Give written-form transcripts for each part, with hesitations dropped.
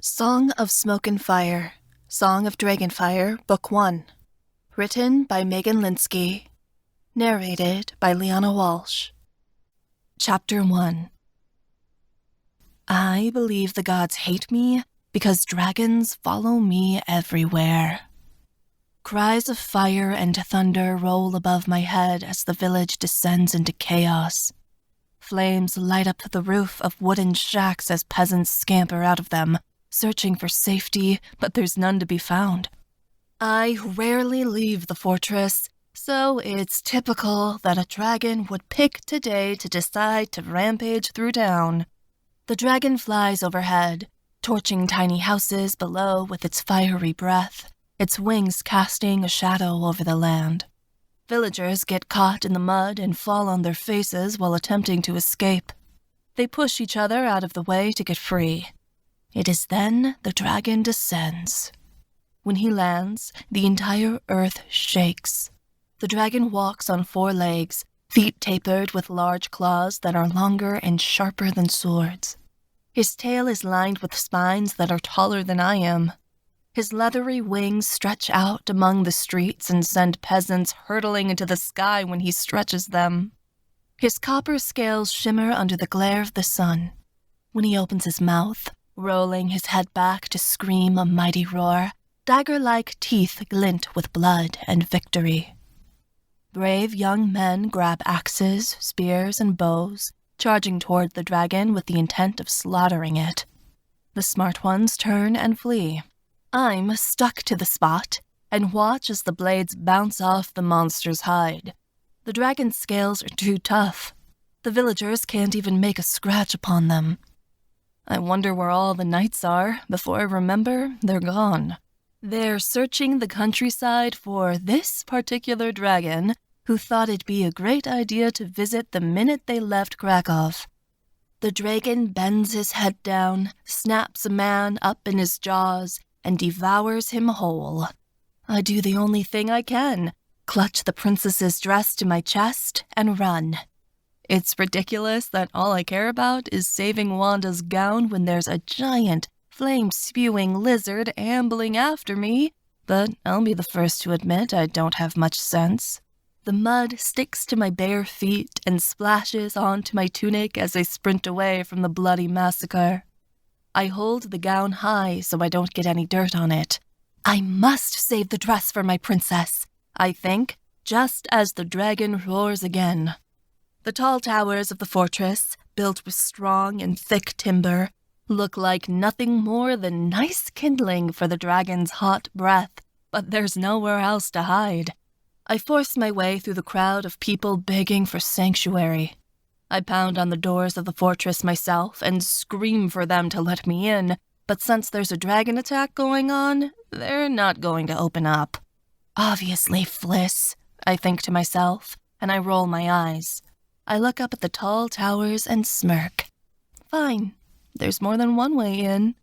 Song of Smoke and Fire, Song of Dragonfire, Book 1. Written by Megan Linski. Narrated by Liana Walsh. Chapter 1. I believe the gods hate me because dragons follow me everywhere. Cries of fire and thunder roll above my head as the village descends into chaos. Flames light up the roof of wooden shacks as peasants scamper out of them, searching for safety, but there's none to be found. I rarely leave the fortress, so it's typical that a dragon would pick today to decide to rampage through town. The dragon flies overhead, torching tiny houses below with its fiery breath, its wings casting a shadow over the land. Villagers get caught in the mud and fall on their faces while attempting to escape. They push each other out of the way to get free. It is then the dragon descends. When he lands, the entire earth shakes. The dragon walks on 4 legs, feet tapered with large claws that are longer and sharper than swords. His tail is lined with spines that are taller than I am. His leathery wings stretch out among the streets and send peasants hurtling into the sky when he stretches them. His copper scales shimmer under the glare of the sun. When he opens his mouth, rolling his head back to scream a mighty roar, dagger-like teeth glint with blood and victory. Brave young men grab axes, spears, and bows, charging toward the dragon with the intent of slaughtering it. The smart ones turn and flee. I'm stuck to the spot and watch as the blades bounce off the monster's hide. The dragon's scales are too tough. The villagers can't even make a scratch upon them. I wonder where all the knights are. Before I remember, they're gone. They're searching the countryside for this particular dragon, who thought it'd be a great idea to visit the minute they left Krakow. The dragon bends his head down, snaps a man up in his jaws, and devours him whole. I do the only thing I can, clutch the princess's dress to my chest and run. It's ridiculous that all I care about is saving Wanda's gown when there's a giant, flame-spewing lizard ambling after me, but I'll be the first to admit I don't have much sense. The mud sticks to my bare feet and splashes onto my tunic as I sprint away from the bloody massacre. I hold the gown high so I don't get any dirt on it. I must save the dress for my princess, I think, just as the dragon roars again. The tall towers of the fortress, built with strong and thick timber, look like nothing more than nice kindling for the dragon's hot breath, but there's nowhere else to hide. I force my way through the crowd of people begging for sanctuary. I pound on the doors of the fortress myself and scream for them to let me in, but since there's a dragon attack going on, they're not going to open up. Obviously, Fliss, I think to myself, and I roll my eyes. I look up at the tall towers and smirk. Fine, there's more than one way in.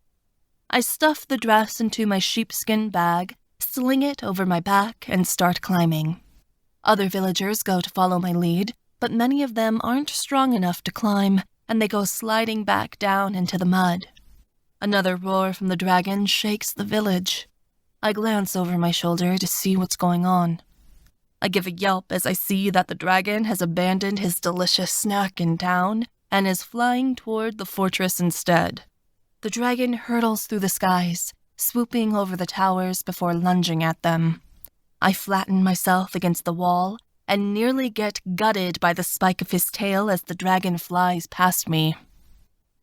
I stuff the dress into my sheepskin bag, sling it over my back, and start climbing. Other villagers go to follow my lead, but many of them aren't strong enough to climb, and they go sliding back down into the mud. Another roar from the dragon shakes the village. I glance over my shoulder to see what's going on. I give a yelp as I see that the dragon has abandoned his delicious snack in town and is flying toward the fortress instead. The dragon hurtles through the skies, swooping over the towers before lunging at them. I flatten myself against the wall and nearly get gutted by the spike of his tail as the dragon flies past me.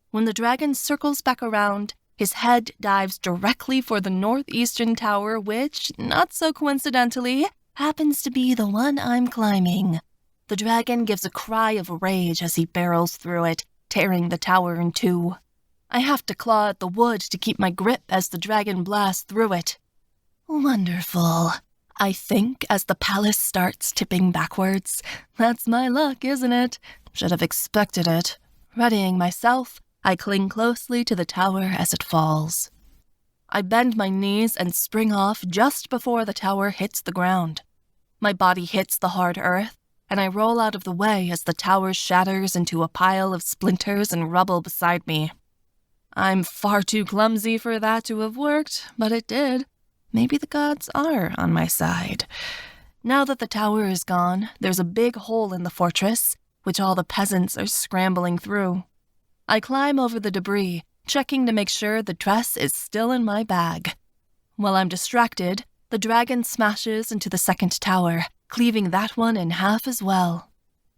When the dragon circles back around, his head dives directly for the northeastern tower, which, not so coincidentally, happens to be the one I'm climbing. The dragon gives a cry of rage as he barrels through it, tearing the tower in 2. I have to claw at the wood to keep my grip as the dragon blasts through it. Wonderful, I think as the palace starts tipping backwards. That's my luck, isn't it? Should have expected it. Readying myself, I cling closely to the tower as it falls. I bend my knees and spring off just before the tower hits the ground. My body hits the hard earth, and I roll out of the way as the tower shatters into a pile of splinters and rubble beside me. I'm far too clumsy for that to have worked, but it did. Maybe the gods are on my side. Now that the tower is gone, there's a big hole in the fortress, which all the peasants are scrambling through. I climb over the debris, checking to make sure the dress is still in my bag. While I'm distracted, the dragon smashes into the second tower, cleaving that one in half as well.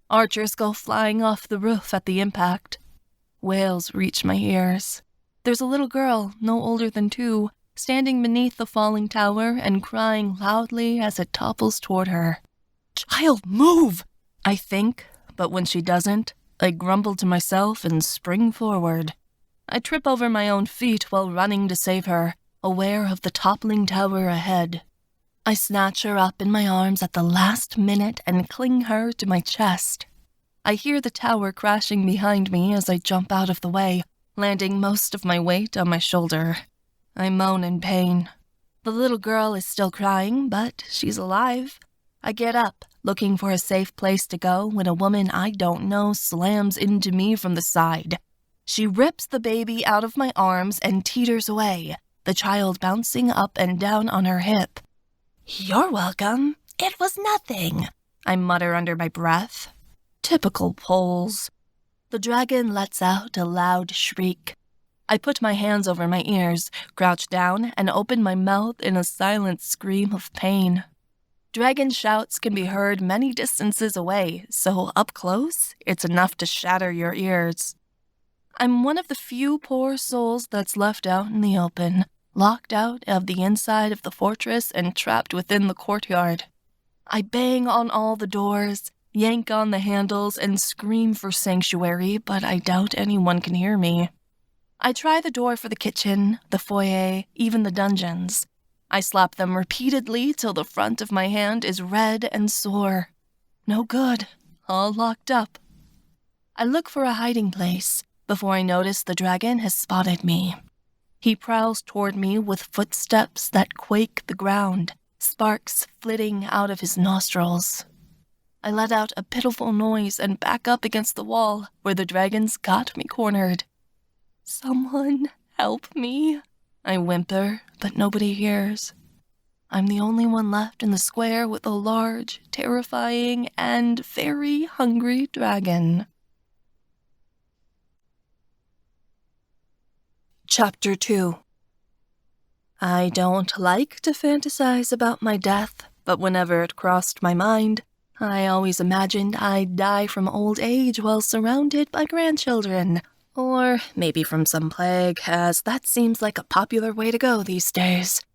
Archers go flying off the roof at the impact. Wails reach my ears. There's a little girl, no older than 2, standing beneath the falling tower and crying loudly as it topples toward her. "Child, move!" I think, but when she doesn't, I grumble to myself and spring forward. I trip over my own feet while running to save her, aware of the toppling tower ahead. I snatch her up in my arms at the last minute and cling her to my chest. I hear the tower crashing behind me as I jump out of the way, landing most of my weight on my shoulder. I moan in pain. The little girl is still crying, but she's alive. I get up, looking for a safe place to go when a woman I don't know slams into me from the side. She rips the baby out of my arms and teeters away, the child bouncing up and down on her hip. "You're welcome. It was nothing," I mutter under my breath. Typical Poles. The dragon lets out a loud shriek. I put my hands over my ears, crouch down, and open my mouth in a silent scream of pain. Dragon shouts can be heard many distances away, so up close, it's enough to shatter your ears. I'm one of the few poor souls that's left out in the open, locked out of the inside of the fortress and trapped within the courtyard. I bang on all the doors, yank on the handles, and scream for sanctuary, but I doubt anyone can hear me. I try the door for the kitchen, the foyer, even the dungeons. I slap them repeatedly till the front of my hand is red and sore. No good, all locked up. I look for a hiding place before I notice the dragon has spotted me. He prowls toward me with footsteps that quake the ground, sparks flitting out of his nostrils. I let out a pitiful noise and back up against the wall where the dragon's got me cornered. "Someone help me," I whimper, but nobody hears. I'm the only one left in the square with a large, terrifying, and very hungry dragon. Chapter 2. I don't like to fantasize about my death, but whenever it crossed my mind, I always imagined I'd die from old age while surrounded by grandchildren, or maybe from some plague, as that seems like a popular way to go these days.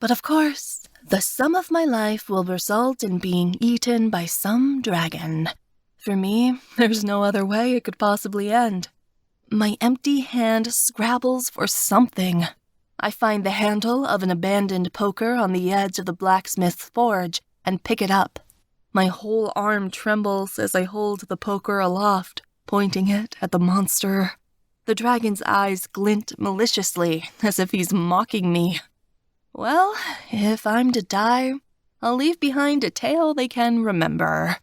But of course, the sum of my life will result in being eaten by some dragon. For me, there's no other way it could possibly end. My empty hand scrabbles for something. I find the handle of an abandoned poker on the edge of the blacksmith's forge and pick it up. My whole arm trembles as I hold the poker aloft, pointing it at the monster. The dragon's eyes glint maliciously, as if he's mocking me. Well, if I'm to die, I'll leave behind a tale they can remember.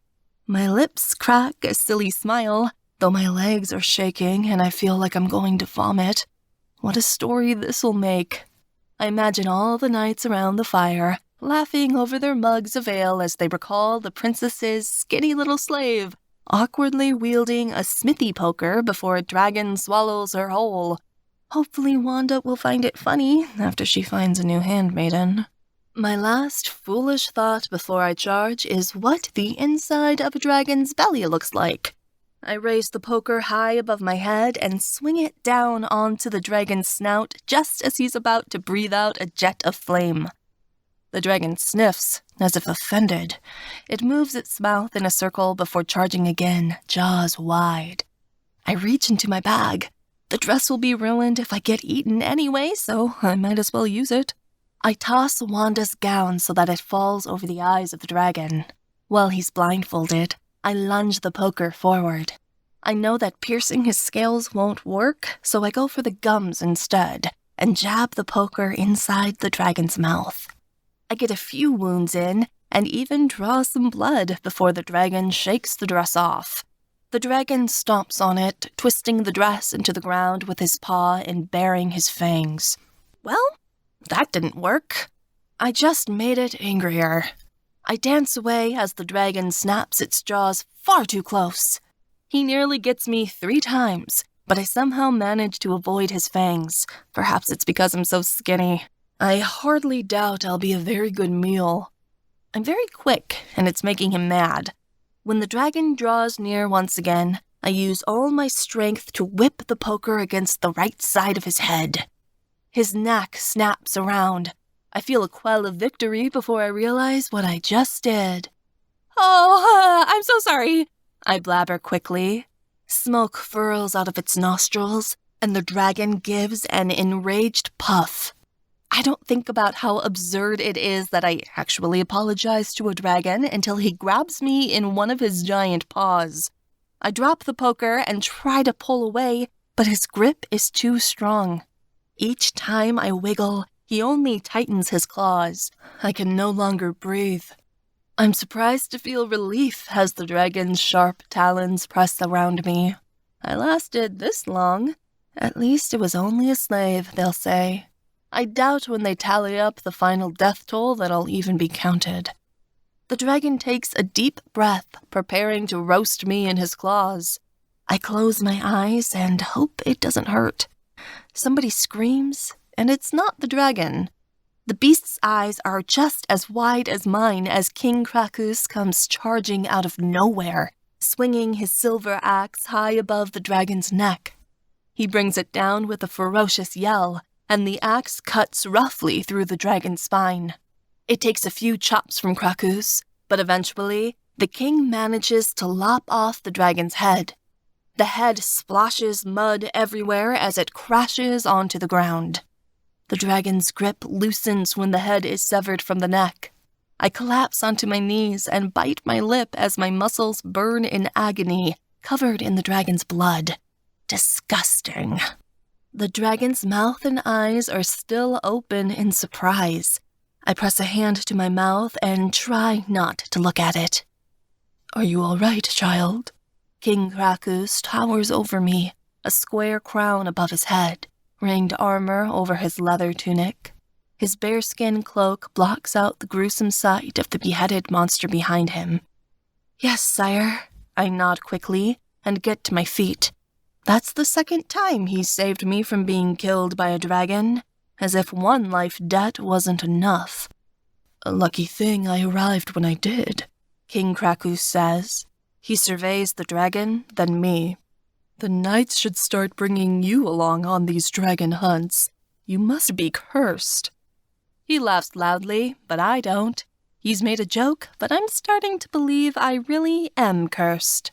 My lips crack a silly smile, though my legs are shaking and I feel like I'm going to vomit. What a story this'll make. I imagine all the knights around the fire, laughing over their mugs of ale as they recall the princess's skinny little slave, awkwardly wielding a smithy poker before a dragon swallows her whole. Hopefully Wanda will find it funny after she finds a new handmaiden. My last foolish thought before I charge is what the inside of a dragon's belly looks like. I raise the poker high above my head and swing it down onto the dragon's snout just as he's about to breathe out a jet of flame. The dragon sniffs, as if offended. It moves its mouth in a circle before charging again, jaws wide. I reach into my bag. The dress will be ruined if I get eaten anyway, so I might as well use it. I toss Wanda's gown so that it falls over the eyes of the dragon. While he's blindfolded, I lunge the poker forward. I know that piercing his scales won't work, so I go for the gums instead, and jab the poker inside the dragon's mouth. I get a few wounds in, and even draw some blood before the dragon shakes the dress off. The dragon stomps on it, twisting the dress into the ground with his paw and baring his fangs. Well, that didn't work. I just made it angrier. I dance away as the dragon snaps its jaws far too close. He nearly gets me 3 times, but I somehow manage to avoid his fangs. Perhaps it's because I'm so skinny. I hardly doubt I'll be a very good meal. I'm very quick, and it's making him mad. When the dragon draws near once again, I use all my strength to whip the poker against the right side of his head. His neck snaps around. I feel a quell of victory before I realize what I just did. Oh, I'm so sorry, I blabber quickly. Smoke furls out of its nostrils, and the dragon gives an enraged puff. I don't think about how absurd it is that I actually apologize to a dragon until he grabs me in one of his giant paws. I drop the poker and try to pull away, but his grip is too strong. Each time I wiggle, he only tightens his claws. I can no longer breathe. I'm surprised to feel relief as the dragon's sharp talons press around me. I lasted this long. At least it was only a slave, they'll say. I doubt when they tally up the final death toll that I'll even be counted. The dragon takes a deep breath, preparing to roast me in his claws. I close my eyes and hope it doesn't hurt. Somebody screams, and it's not the dragon. The beast's eyes are just as wide as mine as King Krakus comes charging out of nowhere, swinging his silver axe high above the dragon's neck. He brings it down with a ferocious yell, and the axe cuts roughly through the dragon's spine. It takes a few chops from Krakus, but eventually, the king manages to lop off the dragon's head. The head splashes mud everywhere as it crashes onto the ground. The dragon's grip loosens when the head is severed from the neck. I collapse onto my knees and bite my lip as my muscles burn in agony, covered in the dragon's blood. Disgusting. The dragon's mouth and eyes are still open in surprise. I press a hand to my mouth and try not to look at it. Are you all right, child? King Krakus towers over me, a square crown above his head, ringed armor over his leather tunic. His bearskin cloak blocks out the gruesome sight of the beheaded monster behind him. Yes, sire. I nod quickly and get to my feet. That's the second time he's saved me from being killed by a dragon, as if one life debt wasn't enough. A lucky thing I arrived when I did, King Krakus says. He surveys the dragon, then me. The knights should start bringing you along on these dragon hunts. You must be cursed. He laughs loudly, but I don't. He's made a joke, but I'm starting to believe I really am cursed.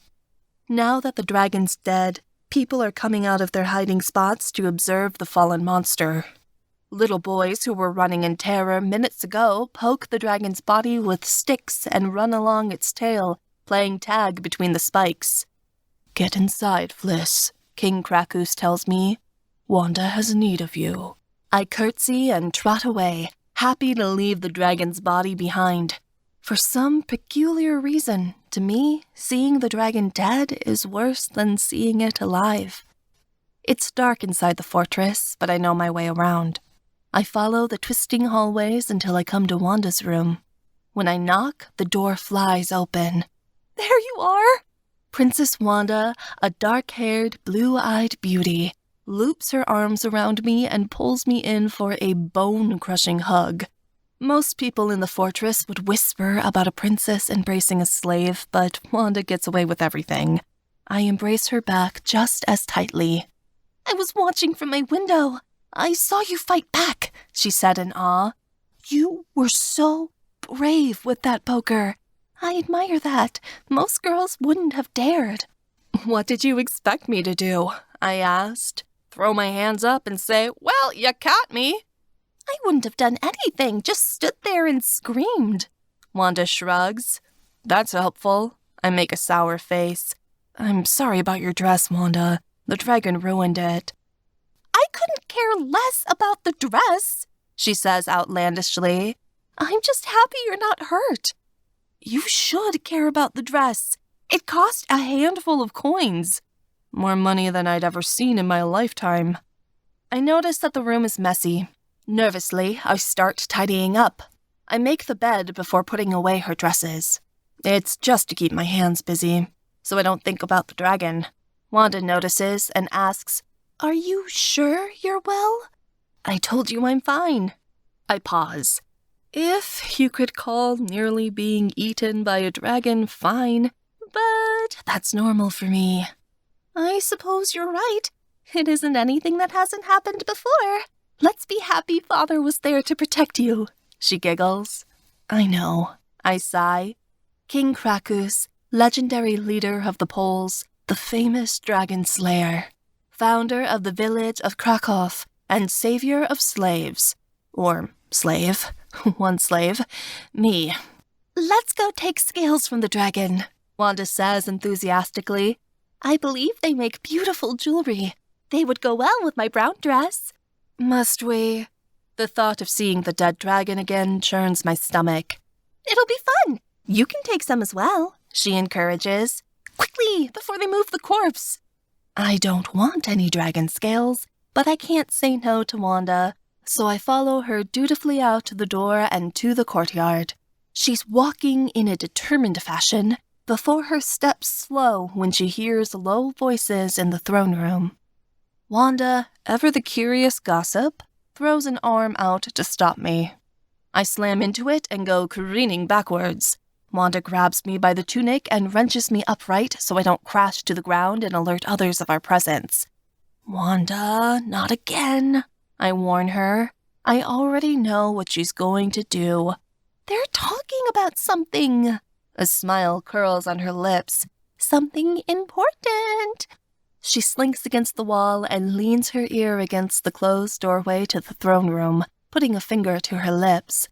Now that the dragon's dead, people are coming out of their hiding spots to observe the fallen monster. Little boys who were running in terror minutes ago poke the dragon's body with sticks and run along its tail, playing tag between the spikes. Get inside, Fliss, King Krakus tells me. Wanda has need of you. I curtsy and trot away, happy to leave the dragon's body behind. For some peculiar reason, to me, seeing the dragon dead is worse than seeing it alive. It's dark inside the fortress, but I know my way around. I follow the twisting hallways until I come to Wanda's room. When I knock, the door flies open. There you are! Princess Wanda, a dark-haired, blue-eyed beauty, loops her arms around me and pulls me in for a bone-crushing hug. Most people in the fortress would whisper about a princess embracing a slave, but Wanda gets away with everything. I embrace her back just as tightly. I was watching from my window. I saw you fight back, she said in awe. You were so brave with that poker. I admire that. Most girls wouldn't have dared. What did you expect me to do? I asked. Throw my hands up and say, well, you caught me. I wouldn't have done anything, just stood there and screamed. Wanda shrugs. That's helpful. I make a sour face. I'm sorry about your dress, Wanda. The dragon ruined it. I couldn't care less about the dress, she says outlandishly. I'm just happy you're not hurt. You should care about the dress. It cost a handful of coins. More money than I'd ever seen in my lifetime. I notice that the room is messy. Nervously, I start tidying up. I make the bed before putting away her dresses. It's just to keep my hands busy, so I don't think about the dragon. Wanda notices and asks, "Are you sure you're well?" "I told you I'm fine." I pause. If you could call nearly being eaten by a dragon fine, but that's normal for me. I suppose you're right. It isn't anything that hasn't happened before. Let's be happy Father was there to protect you. She giggles. I know. I sigh. King Krakus, legendary leader of the Poles, the famous dragon slayer, founder of the village of Krakow, and savior of slaves. Or slave. One slave. Me. Let's go take scales from the dragon, Wanda says enthusiastically. I believe they make beautiful jewelry. They would go well with my brown dress. Must we? The thought of seeing the dead dragon again churns my stomach. It'll be fun. You can take some as well, she encourages. Quickly, before they move the corpse. I don't want any dragon scales, but I can't say no to Wanda, so I follow her dutifully out the door and to the courtyard. She's walking in a determined fashion, before her steps slow when she hears low voices in the throne room. Wanda, ever the curious gossip, throws an arm out to stop me. I slam into it and go careening backwards. Wanda grabs me by the tunic and wrenches me upright so I don't crash to the ground and alert others of our presence. Wanda, not again, I warn her. I already know what she's going to do. They're talking about something. A smile curls on her lips. Something important. She slinks against the wall and leans her ear against the closed doorway to the throne room, putting a finger to her lips.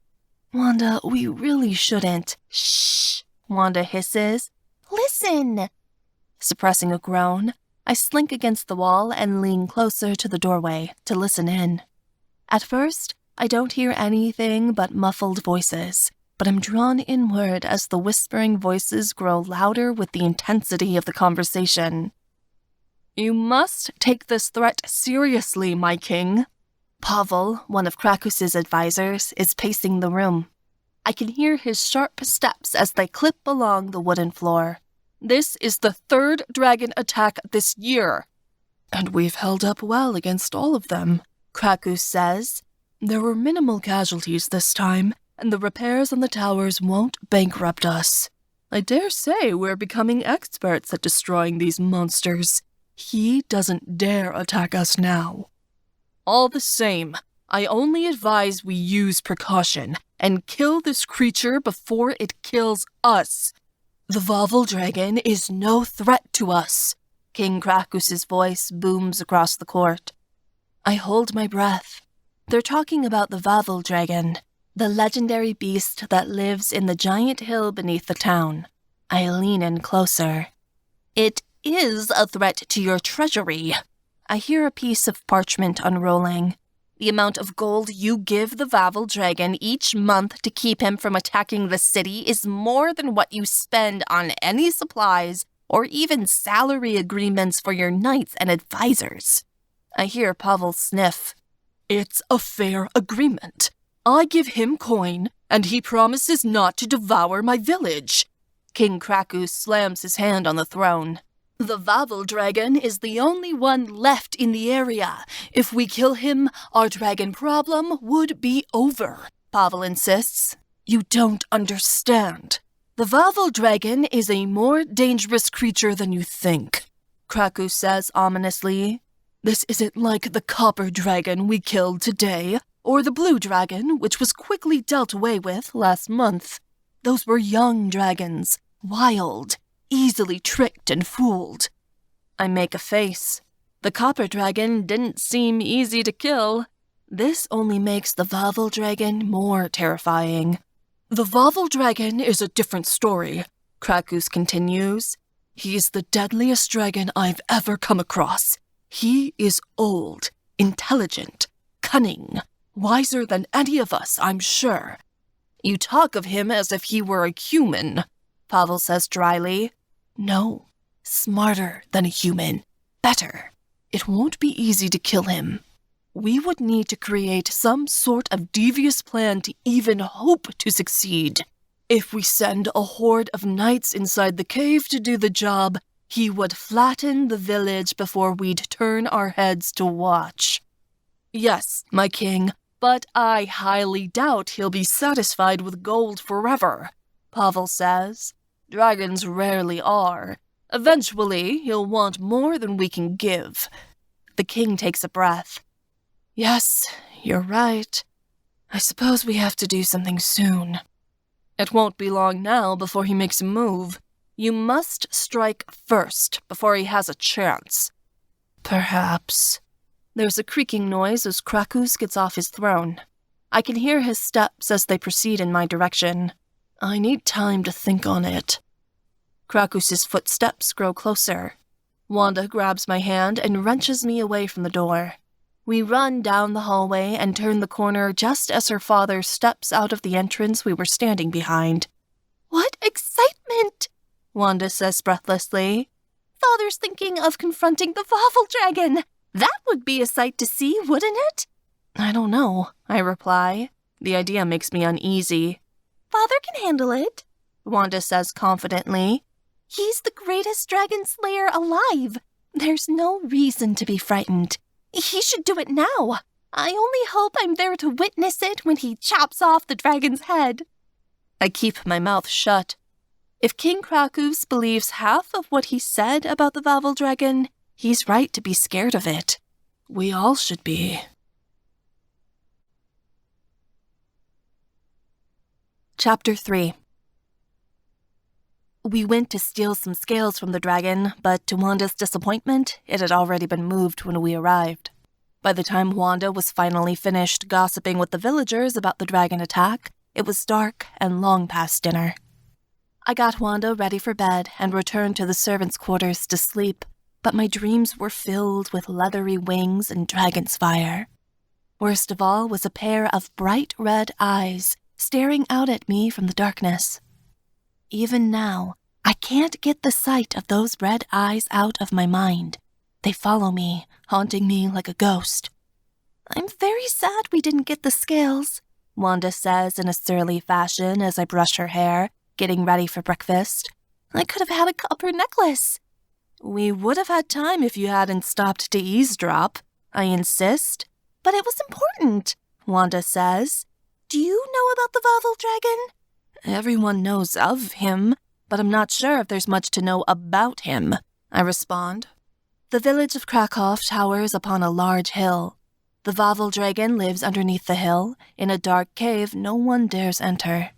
Wanda, we really shouldn't. Shh, Wanda hisses. Listen. Suppressing a groan, I slink against the wall and lean closer to the doorway to listen in. At first, I don't hear anything but muffled voices, but I'm drawn inward as the whispering voices grow louder with the intensity of the conversation. You must take this threat seriously, my king. Pavel, one of Krakus's advisors, is pacing the room. I can hear his sharp steps as they clip along the wooden floor. This is the third dragon attack this year. And we've held up well against all of them, Krakus says. There were minimal casualties this time, and the repairs on the towers won't bankrupt us. I dare say we're becoming experts at destroying these monsters. He doesn't dare attack us now. All the same, I only advise we use precaution and kill this creature before it kills us. The Vavel Dragon is no threat to us. King Krakus's voice booms across the court. I hold my breath. They're talking about the Vavel Dragon, the legendary beast that lives in the giant hill beneath the town. I lean in closer. It is a threat to your treasury. I hear a piece of parchment unrolling. The amount of gold you give the Vavel Dragon each month to keep him from attacking the city is more than what you spend on any supplies or even salary agreements for your knights and advisors. I hear Pavel sniff. It's a fair agreement. I give him coin, and he promises not to devour my village. King Krakus slams his hand on the throne. The Vavel Dragon is the only one left in the area. If we kill him, our dragon problem would be over, Pavel insists. You don't understand. The Vavel Dragon is a more dangerous creature than you think, Krakus says ominously. This isn't like the copper dragon we killed today, or the blue dragon, which was quickly dealt away with last month. Those were young dragons, wild, easily tricked and fooled. I make a face. The copper dragon didn't seem easy to kill. This only makes the Vavel Dragon more terrifying. The Vavel Dragon is a different story, Krakus continues. He's the deadliest dragon I've ever come across. He is old, intelligent, cunning, wiser than any of us, I'm sure. You talk of him as if he were a human, Pavel says dryly. No, smarter than a human. Better. It won't be easy to kill him. We would need to create some sort of devious plan to even hope to succeed. If we send a horde of knights inside the cave to do the job, he would flatten the village before we'd turn our heads to watch. Yes, my king, but I highly doubt he'll be satisfied with gold forever, Pavel says. Dragons rarely are. Eventually, he'll want more than we can give. The king takes a breath. Yes, you're right. I suppose we have to do something soon. It won't be long now before he makes a move. You must strike first before he has a chance. Perhaps. There's a creaking noise as Krakus gets off his throne. I can hear his steps as they proceed in my direction. I need time to think on it. Krakus's footsteps grow closer. Wanda grabs my hand and wrenches me away from the door. We run down the hallway and turn the corner just as her father steps out of the entrance we were standing behind. What excitement! Wanda says breathlessly. Father's thinking of confronting the Waffle Dragon. That would be a sight to see, wouldn't it? I don't know, I reply. The idea makes me uneasy. Father can handle it, Wanda says confidently. He's the greatest dragon slayer alive. There's no reason to be frightened. He should do it now. I only hope I'm there to witness it when he chops off the dragon's head. I keep my mouth shut. If King Krakus believes half of what he said about the Waffle Dragon, he's right to be scared of it. We all should be. Chapter 3. We went to steal some scales from the dragon, but to Wanda's disappointment, it had already been moved when we arrived. By the time Wanda was finally finished gossiping with the villagers about the dragon attack, it was dark and long past dinner. I got Wanda ready for bed and returned to the servants' quarters to sleep, but my dreams were filled with leathery wings and dragon's fire. Worst of all was a pair of bright red eyes staring out at me from the darkness. Even now, I can't get the sight of those red eyes out of my mind. They follow me, haunting me like a ghost. I'm very sad we didn't get the scales, Wanda says in a surly fashion as I brush her hair, getting ready for breakfast. I could have had a copper necklace. We would have had time if you hadn't stopped to eavesdrop, I insist. But it was important, Wanda says. Do you know about the Waffle Dragon? Everyone knows of him, but I'm not sure if there's much to know about him, I respond. The village of Krakow towers upon a large hill. The Waffle Dragon lives underneath the hill, in a dark cave no one dares enter.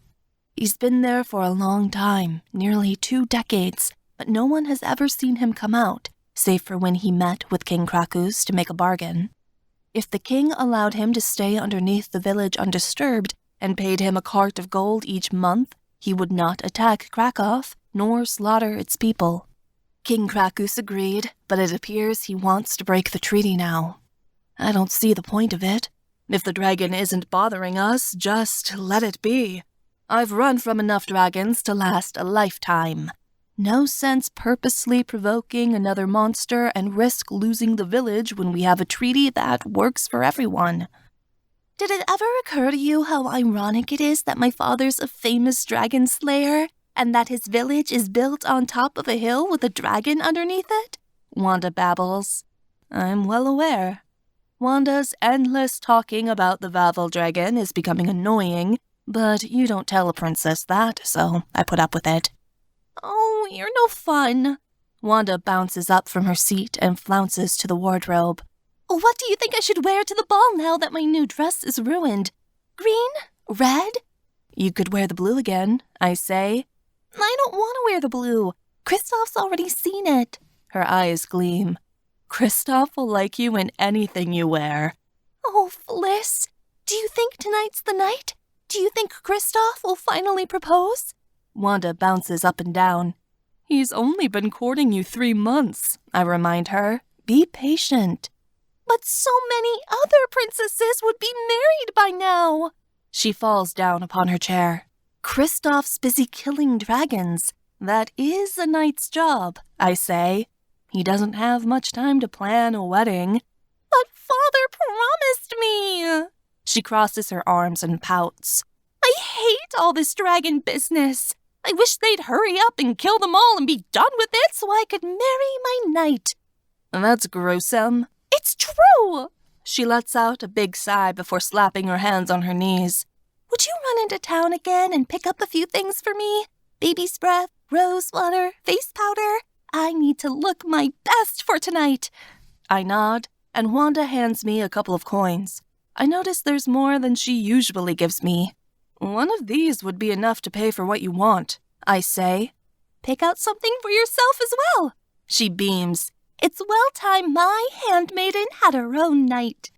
He's been there for a long time, nearly 2 decades, but no one has ever seen him come out, save for when he met with King Krakus to make a bargain. If the king allowed him to stay underneath the village undisturbed and paid him a cart of gold each month, he would not attack Krakow nor slaughter its people. King Krakus agreed, but it appears he wants to break the treaty now. I don't see the point of it. If the dragon isn't bothering us, just let it be. I've run from enough dragons to last a lifetime. No sense purposely provoking another monster and risk losing the village when we have a treaty that works for everyone. Did it ever occur to you how ironic it is that my father's a famous dragon slayer, and that his village is built on top of a hill with a dragon underneath it? Wanda babbles. I'm well aware. Wanda's endless talking about the Waffle Dragon is becoming annoying, but you don't tell a princess that, so I put up with it. Oh, you're no fun. Wanda bounces up from her seat and flounces to the wardrobe. What do you think I should wear to the ball now that my new dress is ruined? Green? Red? You could wear the blue again, I say. I don't want to wear the blue. Kristoff's already seen it. Her eyes gleam. Kristoff will like you in anything you wear. Oh, Fliss, do you think tonight's the night? Do you think Kristoff will finally propose? Wanda bounces up and down. He's only been courting you 3 months, I remind her. Be patient. But so many other princesses would be married by now. She falls down upon her chair. Kristoff's busy killing dragons. That is a knight's job, I say. He doesn't have much time to plan a wedding. But father promised me. She crosses her arms and pouts. I hate all this dragon business. I wish they'd hurry up and kill them all and be done with it so I could marry my knight. That's gruesome. It's true. She lets out a big sigh before slapping her hands on her knees. Would you run into town again and pick up a few things for me? Baby's breath, rose water, face powder. I need to look my best for tonight. I nod, and Wanda hands me a couple of coins. I notice there's more than she usually gives me. One of these would be enough to pay for what you want, I say. Pick out something for yourself as well. She beams. It's well time my handmaiden had her own night.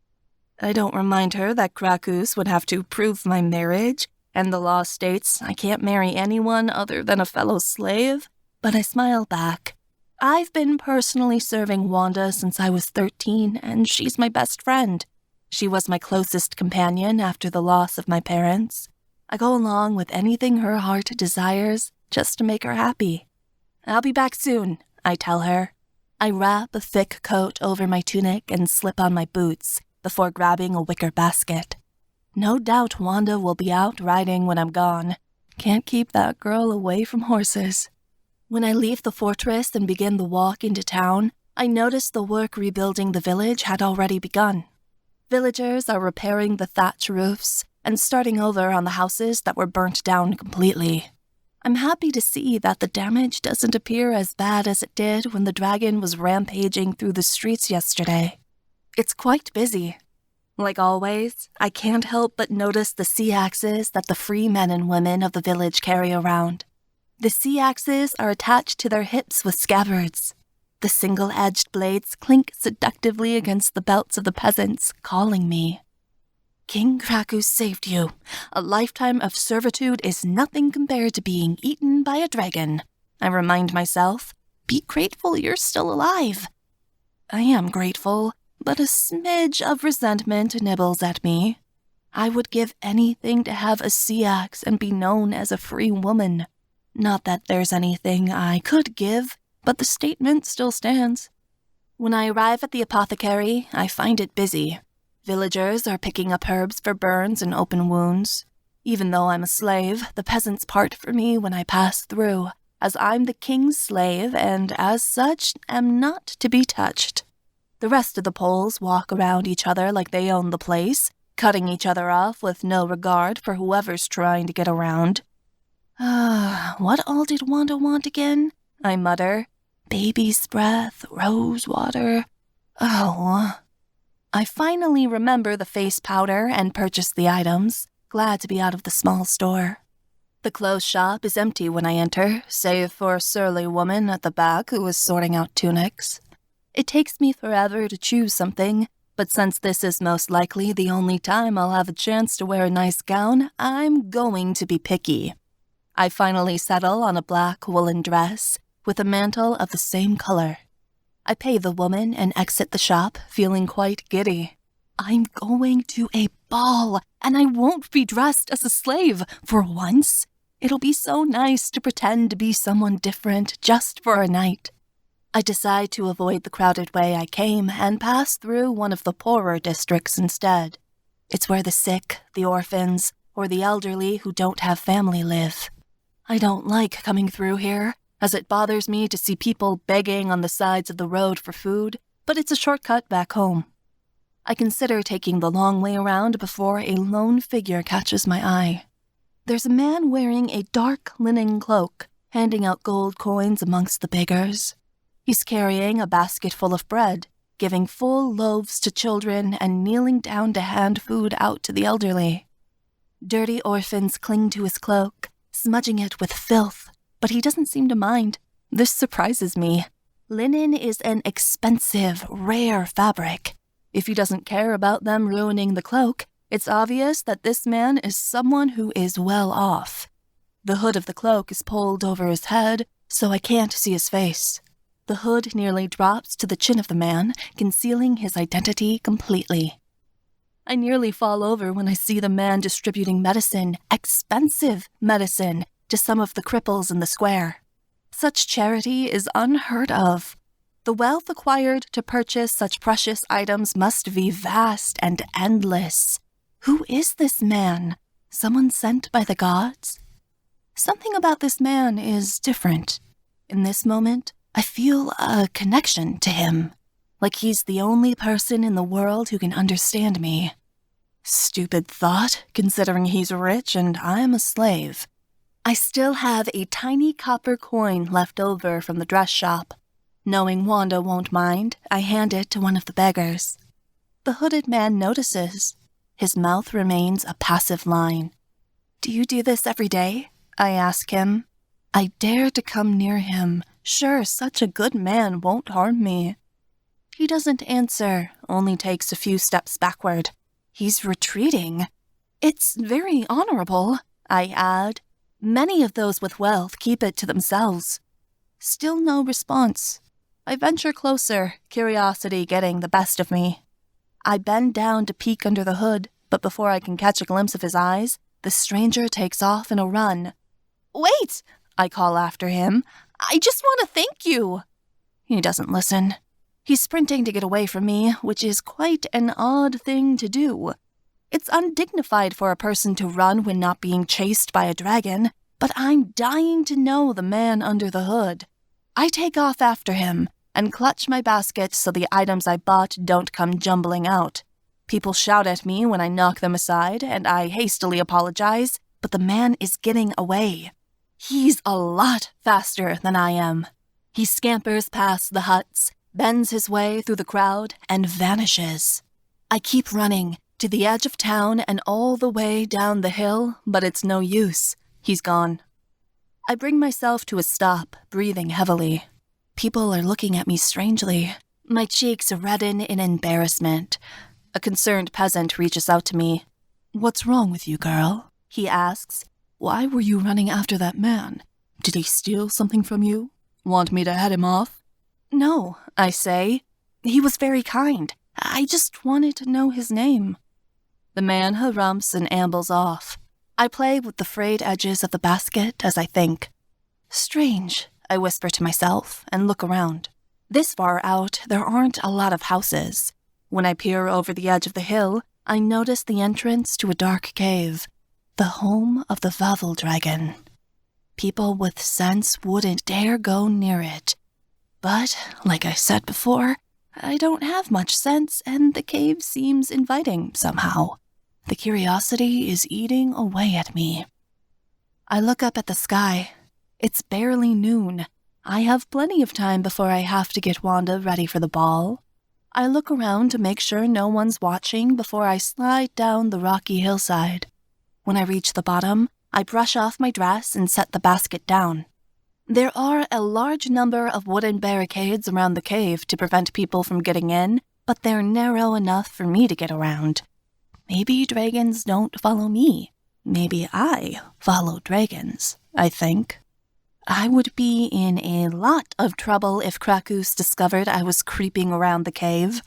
I don't remind her that Krakus would have to prove my marriage, and the law states I can't marry anyone other than a fellow slave, but I smile back. I've been personally serving Wanda since I was 13, and she's my best friend. She was my closest companion after the loss of my parents. I go along with anything her heart desires just to make her happy. I'll be back soon, I tell her. I wrap a thick coat over my tunic and slip on my boots before grabbing a wicker basket. No doubt Wanda will be out riding when I'm gone. Can't keep that girl away from horses. When I leave the fortress and begin the walk into town, I notice the work rebuilding the village had already begun. Villagers are repairing the thatch roofs and starting over on the houses that were burnt down completely. I'm happy to see that the damage doesn't appear as bad as it did when the dragon was rampaging through the streets yesterday. It's quite busy. Like always, I can't help but notice the sea axes that the free men and women of the village carry around. The sea axes are attached to their hips with scabbards. The single-edged blades clink seductively against the belts of the peasants, calling me. King Krakus saved you. A lifetime of servitude is nothing compared to being eaten by a dragon. I remind myself, be grateful you're still alive. I am grateful, but a smidge of resentment nibbles at me. I would give anything to have a sea axe and be known as a free woman. Not that there's anything I could give, but the statement still stands. When I arrive at the apothecary, I find it busy. Villagers are picking up herbs for burns and open wounds. Even though I'm a slave, the peasants part for me when I pass through, as I'm the king's slave and, as such, am not to be touched. The rest of the Poles walk around each other like they own the place, cutting each other off with no regard for whoever's trying to get around. What all did Wanda want again? I mutter. Baby's breath, rose water. Oh. I finally remember the face powder and purchase the items, glad to be out of the small store. The clothes shop is empty when I enter, save for a surly woman at the back who is sorting out tunics. It takes me forever to choose something, but since this is most likely the only time I'll have a chance to wear a nice gown, I'm going to be picky. I finally settle on a black woolen dress with a mantle of the same color. I pay the woman and exit the shop, feeling quite giddy. I'm going to a ball, and I won't be dressed as a slave for once. It'll be so nice to pretend to be someone different just for a night. I decide to avoid the crowded way I came and pass through one of the poorer districts instead. It's where the sick, the orphans, or the elderly who don't have family live. I don't like coming through here, as it bothers me to see people begging on the sides of the road for food, but it's a shortcut back home. I consider taking the long way around before a lone figure catches my eye. There's a man wearing a dark linen cloak, handing out gold coins amongst the beggars. He's carrying a basket full of bread, giving full loaves to children and kneeling down to hand food out to the elderly. Dirty orphans cling to his cloak, smudging it with filth, but he doesn't seem to mind. This surprises me. Linen is an expensive, rare fabric. If he doesn't care about them ruining the cloak, it's obvious that this man is someone who is well off. The hood of the cloak is pulled over his head, so I can't see his face. The hood nearly drops to the chin of the man, concealing his identity completely. I nearly fall over when I see the man distributing medicine, expensive medicine, to some of the cripples in the square. Such charity is unheard of. The wealth acquired to purchase such precious items must be vast and endless. Who is this man? Someone sent by the gods? Something about this man is different. In this moment, I feel a connection to him, like he's the only person in the world who can understand me. Stupid thought, considering he's rich and I'm a slave. I still have a tiny copper coin left over from the dress shop. Knowing Wanda won't mind, I hand it to one of the beggars. The hooded man notices. His mouth remains a passive line. "Do you do this every day?" I ask him. I dare to come near him. Sure, such a good man won't harm me. He doesn't answer, only takes a few steps backward. He's retreating. It's very honorable, I add. Many of those with wealth keep it to themselves. Still no response. I venture closer, curiosity getting the best of me. I bend down to peek under the hood, but before I can catch a glimpse of his eyes, the stranger takes off in a run. "Wait!" I call after him. "I just want to thank you." He doesn't listen. He's sprinting to get away from me, which is quite an odd thing to do. It's undignified for a person to run when not being chased by a dragon, but I'm dying to know the man under the hood. I take off after him and clutch my basket so the items I bought don't come jumbling out. People shout at me when I knock them aside, and I hastily apologize, but the man is getting away. He's a lot faster than I am. He scampers past the huts, bends his way through the crowd, and vanishes. I keep running to the edge of town and all the way down the hill, but it's no use. He's gone. I bring myself to a stop, breathing heavily. People are looking at me strangely. My cheeks redden in embarrassment. A concerned peasant reaches out to me. "What's wrong with you, girl?" he asks. "Why were you running after that man? Did he steal something from you? Want me to head him off?" "No," I say. "He was very kind. I just wanted to know his name." The man harumphs and ambles off. I play with the frayed edges of the basket as I think. Strange, I whisper to myself and look around. This far out, there aren't a lot of houses. When I peer over the edge of the hill, I notice the entrance to a dark cave, the home of the Vavel Dragon. People with sense wouldn't dare go near it. But, like I said before, I don't have much sense, and the cave seems inviting somehow. The curiosity is eating away at me. I look up at the sky. It's barely noon. I have plenty of time before I have to get Wanda ready for the ball. I look around to make sure no one's watching before I slide down the rocky hillside. When I reach the bottom, I brush off my dress and set the basket down. There are a large number of wooden barricades around the cave to prevent people from getting in, but they're narrow enough for me to get around. Maybe dragons don't follow me. Maybe I follow dragons, I think. I would be in a lot of trouble if Krakus discovered I was creeping around the cave.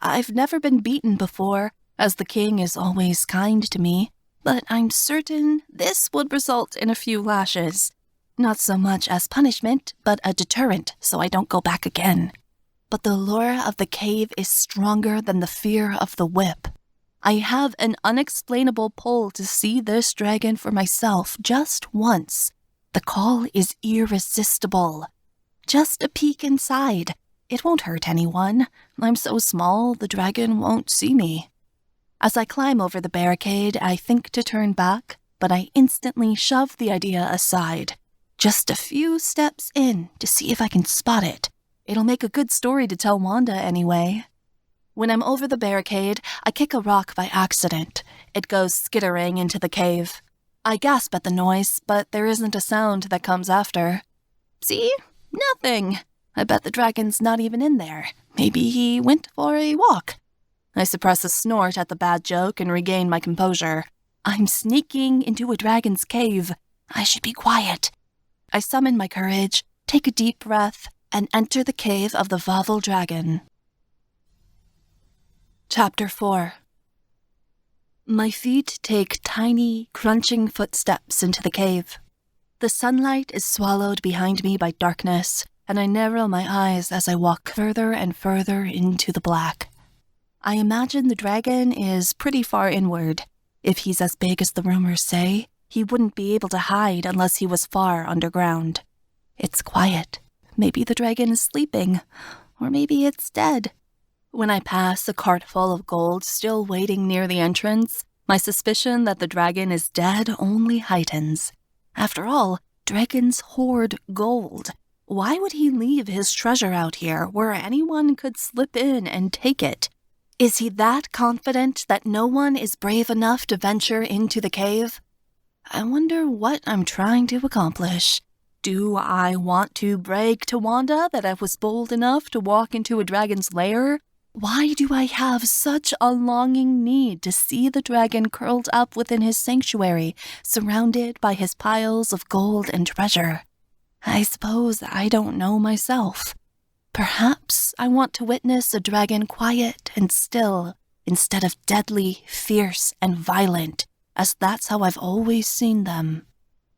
I've never been beaten before, as the king is always kind to me, but I'm certain this would result in a few lashes. Not so much as punishment, but a deterrent so I don't go back again. But the lure of the cave is stronger than the fear of the whip. I have an unexplainable pull to see this dragon for myself just once. The call is irresistible. Just a peek inside. It won't hurt anyone. I'm so small, the dragon won't see me. As I climb over the barricade, I think to turn back, but I instantly shove the idea aside. Just a few steps in to see if I can spot it. It'll make a good story to tell Wanda anyway. When I'm over the barricade, I kick a rock by accident. It goes skittering into the cave. I gasp at the noise, but there isn't a sound that comes after. See? Nothing. I bet the dragon's not even in there. Maybe he went for a walk. I suppress a snort at the bad joke and regain my composure. I'm sneaking into a dragon's cave. I should be quiet. I summon my courage, take a deep breath, and enter the cave of the Vavel Dragon. Chapter 4. My feet take tiny, crunching footsteps into the cave. The sunlight is swallowed behind me by darkness, and I narrow my eyes as I walk further and further into the black. I imagine the dragon is pretty far inward. If he's as big as the rumors say, he wouldn't be able to hide unless he was far underground. It's quiet. Maybe the dragon is sleeping, or maybe it's dead. When I pass a cart full of gold still waiting near the entrance, my suspicion that the dragon is dead only heightens. After all, dragons hoard gold. Why would he leave his treasure out here where anyone could slip in and take it? Is he that confident that no one is brave enough to venture into the cave? I wonder what I'm trying to accomplish. Do I want to brag to Wanda that I was bold enough to walk into a dragon's lair? Why do I have such a longing need to see the dragon curled up within his sanctuary, surrounded by his piles of gold and treasure? I suppose I don't know myself. Perhaps I want to witness a dragon quiet and still, instead of deadly, fierce, and violent, as that's how I've always seen them.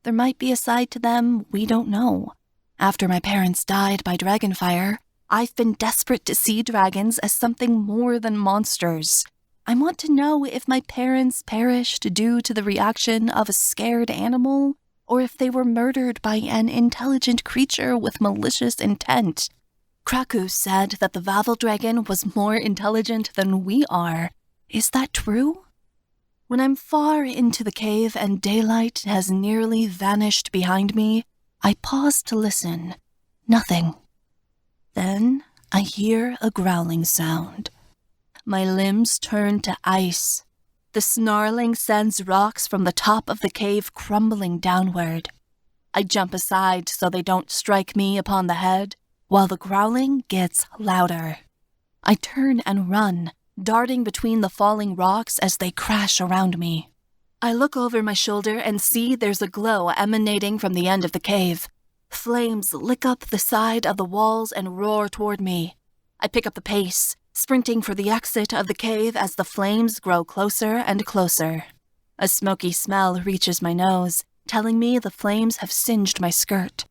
There might be a side to them we don't know. After my parents died by Dragonfire, I've been desperate to see dragons as something more than monsters. I want to know if my parents perished due to the reaction of a scared animal, or if they were murdered by an intelligent creature with malicious intent. Krakus said that the Vavel dragon was more intelligent than we are. Is that true? When I'm far into the cave and daylight has nearly vanished behind me, I pause to listen. Nothing. Then I hear a growling sound. My limbs turn to ice. The snarling sends rocks from the top of the cave crumbling downward. I jump aside so they don't strike me upon the head, while the growling gets louder. I turn and run, darting between the falling rocks as they crash around me. I look over my shoulder and see there's a glow emanating from the end of the cave. Flames lick up the side of the walls and roar toward me. I pick up the pace, sprinting for the exit of the cave as the flames grow closer and closer. A smoky smell reaches my nose, telling me the flames have singed my skirt.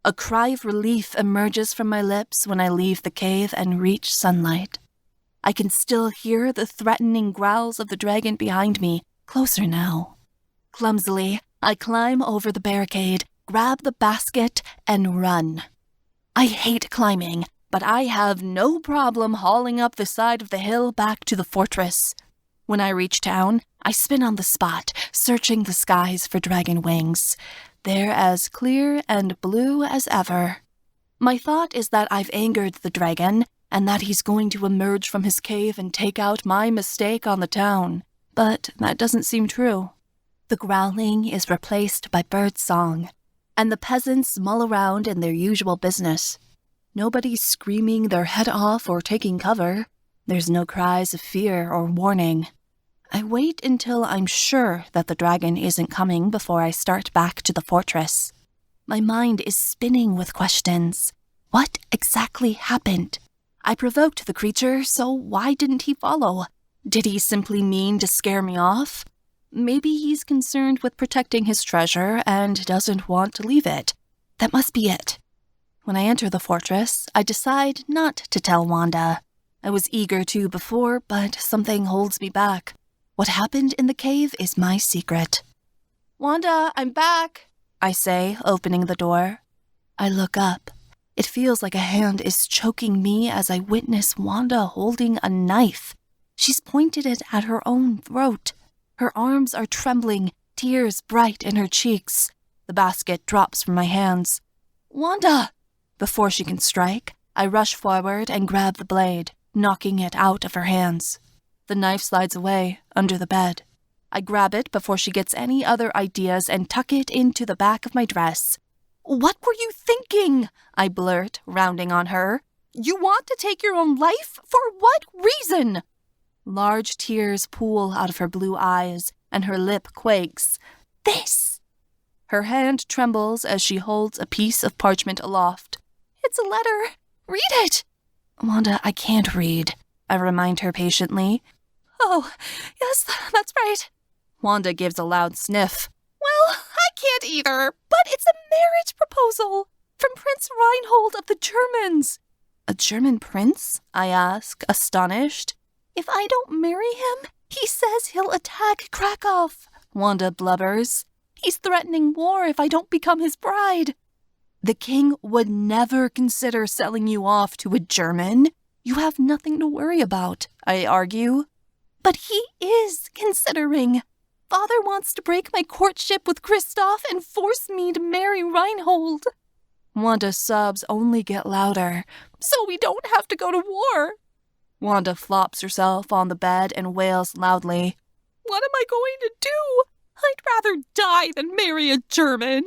A cry of relief emerges from my lips when I leave the cave and reach sunlight. I can still hear the threatening growls of the dragon behind me, closer now. Clumsily, I climb over the barricade, grab the basket, and run. I hate climbing, but I have no problem hauling up the side of the hill back to the fortress. When I reach town, I spin on the spot, searching the skies for dragon wings. They're as clear and blue as ever. My thought is that I've angered the dragon, and that he's going to emerge from his cave and take out my mistake on the town. But that doesn't seem true. The growling is replaced by birdsong, and the peasants mull around in their usual business. Nobody's screaming their head off or taking cover. There's no cries of fear or warning. I wait until I'm sure that the dragon isn't coming before I start back to the fortress. My mind is spinning with questions. What exactly happened? I provoked the creature, so why didn't he follow? Did he simply mean to scare me off? Maybe he's concerned with protecting his treasure and doesn't want to leave it. That must be it. When I enter the fortress, I decide not to tell Wanda. I was eager to before, but something holds me back. What happened in the cave is my secret. "Wanda, I'm back," I say, opening the door. I look up. It feels like a hand is choking me as I witness Wanda holding a knife. She's pointed it at her own throat. Her arms are trembling, tears bright in her cheeks. The basket drops from my hands. "Wanda!" Before she can strike, I rush forward and grab the blade, knocking it out of her hands. The knife slides away, under the bed. I grab it before she gets any other ideas and tuck it into the back of my dress. "What were you thinking?" I blurt, rounding on her. "You want to take your own life? For what reason?" Large tears pool out of her blue eyes, and her lip quakes. "This!" Her hand trembles as she holds a piece of parchment aloft. "It's a letter. Read it!" "Wanda, I can't read," I remind her patiently. "Oh, yes, that's right." Wanda gives a loud sniff. "Well, I can't it either, but it's a marriage proposal from Prince Reinhold of the Germans. A German prince? I ask, astonished. If I don't marry him, he says he'll attack Krakow, Wanda blubbers. He's threatening war if I don't become his bride. The king would never consider selling you off to a German. You have nothing to worry about, I argue. But he is considering. Father wants to break my courtship with Kristoff and force me to marry Reinhold. Wanda's sobs only get louder. So we don't have to go to war. Wanda flops herself on the bed and wails loudly. What am I going to do? I'd rather die than marry a German.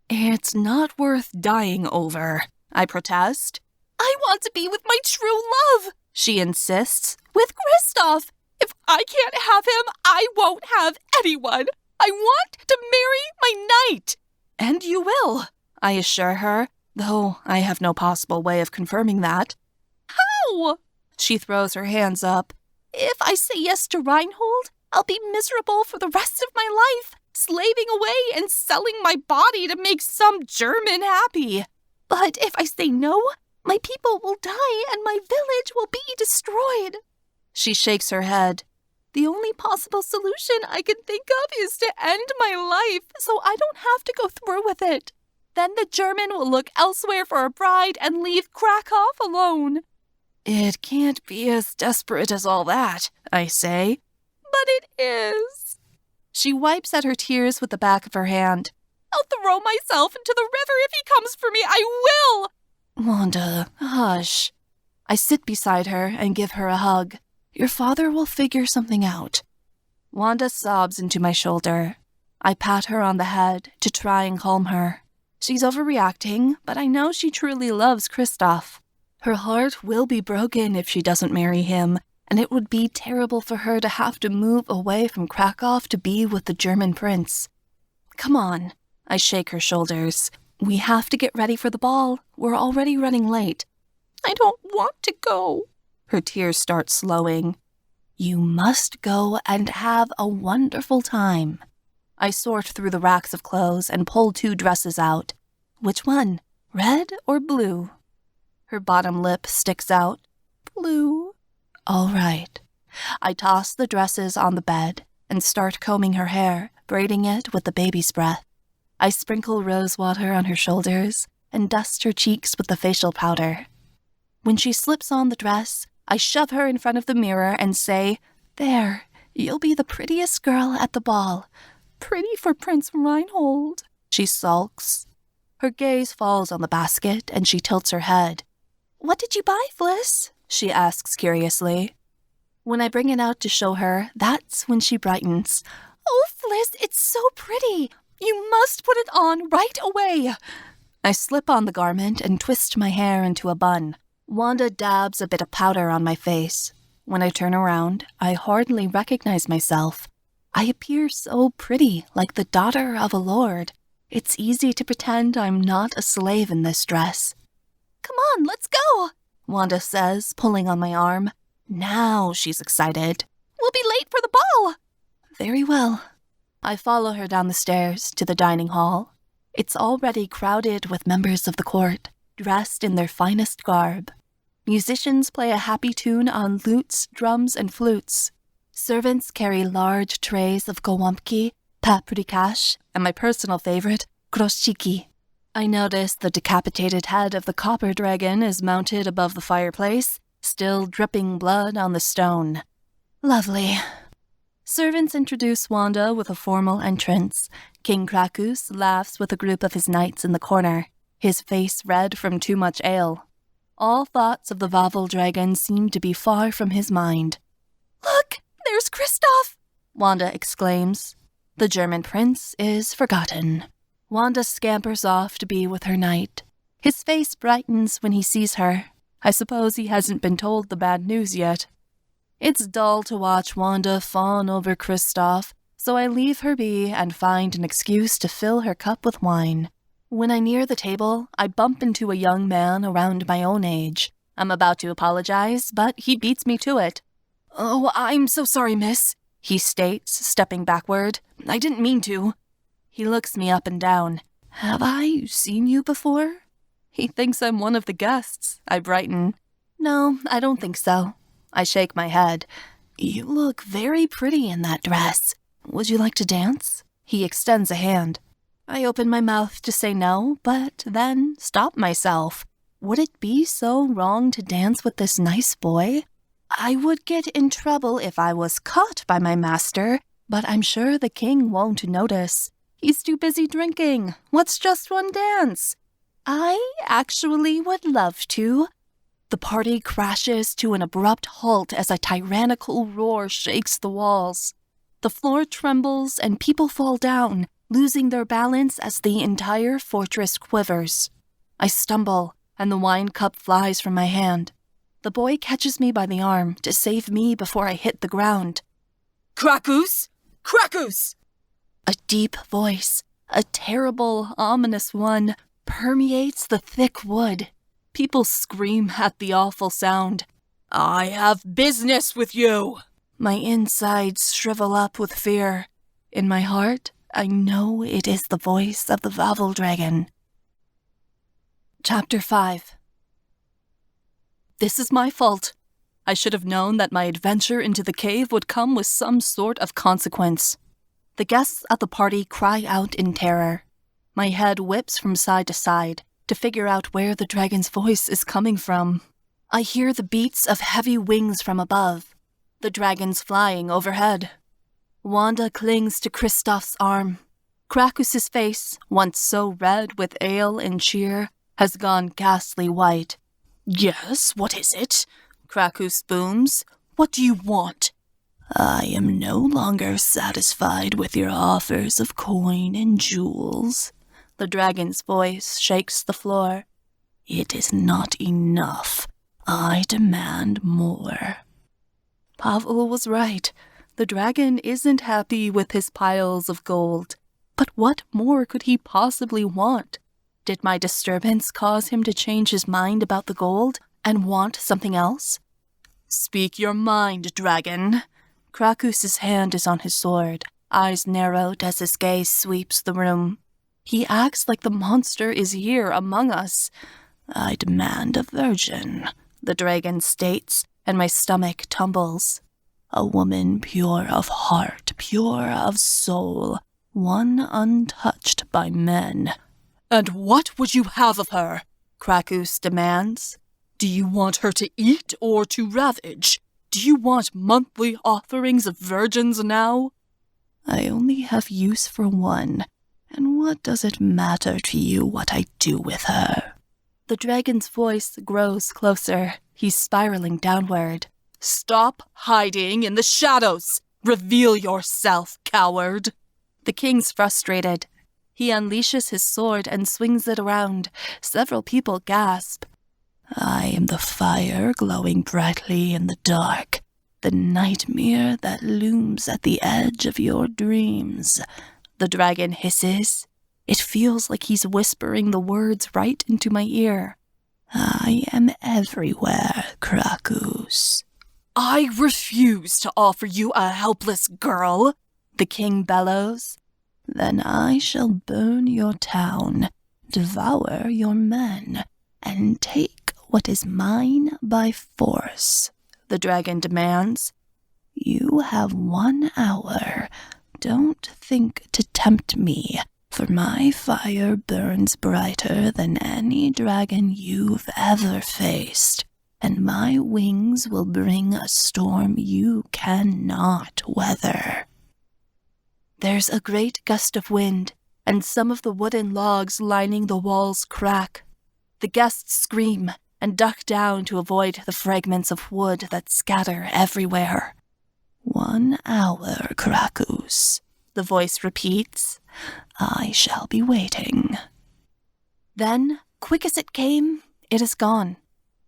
It's not worth dying over, I protest. I want to be with my true love, she insists, with Kristoff. If I can't have him, I won't have anyone. I want to marry my knight. And you will, I assure her, though I have no possible way of confirming that. How? She throws her hands up. If I say yes to Reinhold, I'll be miserable for the rest of my life, slaving away and selling my body to make some German happy. But if I say no, my people will die and my village will be destroyed. She shakes her head. The only possible solution I can think of is to end my life so I don't have to go through with it. Then the German will look elsewhere for a bride and leave Krakow alone. It can't be as desperate as all that, I say. But it is. She wipes at her tears with the back of her hand. I'll throw myself into the river if he comes for me. I will! Wanda, hush. I sit beside her and give her a hug. Your father will figure something out. Wanda sobs into my shoulder. I pat her on the head to try and calm her. She's overreacting, but I know she truly loves Kristoff. Her heart will be broken if she doesn't marry him, and it would be terrible for her to have to move away from Krakow to be with the German prince. Come on, I shake her shoulders. We have to get ready for the ball. We're already running late. I don't want to go. Her tears start slowing. You must go and have a wonderful time. I sort through the racks of clothes and pull 2 dresses out. Which one, red or blue? Her bottom lip sticks out. Blue. All right. I toss the dresses on the bed and start combing her hair, braiding it with the baby's breath. I sprinkle rose water on her shoulders and dust her cheeks with the facial powder. When she slips on the dress, I shove her in front of the mirror and say, There, you'll be the prettiest girl at the ball. Pretty for Prince Reinhold. She sulks. Her gaze falls on the basket and she tilts her head. What did you buy, Fliss? She asks curiously. When I bring it out to show her, that's when she brightens. Oh, Fliss, it's so pretty. You must put it on right away. I slip on the garment and twist my hair into a bun. Wanda dabs a bit of powder on my face. When I turn around, I hardly recognize myself. I appear so pretty, like the daughter of a lord. It's easy to pretend I'm not a slave in this dress. Come on, let's go, Wanda says, pulling on my arm. Now she's excited. We'll be late for the ball. Very well. I follow her down the stairs to the dining hall. It's already crowded with members of the court, dressed in their finest garb. Musicians play a happy tune on lutes, drums, and flutes. Servants carry large trays of gołąbki, paprikash, and my personal favorite, groszki. I notice the decapitated head of the copper dragon is mounted above the fireplace, still dripping blood on the stone. Lovely. Servants introduce Wanda with a formal entrance. King Krakus laughs with a group of his knights in the corner, his face red from too much ale. All thoughts of the Wawel dragon seem to be far from his mind. Look, there's Kristoff, Wanda exclaims. The German prince is forgotten. Wanda scampers off to be with her knight. His face brightens when he sees her. I suppose he hasn't been told the bad news yet. It's dull to watch Wanda fawn over Kristoff, so I leave her be and find an excuse to fill her cup with wine. When I near the table, I bump into a young man around my own age. I'm about to apologize, but he beats me to it. Oh, I'm so sorry, miss, he states, stepping backward. I didn't mean to. He looks me up and down. Have I seen you before? He thinks I'm one of the guests. I brighten. No, I don't think so. I shake my head. You look very pretty in that dress. Would you like to dance? He extends a hand. I open my mouth to say no, but then stop myself. Would it be so wrong to dance with this nice boy? I would get in trouble if I was caught by my master, but I'm sure the king won't notice. He's too busy drinking. What's just one dance? I actually would love to. The party crashes to an abrupt halt as a tyrannical roar shakes the walls. The floor trembles and people fall down, losing their balance as the entire fortress quivers. I stumble, and the wine cup flies from my hand. The boy catches me by the arm to save me before I hit the ground. Krakus! Krakus! A deep voice, a terrible, ominous one, permeates the thick wood. People scream at the awful sound. I have business with you! My insides shrivel up with fear. In my heart, I know it is the voice of the Vavel Dragon. Chapter 5. This is my fault. I should have known that my adventure into the cave would come with some sort of consequence. The guests at the party cry out in terror. My head whips from side to side to figure out where the dragon's voice is coming from. I hear the beats of heavy wings from above, the dragons flying overhead. Wanda clings to Kristoff's arm. Krakus's face, once so red with ale and cheer, has gone ghastly white. Yes, what is it? Krakus booms. What do you want? I am no longer satisfied with your offers of coin and jewels. The dragon's voice shakes the floor. It is not enough. I demand more. Pavel was right. The dragon isn't happy with his piles of gold. But what more could he possibly want? Did my disturbance cause him to change his mind about the gold and want something else? Speak your mind, dragon. Krakus's hand is on his sword, eyes narrowed as his gaze sweeps the room. He acts like the monster is here among us. I demand a virgin, the dragon states, and my stomach tumbles. A woman pure of heart, pure of soul, one untouched by men. And what would you have of her? Krakus demands. Do you want her to eat or to ravage? Do you want monthly offerings of virgins now? I only have use for one, and what does it matter to you what I do with her? The dragon's voice grows closer. He's spiraling downward. Stop hiding in the shadows! Reveal yourself, coward! The king's frustrated. He unleashes his sword and swings it around. Several people gasp. I am the fire glowing brightly in the dark, the nightmare that looms at the edge of your dreams. The dragon hisses. It feels like he's whispering the words right into my ear. I am everywhere, Krakus. I refuse to offer you a helpless girl, the king bellows. Then I shall burn your town, devour your men, and take what is mine by force, the dragon demands. You have 1 hour. Don't think to tempt me, for my fire burns brighter than any dragon you've ever faced, and my wings will bring a storm you cannot weather. There's a great gust of wind, and some of the wooden logs lining the walls crack. The guests scream and duck down to avoid the fragments of wood that scatter everywhere. 1 hour, Krakus, the voice repeats. I shall be waiting. Then, quick as it came, it is gone.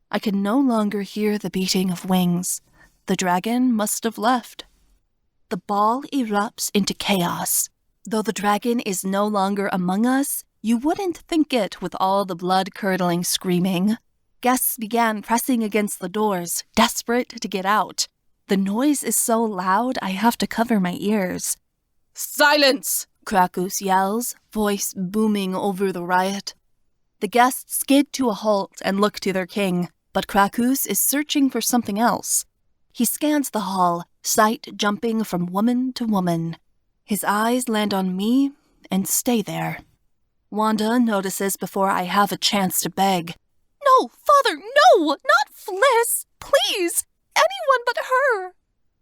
I can no longer hear the beating of wings. The dragon must have left. The ball erupts into chaos. Though the dragon is no longer among us, you wouldn't think it with all the blood-curdling screaming. Guests began pressing against the doors, desperate to get out. The noise is so loud I have to cover my ears. Silence! Krakus yells, voice booming over the riot. The guests skid to a halt and look to their king, but Krakus is searching for something else. He scans the hall, sight jumping from woman to woman. His eyes land on me and stay there. Wanda notices before I have a chance to beg. "No, Father, no! Not Fliss! Please! Anyone but her!"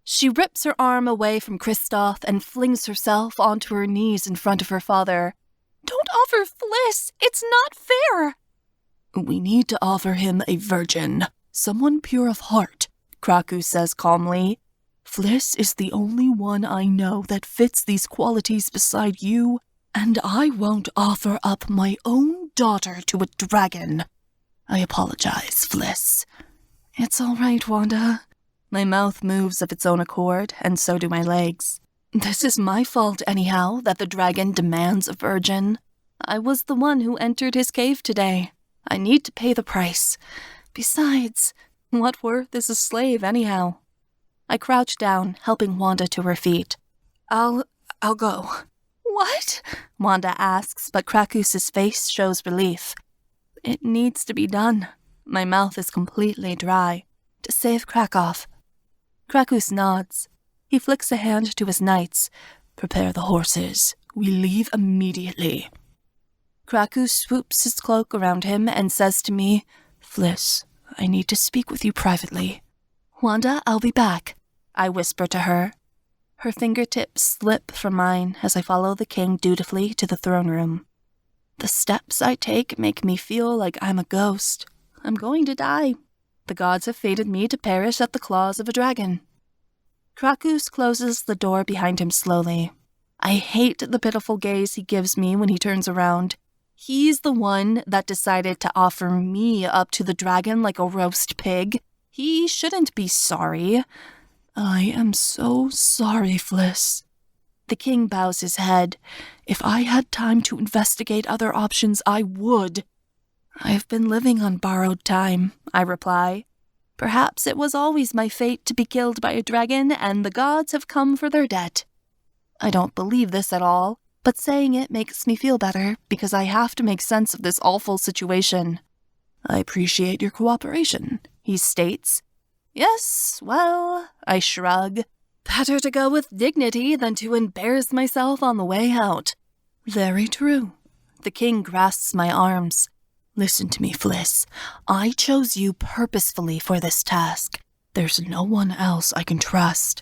She rips her arm away from Kristoff and flings herself onto her knees in front of her father. "Don't offer Fliss! It's not fair!" "We need to offer him a virgin, someone pure of heart," Krakus says calmly. "Fliss is the only one I know that fits these qualities beside you, and I won't offer up my own daughter to a dragon. I apologize, Fliss." "It's all right, Wanda." My mouth moves of its own accord, and so do my legs. "This is my fault, anyhow, that the dragon demands a virgin. I was the one who entered his cave today. I need to pay the price. Besides, what worth is a slave, anyhow?" I crouch down, helping Wanda to her feet. I'll go." "What?" Wanda asks, but Krakus' face shows relief. "It needs to be done. My mouth is completely dry. To save Krakow." Krakus nods. He flicks a hand to his knights. "Prepare the horses. We leave immediately." Krakus swoops his cloak around him and says to me, "Fliss, I need to speak with you privately." "Wanda, I'll be back," I whisper to her. Her fingertips slip from mine as I follow the king dutifully to the throne room. The steps I take make me feel like I'm a ghost. I'm going to die. The gods have fated me to perish at the claws of a dragon. Krakus closes the door behind him slowly. I hate the pitiful gaze he gives me when he turns around. He's the one that decided to offer me up to the dragon like a roast pig. He shouldn't be sorry. "I am so sorry, Fliss." The king bows his head. "If I had time to investigate other options, I would." "I've been living on borrowed time," I reply. "Perhaps it was always my fate to be killed by a dragon, and the gods have come for their debt." I don't believe this at all, but saying it makes me feel better because I have to make sense of this awful situation. "I appreciate your cooperation," he states. "Yes, well," I shrug. "Better to go with dignity than to embarrass myself on the way out." "Very true." The king grasps my arms. "Listen to me, Fliss. I chose you purposefully for this task. There's no one else I can trust."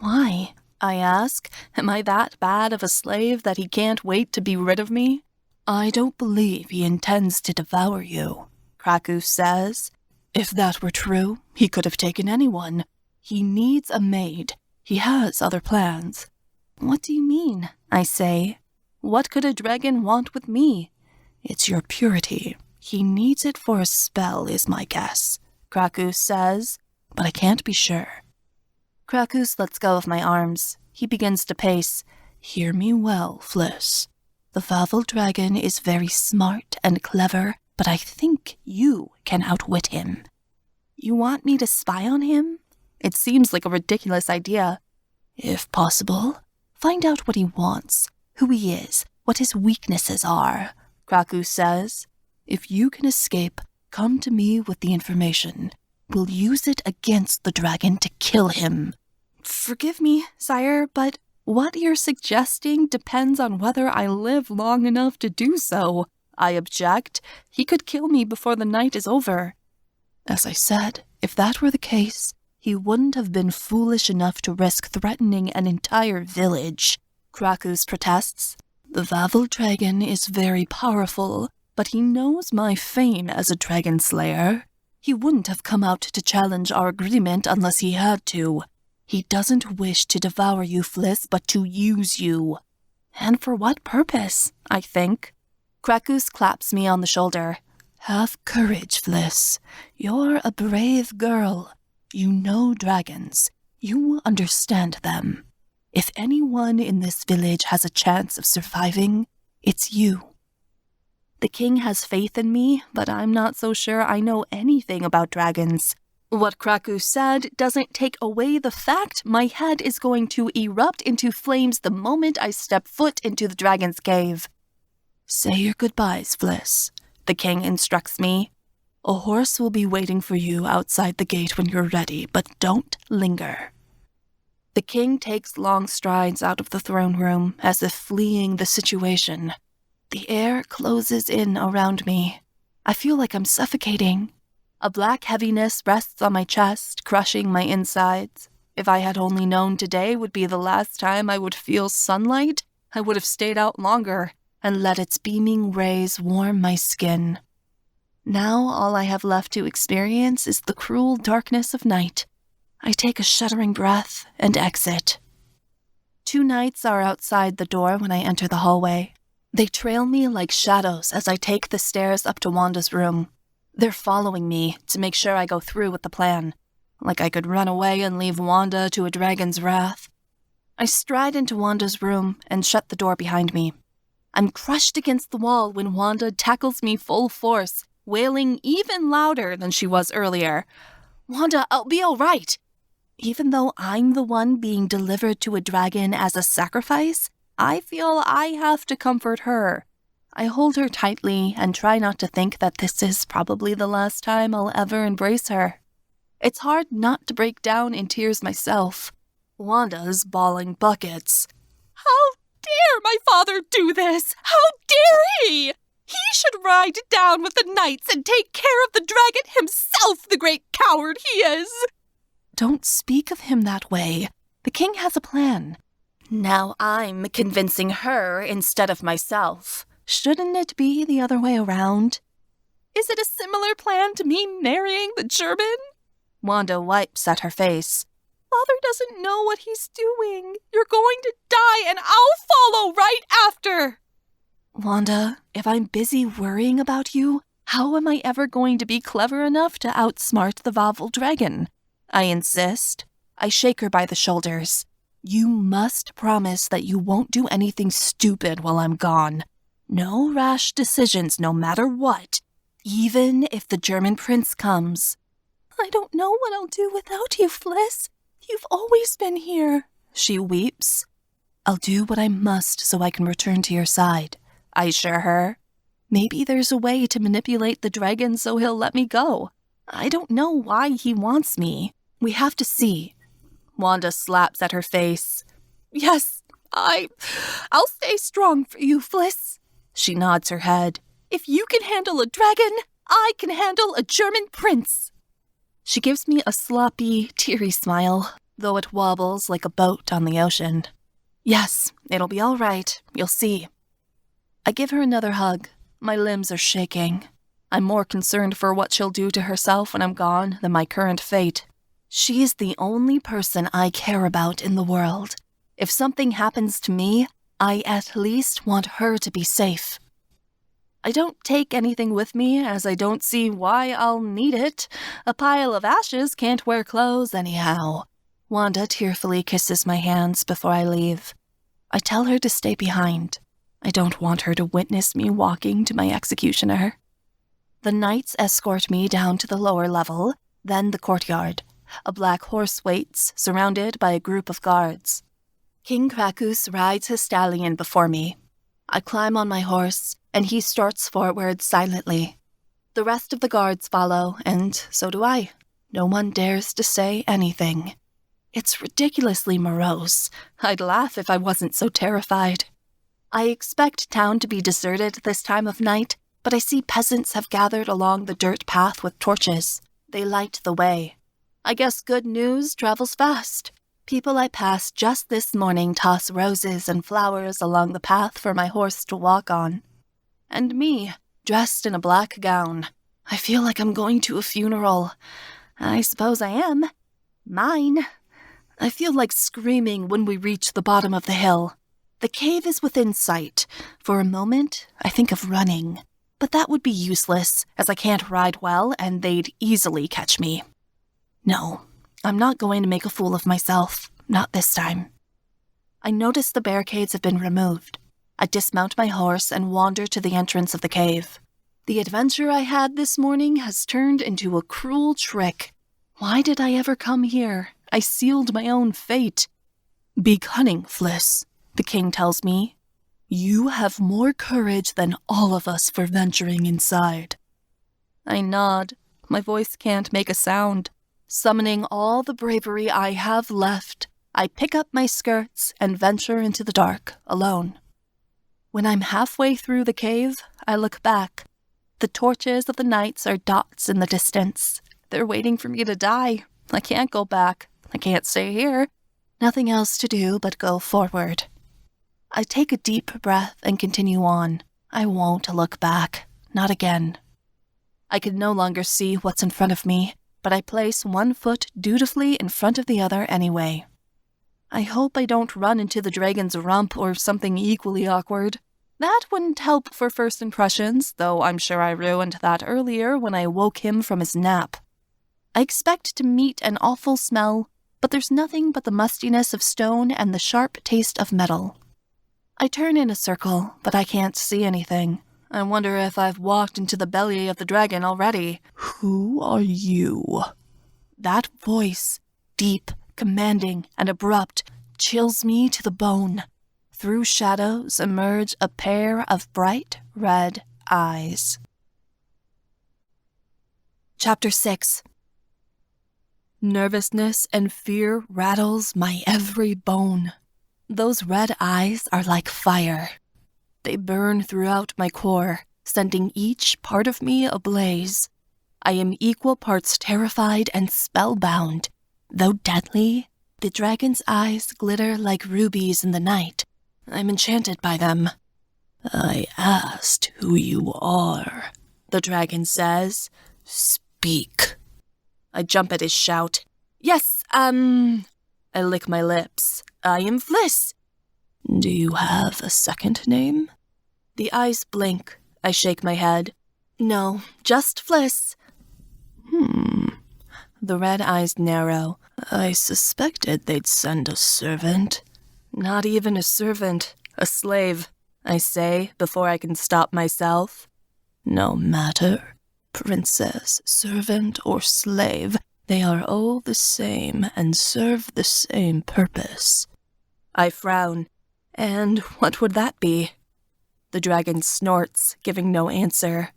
"Why?" I ask. "Am I that bad of a slave that he can't wait to be rid of me?" "I don't believe he intends to devour you," Krakus says. "If that were true, he could have taken anyone. He needs a maid. He has other plans." "What do you mean?" I say. "What could a dragon want with me?" "It's your purity. He needs it for a spell, is my guess," Krakus says, "but I can't be sure." Krakus lets go of my arms. He begins to pace. "Hear me well, Fliss. The Vavel dragon is very smart and clever, but I think you can outwit him." "You want me to spy on him?" It seems like a ridiculous idea. "If possible, find out what he wants, who he is, what his weaknesses are," Krakus says. "If you can escape, come to me with the information. We'll use it against the dragon to kill him." "Forgive me, sire, but what you're suggesting depends on whether I live long enough to do so," I object. "He could kill me before the night is over." "As I said, if that were the case, he wouldn't have been foolish enough to risk threatening an entire village," Krakus protests. "The Vavel dragon is very powerful, but he knows my fame as a dragon slayer. He wouldn't have come out to challenge our agreement unless he had to. He doesn't wish to devour you, Fliss, but to use you." "And for what purpose?" I think. Krakus claps me on the shoulder. "Have courage, Fliss. You're a brave girl. You know dragons. You understand them. If anyone in this village has a chance of surviving, it's you." The king has faith in me, but I'm not so sure I know anything about dragons. What Kraku said doesn't take away the fact my head is going to erupt into flames the moment I step foot into the dragon's cave. Say your goodbyes, Fliss, the king instructs me. A horse will be waiting for you outside the gate when you're ready, but don't linger. The king takes long strides out of the throne room as if fleeing the situation. The air closes in around me. I feel like I'm suffocating. A black heaviness rests on my chest, crushing my insides. If I had only known today would be the last time I would feel sunlight, I would have stayed out longer and let its beaming rays warm my skin. Now all I have left to experience is the cruel darkness of night. I take a shuddering breath and exit. 2 knights are outside the door when I enter the hallway. They trail me like shadows as I take the stairs up to Wanda's room. They're following me to make sure I go through with the plan, like I could run away and leave Wanda to a dragon's wrath. I stride into Wanda's room and shut the door behind me. I'm crushed against the wall when Wanda tackles me full force, wailing even louder than she was earlier. Wanda, I'll be all right. Even though I'm the one being delivered to a dragon as a sacrifice, I feel I have to comfort her. I hold her tightly and try not to think that this is probably the last time I'll ever embrace her. It's hard not to break down in tears myself. Wanda's bawling buckets. How dare my father do this? How dare he? He should ride down with the knights and take care of the dragon himself, the great coward he is. Don't speak of him that way. The king has a plan. Now I'm convincing her instead of myself. Shouldn't it be the other way around? Is it a similar plan to me marrying the German? Wanda wipes at her face. Father doesn't know what he's doing. You're going to die and I'll follow right after. Wanda, if I'm busy worrying about you, how am I ever going to be clever enough to outsmart the Vavel dragon? I insist. I shake her by the shoulders. You must promise that you won't do anything stupid while I'm gone. No rash decisions, no matter what, even if the German prince comes. I don't know what I'll do without you, Fliss. You've always been here, she weeps. I'll do what I must so I can return to your side, I assure her. Maybe there's a way to manipulate the dragon so he'll let me go. I don't know why he wants me. We have to see. Wanda slaps at her face. Yes, I'll stay strong for you, Fliss. She nods her head. If you can handle a dragon, I can handle a German prince. She gives me a sloppy, teary smile, though it wobbles like a boat on the ocean. Yes, it'll be all right. You'll see. I give her another hug. My limbs are shaking. I'm more concerned for what she'll do to herself when I'm gone than my current fate. She's the only person I care about in the world. If something happens to me, I at least want her to be safe. I don't take anything with me, as I don't see why I'll need it. A pile of ashes can't wear clothes anyhow. Wanda tearfully kisses my hands before I leave. I tell her to stay behind. I don't want her to witness me walking to my executioner. The knights escort me down to the lower level, then the courtyard. A black horse waits, surrounded by a group of guards. King Krakus rides his stallion before me. I climb on my horse, and he starts forward silently. The rest of the guards follow, and so do I. No one dares to say anything. It's ridiculously morose. I'd laugh if I wasn't so terrified. I expect town to be deserted this time of night, but I see peasants have gathered along the dirt path with torches. They light the way. I guess good news travels fast. People I passed just this morning toss roses and flowers along the path for my horse to walk on. And me, dressed in a black gown. I feel like I'm going to a funeral. I suppose I am. Mine. I feel like screaming when we reach the bottom of the hill. The cave is within sight. For a moment, I think of running. But that would be useless, as I can't ride well and they'd easily catch me. No, I'm not going to make a fool of myself. Not this time. I notice the barricades have been removed. I dismount my horse and wander to the entrance of the cave. The adventure I had this morning has turned into a cruel trick. Why did I ever come here? I sealed my own fate. Be cunning, Fliss, the king tells me. You have more courage than all of us for venturing inside. I nod. My voice can't make a sound. Summoning all the bravery I have left, I pick up my skirts and venture into the dark, alone. When I'm halfway through the cave, I look back. The torches of the knights are dots in the distance. They're waiting for me to die. I can't go back. I can't stay here. Nothing else to do but go forward. I take a deep breath and continue on. I won't look back. Not again. I can no longer see what's in front of me, but I place one foot dutifully in front of the other anyway. I hope I don't run into the dragon's rump or something equally awkward. That wouldn't help for first impressions, though I'm sure I ruined that earlier when I woke him from his nap. I expect to meet an awful smell, but there's nothing but the mustiness of stone and the sharp taste of metal. I turn in a circle, but I can't see anything. I wonder if I've walked into the belly of the dragon already. Who are you? That voice, deep, commanding, and abrupt, chills me to the bone. Through shadows emerge a pair of bright red eyes. Chapter 6. Nervousness and fear rattles my every bone. Those red eyes are like fire. They burn throughout my core, sending each part of me ablaze. I am equal parts terrified and spellbound. Though deadly, the dragon's eyes glitter like rubies in the night. I'm enchanted by them. I asked who you are, the dragon says. Speak. I jump at his shout. Yes, I lick my lips. I am Fliss. Do you have a second name? The eyes blink. I shake my head. No, just Fliss. The red eyes narrow. I suspected they'd send a servant. Not even a servant, a slave, I say before I can stop myself. No matter, princess, servant, or slave, they are all the same and serve the same purpose. I frown. And what would that be? The dragon snorts, giving no answer.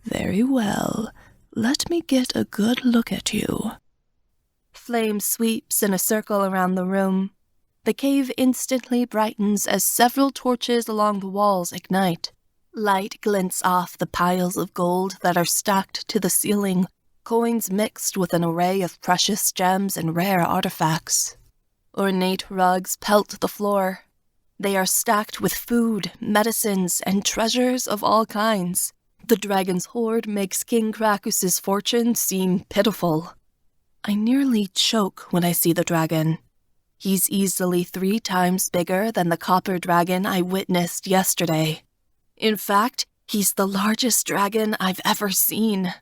Very well. Let me get a good look at you. Flame sweeps in a circle around the room. The cave instantly brightens as several torches along the walls ignite. Light glints off the piles of gold that are stacked to the ceiling, coins mixed with an array of precious gems and rare artifacts. Ornate rugs pelt the floor. They are stacked with food, medicines, and treasures of all kinds. The dragon's hoard makes King Krakus's fortune seem pitiful. I nearly choke when I see the dragon. He's easily 3 times bigger than the copper dragon I witnessed yesterday. In fact, he's the largest dragon I've ever seen.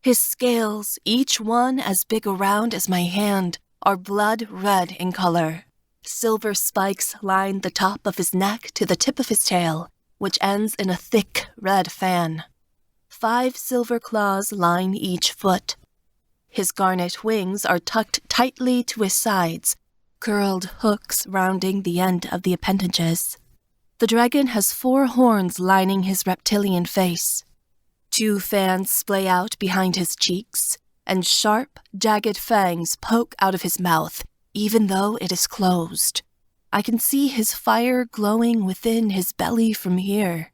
His scales, each one as big around as my hand, are blood red in color. Silver spikes line the top of his neck to the tip of his tail, which ends in a thick red fan. 5 silver claws line each foot. His garnet wings are tucked tightly to his sides, curled hooks rounding the end of the appendages. The dragon has 4 horns lining his reptilian face. 2 fans splay out behind his cheeks, and sharp, jagged fangs poke out of his mouth, even though it is closed. I can see his fire glowing within his belly from here.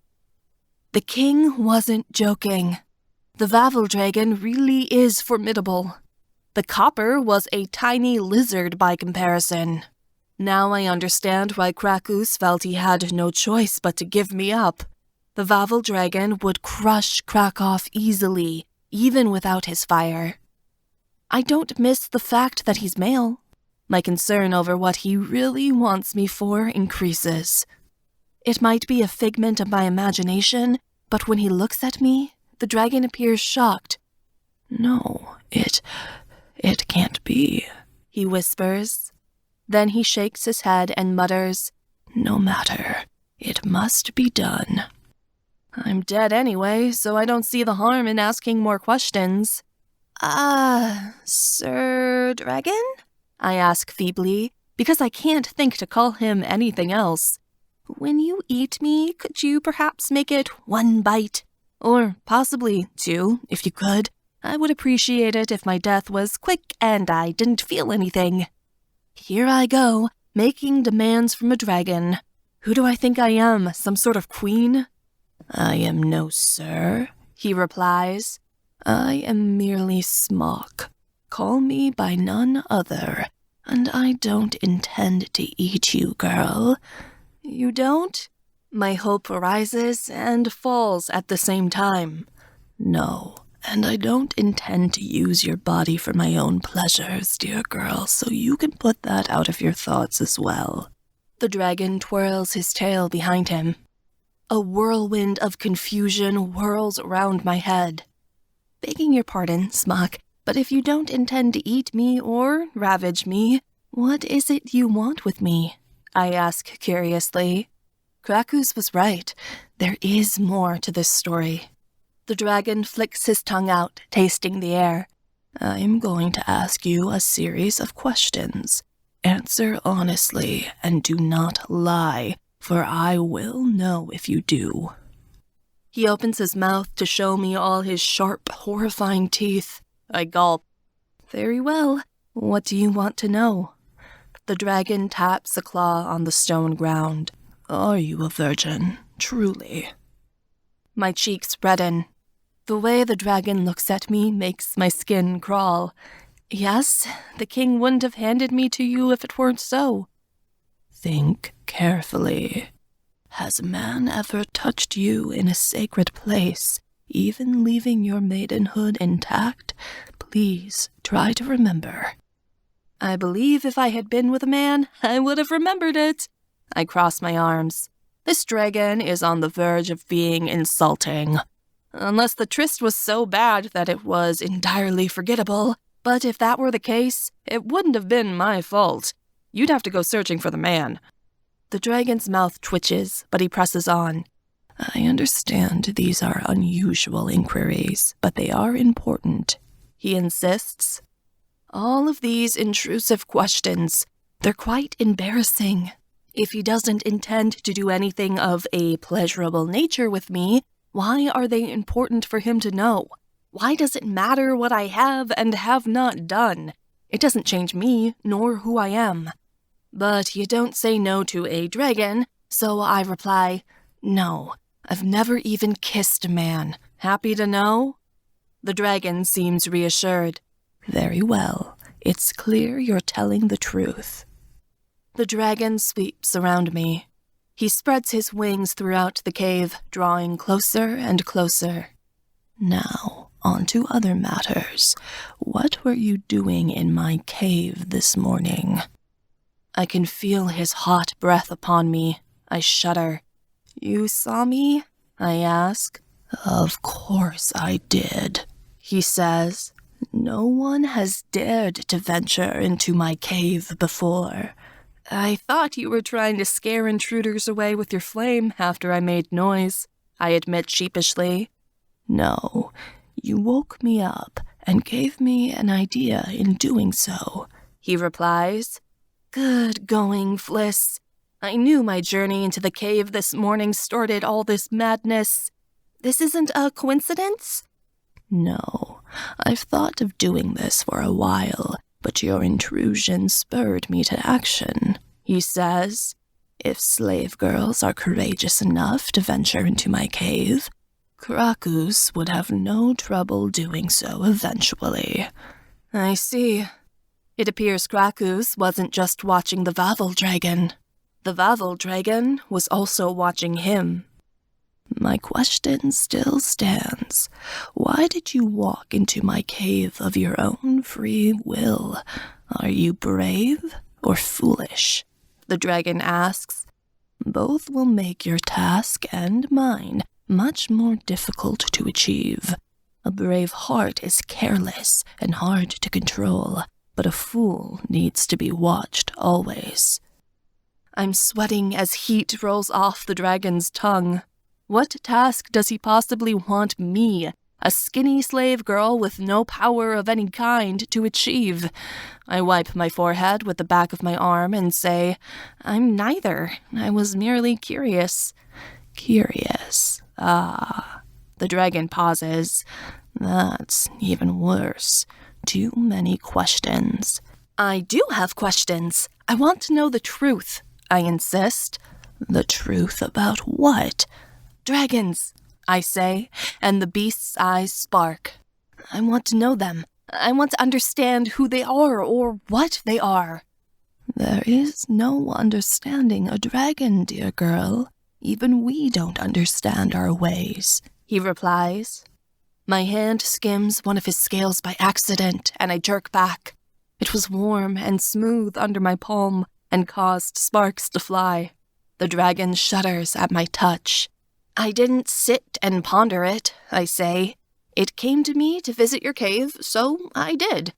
The king wasn't joking. The Vavel dragon really is formidable. The copper was a tiny lizard by comparison. Now I understand why Krakus felt he had no choice but to give me up. The Vavel dragon would crush Krakow easily, even without his fire. I don't miss the fact that he's male. My concern over what he really wants me for increases. It might be a figment of my imagination, but when he looks at me, the dragon appears shocked. No, it can't be, he whispers. Then he shakes his head and mutters, No matter, it must be done. I'm dead anyway, so I don't see the harm in asking more questions. Sir Dragon? I ask feebly, because I can't think to call him anything else. When you eat me, could you perhaps make it 1 bite? Or possibly 2, if you could. I would appreciate it if my death was quick and I didn't feel anything. Here I go, making demands from a dragon. Who do I think I am, some sort of queen? I am no sir, he replies. I am merely Smock. Call me by none other, and I don't intend to eat you, girl. You don't? My hope rises and falls at the same time. No, and I don't intend to use your body for my own pleasures, dear girl, so you can put that out of your thoughts as well. The dragon twirls his tail behind him. A whirlwind of confusion whirls around my head. Begging your pardon, Smock, but if you don't intend to eat me or ravage me, what is it you want with me? I ask curiously. Krakus was right. There is more to this story. The dragon flicks his tongue out, tasting the air. I'm going to ask you a series of questions. Answer honestly and do not lie, for I will know if you do. He opens his mouth to show me all his sharp, horrifying teeth. I gulp. Very well. What do you want to know? The dragon taps a claw on the stone ground. Are you a virgin, truly? My cheeks redden. The way the dragon looks at me makes my skin crawl. Yes, the king wouldn't have handed me to you if it weren't so. Think carefully. Has a man ever touched you in a sacred place, even leaving your maidenhood intact? Please try to remember. I believe if I had been with a man, I would have remembered it. I cross my arms. This dragon is on the verge of being insulting. Unless the tryst was so bad that it was entirely forgettable. But if that were the case, it wouldn't have been my fault. You'd have to go searching for the man. The dragon's mouth twitches, but he presses on. I understand these are unusual inquiries, but they are important. He insists. All of these intrusive questions, they're quite embarrassing. If he doesn't intend to do anything of a pleasurable nature with me, why are they important for him to know? Why does it matter what I have and have not done? It doesn't change me, nor who I am. But you don't say no to a dragon, so I reply, no, I've never even kissed a man. Happy to know? The dragon seems reassured. Very well. It's clear you're telling the truth. The dragon sweeps around me. He spreads his wings throughout the cave, drawing closer and closer. Now, on to other matters. What were you doing in my cave this morning? I can feel his hot breath upon me. I shudder. You saw me? I ask. Of course I did, he says. No one has dared to venture into my cave before. I thought you were trying to scare intruders away with your flame after I made noise, I admit sheepishly. No, you woke me up and gave me an idea in doing so, he replies. Good going, Fliss. I knew my journey into the cave this morning started all this madness. This isn't a coincidence? No, I've thought of doing this for a while, but your intrusion spurred me to action, he says. If slave girls are courageous enough to venture into my cave, Krakus would have no trouble doing so eventually. I see. It appears Krakus wasn't just watching the Vavel Dragon. The Vavel Dragon was also watching him. My question still stands. Why did you walk into my cave of your own free will? Are you brave or foolish? The dragon asks. Both will make your task and mine much more difficult to achieve. A brave heart is careless and hard to control, but a fool needs to be watched always. I'm sweating as heat rolls off the dragon's tongue. What task does he possibly want me, a skinny slave girl with no power of any kind to achieve. I wipe my forehead with the back of my arm and say, I'm neither. I was merely curious. Curious. Ah. The dragon pauses. That's even worse. Too many questions. I do have questions. I want to know the truth, I insist. The truth about what? Dragons, I say, and the beast's eyes spark. I want to know them. I want to understand who they are or what they are. There is no understanding a dragon, dear girl. Even we don't understand our ways, he replies. My hand skims one of his scales by accident, and I jerk back. It was warm and smooth under my palm and caused sparks to fly. The dragon shudders at my touch. I didn't sit and ponder it, I say. It came to me to visit your cave, so I did.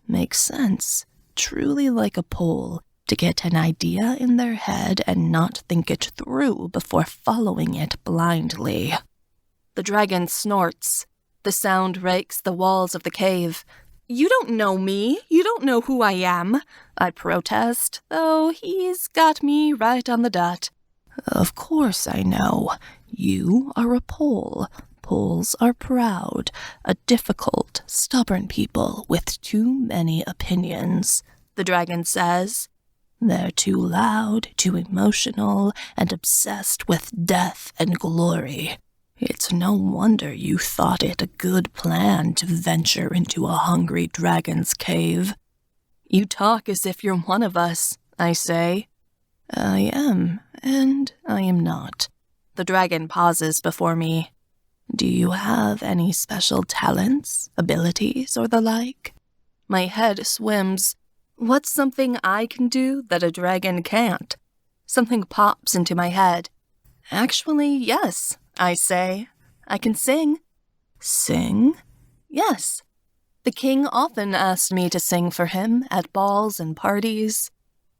Makes sense. Truly like a pole, to get an idea in their head and not think it through before following it blindly. The dragon snorts. The sound rakes the walls of the cave. You don't know me. You don't know who I am, I protest, though he's got me right on the dot. Of course I know. You are a pole. Poles are proud, a difficult, stubborn people with too many opinions, the dragon says. They're too loud, too emotional, and obsessed with death and glory. It's no wonder you thought it a good plan to venture into a hungry dragon's cave. You talk as if you're one of us, I say. I am, and I am not. The dragon pauses before me. Do you have any special talents, abilities, or the like? My head swims. What's something I can do that a dragon can't? Something pops into my head. Actually, yes, I say. I can sing. Sing? Yes. The king often asked me to sing for him at balls and parties.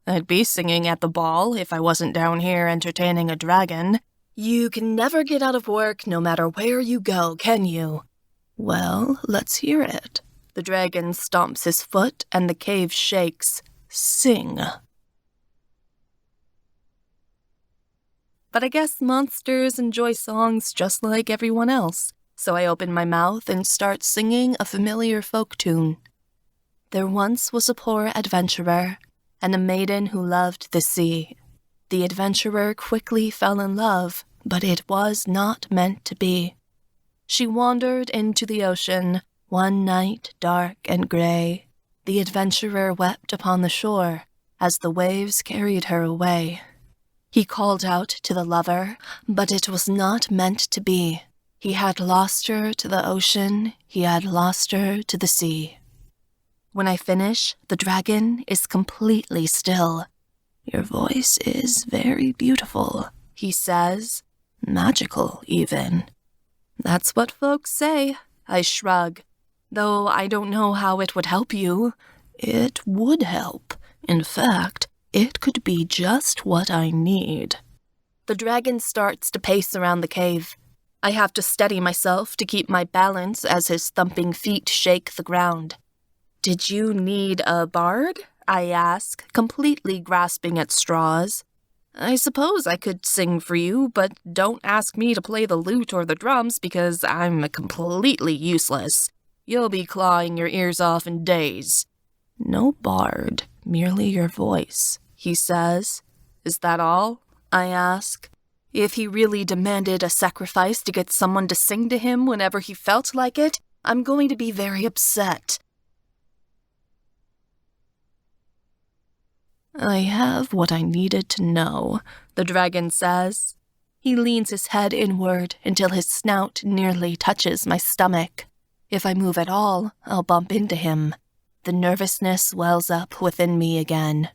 I'd be singing at the ball if I wasn't down here entertaining a dragon. You can never get out of work no matter where you go, can you? Well, let's hear it. The dragon stomps his foot and the cave shakes. Sing. But I guess monsters enjoy songs just like everyone else, so I open my mouth and start singing a familiar folk tune. There once was a poor adventurer, and a maiden who loved the sea. The adventurer quickly fell in love, but it was not meant to be. She wandered into the ocean, one night dark and gray. The adventurer wept upon the shore as the waves carried her away. He called out to the lover, but it was not meant to be. He had lost her to the ocean, he had lost her to the sea. When I finish, the dragon is completely still. Your voice is very beautiful, he says. Magical, even. That's what folks say, I shrug. Though I don't know how it would help you. It would help. In fact, it could be just what I need. The dragon starts to pace around the cave. I have to steady myself to keep my balance as his thumping feet shake the ground. Did you need a bard? I ask, completely grasping at straws. I suppose I could sing for you, but don't ask me to play the lute or the drums because I'm completely useless. You'll be clawing your ears off in days. No bard, merely your voice, he says. Is that all? I ask. If he really demanded a sacrifice to get someone to sing to him whenever he felt like it, I'm going to be very upset. I have what I needed to know, the dragon says. He leans his head inward until his snout nearly touches my stomach. If I move at all, I'll bump into him. The nervousness wells up within me again.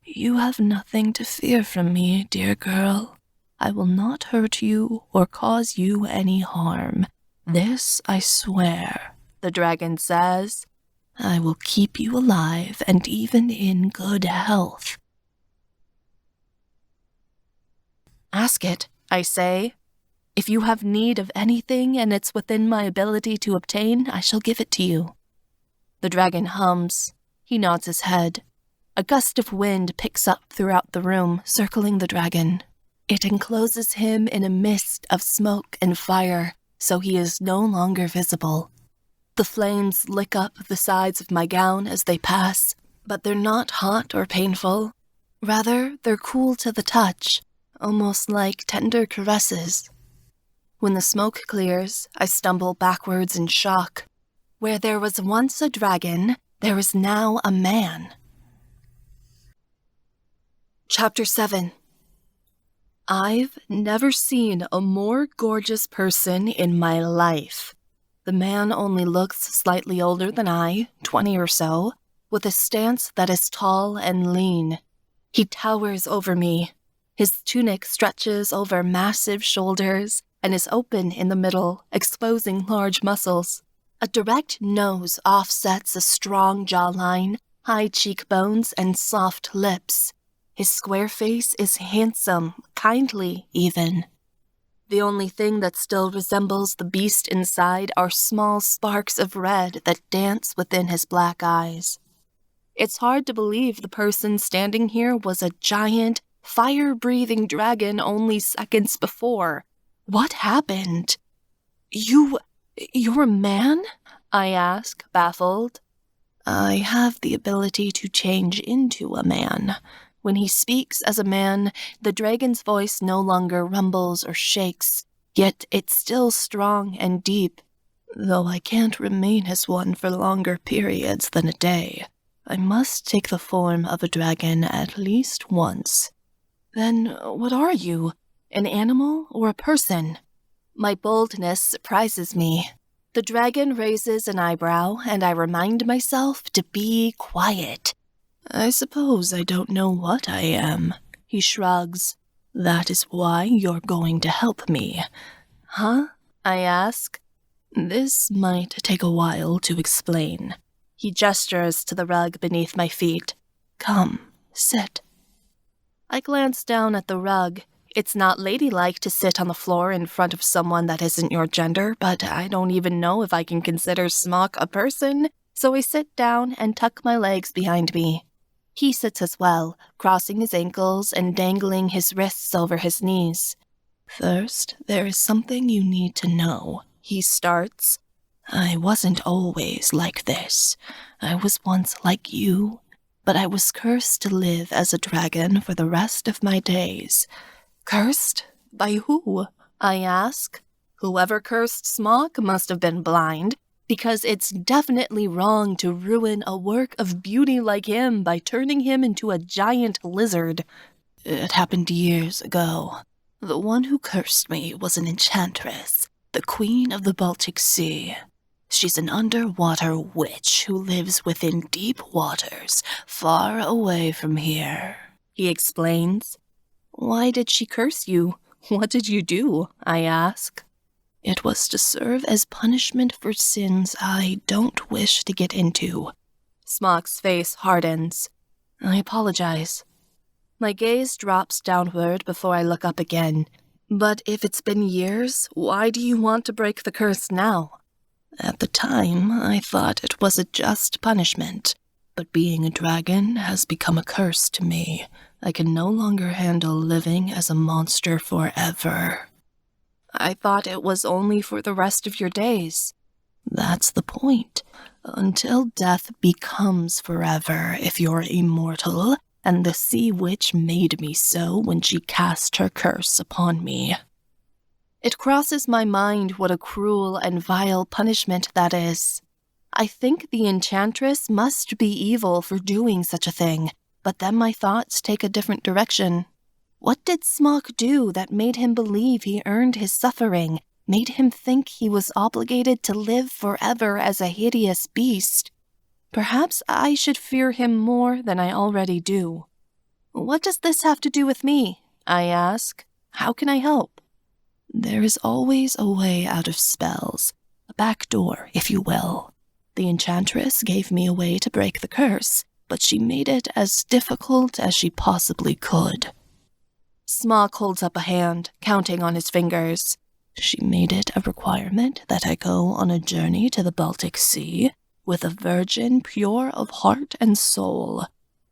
You have nothing to fear from me, dear girl. I will not hurt you or cause you any harm. This I swear, the dragon says. I will keep you alive and even in good health. Ask it, I say. If you have need of anything and it's within my ability to obtain, I shall give it to you." The dragon hums. He nods his head. A gust of wind picks up throughout the room, circling the dragon. It encloses him in a mist of smoke and fire, so he is no longer visible. The flames lick up the sides of my gown as they pass, but they're not hot or painful. Rather, they're cool to the touch, almost like tender caresses. When the smoke clears, I stumble backwards in shock. Where there was once a dragon, there is now a man. Chapter 7. I've never seen a more gorgeous person in my life. The man only looks slightly older than I, 20 or so, with a stance that is tall and lean. He towers over me. His tunic stretches over massive shoulders and is open in the middle, exposing large muscles. A direct nose offsets a strong jawline, high cheekbones, and soft lips. His square face is handsome, kindly even. The only thing that still resembles the beast inside are small sparks of red that dance within his black eyes. It's hard to believe the person standing here was a giant, fire-breathing dragon only seconds before. What happened? You're a man? I ask, baffled. I have the ability to change into a man. When he speaks as a man, the dragon's voice no longer rumbles or shakes, yet it's still strong and deep. Though I can't remain as one for longer periods than a day, I must take the form of a dragon at least once. Then what are you? An animal or a person? My boldness surprises me. The dragon raises an eyebrow, and I remind myself to be quiet. I suppose I don't know what I am. He shrugs. That is why you're going to help me. Huh? I ask. This might take a while to explain. He gestures to the rug beneath my feet. Come, sit. I glance down at the rug. It's not ladylike to sit on the floor in front of someone that isn't your gender, but I don't even know if I can consider Smock a person, so I sit down and tuck my legs behind me. He sits as well, crossing his ankles and dangling his wrists over his knees. First, there is something you need to know, he starts. I wasn't always like this. I was once like you, but I was cursed to live as a dragon for the rest of my days. Cursed? By who? I ask. Whoever cursed Smock must have been blind, because it's definitely wrong to ruin a work of beauty like him by turning him into a giant lizard. It happened years ago. The one who cursed me was an enchantress, the queen of the Baltic Sea. She's an underwater witch who lives within deep waters, far away from here, he explains. Why did she curse you? What did you do? I ask. It was to serve as punishment for sins I don't wish to get into. Smock's face hardens. I apologize. My gaze drops downward before I look up again. But if it's been years, why do you want to break the curse now? At the time, I thought it was a just punishment, but being a dragon has become a curse to me. I can no longer handle living as a monster forever. I thought it was only for the rest of your days. That's the point. Until death becomes forever if you're immortal, and the sea witch made me so when she cast her curse upon me. It crosses my mind what a cruel and vile punishment that is. I think the enchantress must be evil for doing such a thing, but then my thoughts take a different direction. What did Smock do that made him believe he earned his suffering, made him think he was obligated to live forever as a hideous beast? Perhaps I should fear him more than I already do. What does this have to do with me? I ask. How can I help? There is always a way out of spells, a back door, if you will. The enchantress gave me a way to break the curse, but she made it as difficult as she possibly could. Smock holds up a hand, counting on his fingers. She made it a requirement that I go on a journey to the Baltic Sea with a virgin pure of heart and soul.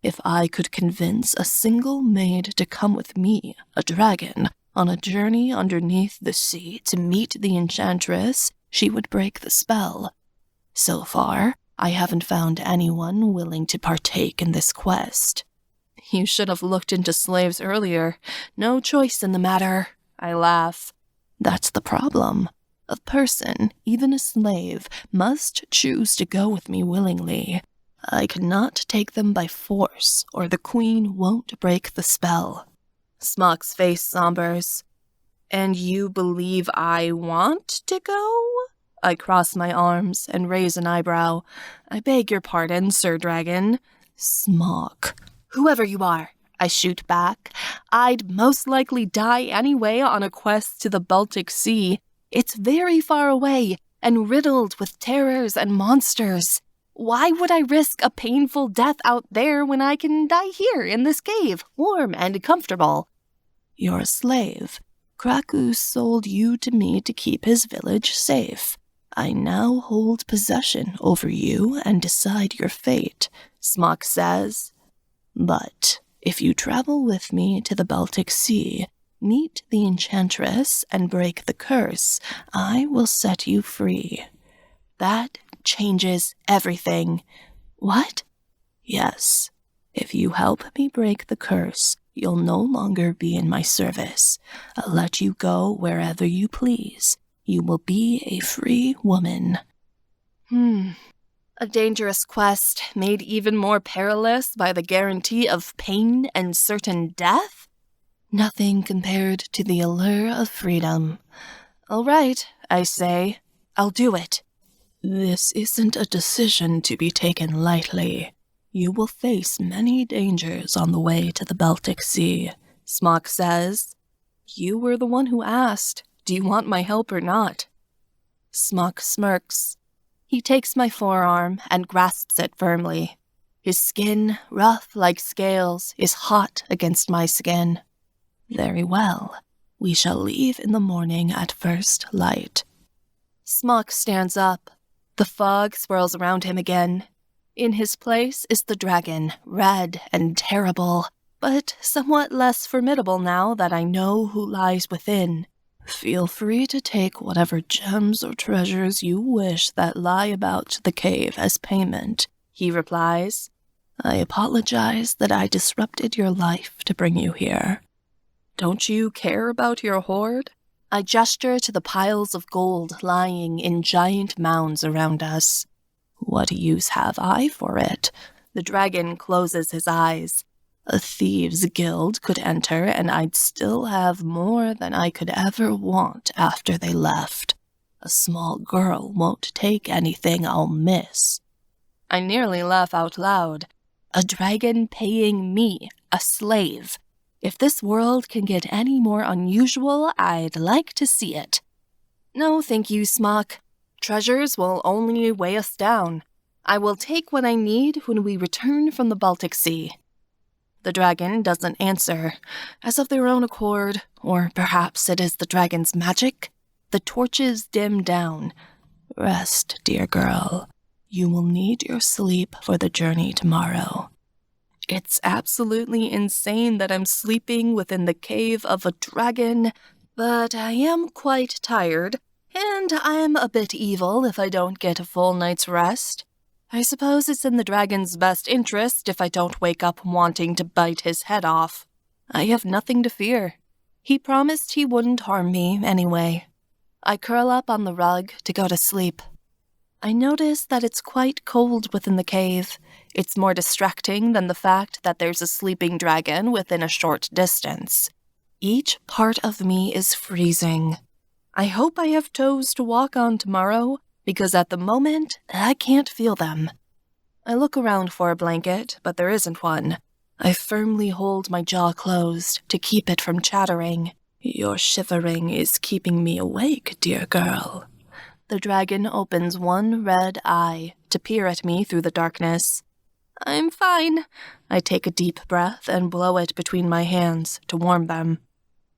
If I could convince a single maid to come with me, a dragon, on a journey underneath the sea to meet the enchantress, she would break the spell. So far, I haven't found anyone willing to partake in this quest. You should have looked into slaves earlier. No choice in the matter. I laugh. That's the problem. A person, even a slave, must choose to go with me willingly. I cannot take them by force, or the queen won't break the spell. Smock's face sombers. And you believe I want to go? I cross my arms and raise an eyebrow. I beg your pardon, Sir Dragon. Smock. Whoever you are, I shoot back. I'd most likely die anyway on a quest to the Baltic Sea. It's very far away and riddled with terrors and monsters. Why would I risk a painful death out there when I can die here in this cave, warm and comfortable? You're a slave. Krakus sold you to me to keep his village safe. I now hold possession over you and decide your fate, Smock says. But if you travel with me to the Baltic Sea, meet the enchantress, and break the curse, I will set you free. That changes everything. What? Yes. If you help me break the curse, you'll no longer be in my service. I'll let you go wherever you please. You will be a free woman. A dangerous quest made even more perilous by the guarantee of pain and certain death? Nothing compared to the allure of freedom. All right, I say. I'll do it. This isn't a decision to be taken lightly. You will face many dangers on the way to the Baltic Sea, Smock says. You were the one who asked. Do you want my help or not? Smock smirks. He takes my forearm and grasps it firmly. His skin, rough like scales, is hot against my skin. Very well. We shall leave in the morning at first light. Smock stands up. The fog swirls around him again. In his place is the dragon, red and terrible, but somewhat less formidable now that I know who lies within. Feel free to take whatever gems or treasures you wish that lie about the cave as payment, he replies. I apologize that I disrupted your life to bring you here. Don't you care about your hoard? I gesture to the piles of gold lying in giant mounds around us. What use have I for it? The dragon closes his eyes. A thieves' guild could enter, and I'd still have more than I could ever want after they left. A small girl won't take anything I'll miss. I nearly laugh out loud. A dragon paying me, a slave. If this world can get any more unusual, I'd like to see it. No, thank you, Smock. Treasures will only weigh us down. I will take what I need when we return from the Baltic Sea. The dragon doesn't answer. As of their own accord, or perhaps it is the dragon's magic, the torches dim down. Rest, dear girl. You will need your sleep for the journey tomorrow. It's absolutely insane that I'm sleeping within the cave of a dragon, but I am quite tired, and I'm a bit evil if I don't get a full night's rest. I suppose it's in the dragon's best interest if I don't wake up wanting to bite his head off. I have nothing to fear. He promised he wouldn't harm me anyway. I curl up on the rug to go to sleep. I notice that it's quite cold within the cave. It's more distracting than the fact that there's a sleeping dragon within a short distance. Each part of me is freezing. I hope I have toes to walk on tomorrow, because at the moment, I can't feel them. I look around for a blanket, but there isn't one. I firmly hold my jaw closed to keep it from chattering. Your shivering is keeping me awake, dear girl. The dragon opens one red eye to peer at me through the darkness. I'm fine. I take a deep breath and blow it between my hands to warm them.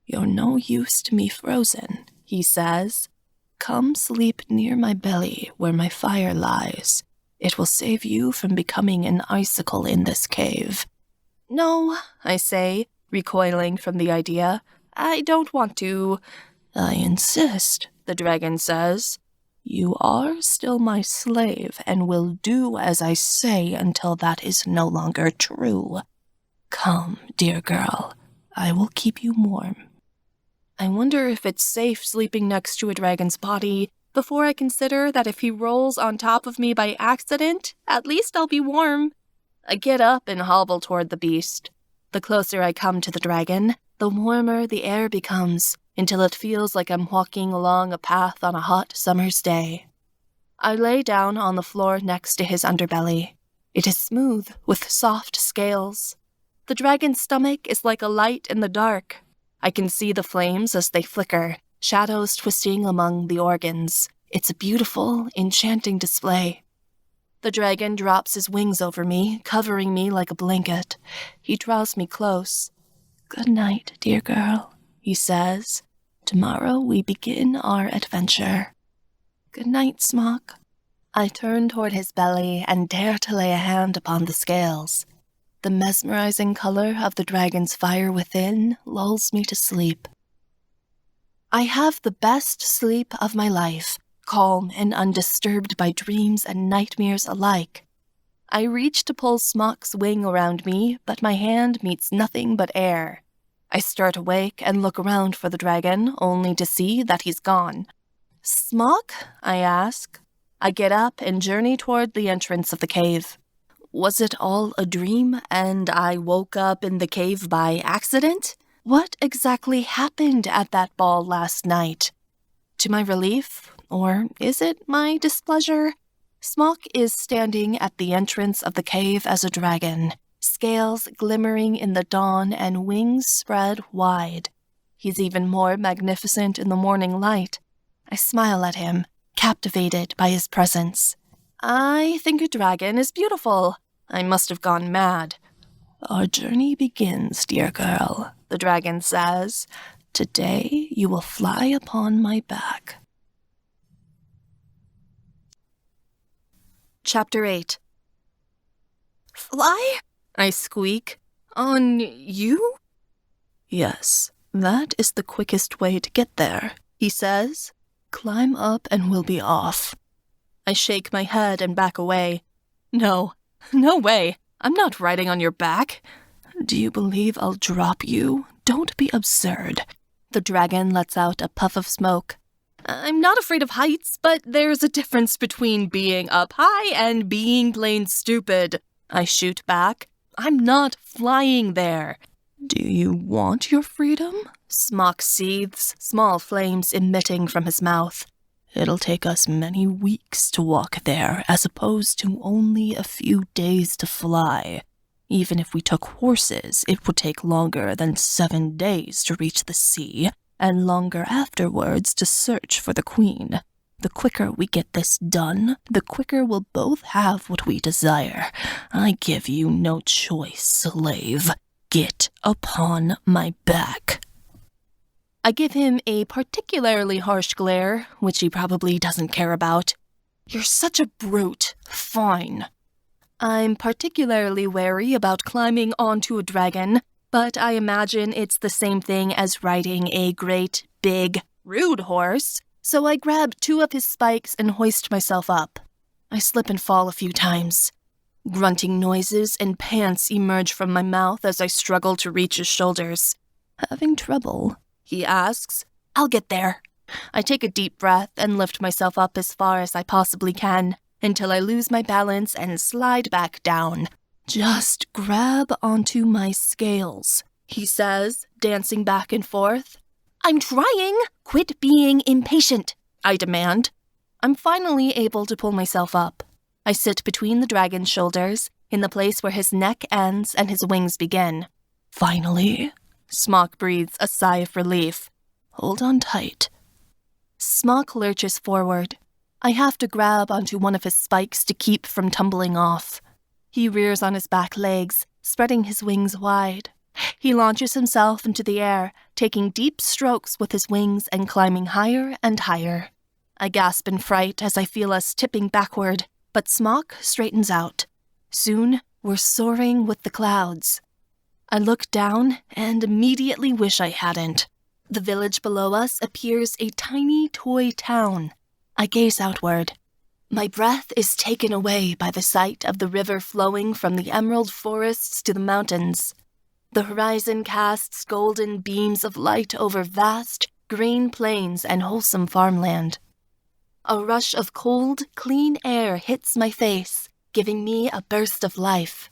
You're no use to me frozen, he says. Come sleep near my belly where my fire lies. It will save you from becoming an icicle in this cave. No, I say, recoiling from the idea. I don't want to. I insist, the dragon says. You are still my slave and will do as I say until that is no longer true. Come, dear girl, I will keep you warm. I wonder if it's safe sleeping next to a dragon's body before I consider that if he rolls on top of me by accident, at least I'll be warm. I get up and hobble toward the beast. The closer I come to the dragon, the warmer the air becomes, until it feels like I'm walking along a path on a hot summer's day. I lay down on the floor next to his underbelly. It is smooth, with soft scales. The dragon's stomach is like a light in the dark. I can see the flames as they flicker, shadows twisting among the organs. It's a beautiful, enchanting display. The dragon drops his wings over me, covering me like a blanket. He draws me close. Good night, dear girl, he says. Tomorrow we begin our adventure. Good night, Smock. I turn toward his belly and dare to lay a hand upon the scales. The mesmerizing color of the dragon's fire within lulls me to sleep. I have the best sleep of my life, calm and undisturbed by dreams and nightmares alike. I reach to pull Smock's wing around me, but my hand meets nothing but air. I start awake and look around for the dragon, only to see that he's gone. Smock? I ask. I get up and journey toward the entrance of the cave. Was it all a dream, and I woke up in the cave by accident? What exactly happened at that ball last night? To my relief, or is it my displeasure? Smock is standing at the entrance of the cave as a dragon, scales glimmering in the dawn and wings spread wide. He's even more magnificent in the morning light. I smile at him, captivated by his presence. I think a dragon is beautiful. I must have gone mad. Our journey begins, dear girl, the dragon says. Today you will fly upon my back. Chapter 8. Fly? I squeak. On you? Yes, that is the quickest way to get there, he says. Climb up and we'll be off. I shake my head and back away. No way. I'm not riding on your back. Do you believe I'll drop you? Don't be absurd. The dragon lets out a puff of smoke. I'm not afraid of heights, but there's a difference between being up high and being plain stupid. I shoot back. I'm not flying there. Do you want your freedom? Smock seethes, small flames emitting from his mouth. It'll take us many weeks to walk there, as opposed to only a few days to fly. Even if we took horses, it would take longer than 7 days to reach the sea, and longer afterwards to search for the queen. The quicker we get this done, the quicker we'll both have what we desire. I give you no choice, slave. Get upon my back. I give him a particularly harsh glare, which he probably doesn't care about. You're such a brute. Fine. I'm particularly wary about climbing onto a dragon, but I imagine it's the same thing as riding a great, big, rude horse, so I grab 2 of his spikes and hoist myself up. I slip and fall a few times. Grunting noises and pants emerge from my mouth as I struggle to reach his shoulders. Having trouble? He asks. I'll get there. I take a deep breath and lift myself up as far as I possibly can, until I lose my balance and slide back down. Just grab onto my scales, he says, dancing back and forth. I'm trying! Quit being impatient, I demand. I'm finally able to pull myself up. I sit between the dragon's shoulders, in the place where his neck ends and his wings begin. Finally, Smock breathes a sigh of relief. Hold on tight. Smock lurches forward. I have to grab onto one of his spikes to keep from tumbling off. He rears on his back legs, spreading his wings wide. He launches himself into the air, taking deep strokes with his wings and climbing higher and higher. I gasp in fright as I feel us tipping backward, but Smock straightens out. Soon, we're soaring with the clouds. I look down and immediately wish I hadn't. The village below us appears a tiny toy town. I gaze outward. My breath is taken away by the sight of the river flowing from the emerald forests to the mountains. The horizon casts golden beams of light over vast, green plains and wholesome farmland. A rush of cold, clean air hits my face, giving me a burst of life.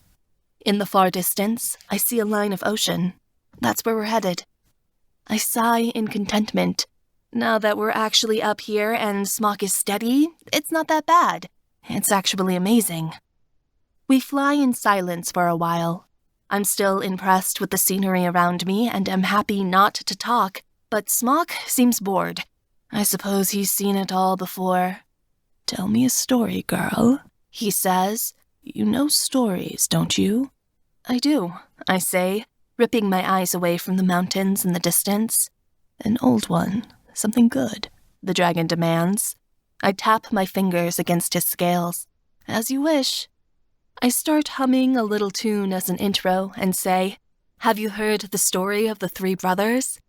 In the far distance, I see a line of ocean. That's where we're headed. I sigh in contentment. Now that we're actually up here and Smock is steady, it's not that bad. It's actually amazing. We fly in silence for a while. I'm still impressed with the scenery around me and am happy not to talk, but Smock seems bored. I suppose he's seen it all before. "Tell me a story, girl," he says. "You know stories, don't you?" "I do," I say, ripping my eyes away from the mountains in the distance. "An old one, something good," the dragon demands. I tap my fingers against his scales. "As you wish." I start humming a little tune as an intro and say, "Have you heard the story of the three brothers?"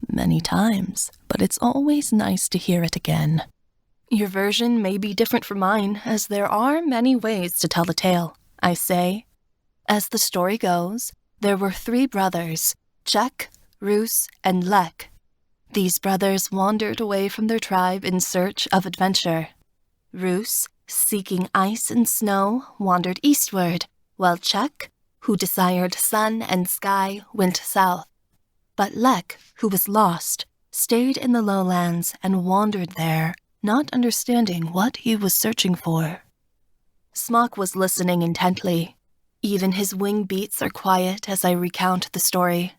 "Many times, but it's always nice to hear it again." "Your version may be different from mine, as there are many ways to tell the tale," I say. As the story goes, there were three brothers, Czech, Rus, and Lek. These brothers wandered away from their tribe in search of adventure. Rus, seeking ice and snow, wandered eastward, while Czech, who desired sun and sky, went south. But Lek, who was lost, stayed in the lowlands and wandered there, not understanding what he was searching for. Smock was listening intently. Even his wing beats are quiet as I recount the story.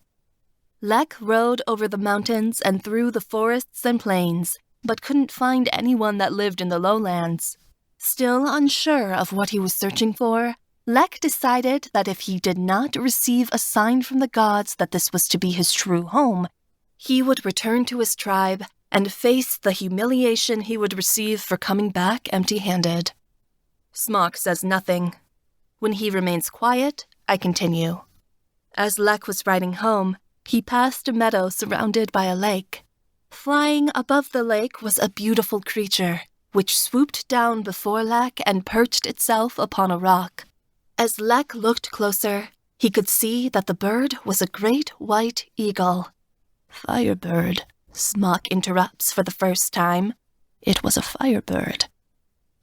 Lek rode over the mountains and through the forests and plains, but couldn't find anyone that lived in the lowlands. Still unsure of what he was searching for, Lek decided that if he did not receive a sign from the gods that this was to be his true home, he would return to his tribe and face the humiliation he would receive for coming back empty-handed. Smock says nothing. When he remains quiet, I continue. As Lek was riding home, he passed a meadow surrounded by a lake. Flying above the lake was a beautiful creature, which swooped down before Lek and perched itself upon a rock. As Lek looked closer, he could see that the bird was a great white eagle. "Firebird," Smock interrupts for the first time. "It was a firebird."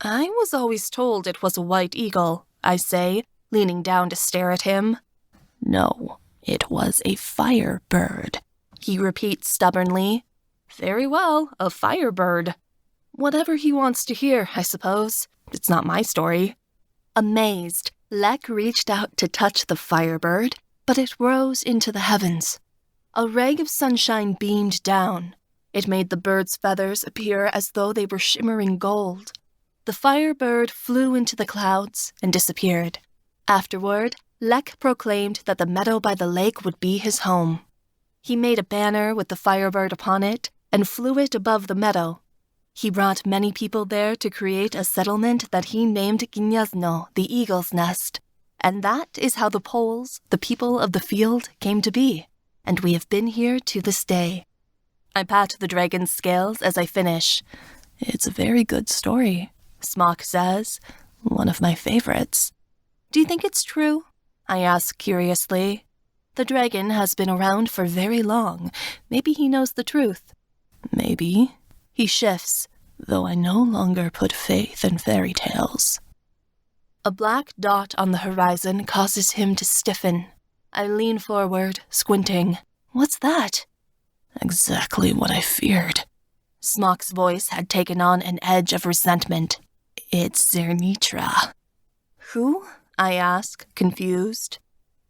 "I was always told it was a white eagle," I say, leaning down to stare at him. "No, it was a firebird," he repeats stubbornly. "Very well, a firebird. Whatever he wants to hear, I suppose. It's not my story." Amazed, Lek reached out to touch the firebird, but it rose into the heavens. A ray of sunshine beamed down. It made the bird's feathers appear as though they were shimmering gold. The firebird flew into the clouds and disappeared. Afterward, Lek proclaimed that the meadow by the lake would be his home. He made a banner with the firebird upon it and flew it above the meadow. He brought many people there to create a settlement that he named Gniazno, the eagle's nest. And that is how the Poles, the people of the field, came to be. And we have been here to this day. I pat the dragon's scales as I finish. "It's a very good story," Smock says. "One of my favorites." "Do you think it's true?" I ask curiously. The dragon has been around for very long. Maybe he knows the truth. "Maybe." He shifts, though I no longer put faith in fairy tales. A black dot on the horizon causes him to stiffen. I lean forward, squinting. "What's that?" "Exactly what I feared." Smock's voice had taken on an edge of resentment. "It's Zernitra." "Who?" I ask, confused.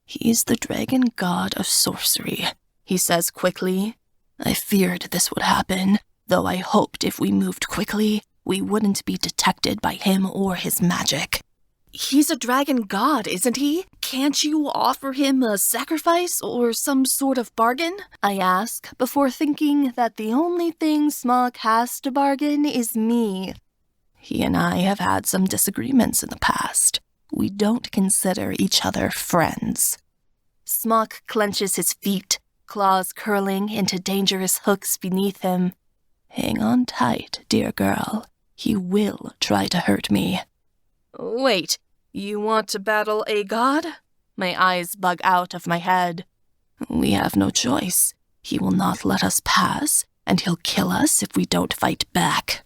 "He's the dragon god of sorcery," he says quickly. "I feared this would happen, though I hoped if we moved quickly, we wouldn't be detected by him or his magic. He's a dragon god, isn't he? Can't you offer him a sacrifice or some sort of bargain? I ask, before thinking that the only thing Smog has to bargain is me. He and I have had some disagreements in the past. We don't consider each other friends. Smog clenches his feet, claws curling into dangerous hooks beneath him. Hang on tight, dear girl. He will try to hurt me. Wait, you want to battle a god? My eyes bug out of my head. We have no choice. He will not let us pass, and he'll kill us if we don't fight back.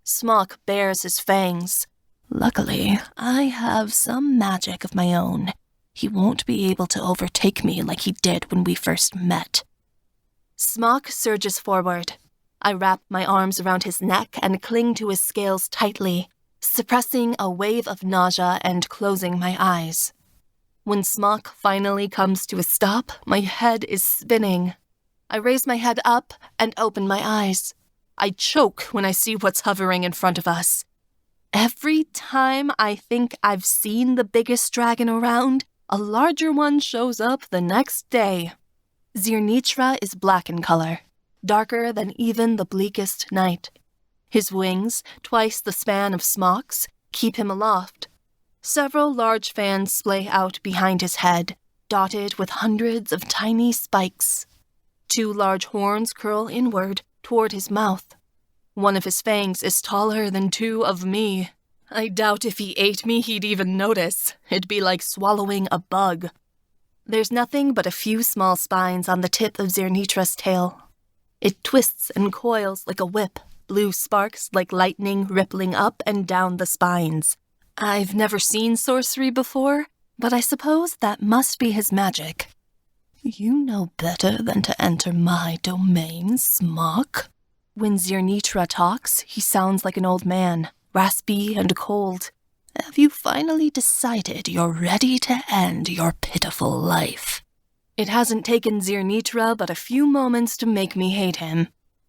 Smog bares his fangs. Luckily, I have some magic of my own. He won't be able to overtake me like he did when we first met. Smog surges forward. I wrap my arms around his neck and cling to his scales tightly, suppressing a wave of nausea and closing my eyes. When Smog finally comes to a stop, my head is spinning. I raise my head up and open my eyes. I choke when I see what's hovering in front of us. Every time I think I've seen the biggest dragon around, a larger one shows up the next day. Zirnitra is black in color, darker than even the bleakest night. His wings, twice the span of Smog's, keep him aloft. Several large fans splay out behind his head, dotted with hundreds of tiny spikes. 2 large horns curl inward toward his mouth. One of his fangs is taller than 2 of me. I doubt if he ate me he'd even notice. It'd be like swallowing a bug. There's nothing but a few small spines on the tip of Zirnitra's tail. It twists and coils like a whip, blue sparks like lightning rippling up and down the spines. I've never seen sorcery before, but I suppose that must be his magic. You know better than to enter my domain, Smog. When Zirnitra talks, he sounds like an old man, raspy and cold. Have you finally decided you're ready to end your pitiful life? It hasn't taken Zirnitra but a few moments to make me hate him.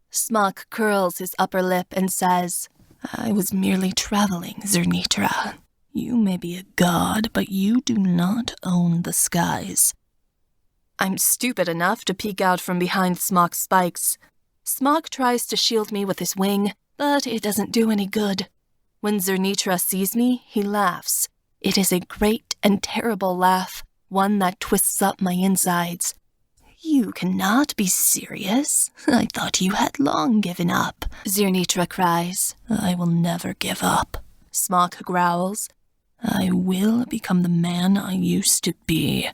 Smog curls his upper lip and says, I was merely traveling, Zirnitra. You may be a god, but you do not own the skies. I'm stupid enough to peek out from behind Smog's spikes. Smog tries to shield me with his wing, but it doesn't do any good. When Zirnitra sees me, he laughs. It is a great and terrible laugh, one that twists up my insides. You cannot be serious. I thought you had long given up, Zirnitra cries. I will never give up, Smog growls. I will become the man I used to be.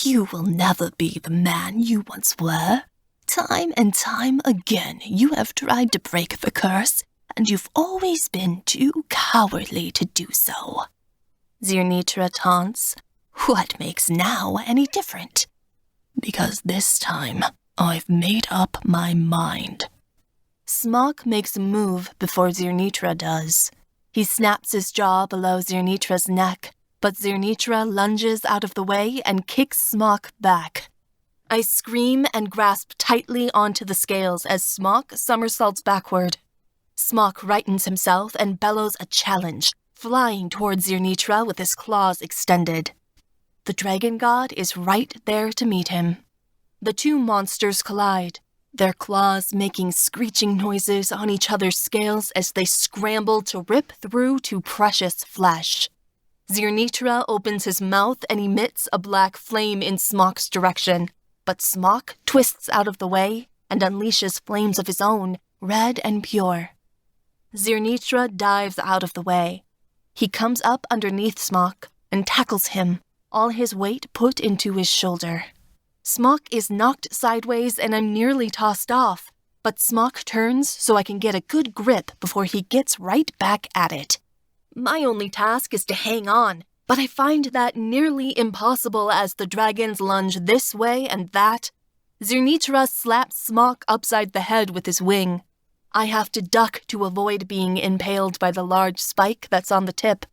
You will never be the man you once were. Time and time again, you have tried to break the curse, and you've always been too cowardly to do so. Zirnitra taunts. What makes now any different? Because this time, I've made up my mind. Smog makes a move before Zirnitra does. He snaps his jaw below Zirnitra's neck, but Zirnitra lunges out of the way and kicks Smog back. I scream and grasp tightly onto the scales as Smog somersaults backward. Smog rightens himself and bellows a challenge, flying towards Zirnitra with his claws extended. The dragon god is right there to meet him. The 2 monsters collide, their claws making screeching noises on each other's scales as they scramble to rip through to precious flesh. Zirnitra opens his mouth and emits a black flame in Smog's direction, but Smog twists out of the way and unleashes flames of his own, red and pure. Zirnitra dives out of the way. He comes up underneath Smog and tackles him, all his weight put into his shoulder. Smog is knocked sideways and I'm nearly tossed off, but Smog turns so I can get a good grip before he gets right back at it. My only task is to hang on, but I find that nearly impossible as the dragons lunge this way and that. Zirnitra slaps Smog upside the head with his wing. I have to duck to avoid being impaled by the large spike that's on the tip.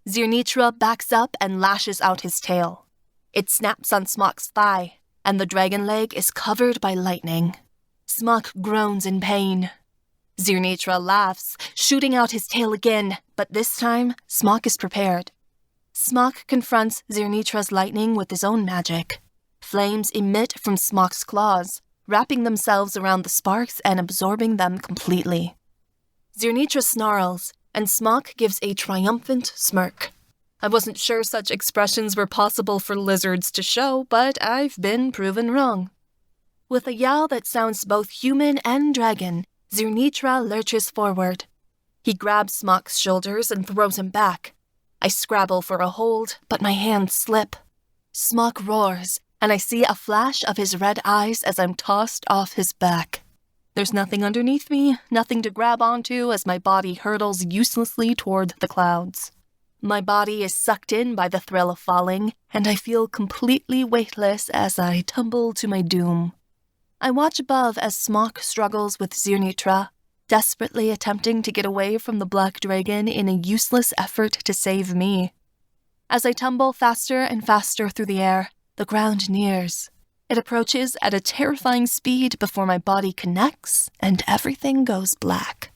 Zirnitra backs up and lashes out his tail. It snaps on Smog's thigh, and the dragon leg is covered by lightning. Smog groans in pain. Zirnitra laughs, shooting out his tail again, but this time, Smog is prepared. Smock confronts Zirnitra's lightning with his own magic. Flames emit from Smock's claws, wrapping themselves around the sparks and absorbing them completely. Zirnitra snarls, and Smock gives a triumphant smirk. I wasn't sure such expressions were possible for lizards to show, but I've been proven wrong. With a yowl that sounds both human and dragon, Zirnitra lurches forward. He grabs Smock's shoulders and throws him back. I scrabble for a hold, but my hands slip. Smock roars, and I see a flash of his red eyes as I'm tossed off his back. There's nothing underneath me, nothing to grab onto as my body hurtles uselessly toward the clouds. My body is sucked in by the thrill of falling, and I feel completely weightless as I tumble to my doom. I watch above as Smock struggles with Zirnitra, desperately attempting to get away from the black dragon in a useless effort to save me. As I tumble faster and faster through the air, the ground nears. It approaches at a terrifying speed before my body connects and everything goes black.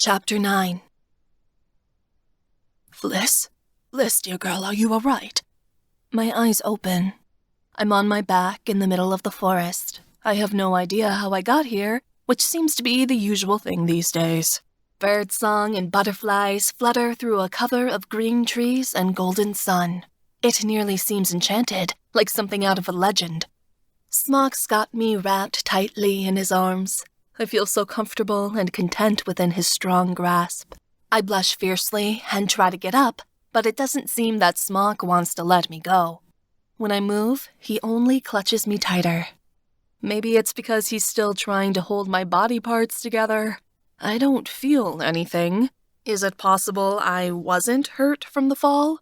Chapter 9. Fliss? Fliss, dear girl, are you all right? My eyes open. I'm on my back in the middle of the forest. I have no idea how I got here, which seems to be the usual thing these days. Birdsong and butterflies flutter through a cover of green trees and golden sun. It nearly seems enchanted, like something out of a legend. Smock's got me wrapped tightly in his arms. I feel so comfortable and content within his strong grasp. I blush fiercely and try to get up, but it doesn't seem that Smock wants to let me go. When I move, he only clutches me tighter. Maybe it's because he's still trying to hold my body parts together. I don't feel anything. Is it possible I wasn't hurt from the fall?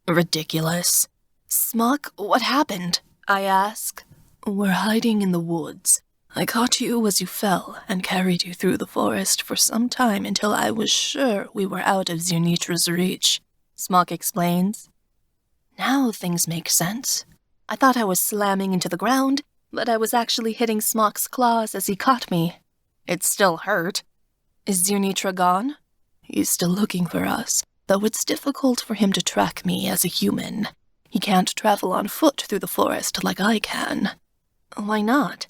Ridiculous. Smock, what happened? I ask. We're hiding in the woods. I caught you as you fell and carried you through the forest for some time until I was sure we were out of Zirnitra's reach, Smock explains. Now things make sense. I thought I was slamming into the ground, but I was actually hitting Smock's claws as he caught me. It still hurt. Is Zirnitra gone? He's still looking for us, though it's difficult for him to track me as a human. He can't travel on foot through the forest like I can. Why not?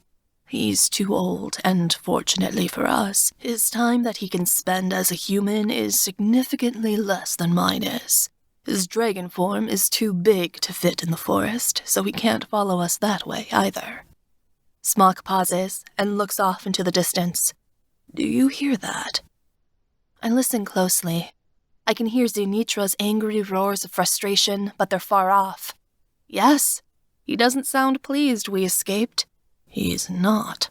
He's too old, and fortunately for us, his time that he can spend as a human is significantly less than mine is. His dragon form is too big to fit in the forest, so he can't follow us that way either. Smock pauses and looks off into the distance. Do you hear that? I listen closely. I can hear Zirnitra's angry roars of frustration, but they're far off. Yes, he doesn't sound pleased we escaped. He's not.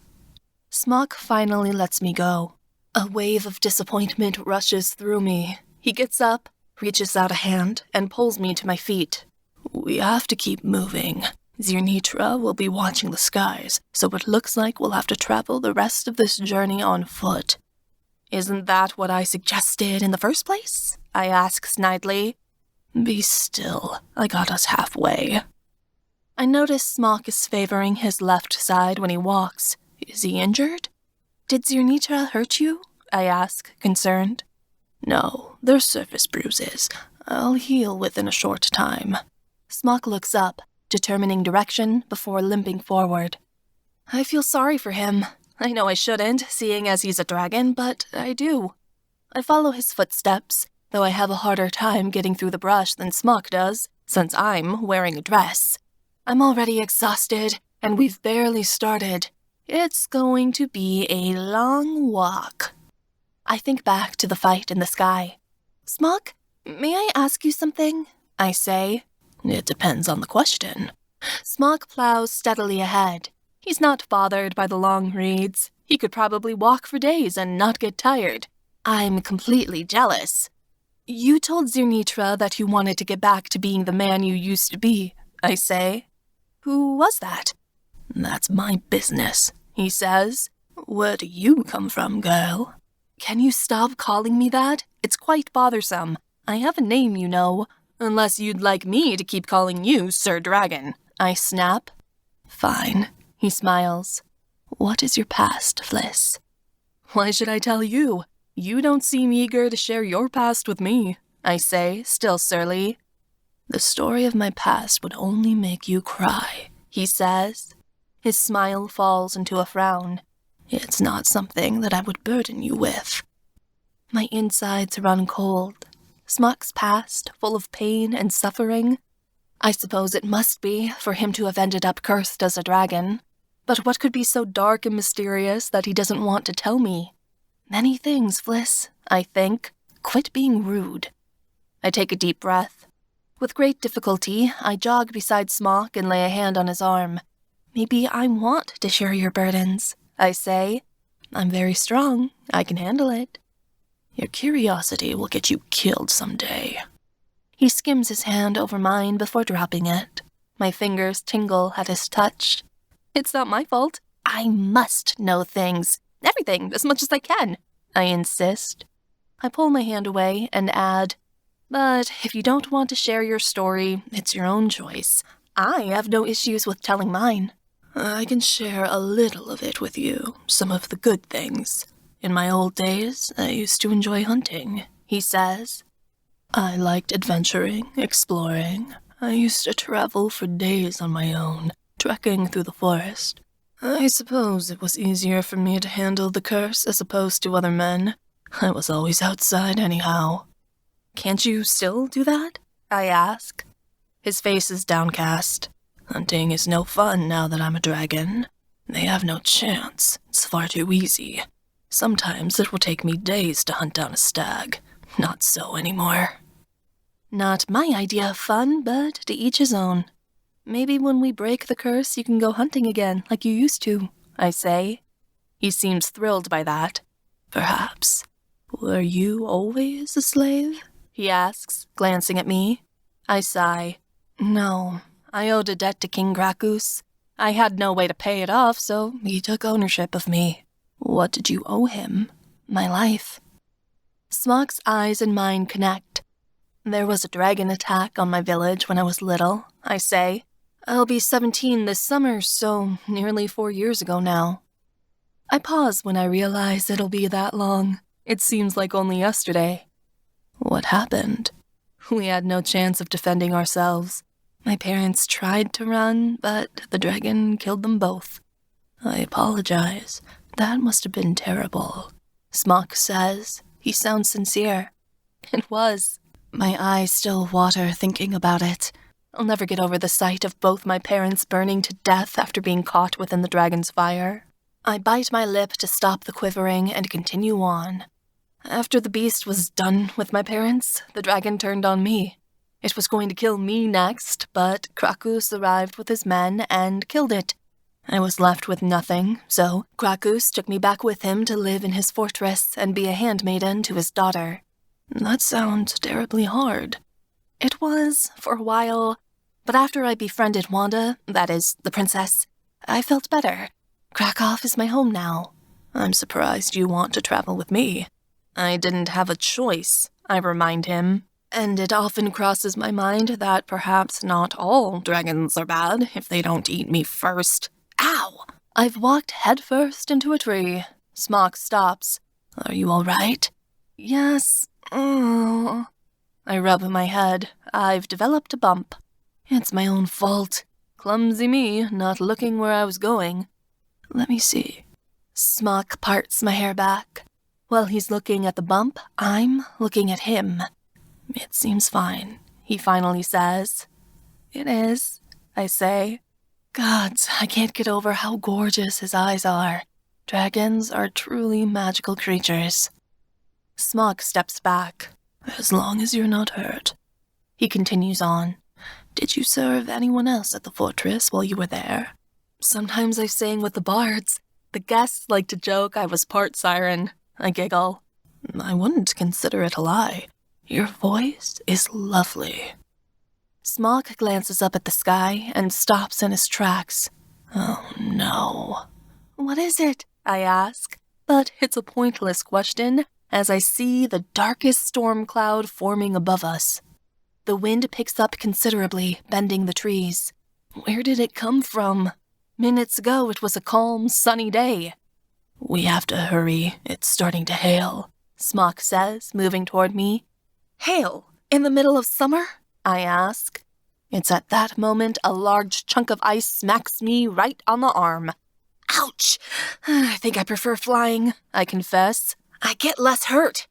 Smock finally lets me go. A wave of disappointment rushes through me. He gets up, reaches out a hand, and pulls me to my feet. We have to keep moving. Zirnitra will be watching the skies, so it looks like we'll have to travel the rest of this journey on foot. Isn't that what I suggested in the first place? I ask snidely. Be still. I got us halfway. I notice Smock is favoring his left side when he walks. Is he injured? Did Zirnitra hurt you? I ask, concerned. No, they're surface bruises. I'll heal within a short time. Smock looks up, determining direction before limping forward. I feel sorry for him. I know I shouldn't, seeing as he's a dragon, but I do. I follow his footsteps, though I have a harder time getting through the brush than Smock does, since I'm wearing a dress. I'm already exhausted, and we've barely started. It's going to be a long walk. I think back to the fight in the sky. Smock, may I ask you something? I say. It depends on the question. Smock plows steadily ahead. He's not bothered by the long reeds. He could probably walk for days and not get tired. I'm completely jealous. You told Zirnitra that you wanted to get back to being the man you used to be, I say. Who was that? That's my business, he says. Where do you come from, girl? Can you stop calling me that? It's quite bothersome. I have a name, you know. Unless you'd like me to keep calling you Sir Dragon, I snap. Fine, he smiles. What is your past, Fliss? Why should I tell you? You don't seem eager to share your past with me, I say, still surly. The story of my past would only make you cry, he says. His smile falls into a frown. It's not something that I would burden you with. My insides run cold. Smock's past, full of pain and suffering. I suppose it must be for him to have ended up cursed as a dragon. But what could be so dark and mysterious that he doesn't want to tell me? Many things, Fliss, I think. Quit being rude. I take a deep breath. With great difficulty, I jog beside Smock and lay a hand on his arm. Maybe I want to share your burdens, I say. I'm very strong. I can handle it. Your curiosity will get you killed someday. He skims his hand over mine before dropping it. My fingers tingle at his touch. It's not my fault. I must know things. Everything, as much as I can, I insist. I pull my hand away and add, but if you don't want to share your story, it's your own choice. I have no issues with telling mine. I can share a little of it with you, some of the good things. In my old days, I used to enjoy hunting, he says. I liked adventuring, exploring. I used to travel for days on my own, trekking through the forest. I suppose it was easier for me to handle the curse as opposed to other men. I was always outside anyhow. Can't you still do that? I ask. His face is downcast. Hunting is no fun now that I'm a dragon. They have no chance. It's far too easy. Sometimes it will take me days to hunt down a stag. Not so anymore. Not my idea of fun, but to each his own. Maybe when we break the curse, you can go hunting again, like you used to, I say. He seems thrilled by that. Perhaps. Were you always a slave? He asks, glancing at me. I sigh. No, I owed a debt to King Krakus. I had no way to pay it off, so he took ownership of me. What did you owe him? My life. Smock's eyes and mine connect. There was a dragon attack on my village when I was little, I say. I'll be 17 this summer, so nearly 4 years ago now. I pause when I realize it'll be that long. It seems like only yesterday. What happened? We had no chance of defending ourselves. My parents tried to run, but the dragon killed them both. I apologize. That must have been terrible. Smock says. He sounds sincere. It was. My eyes still water thinking about it. I'll never get over the sight of both my parents burning to death after being caught within the dragon's fire. I bite my lip to stop the quivering and continue on. After the beast was done with my parents, the dragon turned on me. It was going to kill me next, but Krakus arrived with his men and killed it. I was left with nothing, so Krakus took me back with him to live in his fortress and be a handmaiden to his daughter. That sounds terribly hard. It was, for a while, but after I befriended Wanda, that is, the princess, I felt better. Krakow is my home now. I'm surprised you want to travel with me. I didn't have a choice, I remind him, and it often crosses my mind that perhaps not all dragons are bad if they don't eat me first. Ow! I've walked headfirst into a tree. Smock stops. Are you all right? Yes. Oh. I rub my head. I've developed a bump. It's my own fault. Clumsy me, not looking where I was going. Let me see. Smock parts my hair back. While he's looking at the bump, I'm looking at him. It seems fine, he finally says. It is, I say. Gods, I can't get over how gorgeous his eyes are. Dragons are truly magical creatures. Smock steps back. As long as you're not hurt. He continues on. Did you serve anyone else at the fortress while you were there? Sometimes I sang with the bards. The guests like to joke I was part siren. I giggle. I wouldn't consider it a lie. Your voice is lovely. Smock glances up at the sky and stops in his tracks. Oh no. What is it? I ask. But it's a pointless question as I see the darkest storm cloud forming above us. The wind picks up considerably, bending the trees. Where did it come from? Minutes ago it was a calm, sunny day. We have to hurry. It's starting to hail. Smock says, moving toward me. Hail, in the middle of summer? I ask. It's at that moment a large chunk of ice smacks me right on the arm. Ouch! I think I prefer flying, I confess. I get less hurt.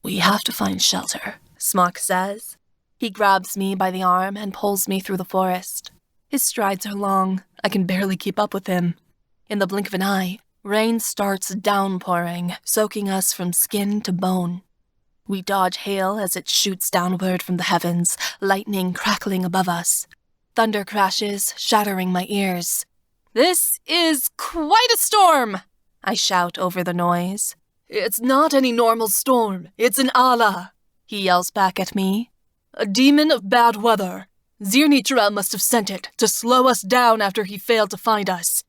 We have to find shelter, Smock says. He grabs me by the arm and pulls me through the forest. His strides are long. I can barely keep up with him. In the blink of an eye, rain starts downpouring, soaking us from skin to bone. We dodge hail as it shoots downward from the heavens, lightning crackling above us. Thunder crashes, shattering my ears. This is quite a storm, I shout over the noise. It's not any normal storm. It's an Allah, he yells back at me. A demon of bad weather. Zirnitra must have sent it to slow us down after he failed to find us.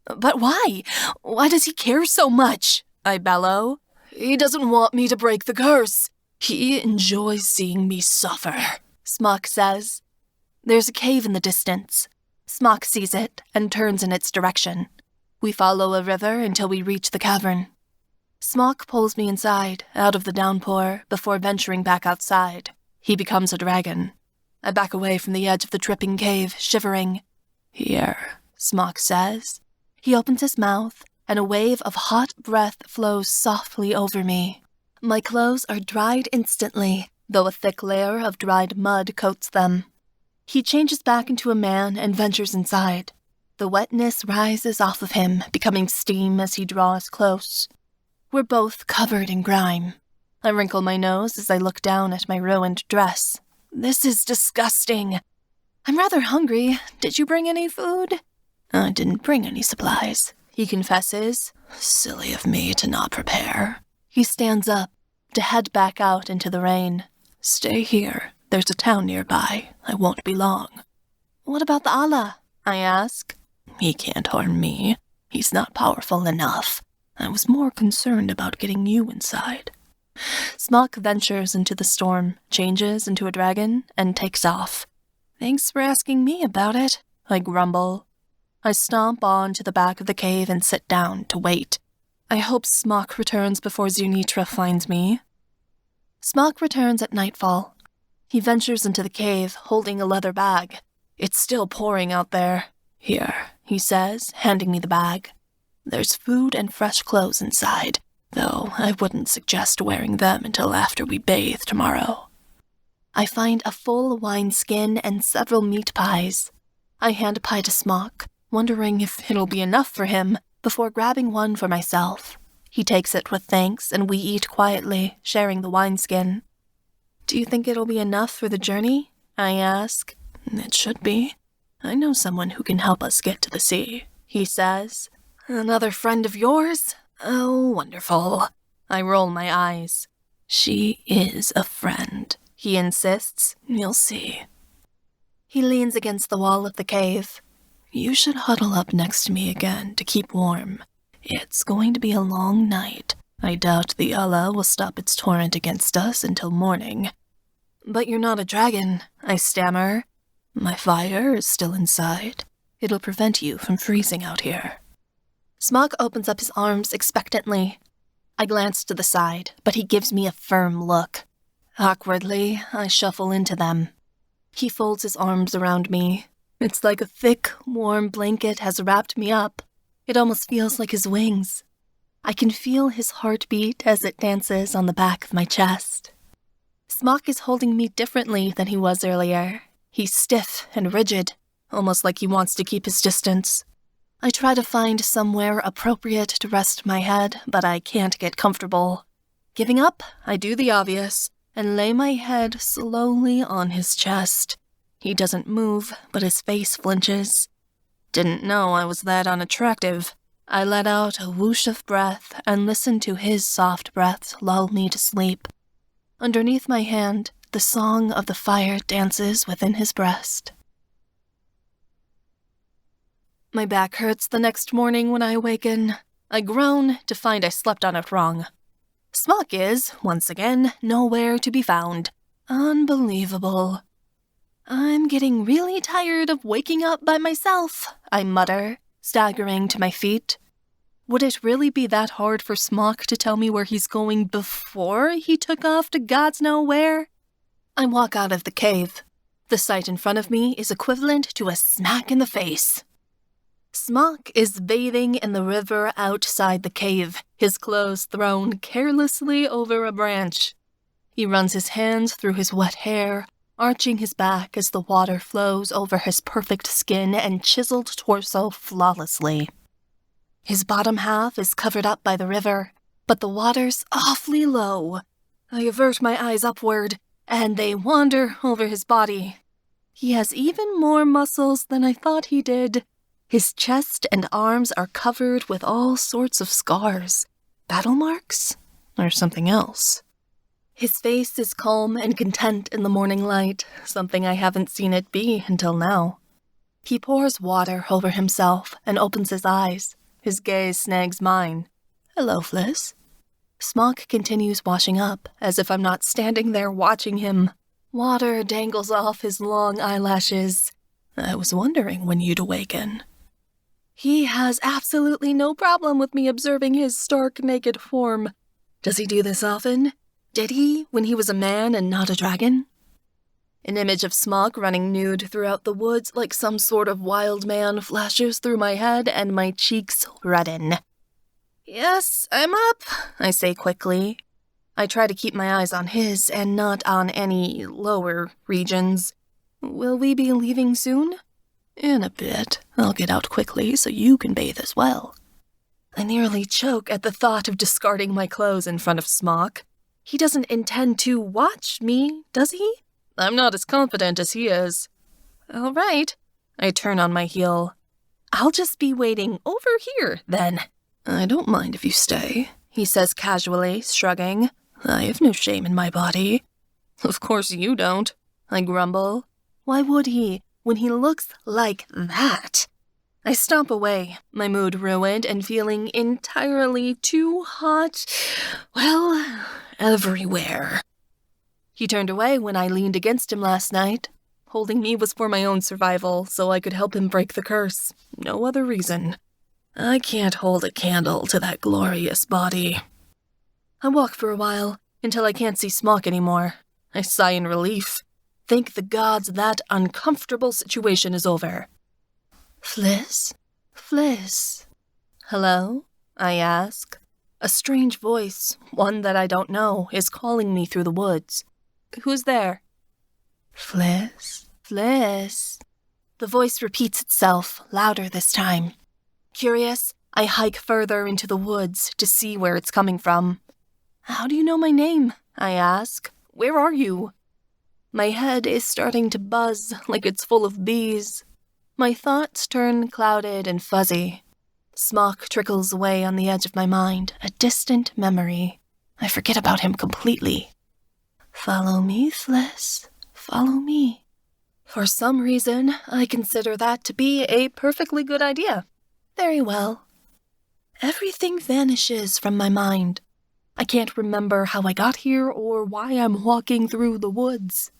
But why? Why does he care so much? I bellow. He doesn't want me to break the curse. He enjoys seeing me suffer, Smock says. There's a cave in the distance. Smock sees it and turns in its direction. We follow a river until we reach the cavern. Smock pulls me inside, out of the downpour, before venturing back outside. He becomes a dragon. I back away from the edge of the dripping cave, shivering. Here, Smock says. He opens his mouth, and a wave of hot breath flows softly over me. My clothes are dried instantly, though a thick layer of dried mud coats them. He changes back into a man and ventures inside. The wetness rises off of him, becoming steam as he draws close. We're both covered in grime. I wrinkle my nose as I look down at my ruined dress. This is disgusting. I'm rather hungry. Did you bring any food? I didn't bring any supplies, he confesses. Silly of me to not prepare. He stands up, to head back out into the rain. Stay here. There's a town nearby. I won't be long. What about the Allah? I ask. He can't harm me. He's not powerful enough. I was more concerned about getting you inside. Smock ventures into the storm, changes into a dragon, and takes off. Thanks for asking me about it, I grumble. I stomp on to the back of the cave and sit down to wait. I hope Smock returns before Zirnitra finds me. Smock returns at nightfall. He ventures into the cave, holding a leather bag. It's still pouring out there. Here, he says, handing me the bag. There's food and fresh clothes inside, though I wouldn't suggest wearing them until after we bathe tomorrow. I find a full wineskin and several meat pies. I hand a pie to Smock, wondering if it'll be enough for him, before grabbing one for myself. He takes it with thanks, and we eat quietly, sharing the wineskin. Do you think it'll be enough for the journey? I ask. It should be. I know someone who can help us get to the sea, he says. Another friend of yours? Oh, wonderful. I roll my eyes. She is a friend, he insists. You'll see. He leans against the wall of the cave. You should huddle up next to me again to keep warm. It's going to be a long night. I doubt the Allah will stop its torrent against us until morning. But you're not a dragon, I stammer. My fire is still inside. It'll prevent you from freezing out here. Smock opens up his arms expectantly. I glance to the side, but he gives me a firm look. Awkwardly, I shuffle into them. He folds his arms around me. It's like a thick, warm blanket has wrapped me up. It almost feels like his wings. I can feel his heartbeat as it dances on the back of my chest. Smock is holding me differently than he was earlier. He's stiff and rigid, almost like he wants to keep his distance. I try to find somewhere appropriate to rest my head, but I can't get comfortable. Giving up, I do the obvious, and lay my head slowly on his chest. He doesn't move, but his face flinches. Didn't know I was that unattractive. I let out a whoosh of breath and listened to his soft breaths lull me to sleep. Underneath my hand, the song of the fire dances within his breast. My back hurts the next morning when I awaken. I groan to find I slept on it wrong. Smock is, once again, nowhere to be found. Unbelievable. I'm getting really tired of waking up by myself, I mutter, staggering to my feet. Would it really be that hard for Smock to tell me where he's going before he took off to God's know where? I walk out of the cave. The sight in front of me is equivalent to a smack in the face. Smock is bathing in the river outside the cave, his clothes thrown carelessly over a branch. He runs his hands through his wet hair, arching his back as the water flows over his perfect skin and chiseled torso flawlessly. His bottom half is covered up by the river, but the water's awfully low. I avert my eyes upward, and they wander over his body. He has even more muscles than I thought he did. His chest and arms are covered with all sorts of scars, battle marks, or something else. His face is calm and content in the morning light, something I haven't seen it be until now. He pours water over himself and opens his eyes. His gaze snags mine. Hello, Fliss. Smock continues washing up, as if I'm not standing there watching him. Water dangles off his long eyelashes. I was wondering when you'd awaken. He has absolutely no problem with me observing his stark naked form. Does he do this often? Did he, when he was a man and not a dragon? An image of Smock running nude throughout the woods like some sort of wild man flashes through my head and my cheeks redden. Yes, I'm up, I say quickly. I try to keep my eyes on his and not on any lower regions. Will we be leaving soon? In a bit. I'll get out quickly so you can bathe as well. I nearly choke at the thought of discarding my clothes in front of Smock. He doesn't intend to watch me, does he? I'm not as confident as he is. All right. I turn on my heel. I'll just be waiting over here, then. I don't mind if you stay, he says casually, shrugging. I have no shame in my body. Of course you don't, I grumble. Why would he, when he looks like that? I stomp away, my mood ruined and feeling entirely too hot, well, everywhere. He turned away when I leaned against him last night. Holding me was for my own survival, so I could help him break the curse. No other reason. I can't hold a candle to that glorious body. I walk for a while, until I can't see Smock anymore. I sigh in relief. Thank the gods that uncomfortable situation is over. Fliss? Fliss? Hello? I ask. A strange voice, one that I don't know, is calling me through the woods. Who's there? Fliss? Fliss? The voice repeats itself, louder this time. Curious, I hike further into the woods to see where it's coming from. How do you know my name? I ask. Where are you? My head is starting to buzz like it's full of bees. My thoughts turn clouded and fuzzy. Smock trickles away on the edge of my mind, a distant memory. I forget about him completely. Follow me, Fliss. Follow me. For some reason, I consider that to be a perfectly good idea. Very well. Everything vanishes from my mind. I can't remember how I got here or why I'm walking through the woods.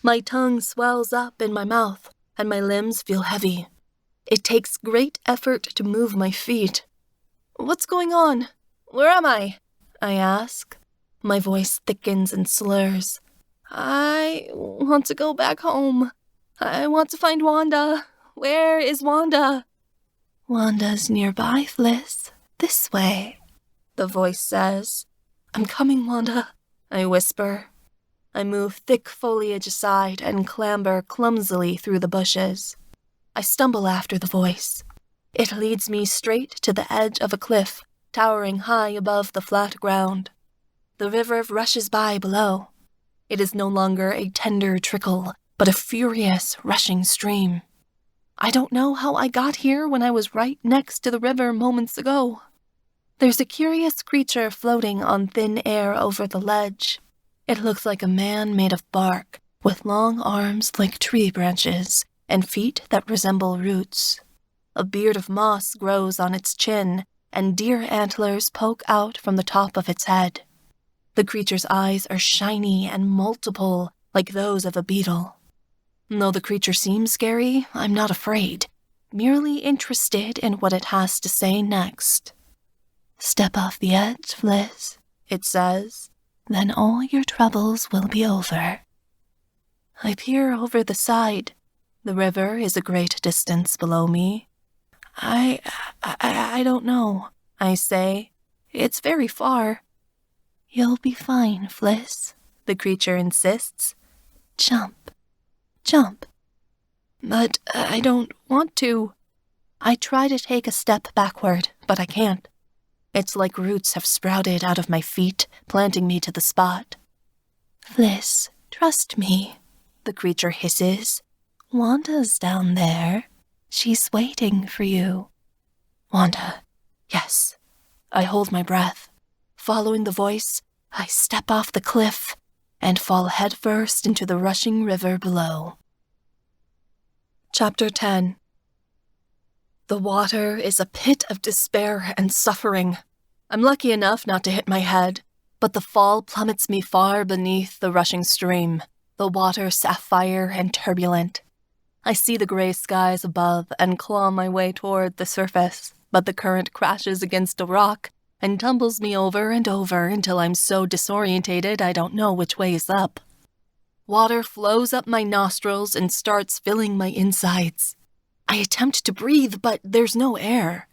My tongue swells up in my mouth, and my limbs feel heavy. It takes great effort to move my feet. What's going on? Where am I? I ask. My voice thickens and slurs. I want to go back home. I want to find Wanda. Where is Wanda? Wanda's nearby, Fliss. This way, the voice says. I'm coming, Wanda, I whisper. I move thick foliage aside and clamber clumsily through the bushes. I stumble after the voice. It leads me straight to the edge of a cliff, towering high above the flat ground. The river rushes by below. It is no longer a tender trickle, but a furious, rushing stream. I don't know how I got here when I was right next to the river moments ago. There's a curious creature floating on thin air over the ledge. It looks like a man made of bark, with long arms like tree branches and feet that resemble roots. A beard of moss grows on its chin, and deer antlers poke out from the top of its head. The creature's eyes are shiny and multiple, like those of a beetle. Though the creature seems scary, I'm not afraid, merely interested in what it has to say next. Step off the edge, Fliss, it says. Then all your troubles will be over. I peer over the side. The river is a great distance below me. I don't know, I say. It's very far. You'll be fine, Fliss, the creature insists. Jump. Jump. But I don't want to. I try to take a step backward, but I can't. It's like roots have sprouted out of my feet, planting me to the spot. Fliss, trust me, the creature hisses. Wanda's down there. She's waiting for you. Wanda. Yes. I hold my breath. Following the voice, I step off the cliff and fall headfirst into the rushing river below. Chapter 10. The water is a pit of despair and suffering. I'm lucky enough not to hit my head, but the fall plummets me far beneath the rushing stream, the water sapphire and turbulent. I see the gray skies above and claw my way toward the surface, but the current crashes against a rock and tumbles me over and over until I'm so disorientated I don't know which way is up. Water flows up my nostrils and starts filling my insides. I attempt to breathe, but there's no air.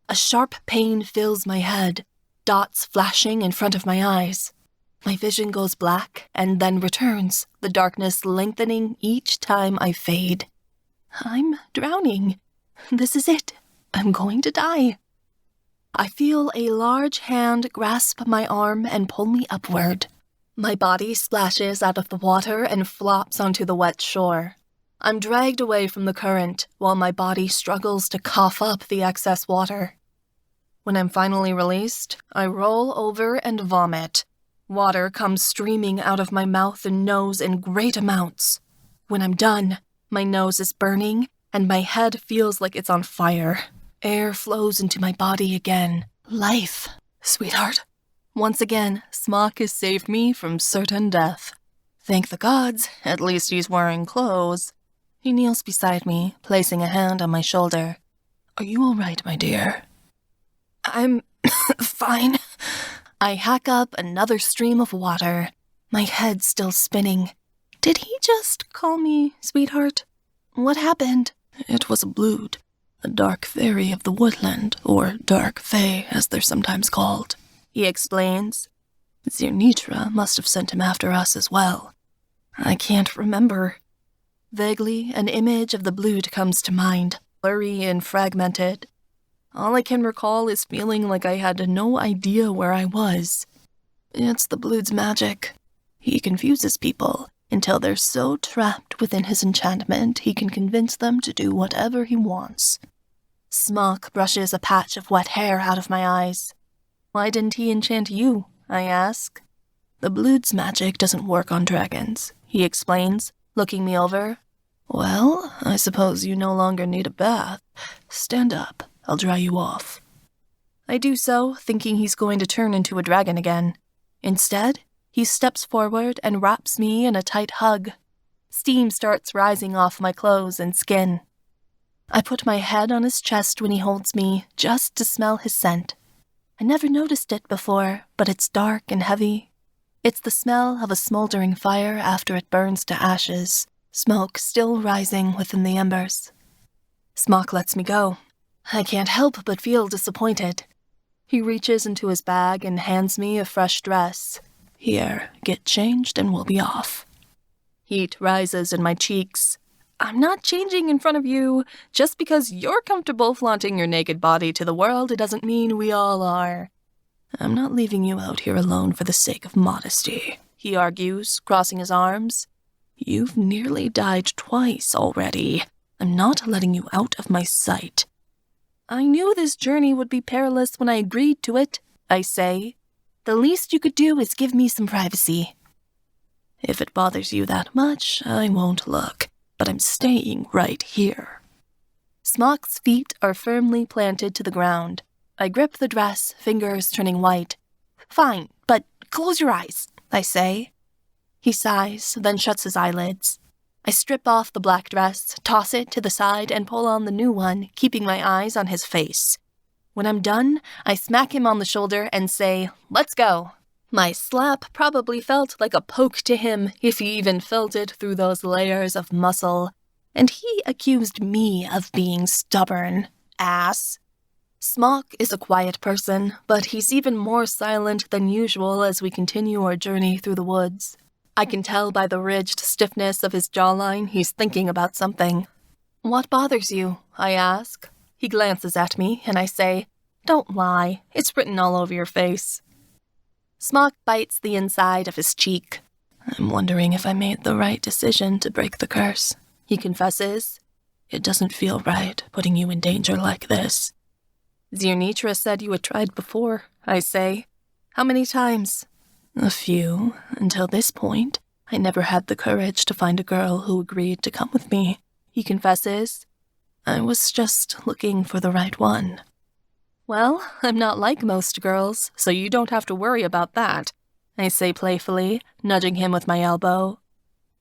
A sharp pain fills my head, dots flashing in front of my eyes. My vision goes black and then returns, the darkness lengthening each time I fade. I'm drowning. This is it. I'm going to die. I feel a large hand grasp my arm and pull me upward. My body splashes out of the water and flops onto the wet shore. I'm dragged away from the current while my body struggles to cough up the excess water. When I'm finally released, I roll over and vomit. Water comes streaming out of my mouth and nose in great amounts. When I'm done, my nose is burning and my head feels like it's on fire. Air flows into my body again. Life, sweetheart. Once again, Smock has saved me from certain death. Thank the gods, at least he's wearing clothes. He kneels beside me, placing a hand on my shoulder. Are you all right, my dear? I'm fine. I hack up another stream of water, my head still spinning. Did he just call me sweetheart? What happened? It was a blood, a dark fairy of the woodland, or dark fae as they're sometimes called, he explains. Zirnitra must have sent him after us as well. I can't remember. Vaguely, an image of the blood comes to mind, blurry and fragmented. All I can recall is feeling like I had no idea where I was. It's the blood's magic. He confuses people until they're so trapped within his enchantment he can convince them to do whatever he wants. Smock brushes a patch of wet hair out of my eyes. Why didn't he enchant you? I ask. The blood's magic doesn't work on dragons, he explains, looking me over. Well, I suppose you no longer need a bath. Stand up. I'll dry you off. I do so, thinking he's going to turn into a dragon again. Instead, he steps forward and wraps me in a tight hug. Steam starts rising off my clothes and skin. I put my head on his chest when he holds me, just to smell his scent. I never noticed it before, but it's dark and heavy. It's the smell of a smoldering fire after it burns to ashes, smoke still rising within the embers. Smock lets me go. I can't help but feel disappointed. He reaches into his bag and hands me a fresh dress. Here, get changed and we'll be off. Heat rises in my cheeks. I'm not changing in front of you. Just because you're comfortable flaunting your naked body to the world, it doesn't mean we all are. I'm not leaving you out here alone for the sake of modesty, he argues, crossing his arms. You've nearly died twice already. I'm not letting you out of my sight. I knew this journey would be perilous when I agreed to it, I say. The least you could do is give me some privacy. If it bothers you that much, I won't look, but I'm staying right here. Smock's feet are firmly planted to the ground. I grip the dress, fingers turning white. Fine, but close your eyes, I say. He sighs, then shuts his eyelids. I strip off the black dress, toss it to the side, and pull on the new one, keeping my eyes on his face. When I'm done, I smack him on the shoulder and say, "Let's go." My slap probably felt like a poke to him, if he even felt it through those layers of muscle, and he accused me of being stubborn. Ass. Smock is a quiet person, but he's even more silent than usual as we continue our journey through the woods. I can tell by the ridged stiffness of his jawline he's thinking about something. "What bothers you?" I ask. He glances at me, and I say, "Don't lie. It's written all over your face." Smock bites the inside of his cheek. "I'm wondering if I made the right decision to break the curse," he confesses. "It doesn't feel right, putting you in danger like this." "Zirnitra said you had tried before," I say. "How many times?" "A few. Until this point, I never had the courage to find a girl who agreed to come with me," he confesses. "I was just looking for the right one." "Well, I'm not like most girls, so you don't have to worry about that," I say playfully, nudging him with my elbow.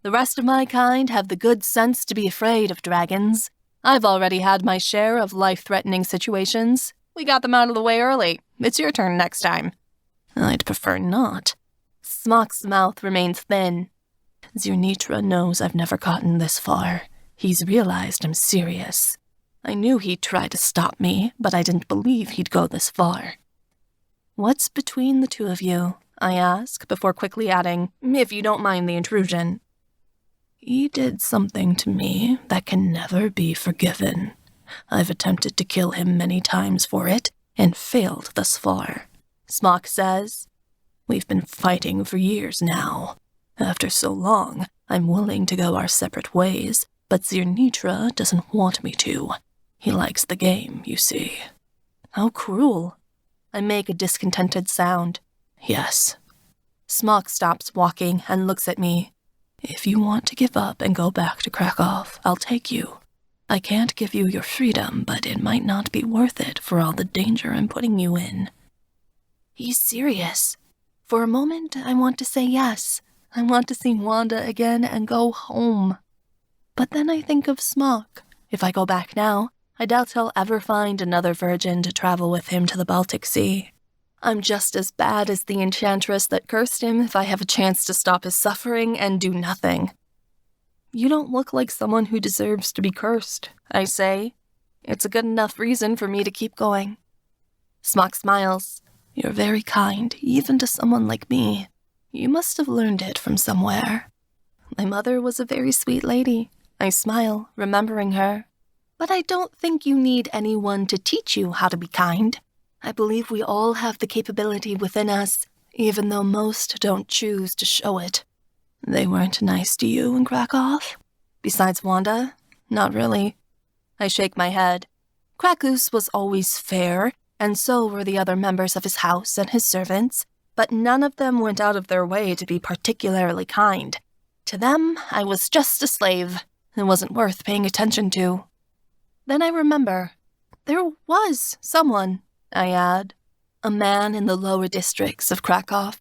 "The rest of my kind have the good sense to be afraid of dragons. I've already had my share of life-threatening situations. We got them out of the way early. It's your turn next time." "I'd prefer not." Smock's mouth remains thin. "Zirnitra knows I've never gotten this far. He's realized I'm serious. I knew he'd try to stop me, but I didn't believe he'd go this far." "What's between the two of you?" I ask, before quickly adding, "if you don't mind the intrusion." "He did something to me that can never be forgiven. I've attempted to kill him many times for it, and failed thus far," Smock says. "We've been fighting for years now. After so long, I'm willing to go our separate ways, but Zirnitra doesn't want me to. He likes the game, you see." "How cruel." I make a discontented sound. "Yes." Smock stops walking and looks at me. "If you want to give up and go back to Krakow, I'll take you. I can't give you your freedom, but it might not be worth it for all the danger I'm putting you in." He's serious. For a moment, I want to say yes. I want to see Wanda again and go home. But then I think of Smock. If I go back now, I doubt he'll ever find another virgin to travel with him to the Baltic Sea. I'm just as bad as the enchantress that cursed him if I have a chance to stop his suffering and do nothing. "You don't look like someone who deserves to be cursed," I say. "It's a good enough reason for me to keep going." Smock smiles. "You're very kind, even to someone like me. You must have learned it from somewhere." "My mother was a very sweet lady." I smile, remembering her. "But I don't think you need anyone to teach you how to be kind. I believe we all have the capability within us, even though most don't choose to show it." "They weren't nice to you in Krakow?" "Besides Wanda? Not really." I shake my head. Krakus was always fair, and so were the other members of his house and his servants, but none of them went out of their way to be particularly kind. To them, I was just a slave. It wasn't worth paying attention to. Then I remember. There was someone, I add. A man in the lower districts of Krakow.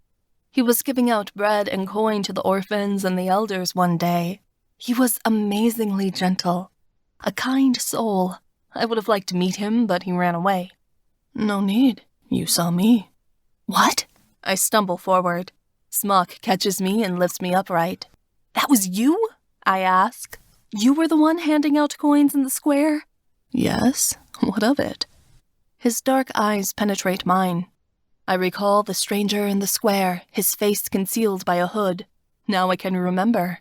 He was giving out bread and coin to the orphans and the elders one day. He was amazingly gentle. A kind soul. I would have liked to meet him, but he ran away. "No need. You saw me." "What?" I stumble forward. Smock catches me and lifts me upright. "That was you?" I ask. "You were the one handing out coins in the square?" "Yes. What of it?" His dark eyes penetrate mine. I recall the stranger in the square, his face concealed by a hood. Now I can remember.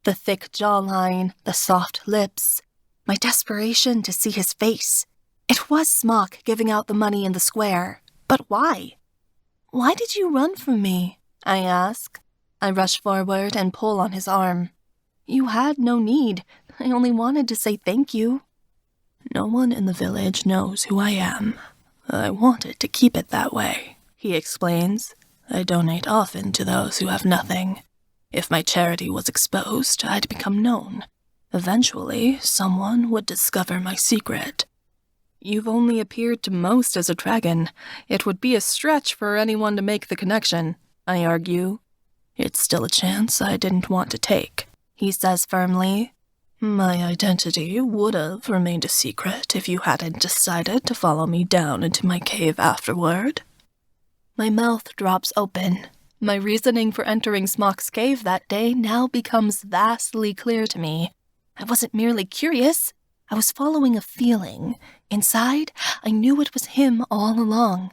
The thick jawline, the soft lips, my desperation to see his face. It was Smock giving out the money in the square. But why? "Why did you run from me?" I ask. I rush forward and pull on his arm. "You had no need. I only wanted to say thank you." "No one in the village knows who I am. I wanted to keep it that way," he explains. "I donate often to those who have nothing. If my charity was exposed, I'd become known. Eventually, someone would discover my secret." "You've only appeared to most as a dragon. It would be a stretch for anyone to make the connection," I argue. "It's still a chance I didn't want to take," he says firmly. My identity would have remained a secret if you hadn't decided to follow me down into my cave afterward. My mouth drops open. My reasoning for entering Smock's cave that day now becomes vastly clear to me. I wasn't merely curious. I was following a feeling. Inside, I knew it was him all along.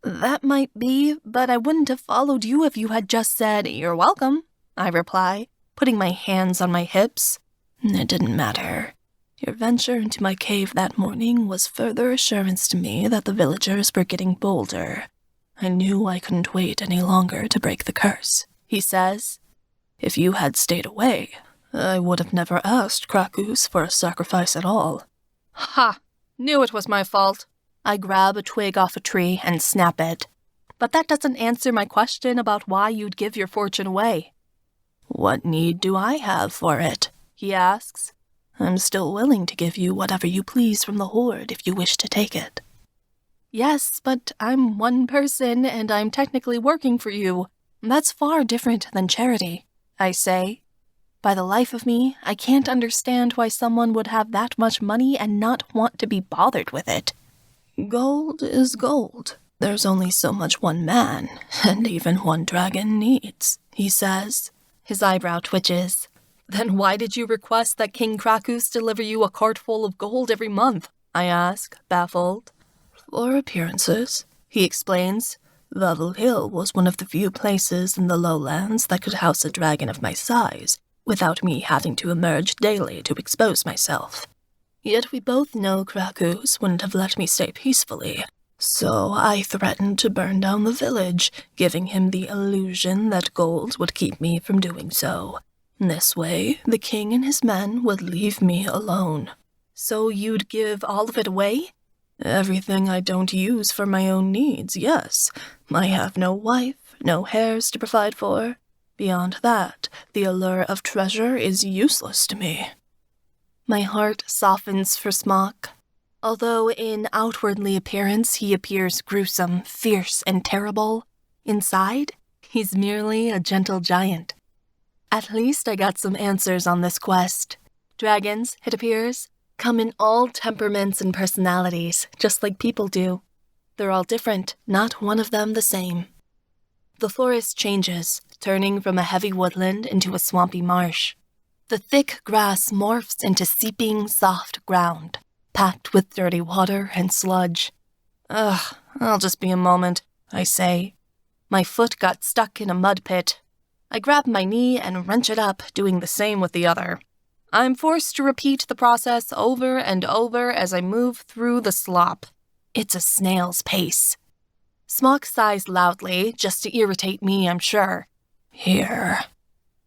That might be, but I wouldn't have followed you if you had just said, "You're welcome," I reply, putting my hands on my hips. It didn't matter. Your venture into my cave that morning was further assurance to me that the villagers were getting bolder. I knew I couldn't wait any longer to break the curse, he says. If you had stayed away, I would have never asked Krakus for a sacrifice at all. Ha! Knew it was my fault. I grab a twig off a tree and snap it. But that doesn't answer my question about why you'd give your fortune away. What need do I have for it? He asks. I'm still willing to give you whatever you please from the hoard if you wish to take it. Yes, but I'm one person and I'm technically working for you. That's far different than charity, I say. By the life of me, I can't understand why someone would have that much money and not want to be bothered with it. Gold is gold. There's only so much one man, and even one dragon needs, he says. His eyebrow twitches. Then why did you request that King Krakus deliver you a cart full of gold every month? I ask, baffled. For appearances, he explains. Vavel Hill was one of the few places in the lowlands that could house a dragon of my size, without me having to emerge daily to expose myself. Yet we both know Krakus wouldn't have let me stay peacefully, so I threatened to burn down the village, giving him the illusion that gold would keep me from doing so. This way, the king and his men would leave me alone. So you'd give all of it away? Everything I don't use for my own needs, yes. I have no wife, no heirs to provide for. Beyond that, the allure of treasure is useless to me. My heart softens for Smock. Although in outwardly appearance he appears gruesome, fierce, and terrible, inside, he's merely a gentle giant. At least I got some answers on this quest. Dragons, it appears, come in all temperaments and personalities, just like people do. They're all different, not one of them the same. The forest changes, turning from a heavy woodland into a swampy marsh. The thick grass morphs into seeping, soft ground, packed with dirty water and sludge. Ugh, I'll just be a moment, I say. My foot got stuck in a mud pit. I grab my knee and wrench it up, doing the same with the other. I'm forced to repeat the process over and over as I move through the slop. It's a snail's pace. Smock sighs loudly, just to irritate me, I'm sure. Here.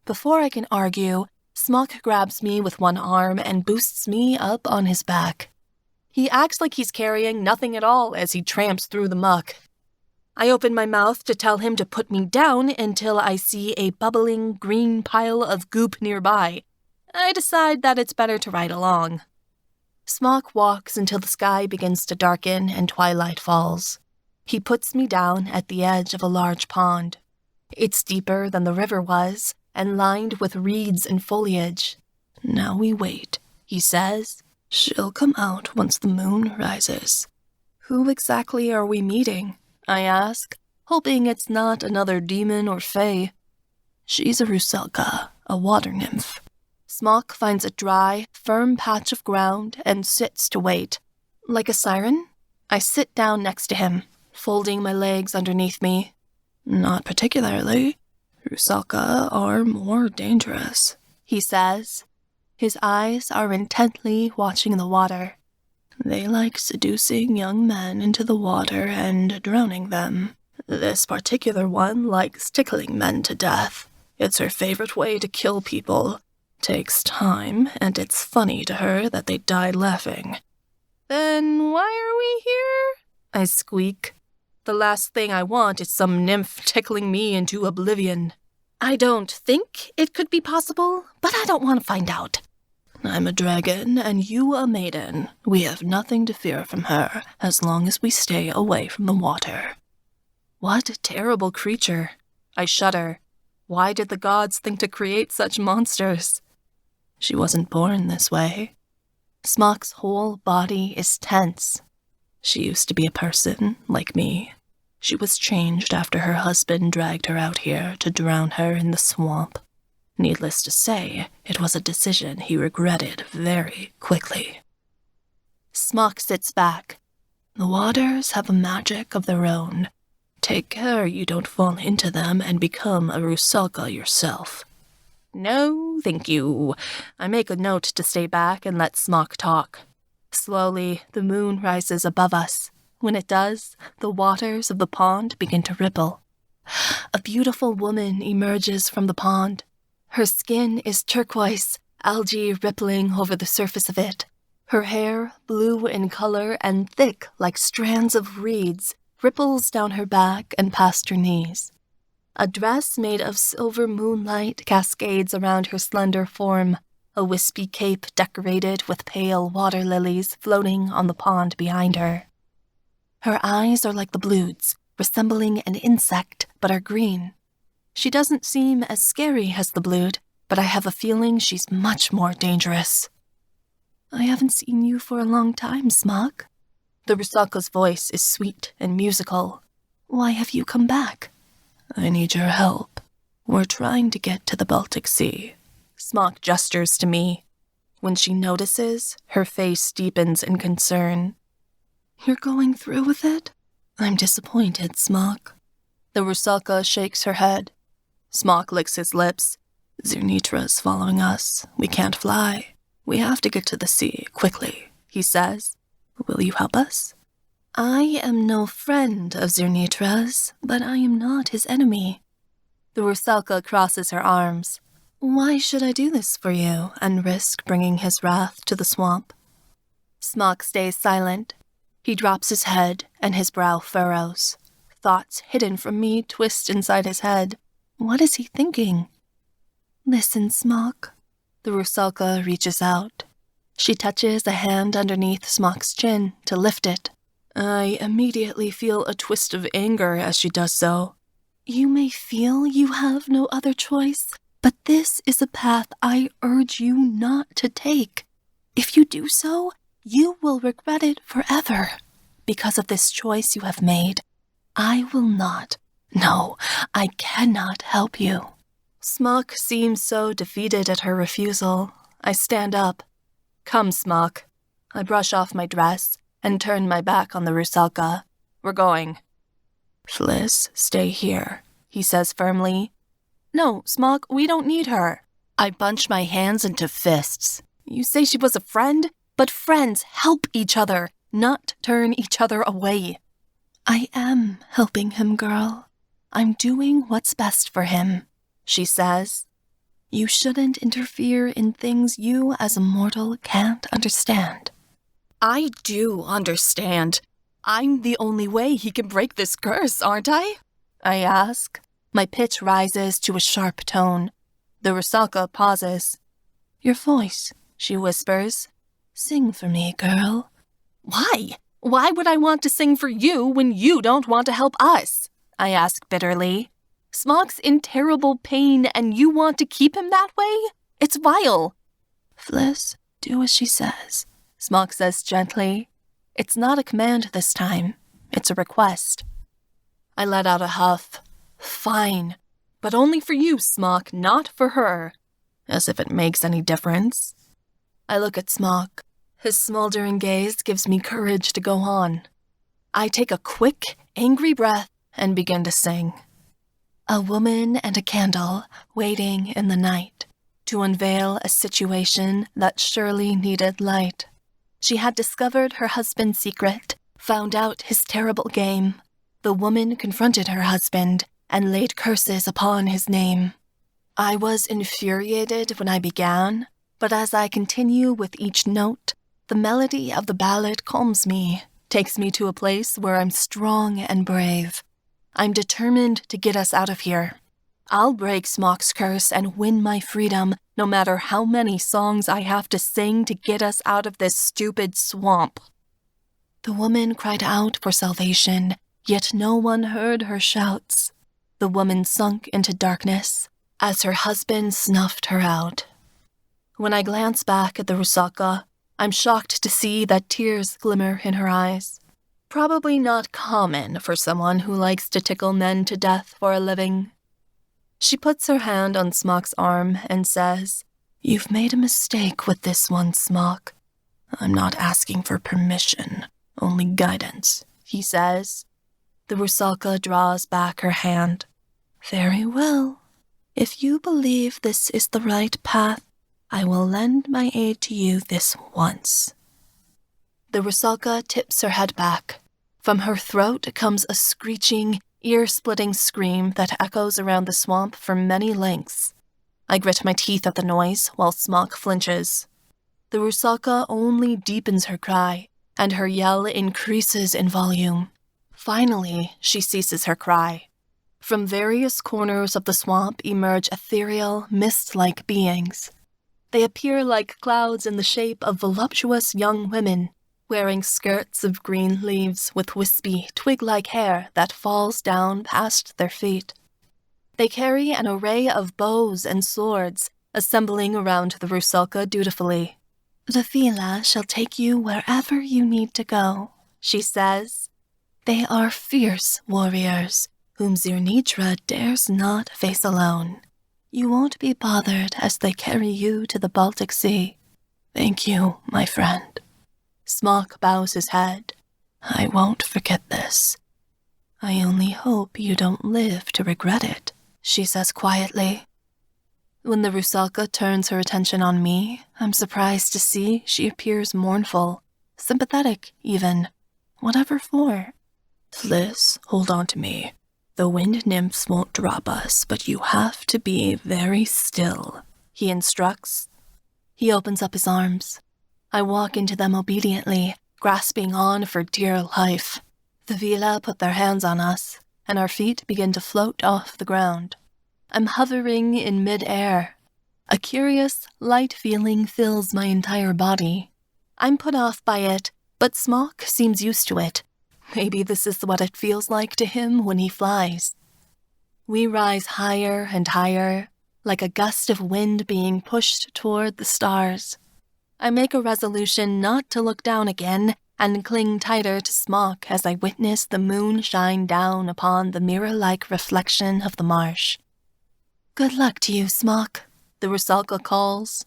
Before I can argue, Smock grabs me with one arm and boosts me up on his back. He acts like he's carrying nothing at all as he tramps through the muck. I open my mouth to tell him to put me down until I see a bubbling green pile of goop nearby. I decide that it's better to ride along. Smock walks until the sky begins to darken and twilight falls. He puts me down at the edge of a large pond. It's deeper than the river was, and lined with reeds and foliage. Now we wait, he says. She'll come out once the moon rises. Who exactly are we meeting? I ask, hoping it's not another demon or fae. She's a Rusalka, a water nymph. Smock finds a dry, firm patch of ground and sits to wait. Like a siren, I sit down next to him, folding my legs underneath me. Not particularly. Rusalka are more dangerous, he says. His eyes are intently watching the water. They like seducing young men into the water and drowning them. This particular one likes tickling men to death. It's her favorite way to kill people. Takes time, and it's funny to her that they die laughing. Then why are we here? I squeak. The last thing I want is some nymph tickling me into oblivion. I don't think it could be possible, but I don't want to find out. I'm a dragon, and you a maiden. We have nothing to fear from her, as long as we stay away from the water. What a terrible creature. I shudder. Why did the gods think to create such monsters? She wasn't born this way. Smock's whole body is tense. She used to be a person like me. She was changed after her husband dragged her out here to drown her in the swamp. Needless to say, it was a decision he regretted very quickly. Smock sits back. The waters have a magic of their own. Take care you don't fall into them and become a rusalka yourself. No, thank you. I make a note to stay back and let Smock talk. Slowly, the moon rises above us. When it does, the waters of the pond begin to ripple. A beautiful woman emerges from the pond. Her skin is turquoise, algae rippling over the surface of it. Her hair, blue in color and thick like strands of reeds, ripples down her back and past her knees. A dress made of silver moonlight cascades around her slender form, a wispy cape decorated with pale water lilies floating on the pond behind her. Her eyes are like the blues, resembling an insect, but are green. She doesn't seem as scary as the blued, but I have a feeling she's much more dangerous. I haven't seen you for a long time, Smock. The rusalka's voice is sweet and musical. Why have you come back? I need your help. We're trying to get to the Baltic Sea. Smock gestures to me. When she notices, her face deepens in concern. You're going through with it? I'm disappointed, Smock. The rusalka shakes her head. Smock licks his lips. Zirnitra's following us. We can't fly. We have to get to the sea quickly, he says. Will you help us? I am no friend of Zirnitra's, but I am not his enemy. The rusalka crosses her arms. Why should I do this for you and risk bringing his wrath to the swamp? Smock stays silent. He drops his head and his brow furrows. Thoughts hidden from me twist inside his head. What is he thinking? Listen, Smock. The rusalka reaches out. She touches a hand underneath Smock's chin to lift it. I immediately feel a twist of anger as she does so. You may feel you have no other choice, but this is a path I urge you not to take. If you do so, you will regret it forever. Because of this choice you have made, I will not. No, I cannot help you. Smock seems so defeated at her refusal. I stand up. Come, Smock. I brush off my dress and turn my back on the rusalka. We're going. Fliss, stay here, he says firmly. No, Smock, we don't need her. I bunch my hands into fists. You say she was a friend? But friends help each other, not turn each other away. I am helping him, girl. I'm doing what's best for him, she says. You shouldn't interfere in things you as a mortal can't understand. I do understand. I'm the only way he can break this curse, aren't I? I ask. My pitch rises to a sharp tone. The rusalka pauses. Your voice, she whispers. Sing for me, girl. Why? Why would I want to sing for you when you don't want to help us? I ask bitterly. Smock's in terrible pain and you want to keep him that way? It's vile. Fliss, do as she says, Smock says gently. It's not a command this time. It's a request. I let out a huff. Fine. But only for you, Smock, not for her. As if it makes any difference. I look at Smock. His smoldering gaze gives me courage to go on. I take a quick, angry breath and begin to sing. A woman and a candle waiting in the night to unveil a situation that surely needed light. She had discovered her husband's secret, found out his terrible game. The woman confronted her husband and laid curses upon his name. I was infuriated when I began, but as I continue with each note, the melody of the ballad calms me, takes me to a place where I'm strong and brave. I'm determined to get us out of here. I'll break Smock's curse and win my freedom, no matter how many songs I have to sing to get us out of this stupid swamp. The woman cried out for salvation, yet no one heard her shouts. The woman sunk into darkness as her husband snuffed her out. When I glance back at the Rusaka, I'm shocked to see that tears glimmer in her eyes. Probably not common for someone who likes to tickle men to death for a living. She puts her hand on Smock's arm and says, "You've made a mistake with this one, Smock. I'm not asking for permission, only guidance," he says. The Rusaka draws back her hand. "Very well. If you believe this is the right path, I will lend my aid to you this once." The Rusaka tips her head back. From her throat comes a screeching, ear-splitting scream that echoes around the swamp for many lengths. I grit my teeth at the noise while Smock flinches. The Rusaka only deepens her cry, and her yell increases in volume. Finally, she ceases her cry. From various corners of the swamp emerge ethereal, mist-like beings. They appear like clouds in the shape of voluptuous young women, wearing skirts of green leaves with wispy, twig-like hair that falls down past their feet. They carry an array of bows and swords, assembling around the Rusaka dutifully. "The Vila shall take you wherever you need to go," she says. "They are fierce warriors, whom Zirnitra dares not face alone. You won't be bothered as they carry you to the Baltic Sea." "Thank you, my friend." Smock bows his head. "I won't forget this. I only hope you don't live to regret it," she says quietly. When the Rusaka turns her attention on me, I'm surprised to see she appears mournful, sympathetic even. Whatever for? "Fliss, hold on to me. The wind nymphs won't drop us, but you have to be very still," he instructs. He opens up his arms. I walk into them obediently, grasping on for dear life. The Vila put their hands on us, and our feet begin to float off the ground. I'm hovering in mid-air. A curious, light feeling fills my entire body. I'm put off by it, but Smock seems used to it. Maybe this is what it feels like to him when he flies. We rise higher and higher, like a gust of wind being pushed toward the stars. I make a resolution not to look down again and cling tighter to Smock as I witness the moon shine down upon the mirror-like reflection of the marsh. "Good luck to you, Smock," the Rusaka calls.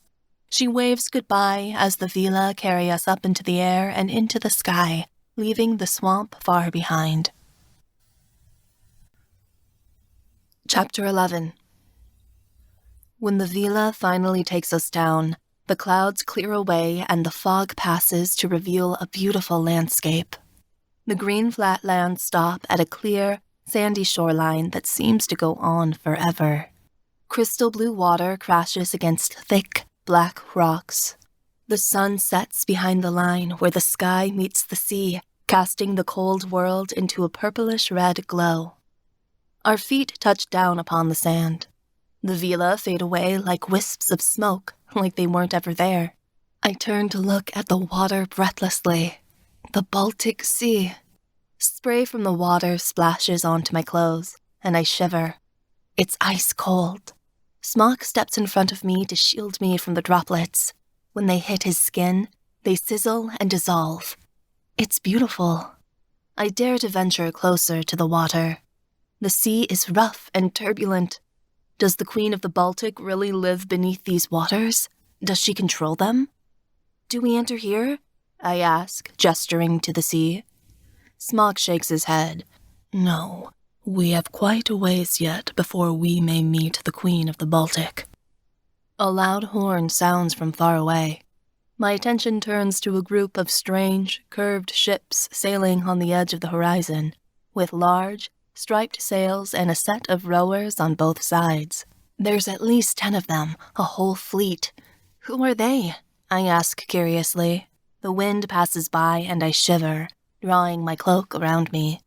She waves goodbye as the Vila carry us up into the air and into the sky, leaving the swamp far behind. Chapter 11. When the Vila finally takes us down, the clouds clear away and the fog passes to reveal a beautiful landscape. The green flatlands stop at a clear, sandy shoreline that seems to go on forever. Crystal blue water crashes against thick, black rocks. The sun sets behind the line where the sky meets the sea, casting the cold world into a purplish-red glow. Our feet touch down upon the sand. The Vila fade away like wisps of smoke, like they weren't ever there. I turn to look at the water breathlessly. The Baltic Sea. Spray from the water splashes onto my clothes, and I shiver. It's ice cold. Smock steps in front of me to shield me from the droplets. When they hit his skin, they sizzle and dissolve. It's beautiful. I dare to venture closer to the water. The sea is rough and turbulent. Does the Queen of the Baltic really live beneath these waters? Does she control them? "Do we enter here?" I ask, gesturing to the sea. Smock shakes his head. "No, we have quite a ways yet before we may meet the Queen of the Baltic." A loud horn sounds from far away. My attention turns to a group of strange, curved ships sailing on the edge of the horizon, with large, striped sails and a set of rowers on both sides. There's at least 10 of them, a whole fleet. Who are they? I ask curiously. The wind passes by and I shiver, drawing my cloak around me.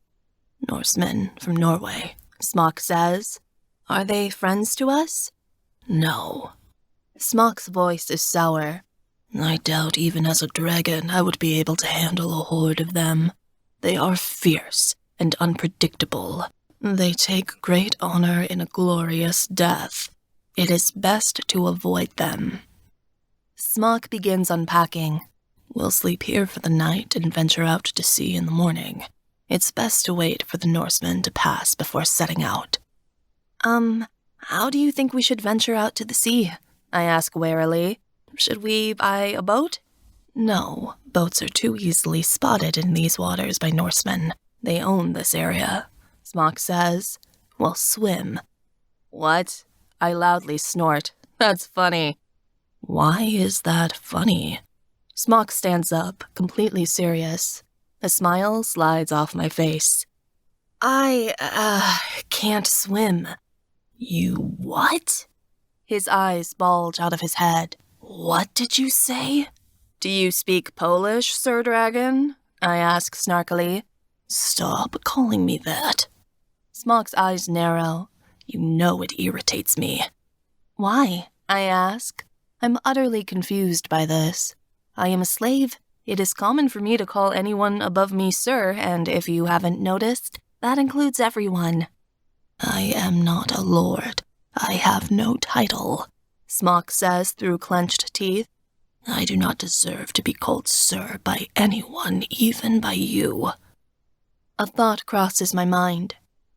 "Norsemen from Norway," Smock says. "Are they friends to us?" "No." Smock's voice is sour. "I doubt even as a dragon I would be able to handle a horde of them. They are fierce and unpredictable. They take great honor in a glorious death. It is best to avoid them." Smock begins unpacking. We'll sleep here for the night and venture out to sea in the morning. It's best to wait for the Norsemen to pass before setting out. How do you think we should venture out to the sea? I ask warily. Should we buy a boat? No, boats are too easily spotted in these waters by Norsemen. They own this area, Smock says. We'll swim. What? I loudly snort. That's funny. Why is that funny? Smock stands up, completely serious. A smile slides off my face. I can't swim. You what? His eyes bulge out of his head. What did you say? Do you speak Polish, Sir Dragon? I ask snarkily. Stop calling me that. Smock's eyes narrow. You know it irritates me. Why? I ask. I'm utterly confused by this. I am a slave. It is common for me to call anyone above me sir, and if you haven't noticed, that includes everyone. I am not a lord. I have no title, Smock says through clenched teeth. I do not deserve to be called sir by anyone, even by you. A thought crosses my mind.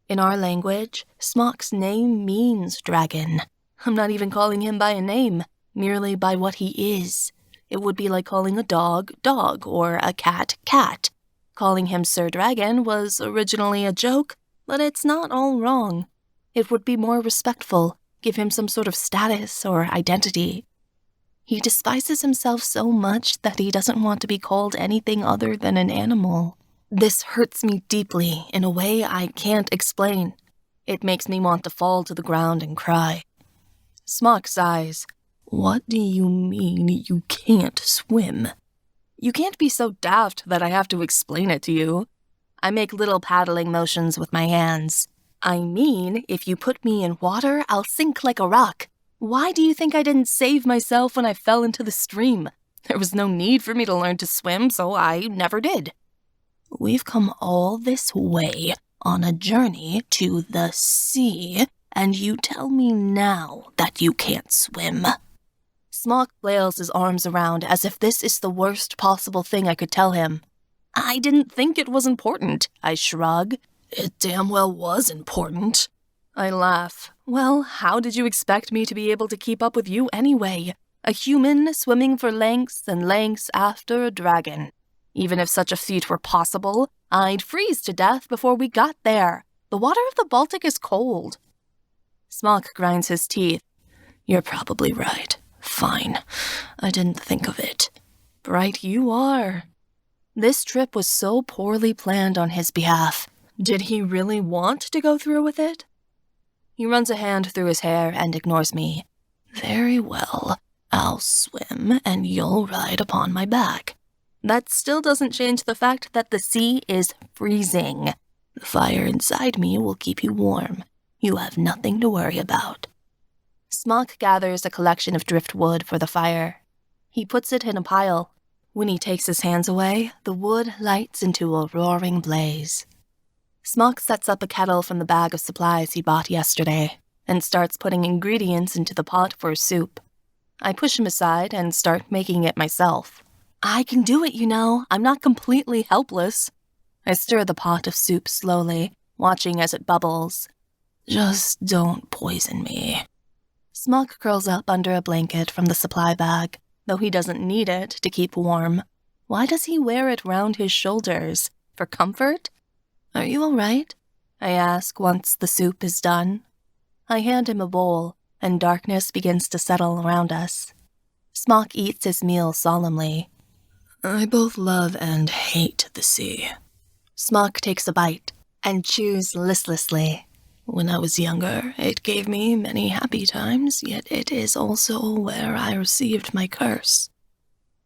In our language, Smock's name means dragon. I'm not even calling him by a name, merely by what he is. It would be like calling a dog, dog, or a cat, cat. Calling him Sir Dragon was originally a joke, but it's not all wrong. It would be more respectful, give him some sort of status or identity. He despises himself so much that he doesn't want to be called anything other than an animal. This hurts me deeply in a way I can't explain. It makes me want to fall to the ground and cry. Smock sighs. What do you mean you can't swim? You can't be so daft that I have to explain it to you. I make little paddling motions with my hands. I mean, if you put me in water, I'll sink like a rock. Why do you think I didn't save myself when I fell into the stream? There was no need for me to learn to swim, so I never did. We've come all this way on a journey to the sea, and you tell me now that you can't swim. Smock flails his arms around as if this is the worst possible thing I could tell him. I didn't think it was important, I shrug. It damn well was important. I laugh. Well, how did you expect me to be able to keep up with you anyway? A human swimming for lengths and lengths after a dragon. Even if such a feat were possible, I'd freeze to death before we got there. The water of the Baltic is cold. Smock grinds his teeth. You're probably right. Fine. I didn't think of it. Bright you are. This trip was so poorly planned on his behalf. Did he really want to go through with it? He runs a hand through his hair and ignores me. Very well. I'll swim and you'll ride upon my back. That still doesn't change the fact that the sea is freezing. The fire inside me will keep you warm. You have nothing to worry about. Smock gathers a collection of driftwood for the fire. He puts it in a pile. When he takes his hands away, the wood lights into a roaring blaze. Smock sets up a kettle from the bag of supplies he bought yesterday and starts putting ingredients into the pot for soup. I push him aside and start making it myself. I can do it, you know. I'm not completely helpless. I stir the pot of soup slowly, watching as it bubbles. Just don't poison me. Smock curls up under a blanket from the supply bag, though he doesn't need it to keep warm. Why does he wear it round his shoulders? For comfort? Are you all right? I ask once the soup is done. I hand him a bowl, and darkness begins to settle around us. Smock eats his meal solemnly. I both love and hate the sea. Smock takes a bite and chews listlessly. When I was younger, it gave me many happy times, yet it is also where I received my curse.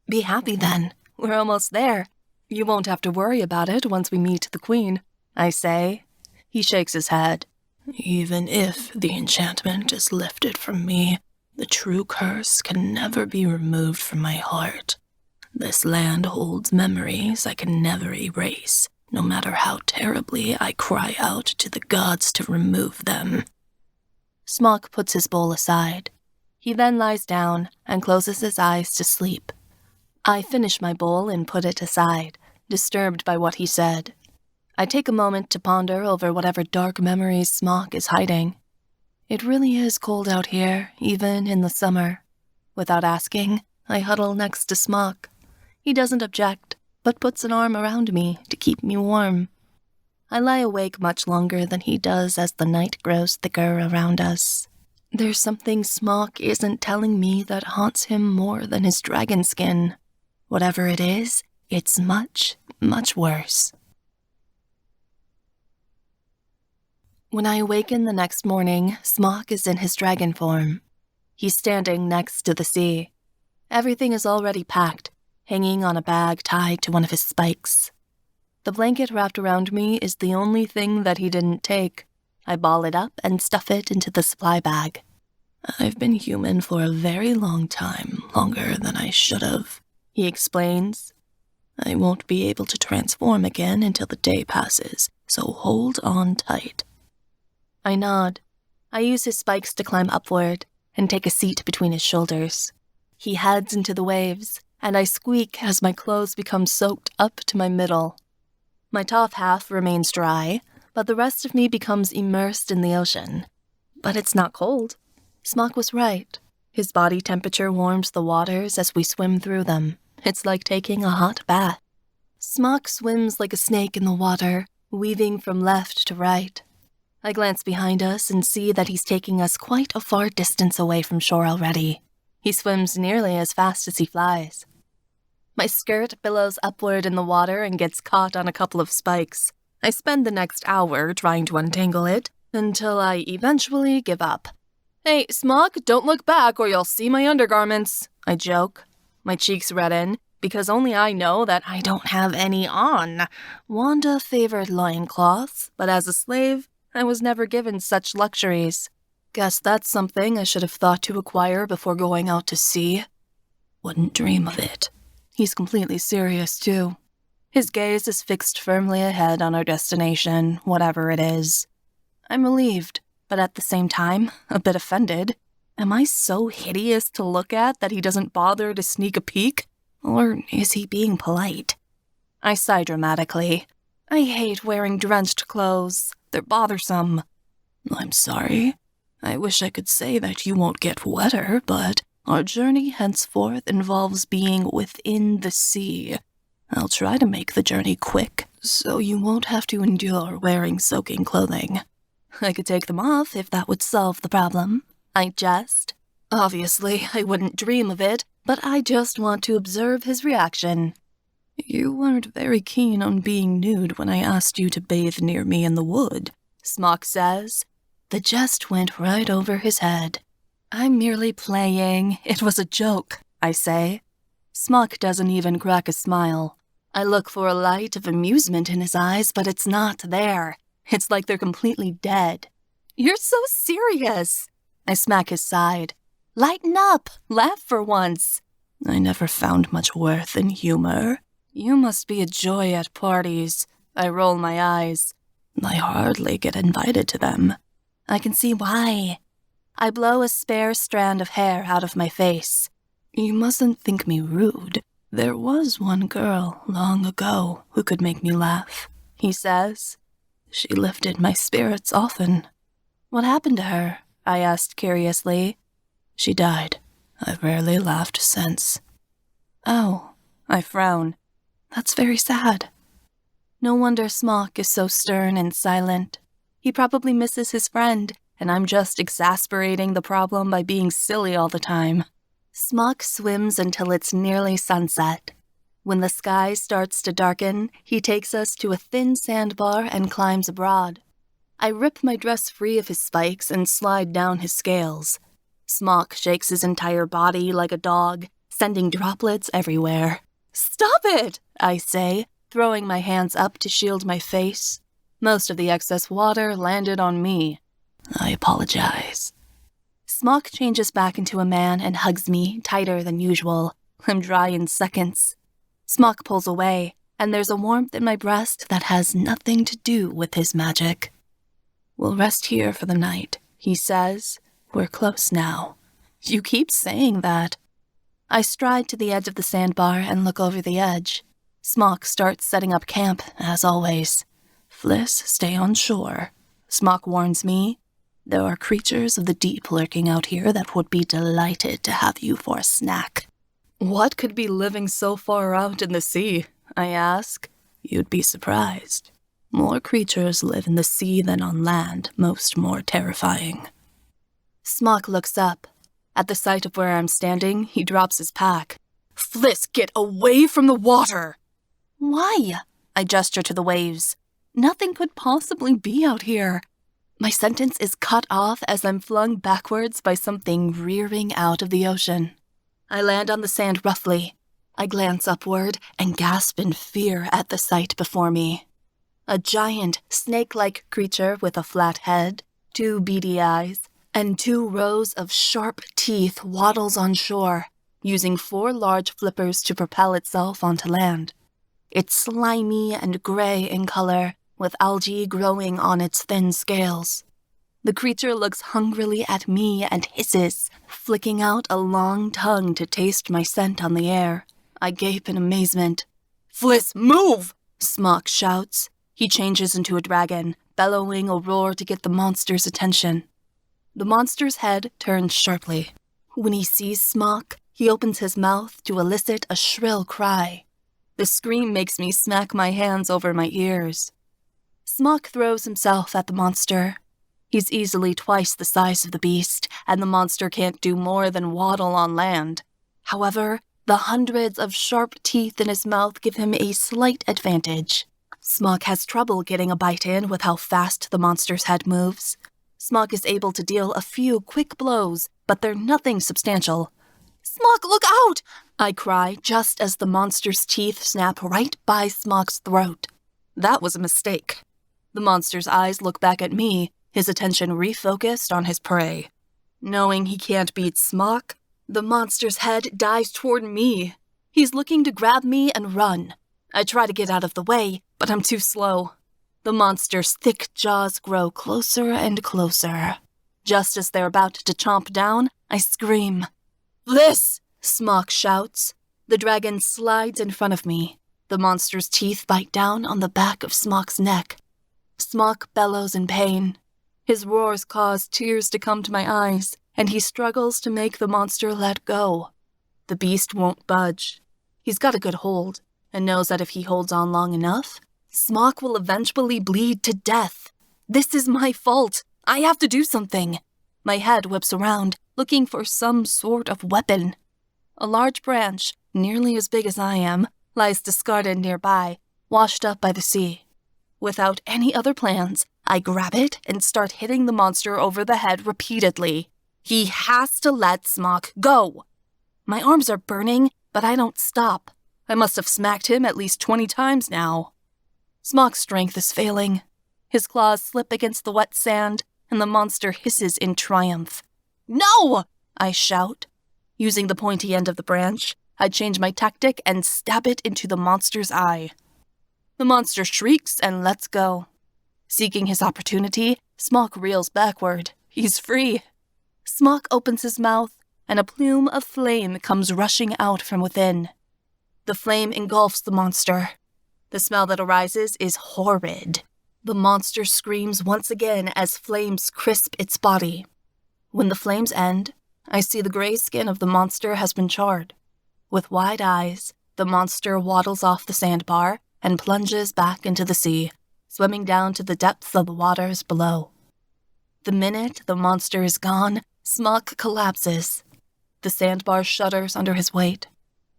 Be happy then. We're almost there. You won't have to worry about it once we meet the queen, I say. He shakes his head. Even if the enchantment is lifted from me, the true curse can never be removed from my heart. This land holds memories I can never erase, no matter how terribly I cry out to the gods to remove them. Smock puts his bowl aside. He then lies down and closes his eyes to sleep. I finish my bowl and put it aside, disturbed by what he said. I take a moment to ponder over whatever dark memories Smock is hiding. It really is cold out here, even in the summer. Without asking, I huddle next to Smock. He doesn't object, but puts an arm around me to keep me warm. I lie awake much longer than he does as the night grows thicker around us. There's something Smock isn't telling me that haunts him more than his dragon skin. Whatever it is, it's much, much worse. When I awaken the next morning, Smock is in his dragon form. He's standing next to the sea. Everything is already packed, hanging on a bag tied to one of his spikes. The blanket wrapped around me is the only thing that he didn't take. I ball it up and stuff it into the supply bag. I've been human for a very long time, longer than I should have, he explains. I won't be able to transform again until the day passes, so hold on tight. I nod. I use his spikes to climb upward and take a seat between his shoulders. He heads into the waves, and I squeak as my clothes become soaked up to my middle. My top half remains dry, but the rest of me becomes immersed in the ocean. But it's not cold. Smock was right. His body temperature warms the waters as we swim through them. It's like taking a hot bath. Smock swims like a snake in the water, weaving from left to right. I glance behind us and see that he's taking us quite a far distance away from shore already. He swims nearly as fast as he flies. My skirt billows upward in the water and gets caught on a couple of spikes. I spend the next hour trying to untangle it, until I eventually give up. Hey, Smock, don't look back or you'll see my undergarments, I joke. My cheeks redden, because only I know that I don't have any on. Wanda favored loincloths, but as a slave, I was never given such luxuries. Guess that's something I should have thought to acquire before going out to sea. Wouldn't dream of it. He's completely serious, too. His gaze is fixed firmly ahead on our destination, whatever it is. I'm relieved, but at the same time, a bit offended. Am I so hideous to look at that he doesn't bother to sneak a peek? Or is he being polite? I sigh dramatically. I hate wearing drenched clothes. They're bothersome. I'm sorry. I wish I could say that you won't get wetter, but our journey henceforth involves being within the sea. I'll try to make the journey quick, so you won't have to endure wearing soaking clothing. I could take them off if that would solve the problem. I jest. Obviously, I wouldn't dream of it, but I just want to observe his reaction. You weren't very keen on being nude when I asked you to bathe near me in the wood, Smock says. The jest went right over his head. I'm merely playing. It was a joke, I say. Smock doesn't even crack a smile. I look for a light of amusement in his eyes, but it's not there. It's like they're completely dead. You're so serious. I smack his side. Lighten up. Laugh for once. I never found much worth in humor. You must be a joy at parties. I roll my eyes. I hardly get invited to them. I can see why. I blow a spare strand of hair out of my face. You mustn't think me rude. There was one girl long ago who could make me laugh, he says. She lifted my spirits often. What happened to her? I asked curiously. She died. I've rarely laughed since. Oh, I frown. That's very sad. No wonder Smock is so stern and silent. He probably misses his friend, and I'm just exasperating the problem by being silly all the time. Smock swims until it's nearly sunset. When the sky starts to darken, he takes us to a thin sandbar and climbs abroad. I rip my dress free of his spikes and slide down his scales. Smock shakes his entire body like a dog, sending droplets everywhere. Stop it, I say, throwing my hands up to shield my face. Most of the excess water landed on me. I apologize. Smock changes back into a man and hugs me tighter than usual. I'm dry in seconds. Smock pulls away, and there's a warmth in my breast that has nothing to do with his magic. We'll rest here for the night, he says. We're close now. You keep saying that. I stride to the edge of the sandbar and look over the edge. Smock starts setting up camp, as always. Fliss, stay on shore. Smock warns me. There are creatures of the deep lurking out here that would be delighted to have you for a snack. What could be living so far out in the sea? I ask. You'd be surprised. More creatures live in the sea than on land, most more terrifying. Smock looks up. At the sight of where I'm standing, he drops his pack. Fliss, get away from the water! Why? I gesture to the waves. Nothing could possibly be out here. My sentence is cut off as I'm flung backwards by something rearing out of the ocean. I land on the sand roughly. I glance upward and gasp in fear at the sight before me. A giant, snake-like creature with a flat head, 2 beady eyes, and 2 rows of sharp teeth waddles on shore, using 4 large flippers to propel itself onto land. It's slimy and gray in color, with algae growing on its thin scales. The creature looks hungrily at me and hisses, flicking out a long tongue to taste my scent on the air. I gape in amazement. Fliss, move! Smock shouts. He changes into a dragon, bellowing a roar to get the monster's attention. The monster's head turns sharply. When he sees Smock, he opens his mouth to elicit a shrill cry. The scream makes me smack my hands over my ears. Smock throws himself at the monster. He's easily twice the size of the beast, and the monster can't do more than waddle on land. However, the hundreds of sharp teeth in his mouth give him a slight advantage. Smock has trouble getting a bite in with how fast the monster's head moves. Smock is able to deal a few quick blows, but they're nothing substantial. Smock, look out! I cry just as the monster's teeth snap right by Smock's throat. That was a mistake. The monster's eyes look back at me, his attention refocused on his prey. Knowing he can't beat Smock, the monster's head dives toward me. He's looking to grab me and run. I try to get out of the way, but I'm too slow. The monster's thick jaws grow closer and closer. Just as they're about to chomp down, I scream. Fliss! Smock shouts. The dragon slides in front of me. The monster's teeth bite down on the back of Smock's neck. Smock bellows in pain. His roars cause tears to come to my eyes, and he struggles to make the monster let go. The beast won't budge. He's got a good hold, and knows that if he holds on long enough, Smock will eventually bleed to death. This is my fault. I have to do something. My head whips around, looking for some sort of weapon. A large branch, nearly as big as I am, lies discarded nearby, washed up by the sea. Without any other plans, I grab it and start hitting the monster over the head repeatedly. He has to let Smock go. My arms are burning, but I don't stop. I must have smacked him at least 20 times now. Smock's strength is failing. His claws slip against the wet sand, and the monster hisses in triumph. No! I shout. Using the pointy end of the branch, I change my tactic and stab it into the monster's eye. The monster shrieks and lets go. Seeking his opportunity, Smock reels backward. He's free. Smock opens his mouth, and a plume of flame comes rushing out from within. The flame engulfs the monster. The smell that arises is horrid. The monster screams once again as flames crisp its body. When the flames end, I see the gray skin of the monster has been charred. With wide eyes, the monster waddles off the sandbar and plunges back into the sea, swimming down to the depths of the waters below. The minute the monster is gone, Smock collapses. The sandbar shudders under his weight.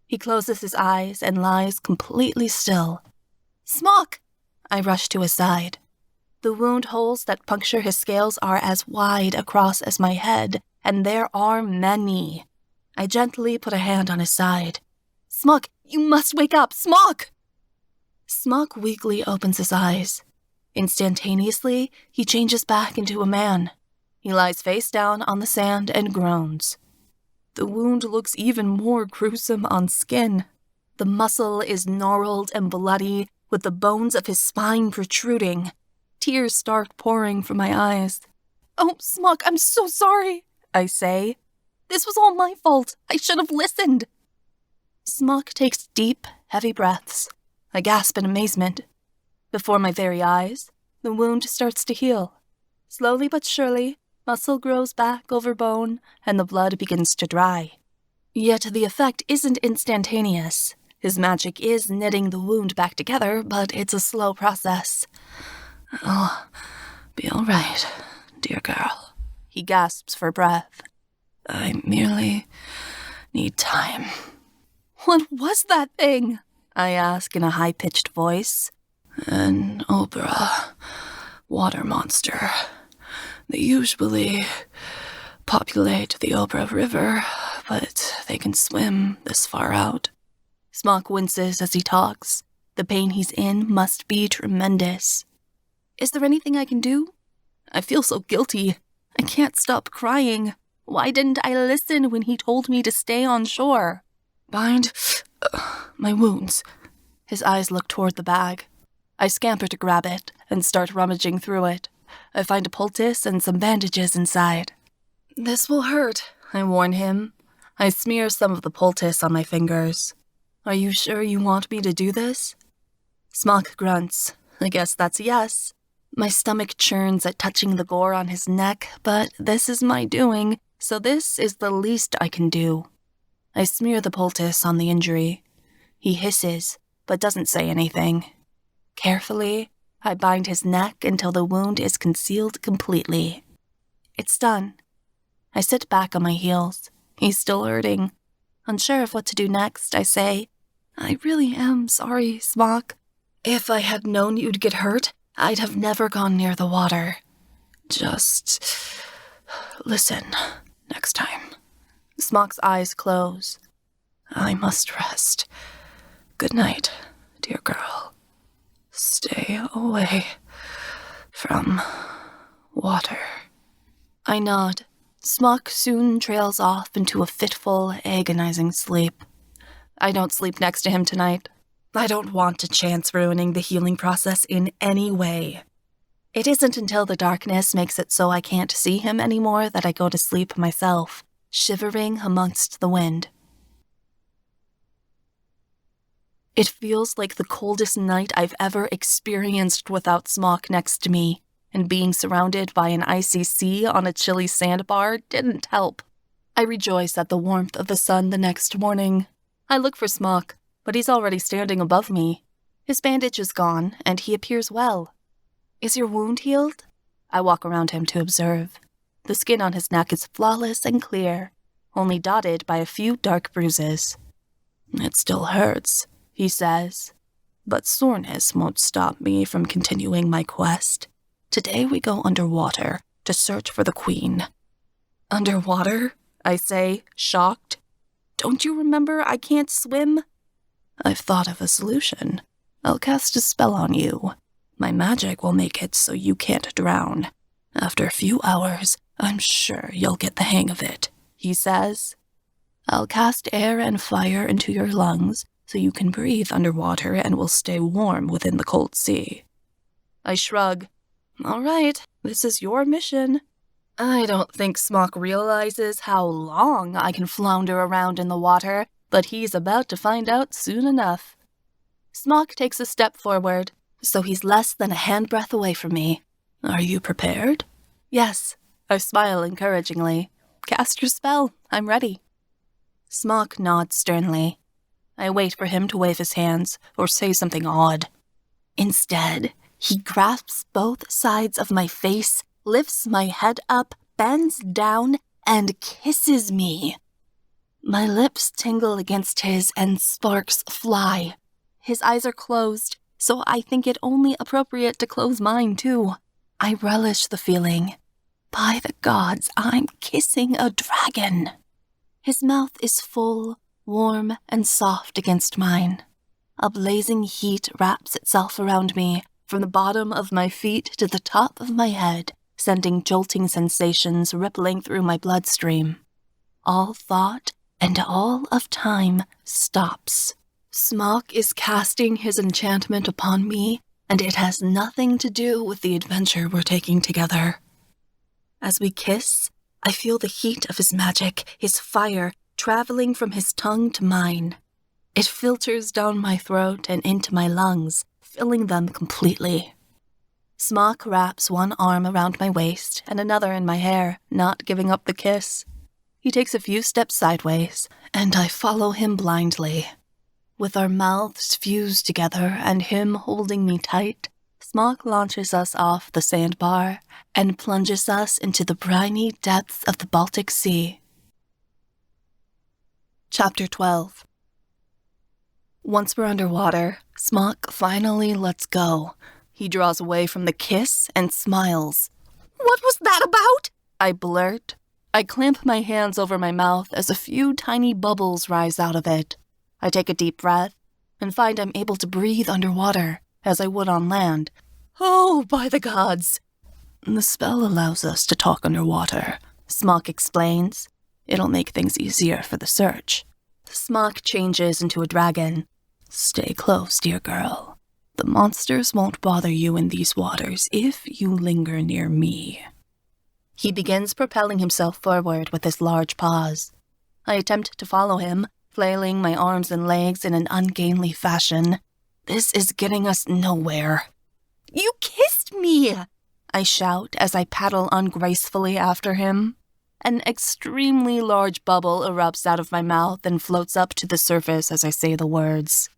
He closes his eyes and lies completely still. Smock! I rush to his side. The wound holes that puncture his scales are as wide across as my head, and there are many. I gently put a hand on his side. Smock, you must wake up! Smock! Smock weakly opens his eyes. Instantaneously, he changes back into a man. He lies face down on the sand and groans. The wound looks even more gruesome on skin. The muscle is gnarled and bloody, with the bones of his spine protruding. Tears start pouring from my eyes. Oh, Smock, I'm so sorry, I say. This was all my fault. I should have listened. Smock takes deep, heavy breaths. I gasp in amazement. Before my very eyes, the wound starts to heal. Slowly but surely, muscle grows back over bone, and the blood begins to dry. Yet the effect isn't instantaneous. His magic is knitting the wound back together, but it's a slow process. "I'll be all right, dear girl," he gasps for breath. "I merely need time." "What was that thing?" I ask in a high-pitched voice. "An obra, water monster. They usually populate the Obra River, but they can swim this far out." Smock winces as he talks. The pain he's in must be tremendous. "Is there anything I can do? I feel so guilty. I can't stop crying. Why didn't I listen when he told me to stay on shore?" "Bind my wounds." His eyes look toward the bag. I scamper to grab it and start rummaging through it. I find a poultice and some bandages inside. "This will hurt," I warn him. I smear some of the poultice on my fingers. "Are you sure you want me to do this?" Smock grunts. I guess that's a yes. My stomach churns at touching the gore on his neck, but this is my doing, so this is the least I can do. I smear the poultice on the injury. He hisses, but doesn't say anything. Carefully, I bind his neck until the wound is concealed completely. It's done. I sit back on my heels. He's still hurting. Unsure of what to do next, I say, "I really am sorry, Smock. If I had known you'd get hurt, I'd have never gone near the water. Just listen next time." Smock's eyes close. "I must rest. Good night, dear girl. Stay away from water." I nod. Smock soon trails off into a fitful, agonizing sleep. I don't sleep next to him tonight. I don't want to chance ruining the healing process in any way. It isn't until the darkness makes it so I can't see him anymore that I go to sleep myself, shivering amongst the wind. It feels like the coldest night I've ever experienced without Smock next to me, and being surrounded by an icy sea on a chilly sandbar didn't help. I rejoice at the warmth of the sun the next morning. I look for Smock, but he's already standing above me. His bandage is gone, and he appears well. "Is your wound healed?" I walk around him to observe. The skin on his neck is flawless and clear, only dotted by a few dark bruises. "It still hurts," he says, "but soreness won't stop me from continuing my quest. Today we go underwater to search for the queen." "Underwater?" I say, shocked. "Don't you remember I can't swim?" "I've thought of a solution. I'll cast a spell on you. My magic will make it so you can't drown. After a few hours, I'm sure you'll get the hang of it," he says. "I'll cast air and fire into your lungs so you can breathe underwater and will stay warm within the cold sea." I shrug. "All right, this is your mission." I don't think Smock realizes how long I can flounder around in the water, but he's about to find out soon enough. Smock takes a step forward, so he's less than a handbreadth away from me. "Are you prepared?" "Yes." I smile encouragingly. "Cast your spell. I'm ready." Smock nods sternly. I wait for him to wave his hands or say something odd. Instead, he grasps both sides of my face, lifts my head up, bends down, and kisses me. My lips tingle against his and sparks fly. His eyes are closed, so I think it only appropriate to close mine too. I relish the feeling. By the gods, I'm kissing a dragon. His mouth is full, warm, and soft against mine. A blazing heat wraps itself around me, from the bottom of my feet to the top of my head, sending jolting sensations rippling through my bloodstream. All thought and all of time stops. Smock is casting his enchantment upon me, and it has nothing to do with the adventure we're taking together. As we kiss, I feel the heat of his magic, his fire, traveling from his tongue to mine. It filters down my throat and into my lungs, filling them completely. Smock wraps one arm around my waist and another in my hair, not giving up the kiss. He takes a few steps sideways, and I follow him blindly. With our mouths fused together and him holding me tight, Smock launches us off the sandbar and plunges us into the briny depths of the Baltic Sea. Chapter 12. Once we're underwater, Smock finally lets go. He draws away from the kiss and smiles. "What was that about?" I blurt. I clamp my hands over my mouth as a few tiny bubbles rise out of it. I take a deep breath and find I'm able to breathe underwater, as I would on land. Oh, by the gods! The spell allows us to talk underwater, Smock explains. It'll make things easier for the search. Smock changes into a dragon. Stay close, dear girl. The monsters won't bother you in these waters if you linger near me. He begins propelling himself forward with his large paws. I attempt to follow him, flailing my arms and legs in an ungainly fashion. This is getting us nowhere. "You kissed me!" I shout as I paddle ungracefully after him. An extremely large bubble erupts out of my mouth and floats up to the surface as I say the words.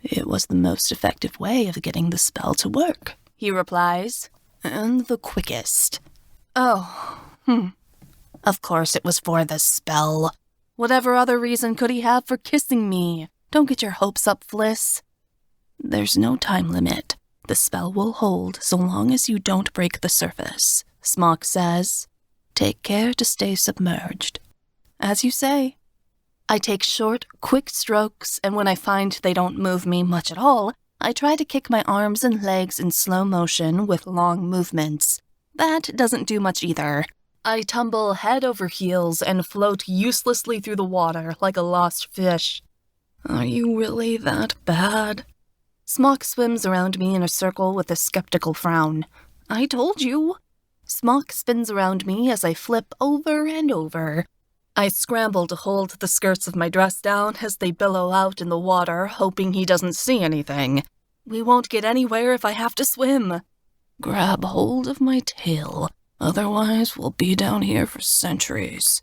"It was the most effective way of getting the spell to work," he replies, "and the quickest." Of course it was for the spell. Whatever other reason could he have for kissing me? Don't get your hopes up, Fliss. There's no time limit. The spell will hold so long as you don't break the surface, Smock says. Take care to stay submerged. As you say. I take short, quick strokes, and when I find they don't move me much at all, I try to kick my arms and legs in slow motion with long movements. That doesn't do much either. I tumble head over heels and float uselessly through the water like a lost fish. Are you really that bad? Smock swims around me in a circle with a skeptical frown. I told you. Smock spins around me as I flip over and over. I scramble to hold the skirts of my dress down as they billow out in the water, hoping he doesn't see anything. We won't get anywhere if I have to swim. Grab hold of my tail, otherwise we'll be down here for centuries.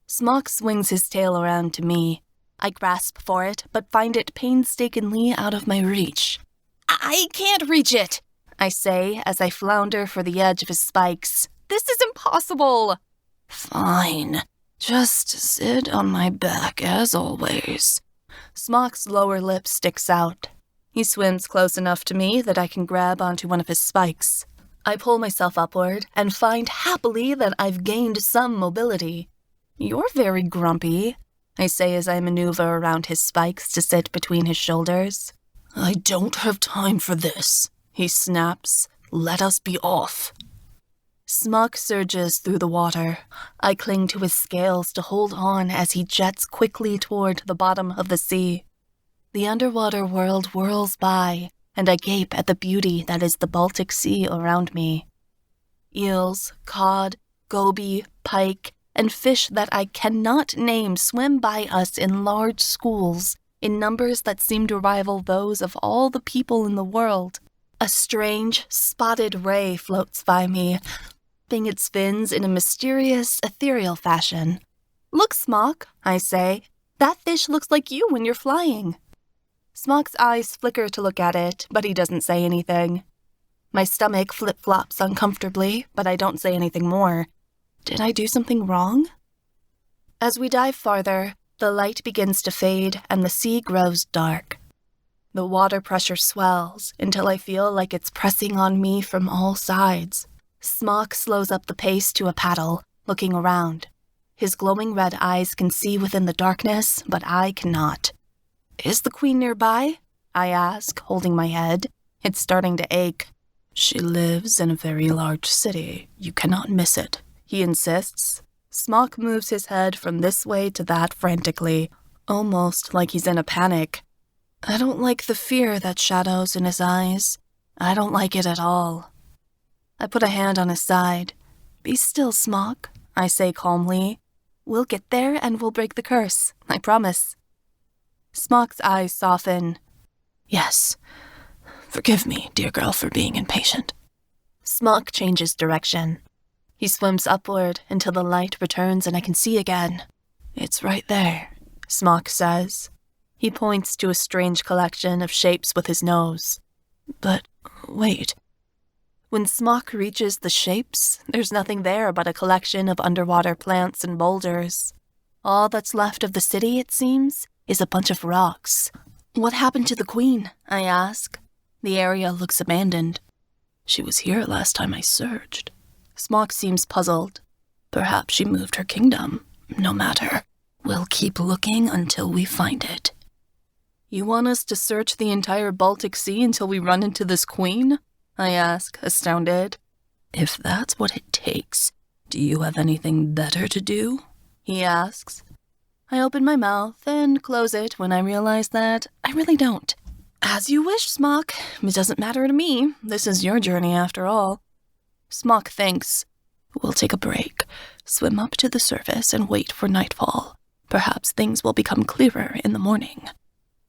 Smock swings his tail around to me. I grasp for it, but find it painstakingly out of my reach. I can't reach it, I say as I flounder for the edge of his spikes. This is impossible. Fine. Just sit on my back as always. Smock's lower lip sticks out. He swims close enough to me that I can grab onto one of his spikes. I pull myself upward and find happily that I've gained some mobility. You're very grumpy, I say as I maneuver around his spikes to sit between his shoulders. I don't have time for this, he snaps. Let us be off. Smock surges through the water. I cling to his scales to hold on as he jets quickly toward the bottom of the sea. The underwater world whirls by, and I gape at the beauty that is the Baltic Sea around me. Eels, cod, goby, pike, and fish that I cannot name swim by us in large schools, in numbers that seem to rival those of all the people in the world. A strange, spotted ray floats by me, flapping its fins in a mysterious, ethereal fashion. Look, Smock, I say. That fish looks like you when you're flying. Smock's eyes flicker to look at it, but he doesn't say anything. My stomach flip-flops uncomfortably, but I don't say anything more. Did I do something wrong? As we dive farther, the light begins to fade and the sea grows dark. The water pressure swells until I feel like it's pressing on me from all sides. Smock slows up the pace to a paddle, looking around. His glowing red eyes can see within the darkness, but I cannot. Is the queen nearby? I ask, holding my head. It's starting to ache. She lives in a very large city. You cannot miss it, he insists. Smock moves his head from this way to that frantically, almost like he's in a panic. I don't like the fear that shadows in his eyes. I don't like it at all. I put a hand on his side. Be still, Smock. I say calmly. We'll get there and we'll break the curse, I promise. Smock's eyes soften. Yes. Forgive me, dear girl, for being impatient. Smock changes direction. He swims upward until the light returns and I can see again. It's right there, Smock says. He points to a strange collection of shapes with his nose. But wait. When Smock reaches the shapes, there's nothing there but a collection of underwater plants and boulders. All that's left of the city, it seems, is a bunch of rocks. What happened to the queen? I ask. The area looks abandoned. She was here last time I searched. Smock seems puzzled. Perhaps she moved her kingdom. No matter. We'll keep looking until we find it. You want us to search the entire Baltic Sea until we run into this queen? I ask, astounded. If that's what it takes, do you have anything better to do? He asks. I open my mouth and close it when I realize that I really don't. As you wish, Smock. It doesn't matter to me. This is your journey after all. Smock thinks. We'll take a break, swim up to the surface and wait for nightfall. Perhaps things will become clearer in the morning.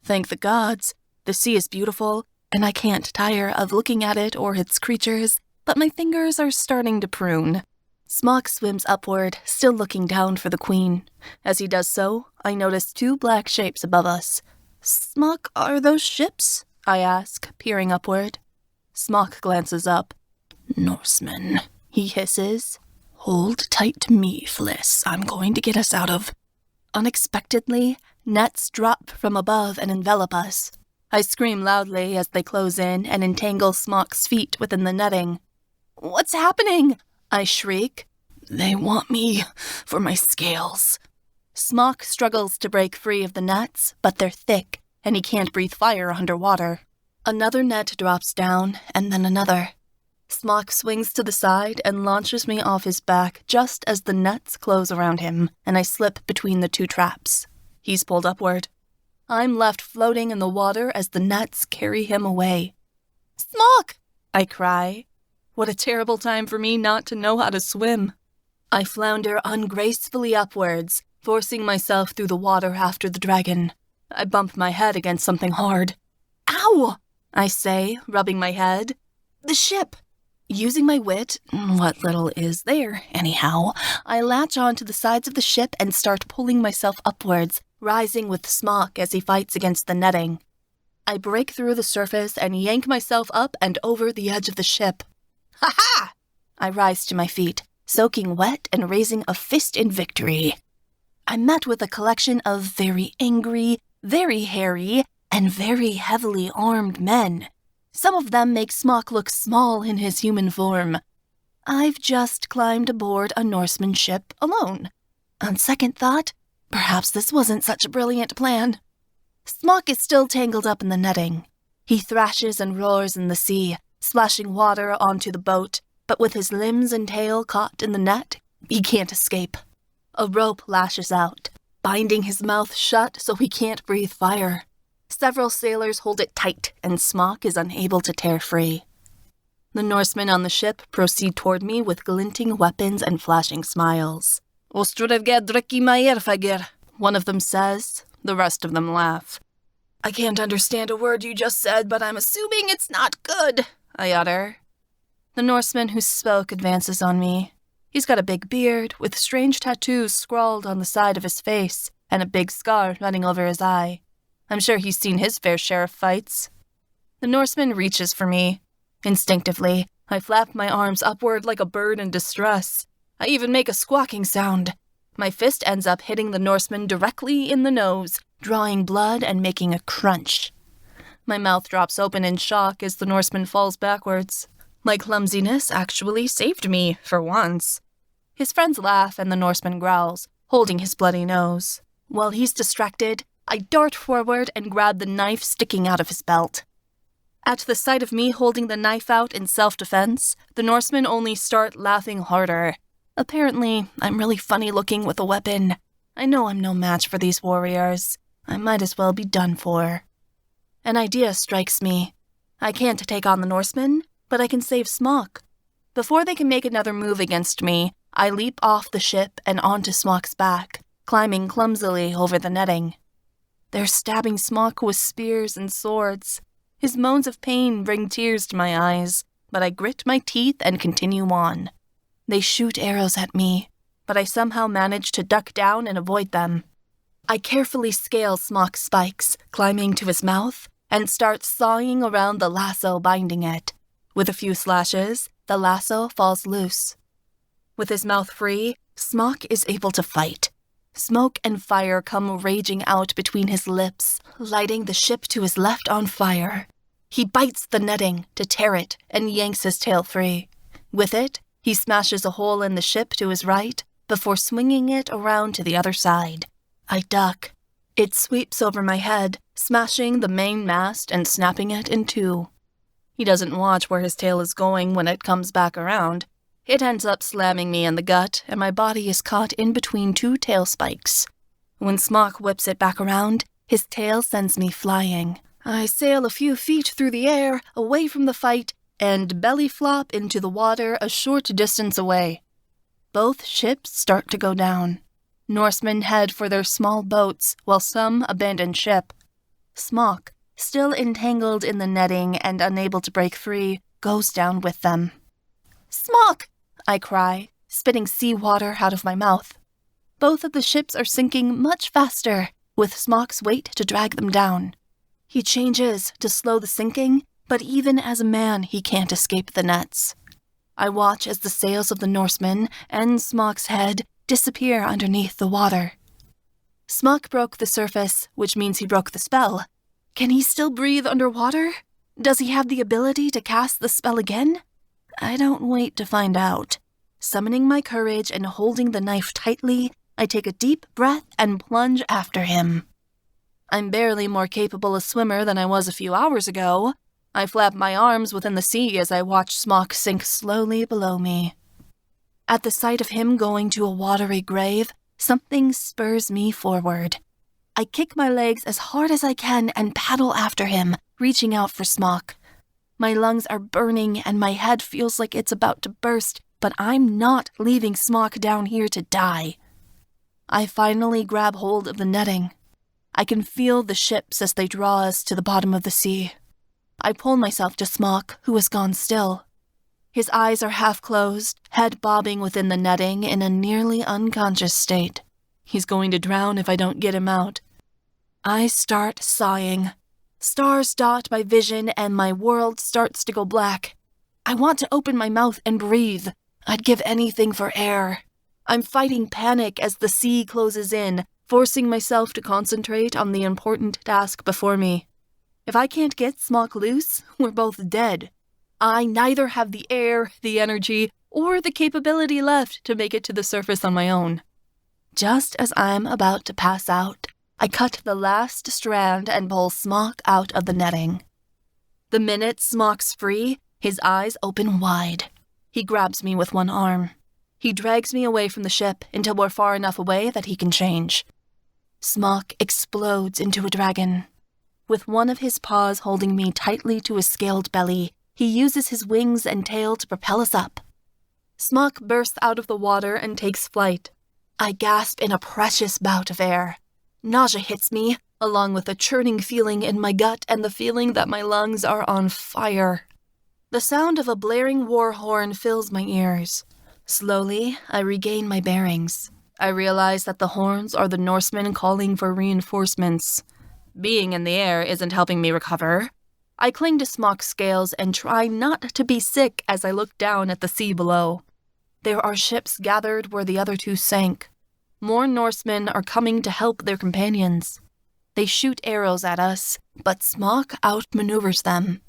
Thank the gods. The sea is beautiful, and I can't tire of looking at it or its creatures, but my fingers are starting to prune. Smock swims upward, still looking down for the queen. As he does so, I notice 2 black shapes above us. Smock, are those ships? I ask, peering upward. Smock glances up. Norsemen, he hisses. Hold tight to me, Fliss. I'm going to get us out of... Unexpectedly, nets drop from above and envelop us. I scream loudly as they close in and entangle Smock's feet within the netting. What's happening? I shriek. They want me for my scales. Smock struggles to break free of the nets, but they're thick, and he can't breathe fire underwater. Another net drops down, and then another. Smock swings to the side and launches me off his back just as the nets close around him, and I slip between the 2 traps. He's pulled upward. I'm left floating in the water as the nets carry him away. Smock! I cry. What a terrible time for me not to know how to swim. I flounder ungracefully upwards, forcing myself through the water after the dragon. I bump my head against something hard. Ow! I say, rubbing my head. The ship! Using my wit, what little is there, anyhow, I latch onto the sides of the ship and start pulling myself upwards, rising with Smock as he fights against the netting. I break through the surface and yank myself up and over the edge of the ship. Ha-ha! I rise to my feet, soaking wet and raising a fist in victory. I'm met with a collection of very angry, very hairy, and very heavily armed men. Some of them make Smock look small in his human form. I've just climbed aboard a Norseman ship alone. On second thought, perhaps this wasn't such a brilliant plan. Smock is still tangled up in the netting. He thrashes and roars in the sea, splashing water onto the boat, but with his limbs and tail caught in the net, he can't escape. A rope lashes out, binding his mouth shut so he can't breathe fire. Several sailors hold it tight, and Smock is unable to tear free. The Norsemen on the ship proceed toward me with glinting weapons and flashing smiles. One of them says. The rest of them laugh. I can't understand a word you just said, but I'm assuming it's not good, I utter. The Norseman who spoke advances on me. He's got a big beard, with strange tattoos scrawled on the side of his face, and a big scar running over his eye. I'm sure he's seen his fair share of fights. The Norseman reaches for me. Instinctively, I flap my arms upward like a bird in distress. I even make a squawking sound. My fist ends up hitting the Norseman directly in the nose, drawing blood and making a crunch. My mouth drops open in shock as the Norseman falls backwards. My clumsiness actually saved me, for once. His friends laugh and the Norseman growls, holding his bloody nose. While he's distracted, I dart forward and grab the knife sticking out of his belt. At the sight of me holding the knife out in self-defense, the Norsemen only start laughing harder. Apparently, I'm really funny looking with a weapon. I know I'm no match for these warriors. I might as well be done for. An idea strikes me. I can't take on the Norsemen, but I can save Smock. Before they can make another move against me, I leap off the ship and onto Smock's back, climbing clumsily over the netting. They're stabbing Smock with spears and swords. His moans of pain bring tears to my eyes, but I grit my teeth and continue on. They shoot arrows at me, but I somehow manage to duck down and avoid them. I carefully scale Smock's spikes, climbing to his mouth, and start sawing around the lasso binding it. With a few slashes, the lasso falls loose. With his mouth free, Smock is able to fight. Smoke and fire come raging out between his lips, lighting the ship to his left on fire. He bites the netting to tear it and yanks his tail free. With it, he smashes a hole in the ship to his right before swinging it around to the other side. I duck. It sweeps over my head, smashing the main mast and snapping it in two. He doesn't watch where his tail is going when it comes back around. It ends up slamming me in the gut, and my body is caught in between two tail spikes. When Smock whips it back around, his tail sends me flying. I sail a few feet through the air, away from the fight, and belly flop into the water a short distance away. Both ships start to go down. Norsemen head for their small boats, while some abandon ship. Smock, still entangled in the netting and unable to break free, goes down with them. "Smock!" I cry, spitting seawater out of my mouth. Both of the ships are sinking much faster, with Smock's weight to drag them down. He changes to slow the sinking, but even as a man he can't escape the nets. I watch as the sails of the Norsemen and Smock's head disappear underneath the water. Smock broke the surface, which means he broke the spell. Can he still breathe underwater? Does he have the ability to cast the spell again? I don't wait to find out. Summoning my courage and holding the knife tightly, I take a deep breath and plunge after him. I'm barely more capable a swimmer than I was a few hours ago. I flap my arms within the sea as I watch Smock sink slowly below me. At the sight of him going to a watery grave, something spurs me forward. I kick my legs as hard as I can and paddle after him, reaching out for Smock. My lungs are burning and my head feels like it's about to burst, but I'm not leaving Smock down here to die. I finally grab hold of the netting. I can feel the ships as they draw us to the bottom of the sea. I pull myself to Smock, who has gone still. His eyes are half closed, head bobbing within the netting in a nearly unconscious state. He's going to drown if I don't get him out. I start sighing. Stars dot my vision and my world starts to go black. I want to open my mouth and breathe. I'd give anything for air. I'm fighting panic as the sea closes in, forcing myself to concentrate on the important task before me. If I can't get Smock loose, we're both dead. I neither have the air, the energy, or the capability left to make it to the surface on my own. Just as I'm about to pass out, I cut the last strand and pull Smock out of the netting. The minute Smock's free, his eyes open wide. He grabs me with one arm. He drags me away from the ship until we're far enough away that he can change. Smock explodes into a dragon. With one of his paws holding me tightly to his scaled belly, he uses his wings and tail to propel us up. Smock bursts out of the water and takes flight. I gasp in a precious bout of air. Nausea hits me, along with a churning feeling in my gut and the feeling that my lungs are on fire. The sound of a blaring war horn fills my ears. Slowly, I regain my bearings. I realize that the horns are the Norsemen calling for reinforcements. Being in the air isn't helping me recover. I cling to Smock's scales and try not to be sick as I look down at the sea below. There are ships gathered where the other two sank. More Norsemen are coming to help their companions. They shoot arrows at us, but Smock outmaneuvers them.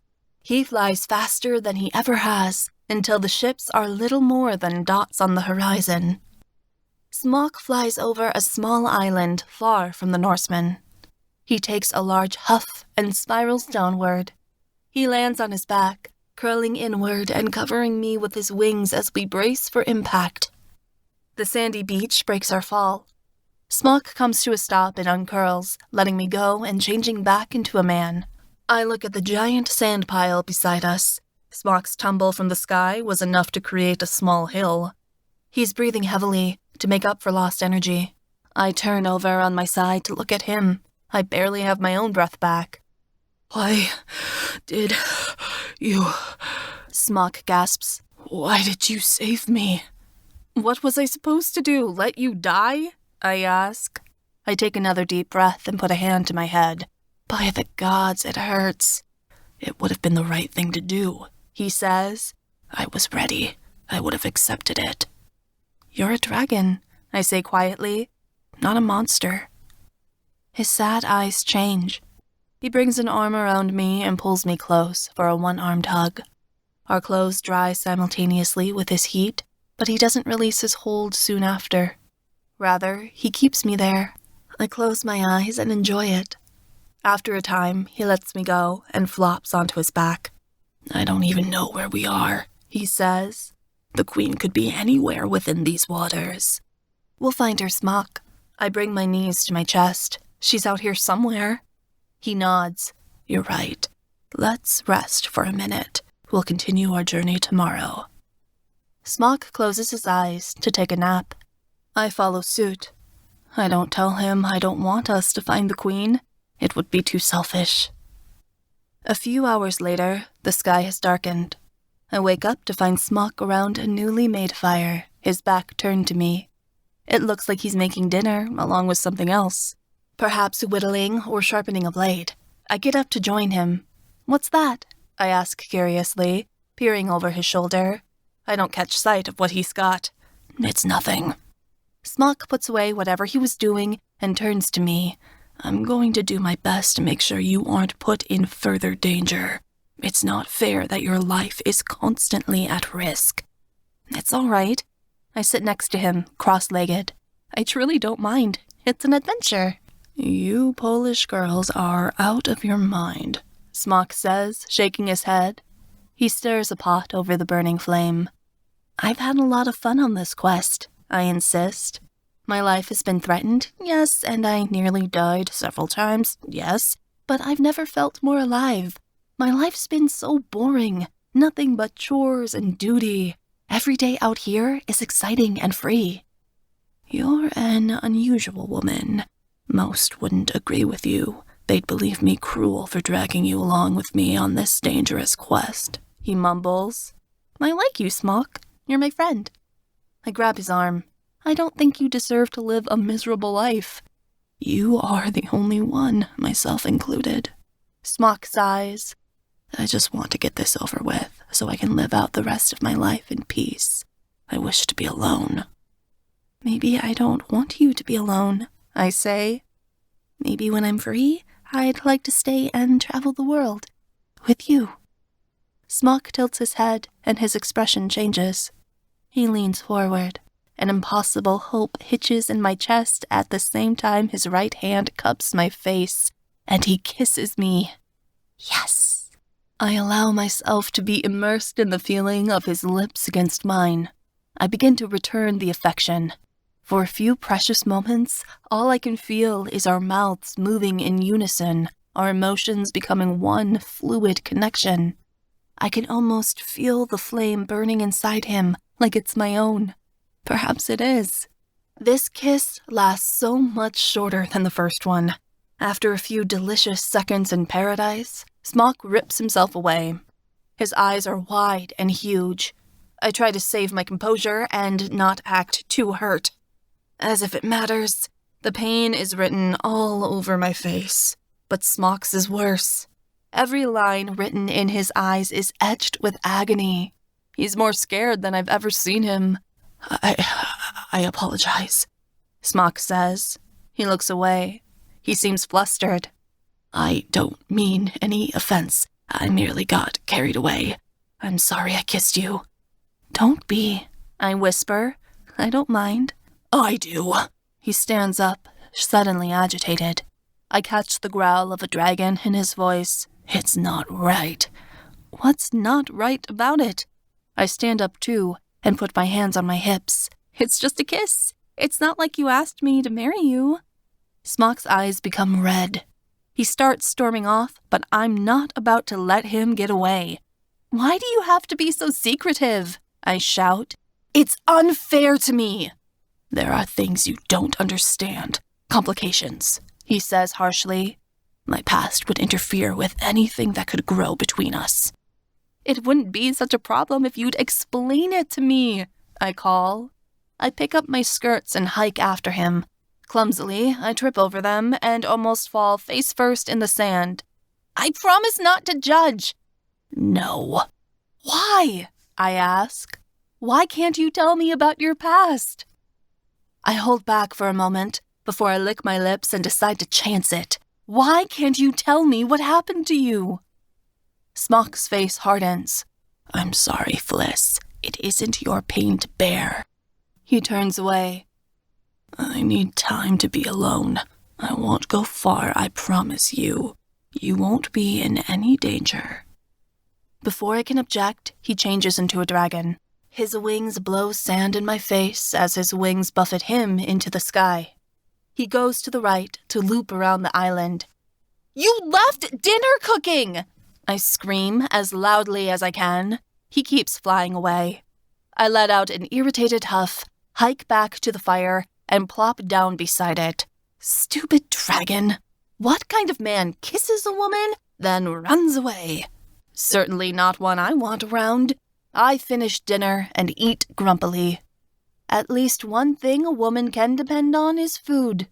He flies faster than he ever has, until the ships are little more than dots on the horizon. Smock flies over a small island far from the Norsemen. He takes a large huff and spirals downward. He lands on his back, curling inward and covering me with his wings as we brace for impact. The sandy beach breaks our fall. Smock comes to a stop and uncurls, letting me go and changing back into a man. I look at the giant sand pile beside us. Smock's tumble from the sky was enough to create a small hill. He's breathing heavily to make up for lost energy. I turn over on my side to look at him. I barely have my own breath back. "Why did you..." Smock gasps. "Why did you save me?" "What was I supposed to do, let you die?" I ask. I take another deep breath and put a hand to my head. "By the gods, it hurts." "It would have been the right thing to do," he says. "I was ready. I would have accepted it." "You're a dragon," I say quietly, "not a monster." His sad eyes change. He brings an arm around me and pulls me close for a one-armed hug. Our clothes dry simultaneously with his heat, but he doesn't release his hold soon after. Rather, he keeps me there. I close my eyes and enjoy it. After a time, he lets me go and flops onto his back. "I don't even know where we are," he says. "The queen could be anywhere within these waters." "We'll find her, Smock." I bring my knees to my chest. "She's out here somewhere." He nods. "You're right. Let's rest for a minute. We'll continue our journey tomorrow." Smock closes his eyes to take a nap. I follow suit. I don't tell him I don't want us to find the queen. It would be too selfish. A few hours later, the sky has darkened. I wake up to find Smock around a newly made fire, his back turned to me. It looks like he's making dinner, along with something else. Perhaps whittling or sharpening a blade. I get up to join him. "What's that?" I ask curiously, peering over his shoulder. I don't catch sight of what he's got. "It's nothing." Smock puts away whatever he was doing and turns to me. "I'm going to do my best to make sure you aren't put in further danger. It's not fair that your life is constantly at risk." "It's all right." I sit next to him, cross-legged. "I truly don't mind. It's an adventure." "You Polish girls are out of your mind," Smock says, shaking his head. He stirs a pot over the burning flame. "I've had a lot of fun on this quest," I insist. "My life has been threatened, yes, and I nearly died several times, yes, but I've never felt more alive. My life's been so boring, nothing but chores and duty. Every day out here is exciting and free." "You're an unusual woman. Most wouldn't agree with you. They'd believe me cruel for dragging you along with me on this dangerous quest," he mumbles. "I like you, Smock. You're my friend." I grab his arm. "I don't think you deserve to live a miserable life." "You are the only one, myself included." Smock sighs. "I just want to get this over with, so I can live out the rest of my life in peace. I wish to be alone." "Maybe I don't want you to be alone," I say. "Maybe when I'm free, I'd like to stay and travel the world. With you." Smock tilts his head, and his expression changes. He leans forward. An impossible hope hitches in my chest at the same time his right hand cups my face, and he kisses me. Yes. I allow myself to be immersed in the feeling of his lips against mine. I begin to return the affection. For a few precious moments, all I can feel is our mouths moving in unison, our emotions becoming one fluid connection. I can almost feel the flame burning inside him, like it's my own. Perhaps it is. This kiss lasts so much shorter than the first one. After a few delicious seconds in paradise, Smock rips himself away. His eyes are wide and huge. I try to save my composure and not act too hurt. As if it matters, the pain is written all over my face. But Smock's is worse. Every line written in his eyes is etched with agony. He's more scared than I've ever seen him. I apologize, Smock says. He looks away. He seems flustered. I don't mean any offense. I merely got carried away. I'm sorry I kissed you. Don't be, I whisper. I don't mind. I do. He stands up, suddenly agitated. I catch the growl of a dragon in his voice. It's not right. What's not right about it? I stand up too and put my hands on my hips. It's just a kiss. It's not like you asked me to marry you. Smock's eyes become red. He starts storming off, but I'm not about to let him get away. Why do you have to be so secretive? I shout. It's unfair to me. There are things you don't understand. Complications, he says harshly. My past would interfere with anything that could grow between us. It wouldn't be such a problem if you'd explain it to me, I call. I pick up my skirts and hike after him. Clumsily, I trip over them and almost fall face first in the sand. I promise not to judge. No. Why? I ask. Why can't you tell me about your past? I hold back for a moment before I lick my lips and decide to chance it. Why can't you tell me what happened to you? Smock's face hardens. I'm sorry, Fliss. It isn't your pain to bear. He turns away. I need time to be alone. I won't go far, I promise you. You won't be in any danger. Before I can object, he changes into a dragon. His wings blow sand in my face as his wings buffet him into the sky. He goes to the right to loop around the island. You left dinner cooking! I scream as loudly as I can. He keeps flying away. I let out an irritated huff, hike back to the fire, and plop down beside it. Stupid dragon. What kind of man kisses a woman, then runs away? Certainly not one I want around. I finish dinner and eat grumpily. At least one thing a woman can depend on is food.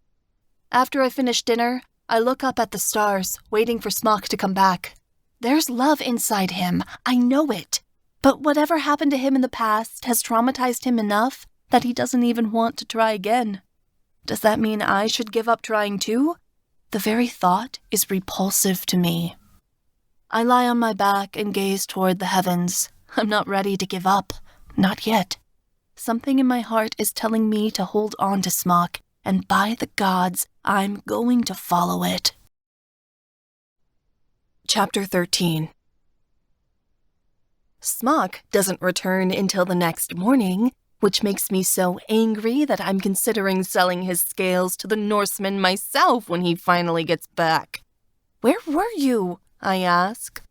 After I finish dinner, I look up at the stars, waiting for Smock to come back. There's love inside him, I know it. But whatever happened to him in the past has traumatized him enough that he doesn't even want to try again. Does that mean I should give up trying too? The very thought is repulsive to me. I lie on my back and gaze toward the heavens. I'm not ready to give up. Not yet. Something in my heart is telling me to hold on to Smock, and by the gods, I'm going to follow it. Chapter 13. Smock doesn't return until the next morning, which makes me so angry that I'm considering selling his scales to the Norsemen myself when he finally gets back. Where were you? I ask.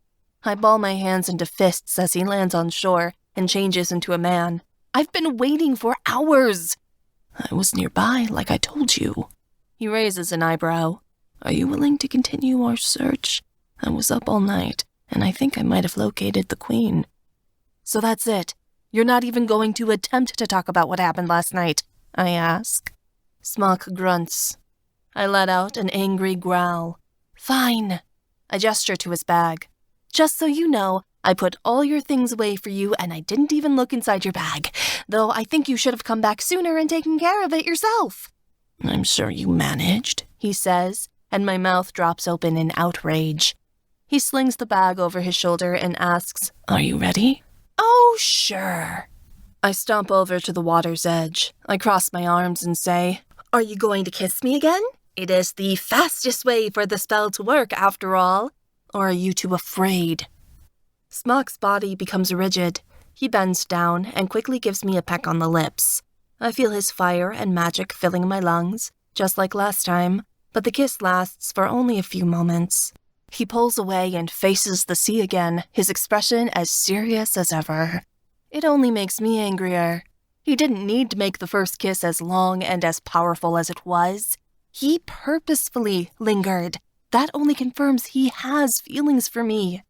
I ball my hands into fists as he lands on shore and changes into a man. I've been waiting for hours. I was nearby, like I told you. He raises an eyebrow. Are you willing to continue our search? I was up all night, and I think I might have located the queen. So that's it. You're not even going to attempt to talk about what happened last night, I ask. Smock grunts. I let out an angry growl. Fine. I gesture to his bag. Just so you know, I put all your things away for you and I didn't even look inside your bag, though I think you should have come back sooner and taken care of it yourself. I'm sure you managed, he says, and my mouth drops open in outrage. He slings the bag over his shoulder and asks, Are you ready? Oh, sure. I stomp over to the water's edge. I cross my arms and say, Are you going to kiss me again? It is the fastest way for the spell to work, after all. Or are you too afraid? Smock's body becomes rigid. He bends down and quickly gives me a peck on the lips. I feel his fire and magic filling my lungs, just like last time, but the kiss lasts for only a few moments. He pulls away and faces the sea again, his expression as serious as ever. It only makes me angrier. He didn't need to make the first kiss as long and as powerful as it was. He purposefully lingered. That only confirms he has feelings for me.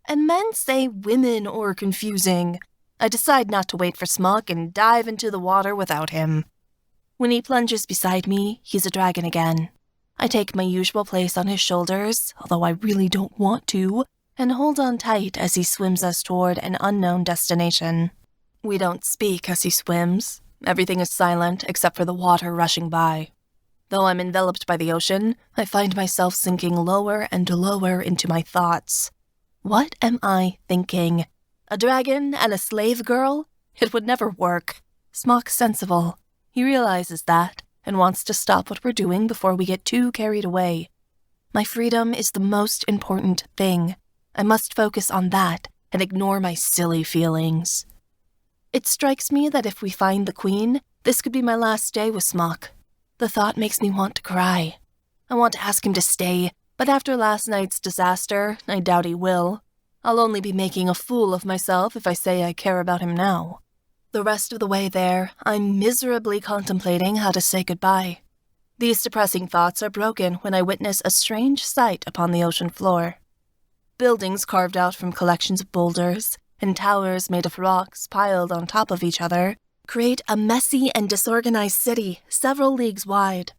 And men say women are confusing. I decide not to wait for Smock and dive into the water without him. When he plunges beside me, he's a dragon again. I take my usual place on his shoulders, although I really don't want to, and hold on tight as he swims us toward an unknown destination. We don't speak as he swims. Everything is silent except for the water rushing by. Though I'm enveloped by the ocean, I find myself sinking lower and lower into my thoughts. What am I thinking? A dragon and a slave girl? It would never work. Smock's sensible. He realizes that and wants to stop what we're doing before we get too carried away. My freedom is the most important thing. I must focus on that and ignore my silly feelings. It strikes me that if we find the queen, this could be my last day with Smock. The thought makes me want to cry. I want to ask him to stay, but after last night's disaster, I doubt he will. I'll only be making a fool of myself if I say I care about him now. The rest of the way there, I'm miserably contemplating how to say goodbye. These depressing thoughts are broken when I witness a strange sight upon the ocean floor. Buildings carved out from collections of boulders and towers made of rocks piled on top of each other create a messy and disorganized city several leagues wide.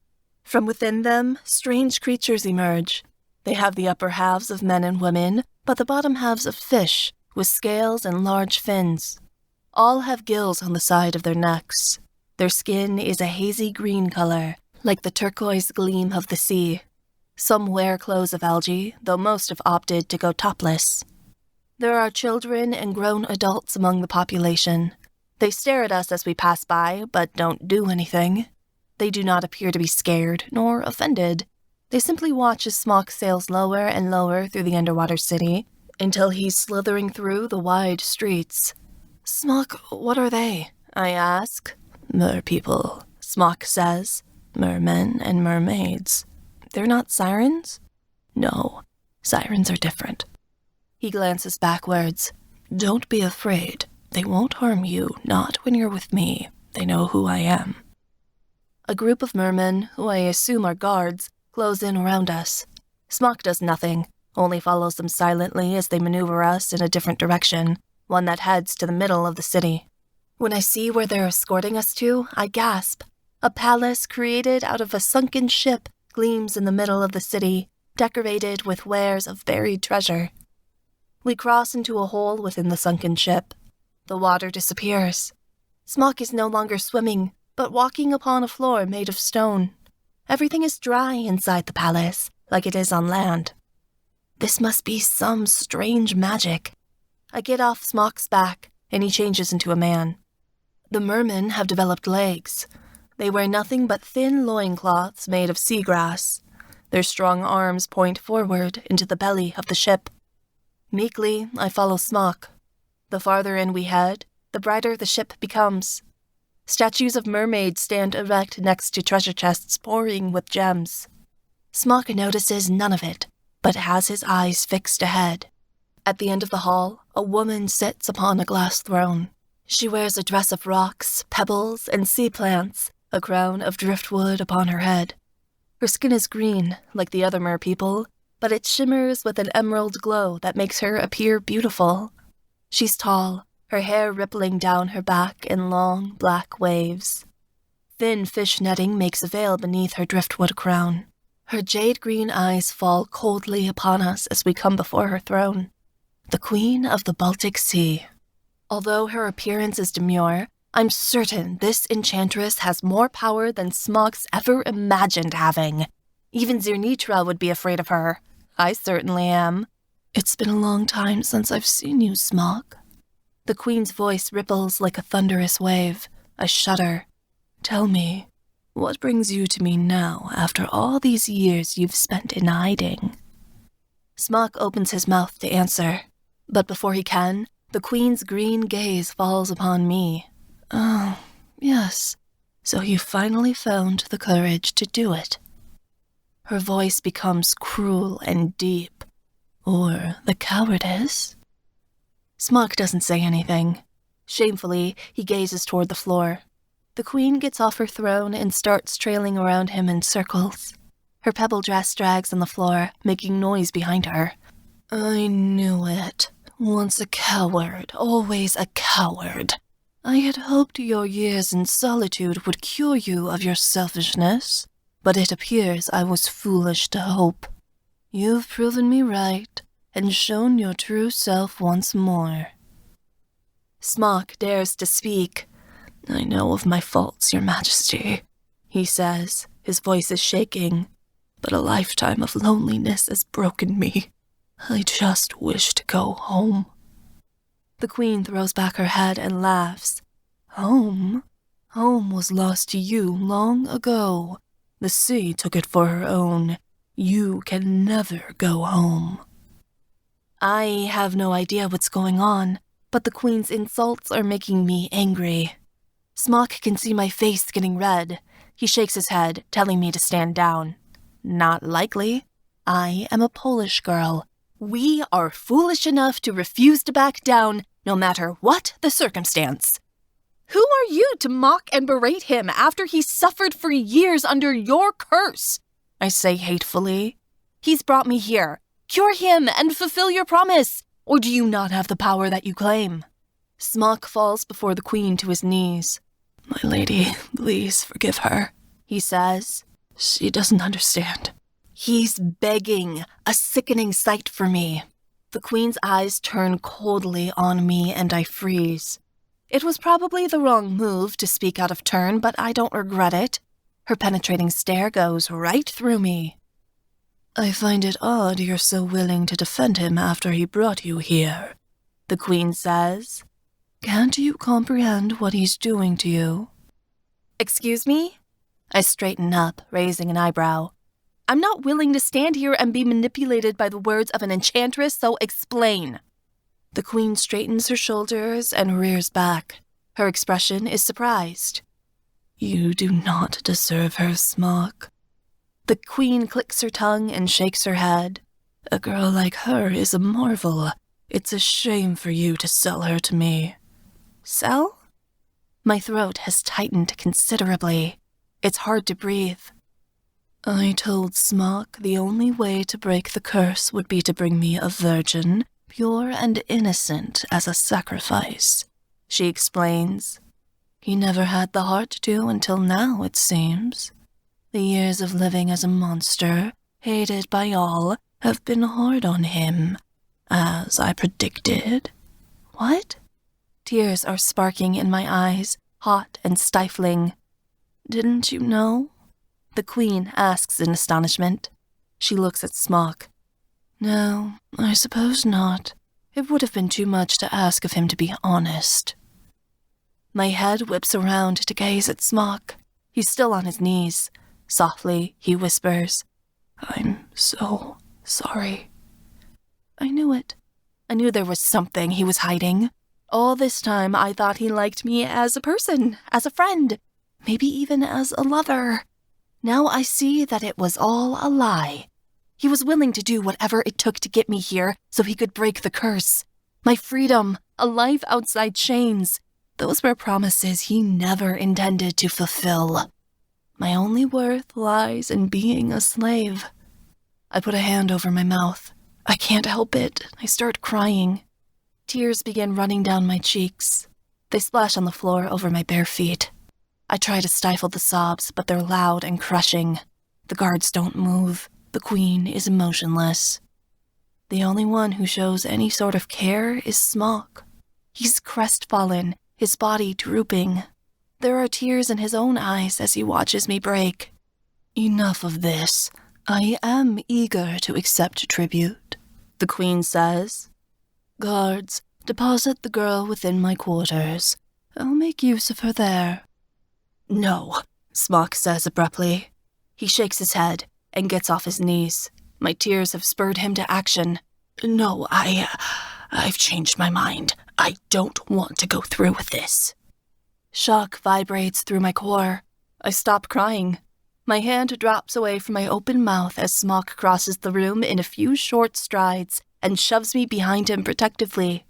From within them, strange creatures emerge. They have the upper halves of men and women, but the bottom halves of fish, with scales and large fins. All have gills on the side of their necks. Their skin is a hazy green color, like the turquoise gleam of the sea. Some wear clothes of algae, though most have opted to go topless. There are children and grown adults among the population. They stare at us as we pass by, but don't do anything. They do not appear to be scared, nor offended. They simply watch as Smock sails lower and lower through the underwater city, until he's slithering through the wide streets. "Smock, what are they?" I ask. "Mer-people," Smock says. "Mermen and mermaids." "They're not sirens?" "No, sirens are different." He glances backwards. "Don't be afraid. They won't harm you, not when you're with me. They know who I am." A group of mermen, who I assume are guards, close in around us. Smock does nothing, only follows them silently as they maneuver us in a different direction, one that heads to the middle of the city. When I see where they're escorting us to, I gasp. A palace created out of a sunken ship gleams in the middle of the city, decorated with wares of buried treasure. We cross into a hole within the sunken ship. The water disappears. Smock is no longer swimming, but walking upon a floor made of stone. Everything is dry inside the palace, like it is on land. This must be some strange magic. I get off Smock's back, and he changes into a man. The mermen have developed legs. They wear nothing but thin loincloths made of seagrass. Their strong arms point forward into the belly of the ship. Meekly, I follow Smock. The farther in we head, the brighter the ship becomes. Statues of mermaids stand erect next to treasure chests pouring with gems. Smock notices none of it, but has his eyes fixed ahead. At the end of the hall, a woman sits upon a glass throne. She wears a dress of rocks, pebbles, and sea plants, a crown of driftwood upon her head. Her skin is green, like the other mer-people, but it shimmers with an emerald glow that makes her appear beautiful. She's tall, her hair rippling down her back in long, black waves. Thin fish netting makes a veil beneath her driftwood crown. Her jade-green eyes fall coldly upon us as we come before her throne. The Queen of the Baltic Sea. Although her appearance is demure, I'm certain this enchantress has more power than Smock's ever imagined having. Even Zirnitra would be afraid of her. I certainly am. "It's been a long time since I've seen you, Smock." The Queen's voice ripples like a thunderous wave. I shudder. "Tell me, what brings you to me now after all these years you've spent in hiding?" Smock opens his mouth to answer, but before he can, the Queen's green gaze falls upon me. "Oh, yes, so you finally found the courage to do it." Her voice becomes cruel and deep. "Or the cowardice?" Smock doesn't say anything. Shamefully, he gazes toward the floor. The Queen gets off her throne and starts trailing around him in circles. Her pebble dress drags on the floor, making noise behind her. "I knew it. Once a coward, always a coward. I had hoped your years in solitude would cure you of your selfishness, but it appears I was foolish to hope. You've proven me right, and shown your true self once more." Smock dares to speak. "I know of my faults, Your Majesty," he says. His voice is shaking. "But a lifetime of loneliness has broken me. I just wish to go home." The Queen throws back her head and laughs. "Home? Home was lost to you long ago. The sea took it for her own. You can never go home." I have no idea what's going on, but the Queen's insults are making me angry. Smock can see my face getting red. He shakes his head, telling me to stand down. Not likely. I am a Polish girl. We are foolish enough to refuse to back down, no matter what the circumstance. Who are you to mock and berate him after he's suffered for years under your curse? I say hatefully. He's brought me here. Cure him and fulfill your promise, or do you not have the power that you claim? Smock falls before the queen to his knees. My lady, please forgive her, he says. She doesn't understand. He's begging, a sickening sight for me. The queen's eyes turn coldly on me and I freeze. It was probably the wrong move to speak out of turn, but I don't regret it. Her penetrating stare goes right through me. I find it odd you're so willing to defend him after he brought you here, the queen says. Can't you comprehend what he's doing to you? Excuse me? I straighten up, raising an eyebrow. I'm not willing to stand here and be manipulated by the words of an enchantress, so explain. The queen straightens her shoulders and rears back. Her expression is surprised. You do not deserve her, Smock. The queen clicks her tongue and shakes her head. A girl like her is a marvel. It's a shame for you to sell her to me. Sell? My throat has tightened considerably. It's hard to breathe. I told Smock the only way to break the curse would be to bring me a virgin, pure and innocent as a sacrifice, she explains. He never had the heart to until now, it seems. The years of living as a monster, hated by all, have been hard on him, as I predicted. What? Tears are sparking in my eyes, hot and stifling. Didn't you know? The queen asks in astonishment. She looks at Smock. No, I suppose not. It would have been too much to ask of him to be honest. My head whips around to gaze at Smock. He's still on his knees. Softly, he whispers, I'm so sorry. I knew it. I knew there was something he was hiding. All this time I thought he liked me as a person, as a friend, maybe even as a lover. Now I see that it was all a lie. He was willing to do whatever it took to get me here so he could break the curse. My freedom, a life outside chains, those were promises he never intended to fulfill. My only worth lies in being a slave. I put a hand over my mouth. I can't help it. I start crying. Tears begin running down my cheeks. They splash on the floor over my bare feet. I try to stifle the sobs, but they're loud and crushing. The guards don't move. The queen is motionless. The only one who shows any sort of care is Smock. He's crestfallen, his body drooping. There are tears in his own eyes as he watches me break. Enough of this. I am eager to accept tribute, the queen says. Guards, deposit the girl within my quarters. I'll make use of her there. No, Smock says abruptly. He shakes his head and gets off his knees. My tears have spurred him to action. No, I've changed my mind. I don't want to go through with this. Shock vibrates through my core. I stop crying. My hand drops away from my open mouth as Smock crosses the room in a few short strides and shoves me behind him protectively.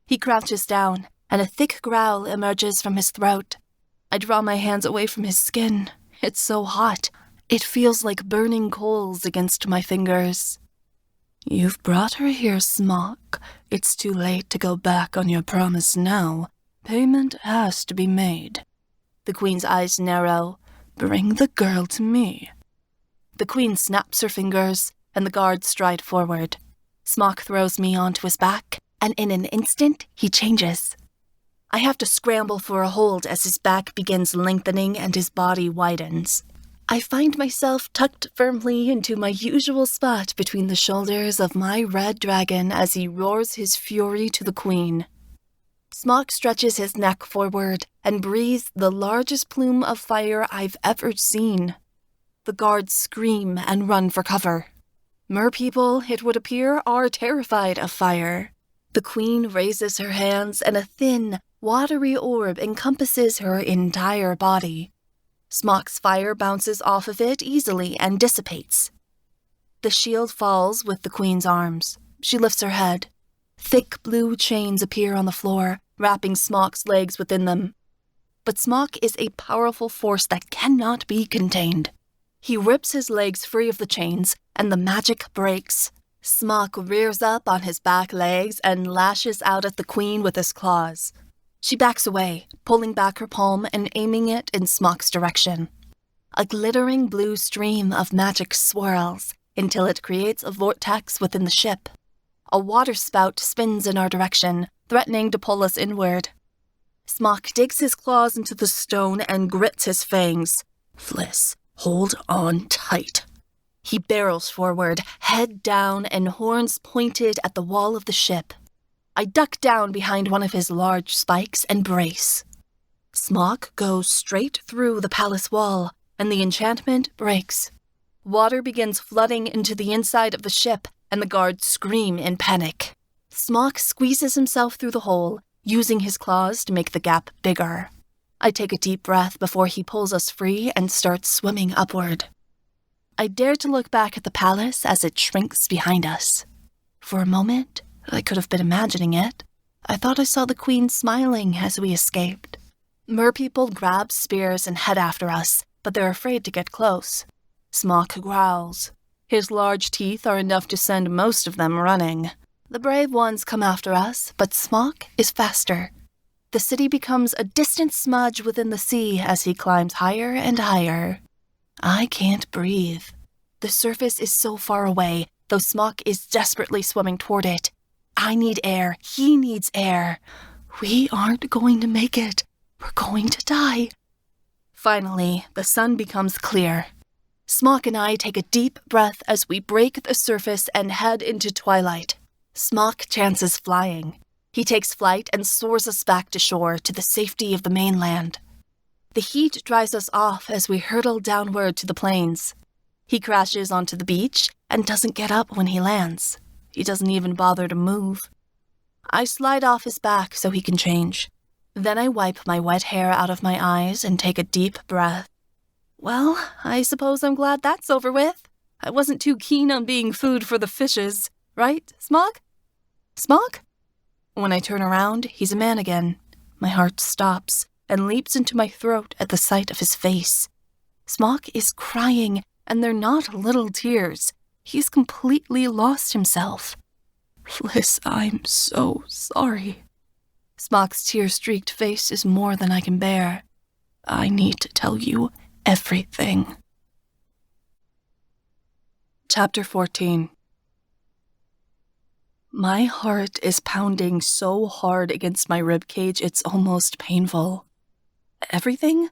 He crouches down, and a thick growl emerges from his throat. I draw my hands away from his skin. It's so hot. It feels like burning coals against my fingers. You've brought her here, Smock. It's too late to go back on your promise now. Payment has to be made. The queen's eyes narrow. Bring the girl to me. The queen snaps her fingers, and the guards stride forward. Smock throws me onto his back, and in an instant, he changes. I have to scramble for a hold as his back begins lengthening and his body widens. I find myself tucked firmly into my usual spot between the shoulders of my red dragon as he roars his fury to the queen. Smock stretches his neck forward and breathes the largest plume of fire I've ever seen. The guards scream and run for cover. Merpeople, it would appear, are terrified of fire. The queen raises her hands and a thin, watery orb encompasses her entire body. Smock's fire bounces off of it easily and dissipates. The shield falls with the queen's arms. She lifts her head. Thick blue chains appear on the floor, wrapping Smock's legs within them. but Smock is a powerful force that cannot be contained. He rips his legs free of the chains, and the magic breaks. Smock rears up on his back legs and lashes out at the queen with his claws. She backs away, pulling back her palm and aiming it in Smock's direction. A glittering blue stream of magic swirls until it creates a vortex within the ship. A water spout spins in our direction, threatening to pull us inward. Smock digs his claws into the stone and grits his fangs. Fliss, hold on tight. He barrels forward, head down and horns pointed at the wall of the ship. I duck down behind one of his large spikes and brace. Smock goes straight through the palace wall, and the enchantment breaks. Water begins flooding into the inside of the ship, and the guards scream in panic. Smock squeezes himself through the hole, using his claws to make the gap bigger. I take a deep breath before he pulls us free and starts swimming upward. I dare to look back at the palace as it shrinks behind us. For a moment, I could have been imagining it. I thought I saw the queen smiling as we escaped. Merpeople grab spears and head after us, but they're afraid to get close. Smock growls. His large teeth are enough to send most of them running. The brave ones come after us, but Smock is faster. The city becomes a distant smudge within the sea as he climbs higher and higher. I can't breathe. The surface is so far away, though Smock is desperately swimming toward it. I need air. He needs air. We aren't going to make it. We're going to die. Finally, the sun becomes clear. Smock and I take a deep breath as we break the surface and head into twilight. Smock chances flying. He takes flight and soars us back to shore to the safety of the mainland. The heat dries us off as we hurtle downward to the plains. He crashes onto the beach and doesn't get up when he lands. He doesn't even bother to move. I slide off his back so he can change. Then I wipe my wet hair out of my eyes and take a deep breath. Well, I suppose I'm glad that's over with. I wasn't too keen on being food for the fishes. Right, Smock? Smock? When I turn around, he's a man again. My heart stops and leaps into my throat at the sight of his face. Smock is crying, and they're not little tears. He's completely lost himself. Fliss, I'm so sorry. Smock's tear-streaked face is more than I can bear. I need to tell you everything. Chapter 14. My heart is pounding so hard against my ribcage it's almost painful. Everything?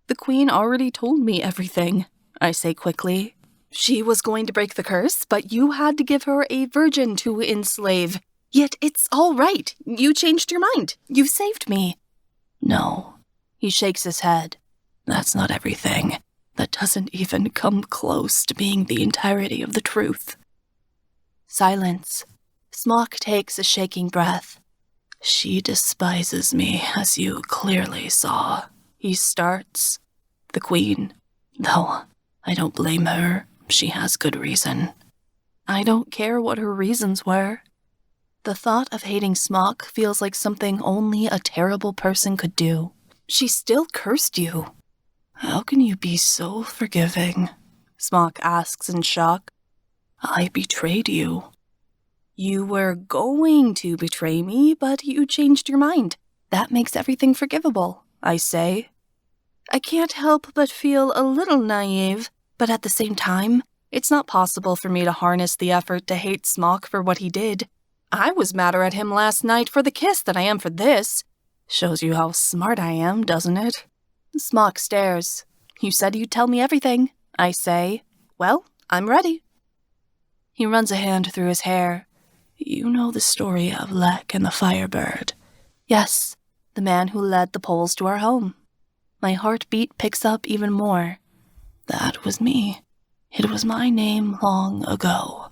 The queen already told me everything, I say quickly. She was going to break the curse, but you had to give her a virgin to enslave. Yet it's all right. You changed your mind. You saved me. No. He shakes his head. That's not everything. That doesn't even come close to being the entirety of the truth. Silence. Smock takes a shaking breath. She despises me, as you clearly saw. He starts. The queen. Though I don't blame her. She has good reason. I don't care what her reasons were. The thought of hating Smock feels like something only a terrible person could do. She still cursed you. How can you be so forgiving? Smock asks in shock. I betrayed you. You were going to betray me, but you changed your mind. That makes everything forgivable, I say. I can't help but feel a little naive, but at the same time, it's not possible for me to harness the effort to hate Smock for what he did. I was madder at him last night for the kiss than I am for this. Shows you how smart I am, doesn't it? Smock stares. You said you'd tell me everything, I say. Well, I'm ready. He runs a hand through his hair. You know the story of Lek and the Firebird. Yes, the man who led the poles to our home. My heartbeat picks up even more. That was me. It was my name long ago.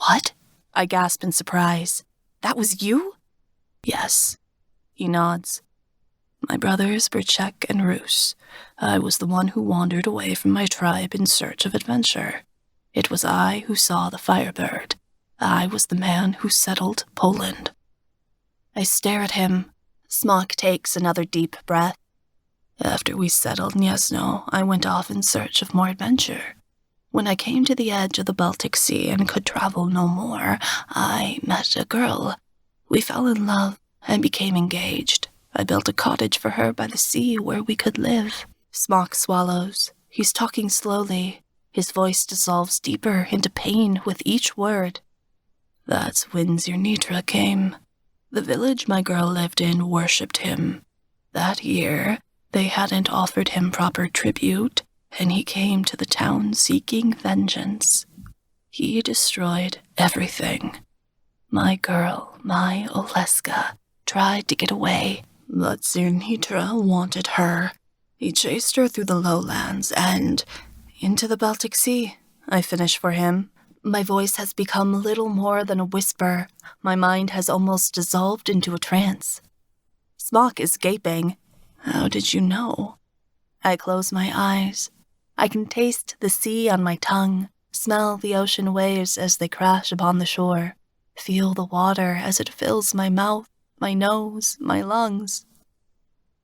What? I gasp in surprise. That was you? Yes. He nods. My brothers Berchek and Roos. I was the one who wandered away from my tribe in search of adventure. It was I who saw the Firebird. I was the man who settled Poland. I stare at him. Smock takes another deep breath. After we settled Gniezno, I went off in search of more adventure. When I came to the edge of the Baltic Sea and could travel no more, I met a girl. We fell in love and became engaged. I built a cottage for her by the sea where we could live. Smock swallows. He's talking slowly. His voice dissolves deeper into pain with each word. That's when Zirnitra came. The village my girl lived in worshipped him. That year, they hadn't offered him proper tribute, and he came to the town seeking vengeance. He destroyed everything. My girl, my Oleska, tried to get away, but Zirnitra wanted her. He chased her through the lowlands and into the Baltic Sea. I finished for him. My voice has become little more than a whisper. My mind has almost dissolved into a trance. Smock is gaping. How did you know? I close my eyes. I can taste the sea on my tongue, smell the ocean waves as they crash upon the shore, feel the water as it fills my mouth, my nose, my lungs.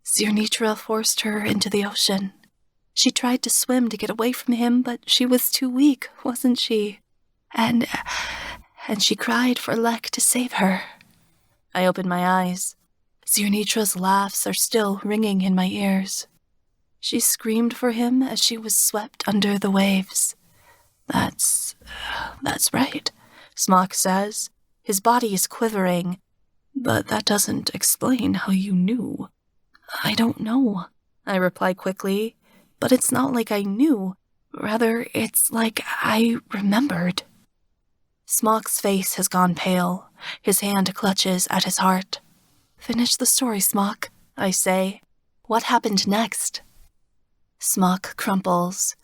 Zirnitra forced her into the ocean. She tried to swim to get away from him, but she was too weak, wasn't she? And she cried for Lek to save her. I opened my eyes. Zirnitra's laughs are still ringing in my ears. She screamed for him as she was swept under the waves. That's right, Smock says. His body is quivering. But that doesn't explain how you knew. I don't know, I reply quickly. But it's not like I knew. Rather, it's like I remembered. Smock's face has gone pale. His hand clutches at his heart. Finish the story, Smock, I say. What happened next? Smock crumples.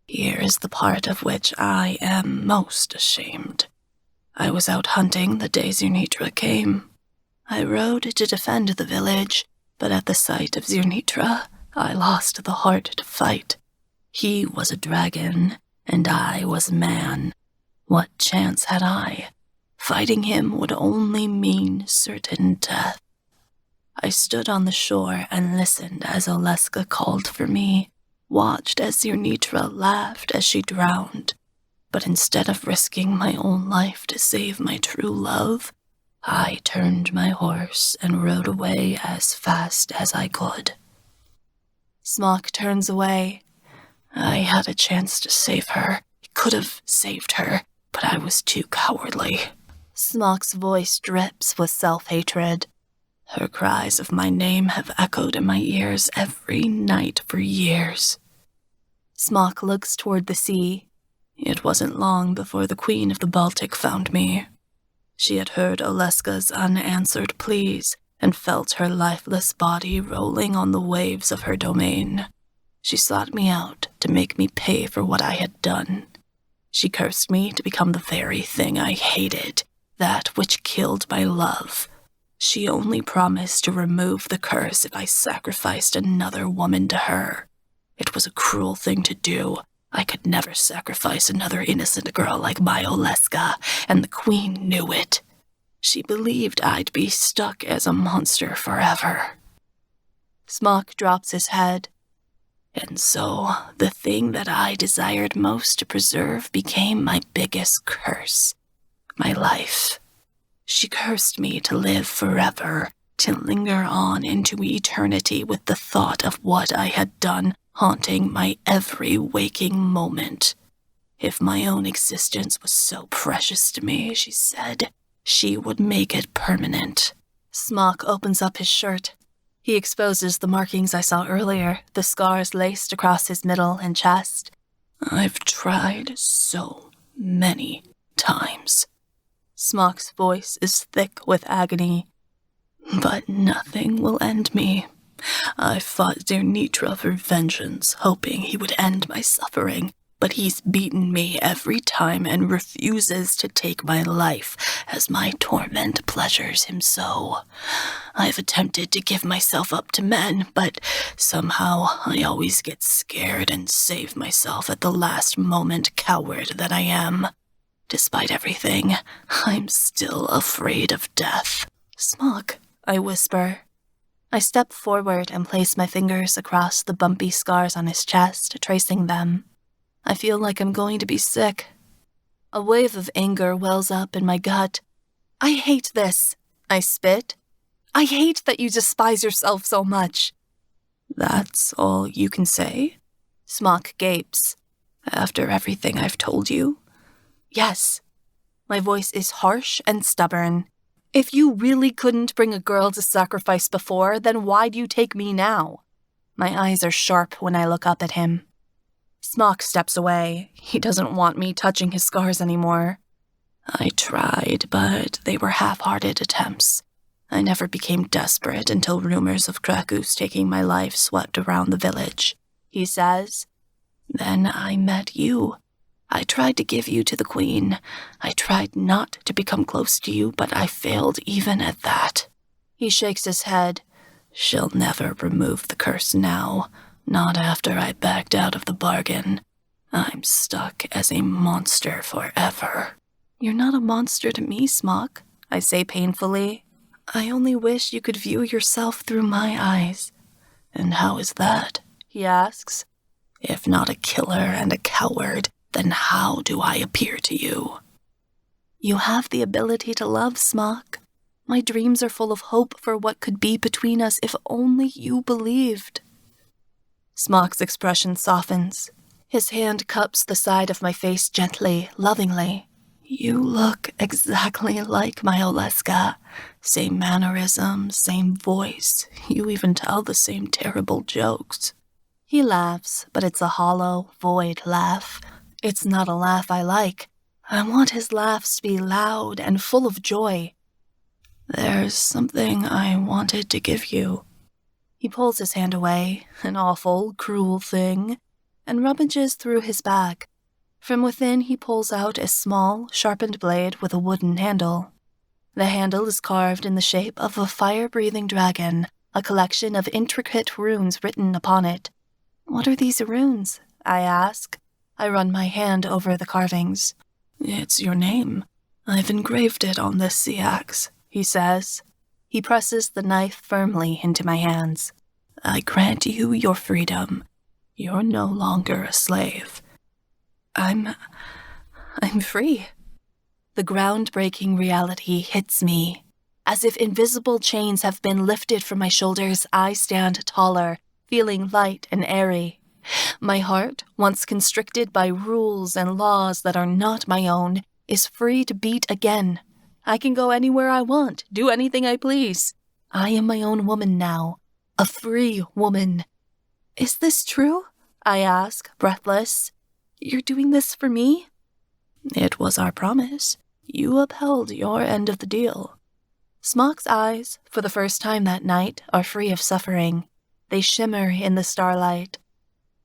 Here is the part of which I am most ashamed. I was out hunting the day Zirnitra came. I rode to defend the village, but at the sight of Zirnitra, I lost the heart to fight. He was a dragon, and I was man. What chance had I? Fighting him would only mean certain death. I stood on the shore and listened as Oleska called for me, watched as Zirnitra laughed as she drowned. But instead of risking my own life to save my true love, I turned my horse and rode away as fast as I could. Smock turns away. I had a chance to save her. I could have saved her, but I was too cowardly. Smock's voice drips with self-hatred. Her cries of my name have echoed in my ears every night for years. Smock looks toward the sea. It wasn't long before the Queen of the Baltic found me. She had heard Oleska's unanswered pleas and felt her lifeless body rolling on the waves of her domain. She sought me out to make me pay for what I had done. She cursed me to become the very thing I hated, that which killed my love. She only promised to remove the curse if I sacrificed another woman to her. It was a cruel thing to do. I could never sacrifice another innocent girl like my Oleska, and the Queen knew it. She believed I'd be stuck as a monster forever. Smock drops his head. And so, the thing that I desired most to preserve became my biggest curse. My life. She cursed me to live forever, to linger on into eternity with the thought of what I had done haunting my every waking moment. If my own existence was so precious to me, she said, she would make it permanent. Smock opens up his shirt. He exposes the markings I saw earlier, the scars laced across his middle and chest. I've tried so many times. Smock's voice is thick with agony. But nothing will end me. I fought Zirnitra for vengeance, hoping he would end my suffering, but he's beaten me every time and refuses to take my life as my torment pleasures him so. I've attempted to give myself up to men, but somehow I always get scared and save myself at the last moment, coward that I am. Despite everything, I'm still afraid of death. Smock, I whisper. I step forward and place my fingers across the bumpy scars on his chest, tracing them. I feel like I'm going to be sick. A wave of anger wells up in my gut. I hate this, I spit. I hate that you despise yourself so much. That's all you can say? Smock gapes. After everything I've told you? Yes. My voice is harsh and stubborn. If you really couldn't bring a girl to sacrifice before, then why do you take me now? My eyes are sharp when I look up at him. Smock steps away. He doesn't want me touching his scars anymore. I tried, but they were half-hearted attempts. I never became desperate until rumors of Krakus taking my life swept around the village, he says. Then I met you. I tried to give you to the queen. I tried not to become close to you, but I failed even at that. He shakes his head. She'll never remove the curse now, not after I backed out of the bargain. I'm stuck as a monster forever. You're not a monster to me, Smock, I say painfully. I only wish you could view yourself through my eyes. And how is that? He asks. If not a killer and a coward, then how do I appear to you? You have the ability to love, Smock. My dreams are full of hope for what could be between us if only you believed. Smock's expression softens. His hand cups the side of my face gently, lovingly. You look exactly like my Oleska. Same mannerisms, same voice. You even tell the same terrible jokes. He laughs, but it's a hollow, void laugh. It's not a laugh I like. I want his laughs to be loud and full of joy. There's something I wanted to give you. He pulls his hand away, an awful, cruel thing, and rummages through his bag. From within, he pulls out a small, sharpened blade with a wooden handle. The handle is carved in the shape of a fire-breathing dragon, a collection of intricate runes written upon it. What are these runes? I ask. I run my hand over the carvings. It's your name. I've engraved it on this sea axe, he says. He presses the knife firmly into my hands. I grant you your freedom. You're no longer a slave. I'm free. The groundbreaking reality hits me. As if invisible chains have been lifted from my shoulders, I stand taller, feeling light and airy. My heart, once constricted by rules and laws that are not my own, is free to beat again. I can go anywhere I want, do anything I please. I am my own woman now, a free woman. Is this true? I ask, breathless. You're doing this for me? It was our promise. You upheld your end of the deal. Smock's eyes, for the first time that night, are free of suffering. They shimmer in the starlight.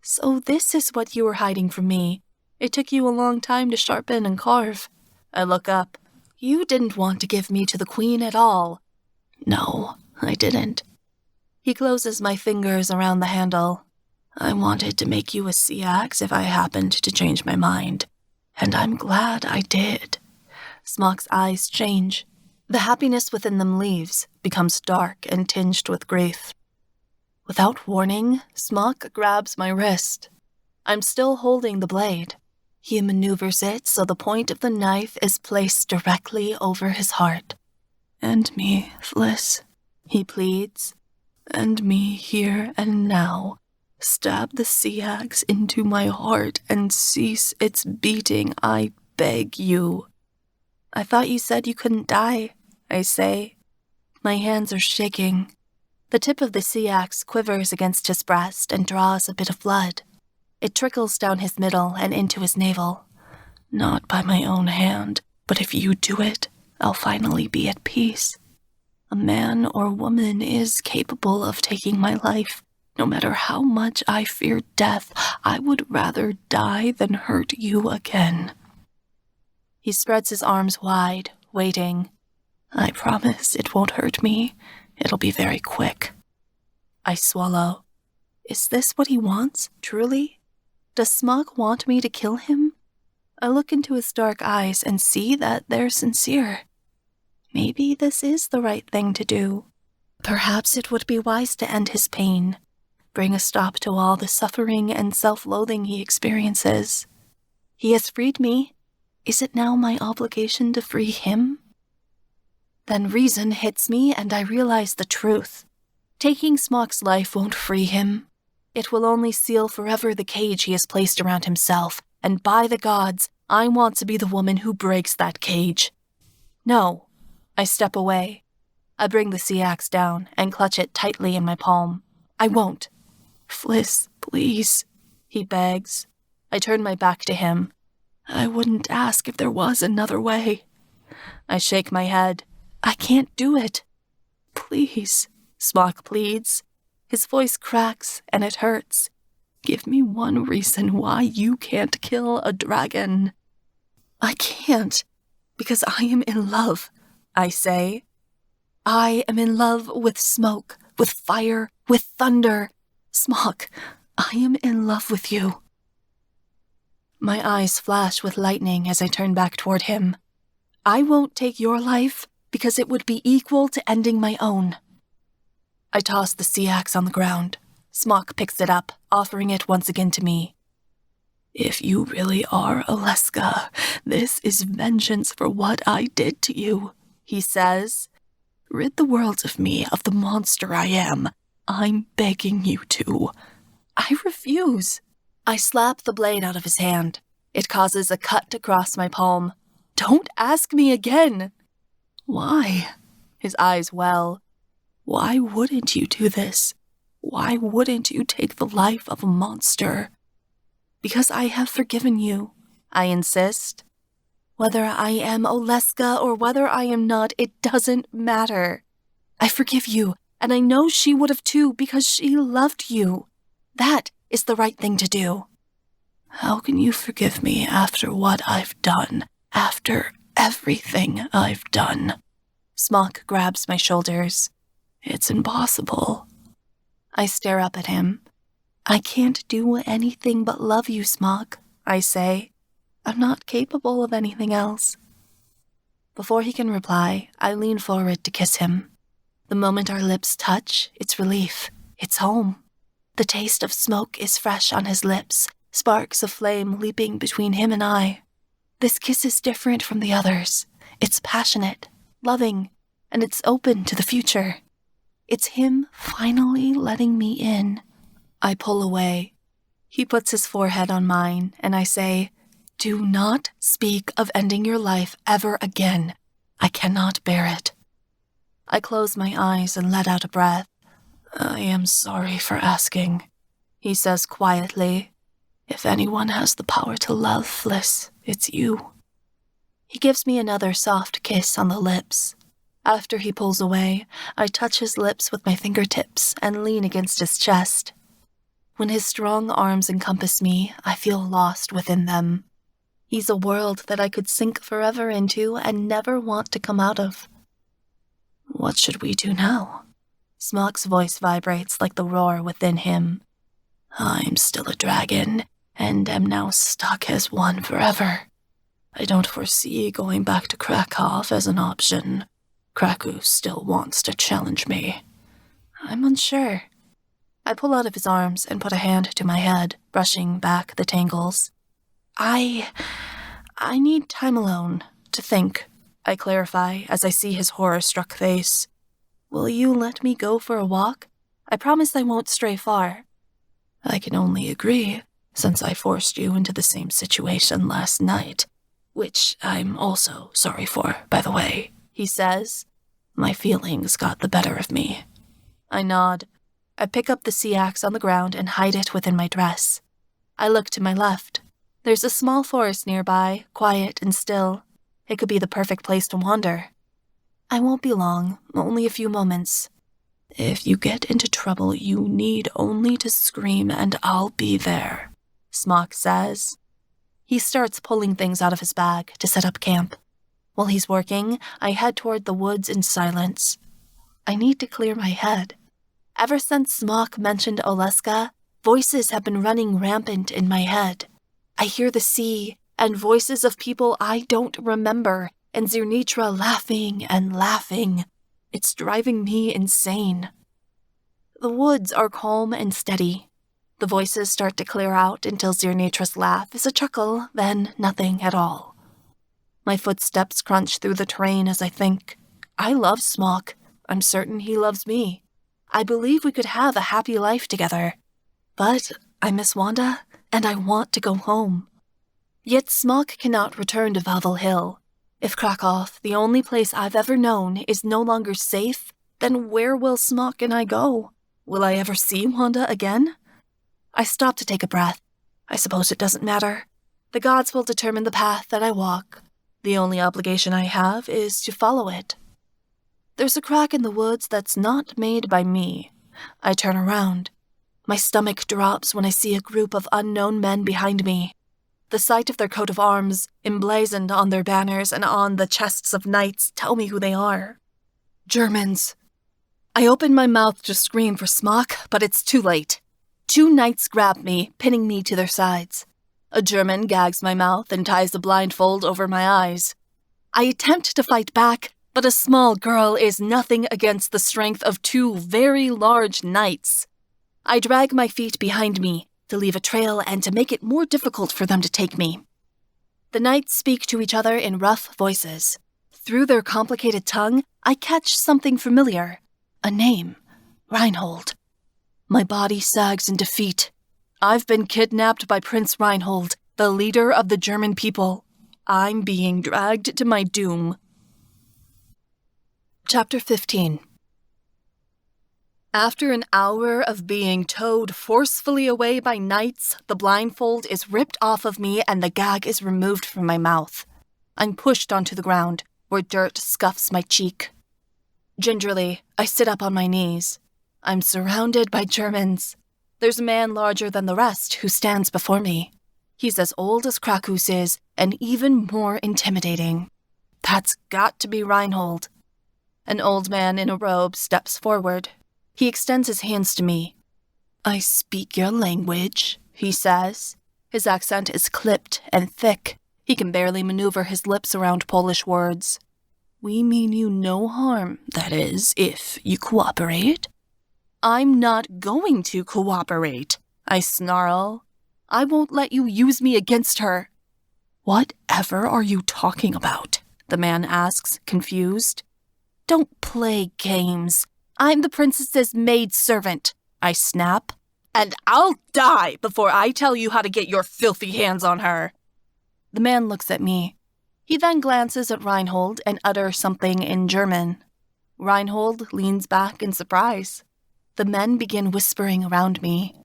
So this is what you were hiding from me. It took you a long time to sharpen and carve. I look up. You didn't want to give me to the queen at all. No, I didn't. He closes my fingers around the handle. I wanted to make you a sea axe if I happened to change my mind. And I'm glad I did. Smock's eyes change. The happiness within them leaves, becomes dark and tinged with grief. Without warning, Smock grabs my wrist. I'm still holding the blade. He maneuvers it so the point of the knife is placed directly over his heart. End me, Fliss, he pleads. End me here and now. Stab the sea axe into my heart and cease its beating, I beg you. I thought you said you couldn't die, I say. My hands are shaking. The tip of the sea axe quivers against his breast and draws a bit of blood. It trickles down his middle and into his navel. Not by my own hand, but if you do it, I'll finally be at peace. A man or woman is capable of taking my life. No matter how much I fear death, I would rather die than hurt you again. He spreads his arms wide, waiting. I promise it won't hurt me. It'll be very quick. I swallow. Is this what he wants, truly? Does Smock want me to kill him? I look into his dark eyes and see that they're sincere. Maybe this is the right thing to do. Perhaps it would be wise to end his pain, bring a stop to all the suffering and self-loathing he experiences. He has freed me. Is it now my obligation to free him? Then reason hits me and I realize the truth. Taking Smock's life won't free him. It will only seal forever the cage he has placed around himself, and by the gods, I want to be the woman who breaks that cage. No. I step away. I bring the sea axe down and clutch it tightly in my palm. I won't. Fliss, please, he begs. I turn my back to him. I wouldn't ask if there was another way. I shake my head. I can't do it. Please, Smock pleads. His voice cracks and it hurts. Give me one reason why you can't kill a dragon. I can't, because I am in love, I say. I am in love with smoke, with fire, with thunder. Smock, I am in love with you. My eyes flash with lightning as I turn back toward him. I won't take your life because it would be equal to ending my own. I toss the sea axe on the ground. Smock picks it up, offering it once again to me. If you really are Aleska, this is vengeance for what I did to you, he says. Rid the world of me, of the monster I am. I'm begging you to. I refuse. I slap the blade out of his hand. It causes a cut across my palm. Don't ask me again. Why? His eyes well. Why wouldn't you do this? Why wouldn't you take the life of a monster? Because I have forgiven you, I insist. Whether I am Oleska or whether I am not, it doesn't matter. I forgive you, and I know she would have too because she loved you. That is the right thing to do. How can you forgive me after what I've done, after everything I've done? Smock grabs my shoulders. It's impossible. I stare up at him. I can't do anything but love you, Smock, I say. I'm not capable of anything else. Before he can reply, I lean forward to kiss him. The moment our lips touch, it's relief. It's home. The taste of smoke is fresh on his lips, sparks of flame leaping between him and I. This kiss is different from the others. It's passionate, loving, and it's open to the future. It's him finally letting me in. I pull away. He puts his forehead on mine, and I say, Do not speak of ending your life ever again. I cannot bear it. I close my eyes and let out a breath. I am sorry for asking, he says quietly. If anyone has the power to love, Fliss, it's you. He gives me another soft kiss on the lips. After he pulls away, I touch his lips with my fingertips and lean against his chest. When his strong arms encompass me, I feel lost within them. He's a world that I could sink forever into and never want to come out of. What should we do now? Smock's voice vibrates like the roar within him. I'm still a dragon, and am now stuck as one forever. I don't foresee going back to Krakow as an option. Krakow still wants to challenge me. I'm unsure. I pull out of his arms and put a hand to my head, brushing back the tangles. I need time alone to think, I clarify as I see his horror-struck face. Will you let me go for a walk? I promise I won't stray far. I can only agree, since I forced you into the same situation last night, which I'm also sorry for, by the way, he says. My feelings got the better of me. I nod. I pick up the sea axe on the ground and hide it within my dress. I look to my left. There's a small forest nearby, quiet and still. It could be the perfect place to wander. I won't be long, only a few moments. If you get into trouble, you need only to scream and I'll be there, Smock says. He starts pulling things out of his bag to set up camp. While he's working, I head toward the woods in silence. I need to clear my head. Ever since Smock mentioned Oleska, voices have been running rampant in my head. I hear the sea and voices of people I don't remember, and Zirnitra laughing and laughing. It's driving me insane. The woods are calm and steady. The voices start to clear out until Zirnatra's laugh is a chuckle, then nothing at all. My footsteps crunch through the terrain as I think. I love Smock. I'm certain he loves me. I believe we could have a happy life together. But I miss Wanda, and I want to go home. Yet Smock cannot return to Vavel Hill. If Krakow, the only place I've ever known, is no longer safe, then where will Smock and I go? Will I ever see Wanda again? I stop to take a breath. I suppose it doesn't matter. The gods will determine the path that I walk. The only obligation I have is to follow it. There's a crack in the woods that's not made by me. I turn around. My stomach drops when I see a group of unknown men behind me. The sight of their coat of arms, emblazoned on their banners and on the chests of knights, tell me who they are. Germans. I open my mouth to scream for Smock, but it's too late. 2 knights grab me, pinning me to their sides. A German gags my mouth and ties a blindfold over my eyes. I attempt to fight back, but a small girl is nothing against the strength of 2 very large knights. I drag my feet behind me to leave a trail and to make it more difficult for them to take me. The knights speak to each other in rough voices. Through their complicated tongue, I catch something familiar. A name. Reinhold. My body sags in defeat. I've been kidnapped by Prince Reinhold, the leader of the German people. I'm being dragged to my doom. Chapter 15. After an hour of being towed forcefully away by knights, the blindfold is ripped off of me and the gag is removed from my mouth. I'm pushed onto the ground, where dirt scuffs my cheek. Gingerly, I sit up on my knees. I'm surrounded by Germans. There's a man larger than the rest who stands before me. He's as old as Krakus is, and even more intimidating. That's got to be Reinhold. An old man in a robe steps forward. He extends his hands to me. I speak your language, he says. His accent is clipped and thick. He can barely maneuver his lips around Polish words. We mean you no harm, that is, if you cooperate. I'm not going to cooperate, I snarl. I won't let you use me against her. Whatever are you talking about? The man asks, confused. Don't play games. I'm the princess's maidservant, I snap. And I'll die before I tell you how to get your filthy hands on her. The man looks at me. He then glances at Reinhold and utters something in German. Reinhold leans back in surprise. The men begin whispering around me.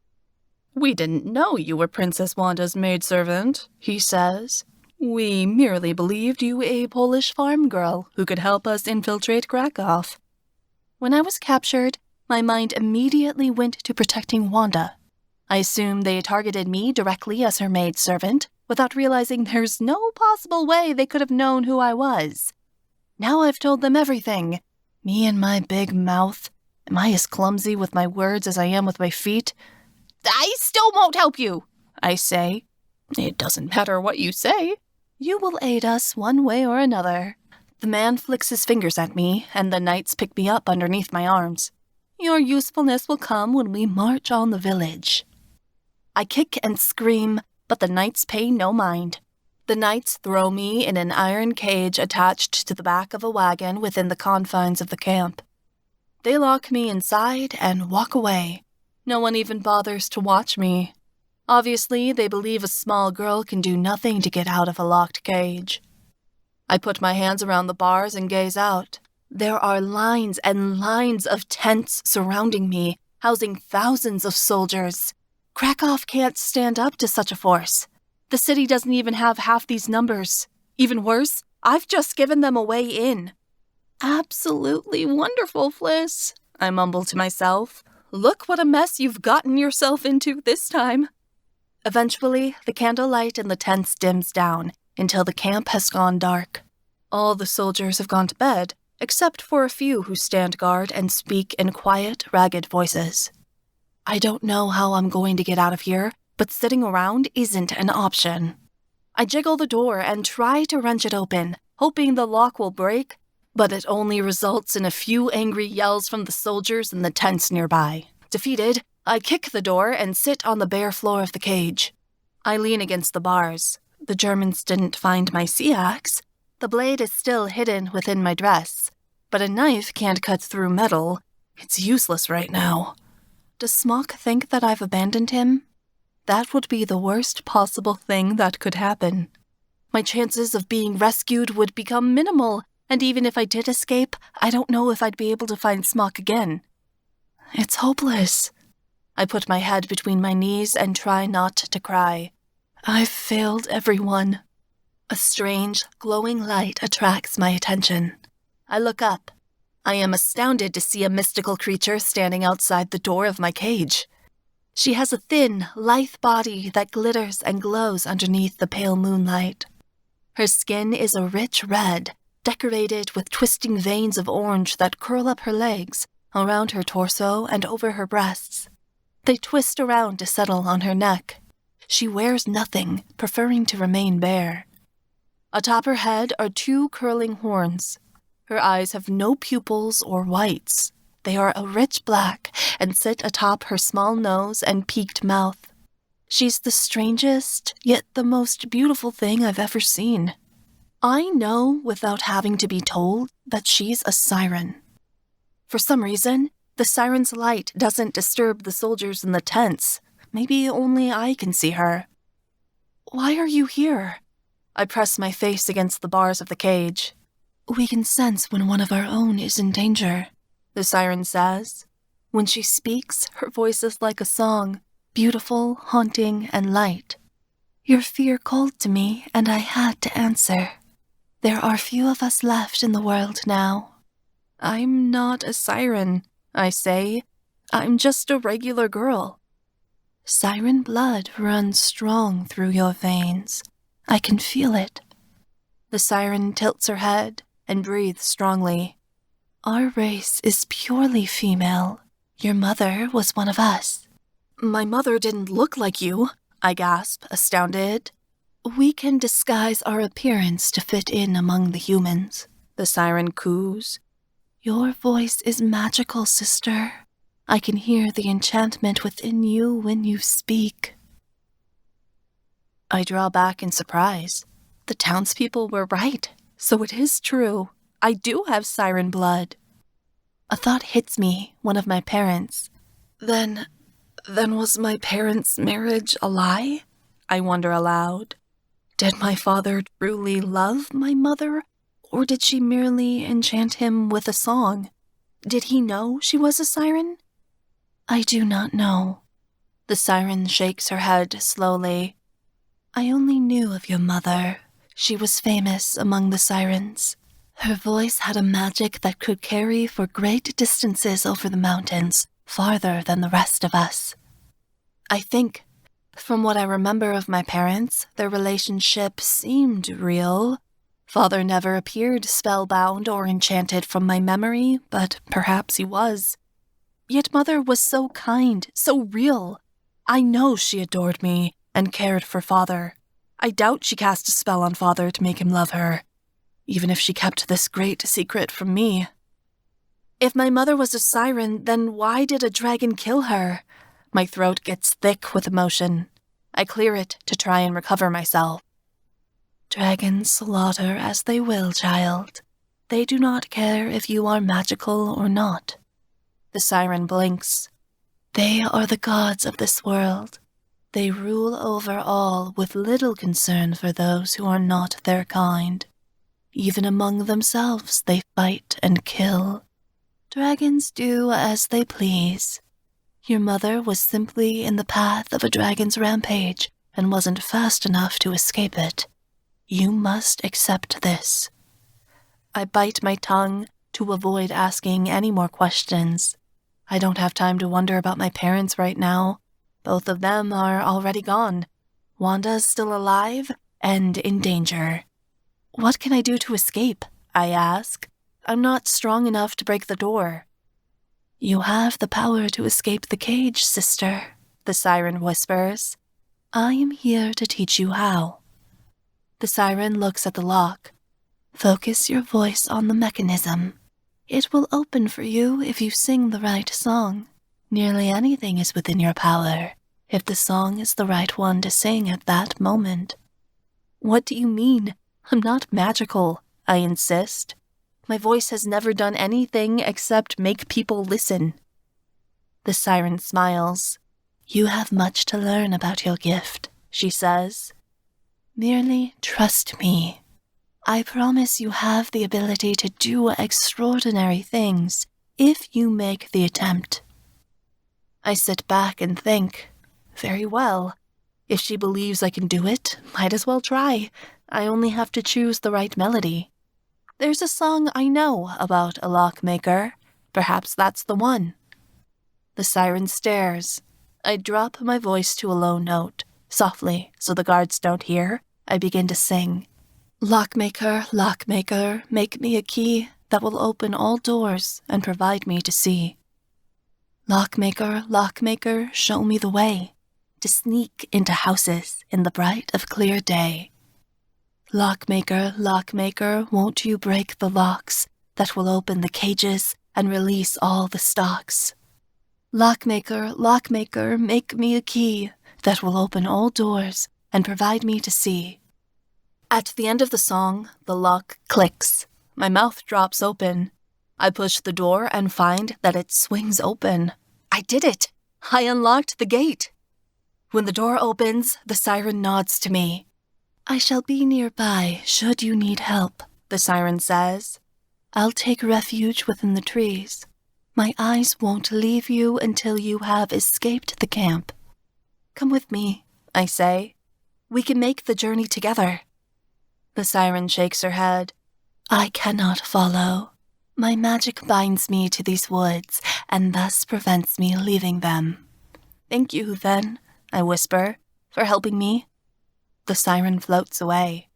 We didn't know you were Princess Wanda's maidservant, he says. We merely believed you a Polish farm girl who could help us infiltrate Krakow. When I was captured, my mind immediately went to protecting Wanda. I assumed they targeted me directly as her maidservant, without realizing there's no possible way they could have known who I was. Now I've told them everything. Me and my big mouth. Am I as clumsy with my words as I am with my feet? I still won't help you, I say. It doesn't matter what you say. You will aid us one way or another. The man flicks his fingers at me, and the knights pick me up underneath my arms. Your usefulness will come when we march on the village. I kick and scream, but the knights pay no mind. The knights throw me in an iron cage attached to the back of a wagon within the confines of the camp. They lock me inside and walk away. No one even bothers to watch me. Obviously, they believe a small girl can do nothing to get out of a locked cage. I put my hands around the bars and gaze out. There are lines and lines of tents surrounding me, housing thousands of soldiers. Krakow can't stand up to such a force. The city doesn't even have half these numbers. Even worse, I've just given them a way in. Absolutely wonderful, Fliss, I mumble to myself. Look what a mess you've gotten yourself into this time. Eventually, the candlelight in the tents dims down until the camp has gone dark. All the soldiers have gone to bed, except for a few who stand guard and speak in quiet, ragged voices. I don't know how I'm going to get out of here, but sitting around isn't an option. I jiggle the door and try to wrench it open, hoping the lock will break, but it only results in a few angry yells from the soldiers in the tents nearby. Defeated, I kick the door and sit on the bare floor of the cage. I lean against the bars. The Germans didn't find my sea axe. The blade is still hidden within my dress, but a knife can't cut through metal. It's useless right now. Does Smock think that I've abandoned him? That would be the worst possible thing that could happen. My chances of being rescued would become minimal, and even if I did escape, I don't know if I'd be able to find Smock again. It's hopeless. I put my head between my knees and try not to cry. I've failed everyone. A strange, glowing light attracts my attention. I look up. I am astounded to see a mystical creature standing outside the door of my cage. She has a thin, lithe body that glitters and glows underneath the pale moonlight. Her skin is a rich red, decorated with twisting veins of orange that curl up her legs, around her torso and over her breasts. They twist around to settle on her neck. She wears nothing, preferring to remain bare. Atop her head are two curling horns. Her eyes have no pupils or whites. They are a rich black and sit atop her small nose and peaked mouth. She's the strangest, yet the most beautiful thing I've ever seen. I know, without having to be told, that she's a siren. For some reason, the siren's light doesn't disturb the soldiers in the tents. Maybe only I can see her. Why are you here? I press my face against the bars of the cage. We can sense when one of our own is in danger, the siren says. When she speaks, her voice is like a song, beautiful, haunting, and light. Your fear called to me, and I had to answer. There are few of us left in the world now. I'm not a siren, I say. I'm just a regular girl. Siren blood runs strong through your veins. I can feel it. The siren tilts her head and breathes strongly. Our race is purely female. Your mother was one of us. My mother didn't look like you, I gasp, astounded. We can disguise our appearance to fit in among the humans, the siren coos. Your voice is magical, sister. I can hear the enchantment within you when you speak. I draw back in surprise. The townspeople were right, so it is true. I do have siren blood. A thought hits me, one of my parents. Then was my parents' marriage a lie? I wonder aloud. Did my father truly love my mother, or did she merely enchant him with a song? Did he know she was a siren? I do not know. The siren shakes her head slowly. I only knew of your mother. She was famous among the sirens. Her voice had a magic that could carry for great distances over the mountains, farther than the rest of us. I think, from what I remember of my parents, their relationship seemed real. Father never appeared spellbound or enchanted from my memory, but perhaps he was. Yet Mother was so kind, so real. I know she adored me and cared for Father. I doubt she cast a spell on Father to make him love her, even if she kept this great secret from me. If my mother was a siren, then why did a dragon kill her? My throat gets thick with emotion. I clear it to try and recover myself. Dragons slaughter as they will, child. They do not care if you are magical or not. The siren blinks. They are the gods of this world. They rule over all with little concern for those who are not their kind. Even among themselves they fight and kill. Dragons do as they please. Your mother was simply in the path of a dragon's rampage and wasn't fast enough to escape it. You must accept this. I bite my tongue to avoid asking any more questions. I don't have time to wonder about my parents right now. Both of them are already gone. Wanda's still alive and in danger. What can I do to escape? I ask. I'm not strong enough to break the door. You have the power to escape the cage, sister, the siren whispers. I am here to teach you how. The siren looks at the lock. Focus your voice on the mechanism. It will open for you if you sing the right song. Nearly anything is within your power, if the song is the right one to sing at that moment. What do you mean? I'm not magical, I insist. My voice has never done anything except make people listen. The siren smiles. You have much to learn about your gift, she says. Merely trust me. I promise you have the ability to do extraordinary things if you make the attempt. I sit back and think, very well. If she believes I can do it, might as well try. I only have to choose the right melody. There's a song I know about a lockmaker. Perhaps that's the one. The siren stares. I drop my voice to a low note. Softly, so the guards don't hear, I begin to sing. Lockmaker, lockmaker, make me a key that will open all doors and provide me to see. Lockmaker, lockmaker, show me the way to sneak into houses in the bright of clear day. Lockmaker, lockmaker, won't you break the locks that will open the cages and release all the stocks? Lockmaker, lockmaker, make me a key that will open all doors and provide me to see. At the end of the song, the lock clicks. My mouth drops open. I push the door and find that it swings open. I did it! I unlocked the gate! When the door opens, the siren nods to me. I shall be nearby should you need help, the siren says. I'll take refuge within the trees. My eyes won't leave you until you have escaped the camp. Come with me, I say. We can make the journey together. The siren shakes her head. I cannot follow. My magic binds me to these woods and thus prevents me leaving them. Thank you, then, I whisper, for helping me. The siren floats away.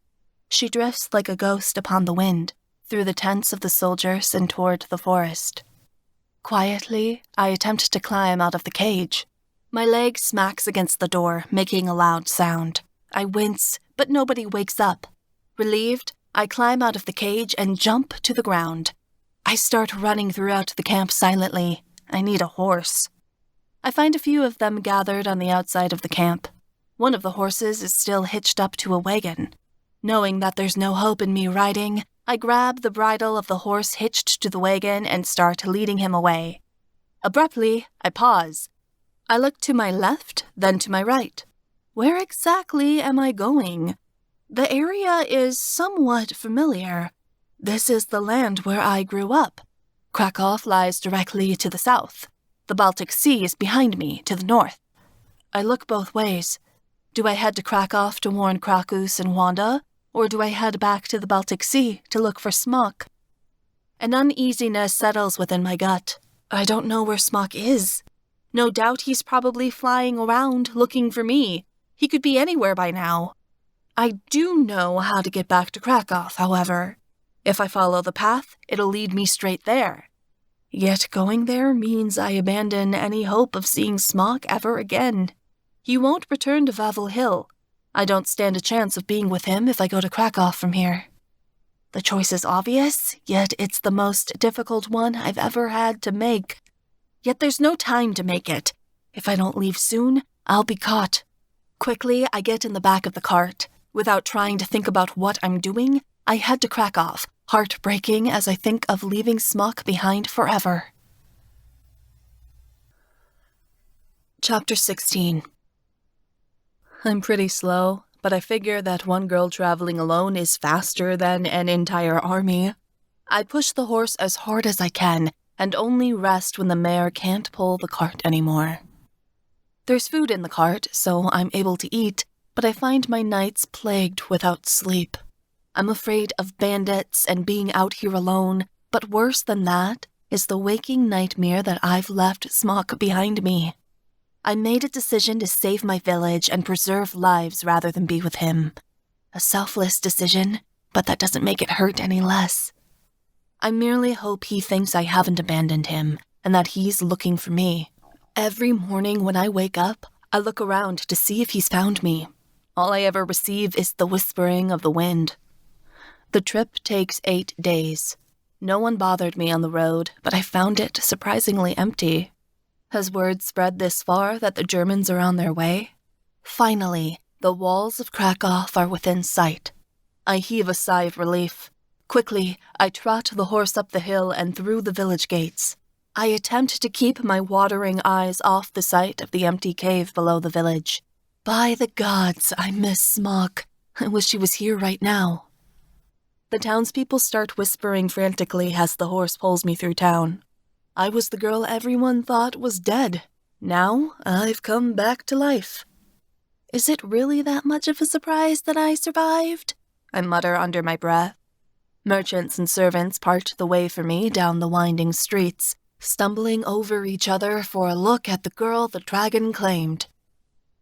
She drifts like a ghost upon the wind, through the tents of the soldiers and toward the forest. Quietly, I attempt to climb out of the cage. My leg smacks against the door, making a loud sound. I wince, but nobody wakes up. Relieved, I climb out of the cage and jump to the ground. I start running throughout the camp silently. I need a horse. I find a few of them gathered on the outside of the camp. One of the horses is still hitched up to a wagon. Knowing that there's no hope in me riding, I grab the bridle of the horse hitched to the wagon and start leading him away. Abruptly, I pause. I look to my left, then to my right. Where exactly am I going? The area is somewhat familiar. This is the land where I grew up. Krakow lies directly to the south. The Baltic Sea is behind me, to the north. I look both ways. Do I head to Krakow to warn Krakus and Wanda, or do I head back to the Baltic Sea to look for Smock? An uneasiness settles within my gut. I don't know where Smock is. No doubt he's probably flying around looking for me. He could be anywhere by now. I do know how to get back to Krakow, however. If I follow the path, it'll lead me straight there. Yet going there means I abandon any hope of seeing Smock ever again. He won't return to Vavel Hill. I don't stand a chance of being with him if I go to Krakow from here. The choice is obvious, yet it's the most difficult one I've ever had to make. Yet there's no time to make it. If I don't leave soon, I'll be caught. Quickly, I get in the back of the cart. Without trying to think about what I'm doing, I head to Krakow, heartbreaking as I think of leaving Smock behind forever. Chapter 16. I'm pretty slow, but I figure that one girl traveling alone is faster than an entire army. I push the horse as hard as I can, and only rest when the mare can't pull the cart anymore. There's food in the cart, so I'm able to eat, but I find my nights plagued without sleep. I'm afraid of bandits and being out here alone, but worse than that is the waking nightmare that I've left Smock behind me. I made a decision to save my village and preserve lives rather than be with him. A selfless decision, but that doesn't make it hurt any less. I merely hope he thinks I haven't abandoned him and that he's looking for me. Every morning when I wake up, I look around to see if he's found me. All I ever receive is the whispering of the wind. The trip takes 8 days. No one bothered me on the road, but I found it surprisingly empty. Has word spread this far that the Germans are on their way? Finally, the walls of Krakow are within sight. I heave a sigh of relief. Quickly, I trot the horse up the hill and through the village gates. I attempt to keep my watering eyes off the sight of the empty cave below the village. By the gods, I miss Smock. I wish he was here right now. The townspeople start whispering frantically as the horse pulls me through town. I was the girl everyone thought was dead. Now I've come back to life. Is it really that much of a surprise that I survived? I mutter under my breath. Merchants and servants part the way for me down the winding streets, stumbling over each other for a look at the girl the dragon claimed.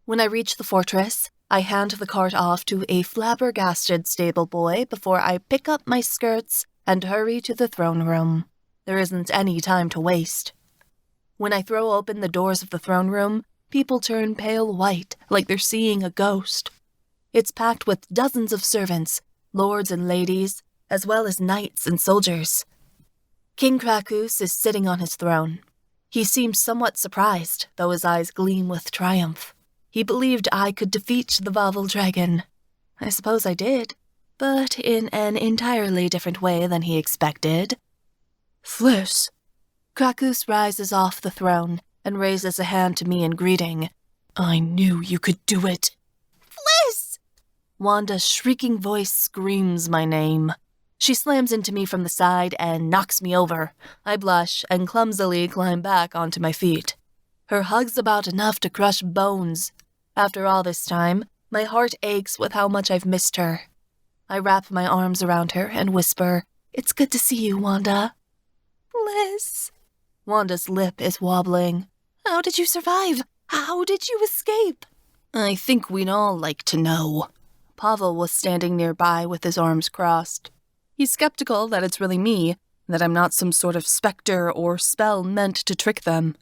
When I reach the fortress, I hand the cart off to a flabbergasted stable boy before I pick up my skirts and hurry to the throne room. There isn't any time to waste. When I throw open the doors of the throne room, people turn pale white like they're seeing a ghost. It's packed with dozens of servants, lords and ladies, as well as knights and soldiers. King Krakus is sitting on his throne. He seems somewhat surprised, though his eyes gleam with triumph. He believed I could defeat the Vavel dragon. I suppose I did, but in an entirely different way than he expected. Fliss. Krakus rises off the throne and raises a hand to me in greeting. I knew you could do it. Fliss! Wanda's shrieking voice screams my name. She slams into me from the side and knocks me over. I blush and clumsily climb back onto my feet. Her hug's about enough to crush bones. After all this time, my heart aches with how much I've missed her. I wrap my arms around her and whisper, It's good to see you, Wanda. Fliss. Wanda's lip is wobbling. How did you survive? How did you escape? I think we'd all like to know. Pavel was standing nearby with his arms crossed. He's skeptical that it's really me, that I'm not some sort of specter or spell meant to trick them.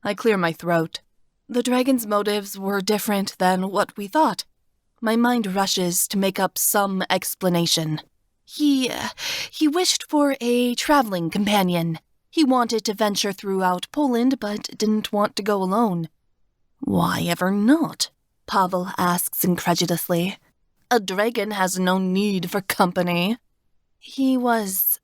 I clear my throat. The dragon's motives were different than what we thought. My mind rushes to make up some explanation. He wished for a traveling companion. He wanted to venture throughout Poland, but didn't want to go alone. Why ever not? Pavel asks incredulously. A dragon has no need for company. He was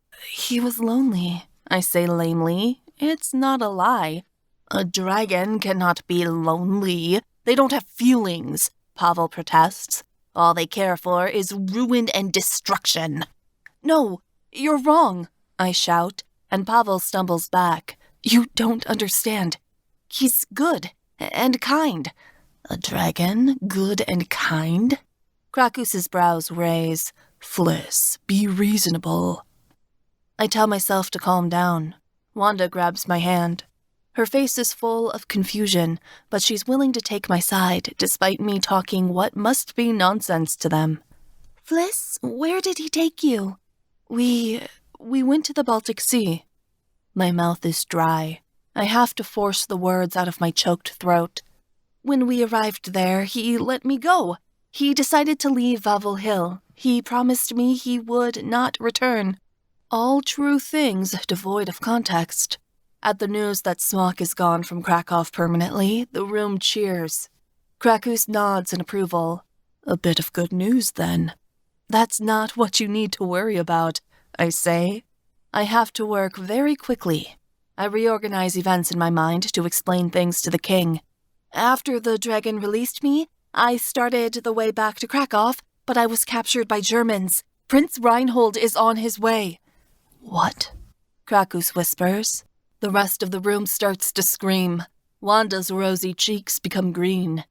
lonely, I say lamely. It's not a lie. A dragon cannot be lonely. They don't have feelings, Pavel protests. All they care for is ruin and destruction. No, you're wrong, I shout, and Pavel stumbles back. You don't understand. He's good and kind. A dragon, good and kind? Krakus's brows raise. Fliss, be reasonable. I tell myself to calm down. Wanda grabs my hand. Her face is full of confusion, but she's willing to take my side, despite me talking what must be nonsense to them. Fliss, where did he take you? We went to the Baltic Sea. My mouth is dry. I have to force the words out of my choked throat. When we arrived there, he let me go. He decided to leave Vavel Hill. He promised me he would not return. All true things devoid of context. At the news that Smock is gone from Krakow permanently, the room cheers. Krakus nods in approval. A bit of good news, then. That's not what you need to worry about, I say. I have to work very quickly. I reorganize events in my mind to explain things to the king. After the dragon released me, I started the way back to Krakow, but I was captured by Germans. Prince Reinhold is on his way. What? Krakus whispers. The rest of the room starts to scream. Wanda's rosy cheeks become green.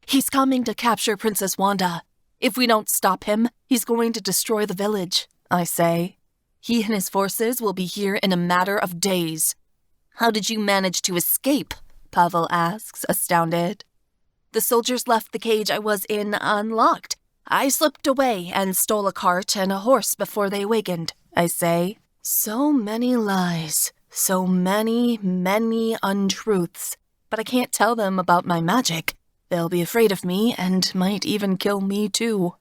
He's coming to capture Princess Wanda. If we don't stop him, he's going to destroy the village, I say. He and his forces will be here in a matter of days. How did you manage to escape? Pavel asks, astounded. The soldiers left the cage I was in unlocked. I slipped away and stole a cart and a horse before they awakened, I say. So many lies. So many untruths, but I can't tell them about my magic. They'll be afraid of me and might even kill me too.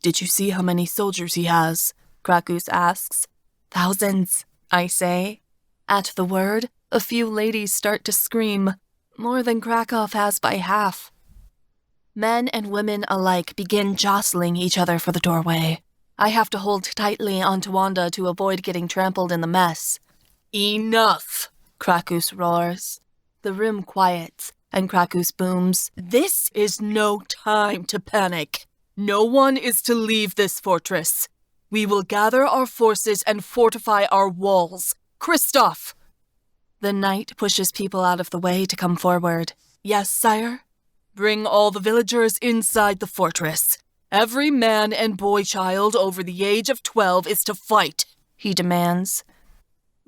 Did you see how many soldiers he has? Krakus asks. Thousands, I say. At the word, a few ladies start to scream, more than Krakow has by half. Men and women alike begin jostling each other for the doorway. I have to hold tightly onto Wanda to avoid getting trampled in the mess. Enough, Krakus roars. The room quiets, and Krakus booms, This is no time to panic. No one is to leave this fortress. We will gather our forces and fortify our walls. Kristoff! The knight pushes people out of the way to come forward. Yes, sire? Bring all the villagers inside the fortress. Every man and boy-child over the age of 12 is to fight, he demands.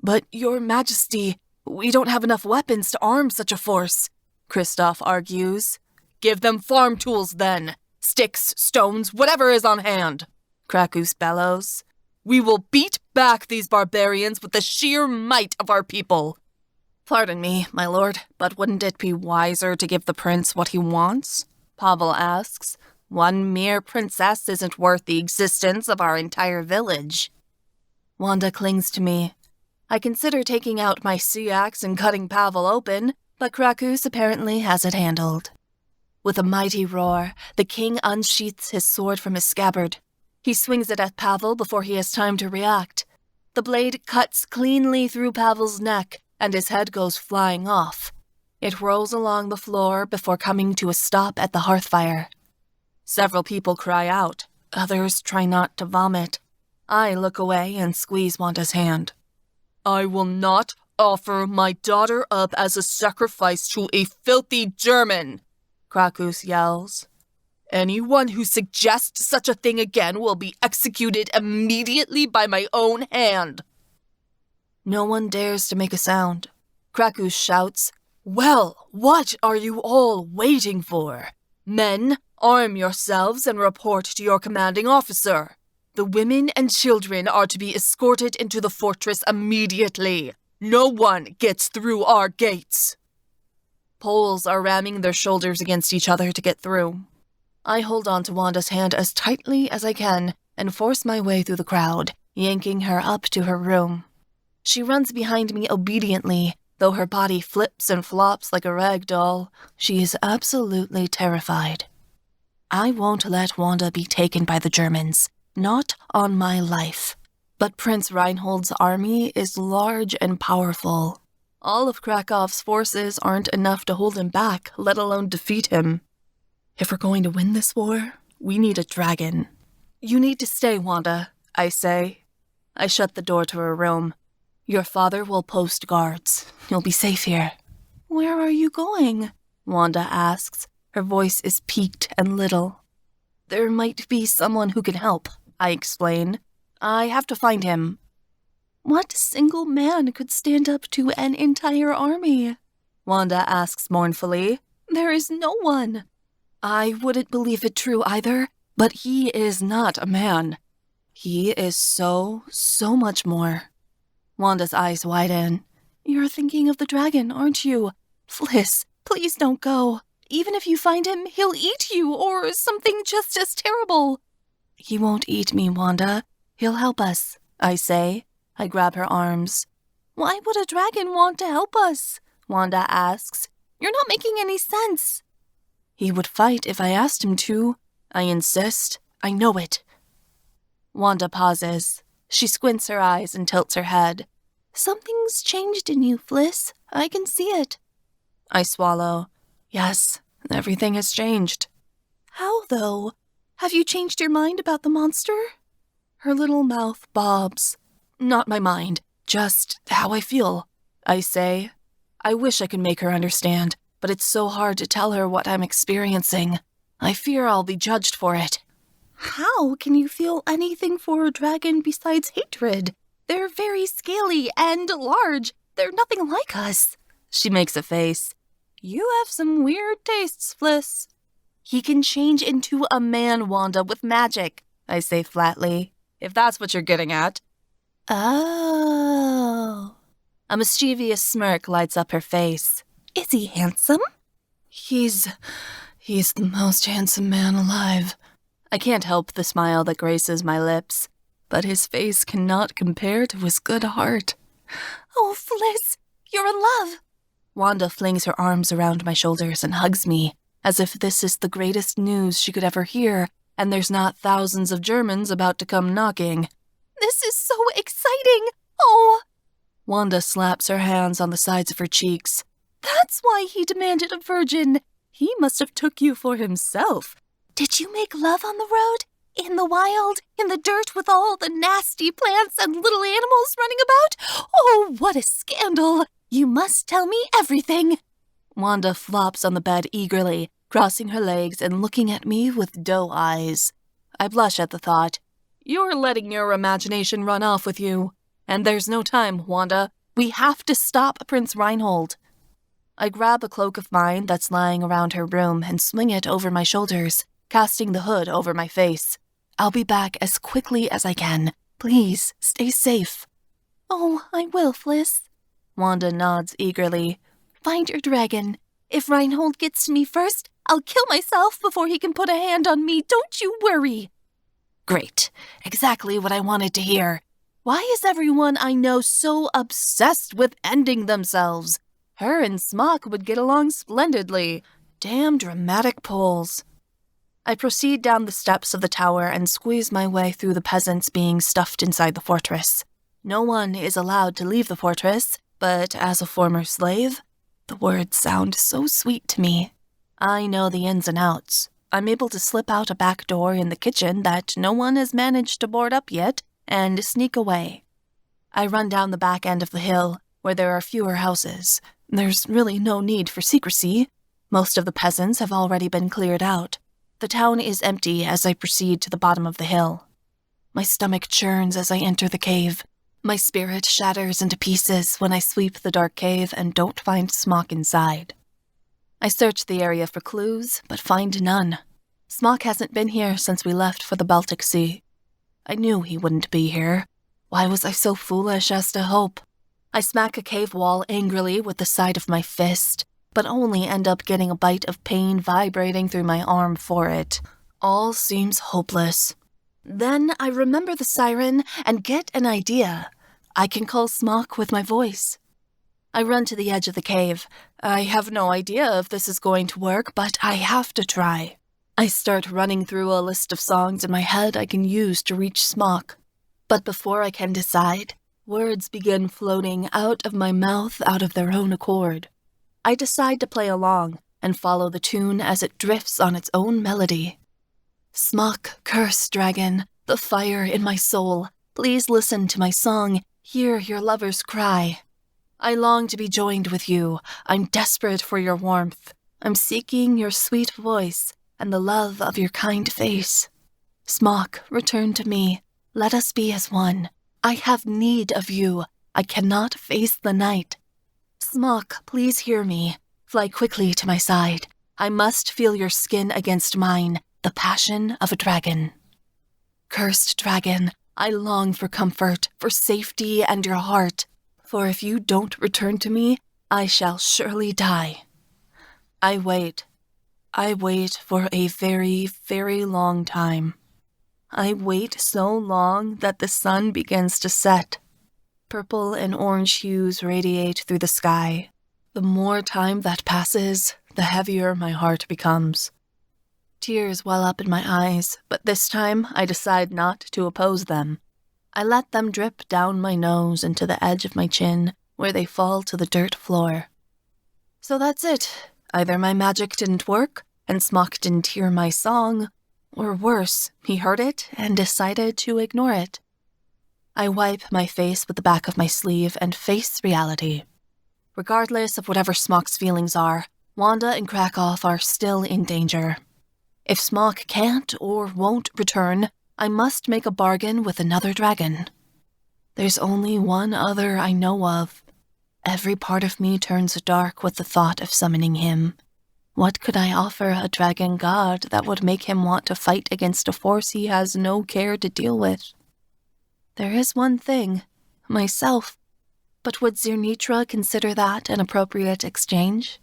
But, Your Majesty, we don't have enough weapons to arm such a force, Kristoff argues. Give them farm tools then. Sticks, stones, whatever is on hand, Krakus bellows. We will beat back these barbarians with the sheer might of our people. Pardon me, my lord, but wouldn't it be wiser to give the prince what he wants? Pavel asks. One mere princess isn't worth the existence of our entire village. Wanda clings to me. I consider taking out my sea axe and cutting Pavel open, but Krakus apparently has it handled. With a mighty roar, the king unsheaths his sword from his scabbard. He swings it at Pavel before he has time to react. The blade cuts cleanly through Pavel's neck, and his head goes flying off. It rolls along the floor before coming to a stop at the hearthfire. Several people cry out. Others try not to vomit. I look away and squeeze Wanda's hand. I will not offer my daughter up as a sacrifice to a filthy German, Krakus yells. Anyone who suggests such a thing again will be executed immediately by my own hand. No one dares to make a sound. Krakus shouts, Well, what are you all waiting for? Men, arm yourselves and report to your commanding officer. The women and children are to be escorted into the fortress immediately. No one gets through our gates. Poles are ramming their shoulders against each other to get through. I hold on to Wanda's hand as tightly as I can and force my way through the crowd, yanking her up to her room. She runs behind me obediently, though her body flips and flops like a rag doll. She is absolutely terrified. I won't let Wanda be taken by the Germans. Not on my life. But Prince Reinhold's army is large and powerful. All of Krakow's forces aren't enough to hold him back, let alone defeat him. If we're going to win this war, we need a dragon. You need to stay, Wanda, I say. I shut the door to her room. Your father will post guards. You'll be safe here. Where are you going? Wanda asks. Her voice is peaked and little. There might be someone who can help, I explain. I have to find him. What single man could stand up to an entire army? Wanda asks mournfully. There is no one. I wouldn't believe it true either, but he is not a man. He is so much more. Wanda's eyes widen. You're thinking of the dragon, aren't you? Fliss, please don't go. Even if you find him, he'll eat you, or something just as terrible. He won't eat me, Wanda. He'll help us, I say. I grab her arms. Why would a dragon want to help us? Wanda asks. You're not making any sense. He would fight if I asked him to. I insist. I know it. Wanda pauses. She squints her eyes and tilts her head. Something's changed in you, Fliss. I can see it. I swallow. Yes, everything has changed. How, though? Have you changed your mind about the monster? Her little mouth bobs. Not my mind, just how I feel, I say. I wish I could make her understand, but it's so hard to tell her what I'm experiencing. I fear I'll be judged for it. How can you feel anything for a dragon besides hatred? They're very scaly and large. They're nothing like us. She makes a face. You have some weird tastes, Fliss. He can change into a man, Wanda, with magic, I say flatly, if that's what you're getting at. Oh. A mischievous smirk lights up her face. Is he handsome? He's the most handsome man alive. I can't help the smile that graces my lips. but his face cannot compare to his good heart. "Oh, Fliss, you're in love!" Wanda flings her arms around my shoulders and hugs me, as if this is the greatest news she could ever hear, and there's not thousands of Germans about to come knocking. "This is so exciting! Oh!" Wanda slaps her hands on the sides of her cheeks. "That's why he demanded a virgin. He must have took you for himself. Did you make love on the road? In the wild? In the dirt with all the nasty plants and little animals running about? Oh, what a scandal! You must tell me everything." Wanda flops on the bed eagerly, crossing her legs and looking at me with doe eyes. I blush at the thought. "You're letting your imagination run off with you. And there's no time, Wanda. We have to stop Prince Reinhold." I grab a cloak of mine that's lying around her room and swing it over my shoulders, casting the hood over my face. "I'll be back as quickly as I can. Please, stay safe." "Oh, I will, Fliss." Wanda nods eagerly. "Find your dragon. If Reinhold gets to me first, I'll kill myself before he can put a hand on me. Don't you worry." Great. Exactly what I wanted to hear. Why is everyone I know so obsessed with ending themselves? Her and Smock would get along splendidly. Damn dramatic poles. I proceed down the steps of the tower and squeeze my way through the peasants being stuffed inside the fortress. No one is allowed to leave the fortress, but as a former slave, the words sound so sweet to me. I know the ins and outs. I'm able to slip out a back door in the kitchen that no one has managed to board up yet and sneak away. I run down the back end of the hill, where there are fewer houses. There's really no need for secrecy. Most of the peasants have already been cleared out. The town is empty as I proceed to the bottom of the hill. My stomach churns as I enter the cave. My spirit shatters into pieces when I sweep the dark cave and don't find Smock inside. I search the area for clues, but find none. Smock hasn't been here since we left for the Baltic Sea. I knew he wouldn't be here. Why was I so foolish as to hope? I smack a cave wall angrily with the side of my fist, but only end up getting a bite of pain vibrating through my arm for it. All seems hopeless. Then I remember the siren and get an idea. I can call Smock with my voice. I run to the edge of the cave. I have no idea if this is going to work, but I have to try. I start running through a list of songs in my head I can use to reach Smock. But before I can decide, words begin floating out of my mouth out of their own accord. I decide to play along and follow the tune as it drifts on its own melody. Smock, curse dragon, the fire in my soul, please listen to my song, hear your lover's cry. I long to be joined with you, I'm desperate for your warmth. I'm seeking your sweet voice and the love of your kind face. Smock, return to me, let us be as one. I have need of you, I cannot face the night. Smock, please hear me. Fly quickly to my side. I must feel your skin against mine, the passion of a dragon. Cursed dragon, I long for comfort, for safety and your heart. For if you don't return to me, I shall surely die. I wait for a very, very long time. I wait so long that the sun begins to set. Purple and orange hues radiate through the sky. The more time that passes, the heavier my heart becomes. Tears well up in my eyes, but this time I decide not to oppose them. I let them drip down my nose and to the edge of my chin, where they fall to the dirt floor. So that's it. Either my magic didn't work, and Smock didn't hear my song, or worse, he heard it and decided to ignore it. I wipe my face with the back of my sleeve and face reality. Regardless of whatever Smock's feelings are, Wanda and Krakow are still in danger. If Smock can't or won't return, I must make a bargain with another dragon. There's only one other I know of. Every part of me turns dark with the thought of summoning him. What could I offer a dragon god that would make him want to fight against a force he has no care to deal with? There is one thing, myself. But would Zirnitra consider that an appropriate exchange?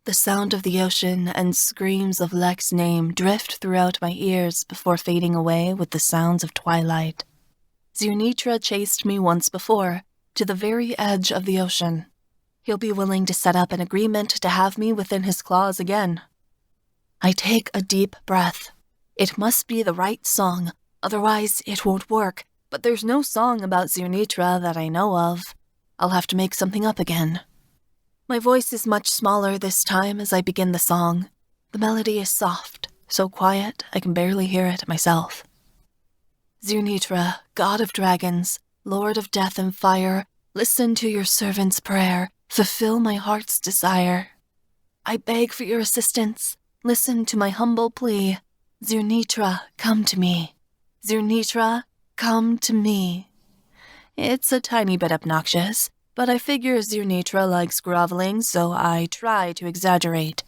The sound of the ocean and screams of Lek's name drift throughout my ears before fading away with the sounds of twilight. Zirnitra chased me once before, to the very edge of the ocean. He'll be willing to set up an agreement to have me within his claws again. I take a deep breath. It must be the right song, otherwise it won't work, but there's no song about Zirnitra that I know of. I'll have to make something up again. My voice is much smaller this time as I begin the song. The melody is soft, so quiet I can barely hear it myself. Zirnitra, god of dragons, lord of death and fire, listen to your servant's prayer, fulfill my heart's desire. I beg for your assistance, listen to my humble plea. Zirnitra, come to me. Zirnitra, come to me. It's a tiny bit obnoxious, but I figure Zirnitra likes groveling, so I try to exaggerate.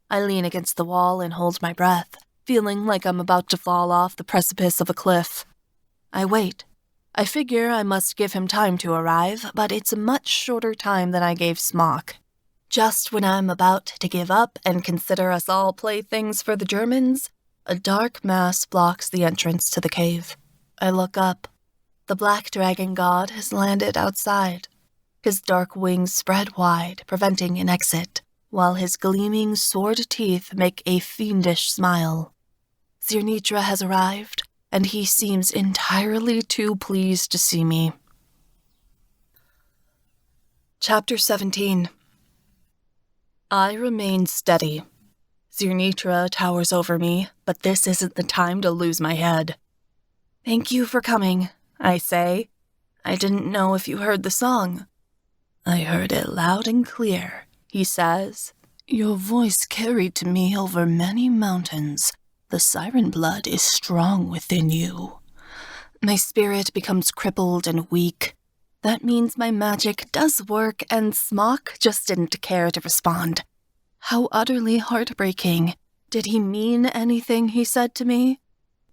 I lean against the wall and hold my breath, feeling like I'm about to fall off the precipice of a cliff. I wait. I figure I must give him time to arrive, but it's a much shorter time than I gave Smock. Just when I'm about to give up and consider us all playthings for the Germans, a dark mass blocks the entrance to the cave. I look up. The black dragon god has landed outside. His dark wings spread wide, preventing an exit, while his gleaming sword teeth make a fiendish smile. Zirnitra has arrived, and he seems entirely too pleased to see me. Chapter 17. I remain steady. Zirnitra towers over me, but this isn't the time to lose my head. Thank you for coming, I say. I didn't know if you heard the song. I heard it loud and clear, he says. Your voice carried to me over many mountains. The siren blood is strong within you. My spirit becomes crippled and weak. That means my magic does work, and Smock just didn't care to respond. How utterly heartbreaking. Did he mean anything he said to me?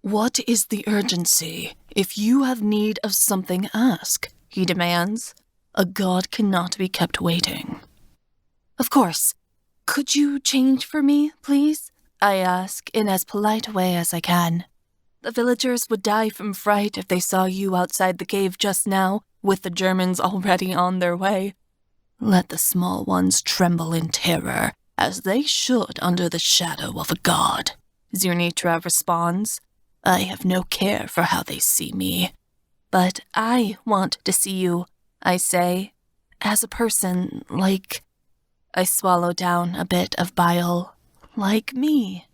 What is the urgency? If you have need of something, ask, he demands. A god cannot be kept waiting. Of course. Could you change for me, please? I ask in as polite a way as I can. The villagers would die from fright if they saw you outside the cave just now, with the Germans already on their way. Let the small ones tremble in terror, as they should under the shadow of a god, Zirnitra responds. I have no care for how they see me. But I want to see you, I say, as a person, like... I swallow down a bit of bile. Like me.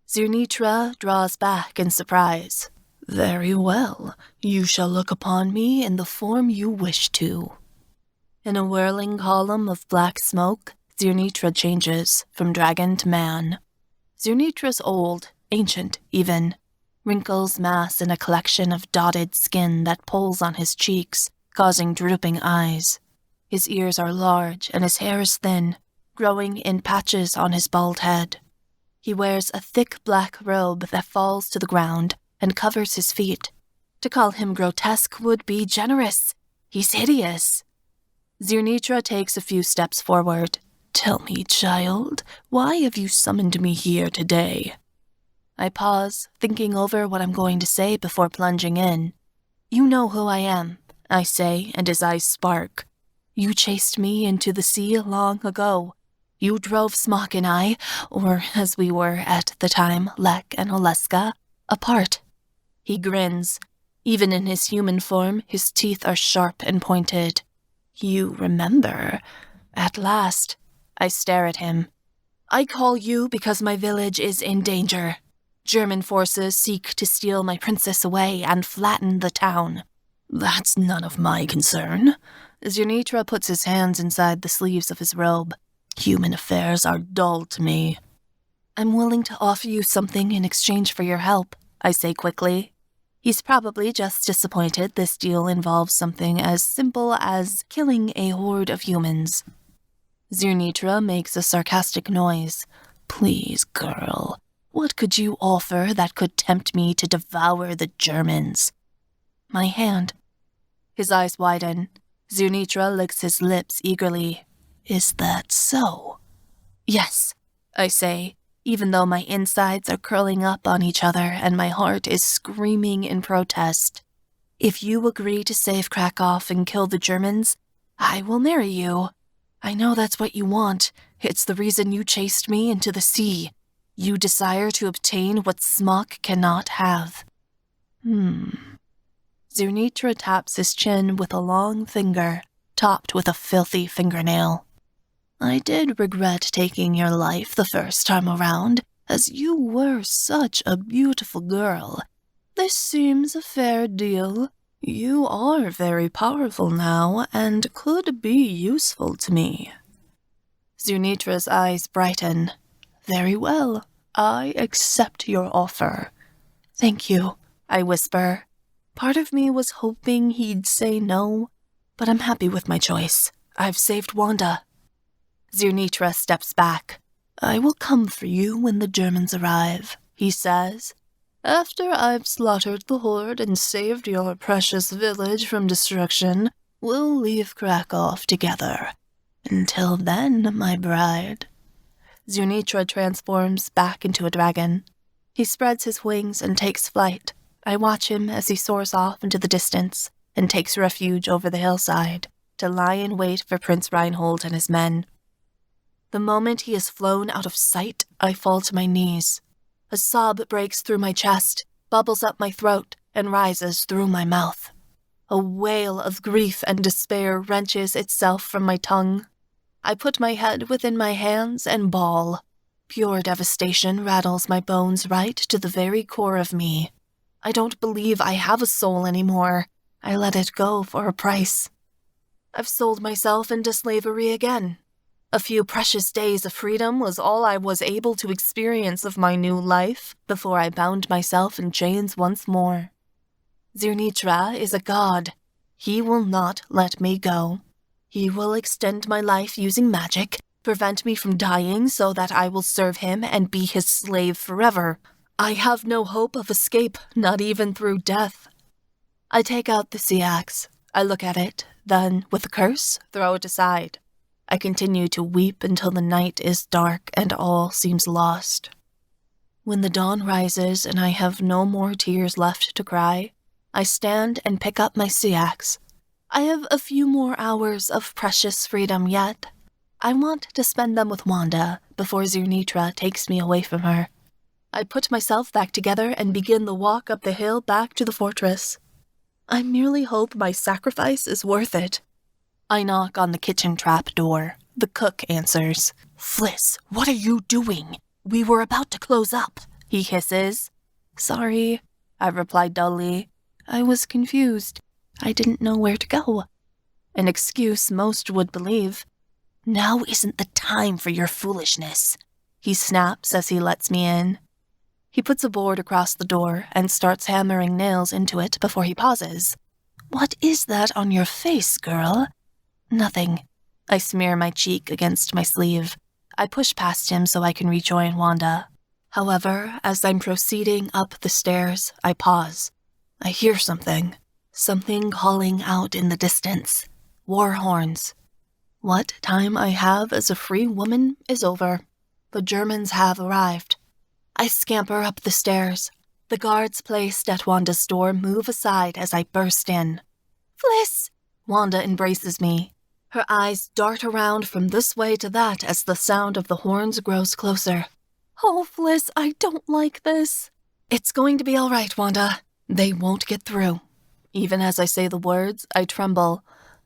Zirnitra draws back in surprise. Very well. You shall look upon me in the form you wish to. In a whirling column of black smoke, Zirnitra changes from dragon to man. Zirnitra's old, ancient even. Wrinkles mass in a collection of dotted skin that pulls on his cheeks, causing drooping eyes. His ears are large and his hair is thin, growing in patches on his bald head. He wears a thick black robe that falls to the ground and covers his feet. To call him grotesque would be generous. He's hideous. Zirnitra takes a few steps forward. Tell me, child, why have you summoned me here today? I pause, thinking over what I'm going to say before plunging in. You know who I am, I say, and his eyes spark. You chased me into the sea long ago. You drove Smock and I, or as we were at the time, Lek and Oleska, apart. He grins. Even in his human form, his teeth are sharp and pointed. You remember. At last. I stare at him. I call you because my village is in danger. German forces seek to steal my princess away and flatten the town. That's none of my concern. Zirnitra puts his hands inside the sleeves of his robe. Human affairs are dull to me. I'm willing to offer you something in exchange for your help, I say quickly. He's probably just disappointed this deal involves something as simple as killing a horde of humans. Zirnitra makes a sarcastic noise. Please, girl, what could you offer that could tempt me to devour the Germans? My hand. His eyes widen. Zirnitra licks his lips eagerly. Is that so? Yes, I say, even though my insides are curling up on each other and my heart is screaming in protest. If you agree to save Krakow and kill the Germans, I will marry you. I know that's what you want. It's the reason you chased me into the sea. You desire to obtain what Smok cannot have. Zernitra taps his chin with a long finger, topped with a filthy fingernail. I did regret taking your life the first time around, as you were such a beautiful girl. This seems a fair deal. You are very powerful now, and could be useful to me. Zernitra's eyes brighten. Very well, I accept your offer. Thank you, I whisper. Part of me was hoping he'd say no, but I'm happy with my choice. I've saved Wanda. Zernitra steps back. I will come for you when the Germans arrive, he says. After I've slaughtered the horde and saved your precious village from destruction, we'll leave Krakow together. Until then, my bride. Zernitra transforms back into a dragon. He spreads his wings and takes flight. I watch him as he soars off into the distance and takes refuge over the hillside to lie in wait for Prince Reinhold and his men. The moment he is flown out of sight, I fall to my knees. A sob breaks through my chest, bubbles up my throat, and rises through my mouth. A wail of grief and despair wrenches itself from my tongue. I put my head within my hands and bawl. Pure devastation rattles my bones right to the very core of me. I don't believe I have a soul anymore. I let it go for a price. I've sold myself into slavery again. A few precious days of freedom was all I was able to experience of my new life before I bound myself in chains once more. Zernitra is a god. He will not let me go. He will extend my life using magic, prevent me from dying so that I will serve him and be his slave forever. I have no hope of escape, not even through death. I take out the sea axe. I look at it, then, with a curse, throw it aside. I continue to weep until the night is dark and all seems lost. When the dawn rises and I have no more tears left to cry, I stand and pick up my sea axe. I have a few more hours of precious freedom yet. I want to spend them with Wanda before Zernitra takes me away from her. I put myself back together and begin the walk up the hill back to the fortress. I merely hope my sacrifice is worth it. I knock on the kitchen trap door. The cook answers. Fliss, what are you doing? We were about to close up, he hisses. Sorry, I replied dully. I was confused. I didn't know where to go. An excuse most would believe. Now isn't the time for your foolishness, he snaps as he lets me in. He puts a board across the door and starts hammering nails into it before he pauses. What is that on your face, girl? Nothing. I smear my cheek against my sleeve. I push past him so I can rejoin Wanda. However, as I'm proceeding up the stairs, I pause. I hear something. Something calling out in the distance. War horns. What time I have as a free woman is over. The Germans have arrived. I scamper up the stairs. The guards placed at Wanda's door move aside as I burst in. Fliss! Wanda embraces me. Her eyes dart around from this way to that as the sound of the horns grows closer. Oh, Fliss, I don't like this. It's going to be all right, Wanda. They won't get through. Even as I say the words, I tremble.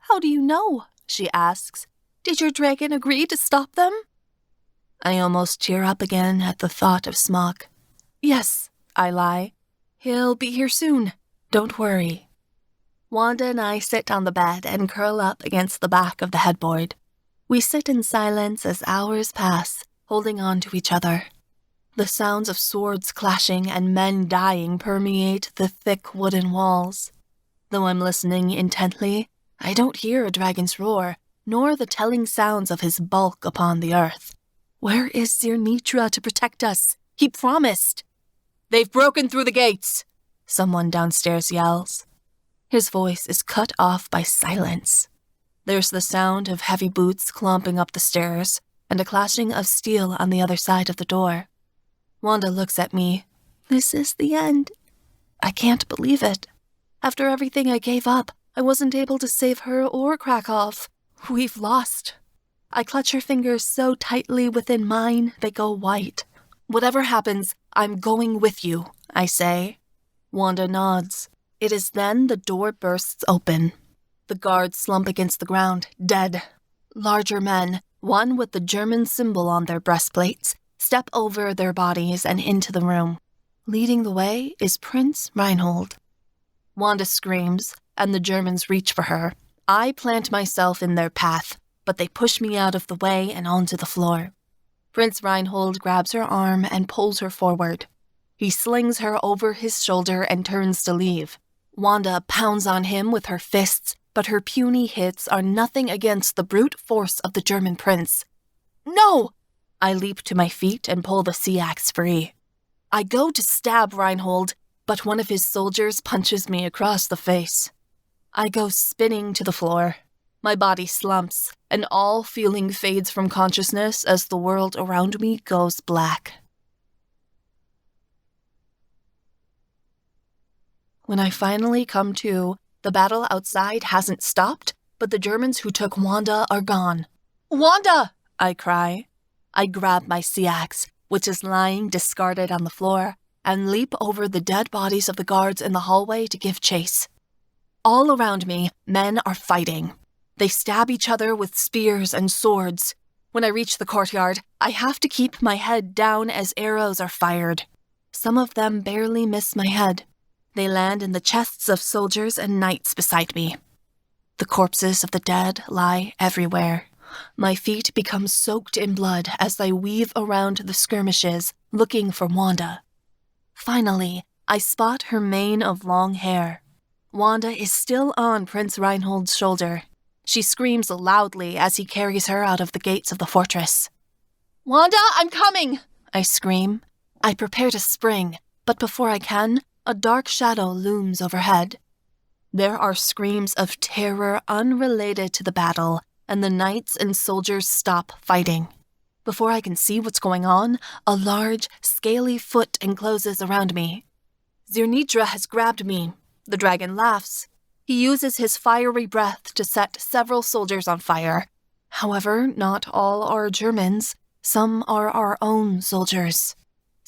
How do you know? She asks. Did your dragon agree to stop them? I almost cheer up again at the thought of Smok. Yes, I lie. He'll be here soon. Don't worry. Wanda and I sit on the bed and curl up against the back of the headboard. We sit in silence as hours pass, holding on to each other. The sounds of swords clashing and men dying permeate the thick wooden walls. Though I'm listening intently, I don't hear a dragon's roar, nor the telling sounds of his bulk upon the earth. Where is Zernitra to protect us? He promised. They've broken through the gates, someone downstairs yells. His voice is cut off by silence. There's the sound of heavy boots clomping up the stairs and a clashing of steel on the other side of the door. Wanda looks at me. This is the end. I can't believe it. After everything I gave up, I wasn't able to save her or Krakow. We've lost. I clutch her fingers so tightly within mine they go white. Whatever happens, I'm going with you, I say. Wanda nods. It is then the door bursts open. The guards slump against the ground, dead. Larger men, one with the German symbol on their breastplates, step over their bodies and into the room. Leading the way is Prince Reinhold. Wanda screams, and the Germans reach for her. I plant myself in their path, but they push me out of the way and onto the floor. Prince Reinhold grabs her arm and pulls her forward. He slings her over his shoulder and turns to leave. Wanda pounds on him with her fists, but her puny hits are nothing against the brute force of the German prince. No! I leap to my feet and pull the sea axe free. I go to stab Reinhold, but one of his soldiers punches me across the face. I go spinning to the floor. My body slumps, and all feeling fades from consciousness as the world around me goes black. When I finally come to, the battle outside hasn't stopped, but the Germans who took Wanda are gone. "Wanda!" I cry. I grab my sea axe, which is lying discarded on the floor, and leap over the dead bodies of the guards in the hallway to give chase. All around me, men are fighting. They stab each other with spears and swords. When I reach the courtyard, I have to keep my head down as arrows are fired. Some of them barely miss my head. They land in the chests of soldiers and knights beside me. The corpses of the dead lie everywhere. My feet become soaked in blood as I weave around the skirmishes, looking for Wanda. Finally, I spot her mane of long hair. Wanda is still on Prince Reinhold's shoulder. She screams loudly as he carries her out of the gates of the fortress. "Wanda, I'm coming!" I scream. I prepare to spring, but before I can, a dark shadow looms overhead. There are screams of terror unrelated to the battle, and the knights and soldiers stop fighting. Before I can see what's going on, a large, scaly foot encloses around me. Zirnitra has grabbed me. The dragon laughs. He uses his fiery breath to set several soldiers on fire. However, not all are Germans. Some are our own soldiers.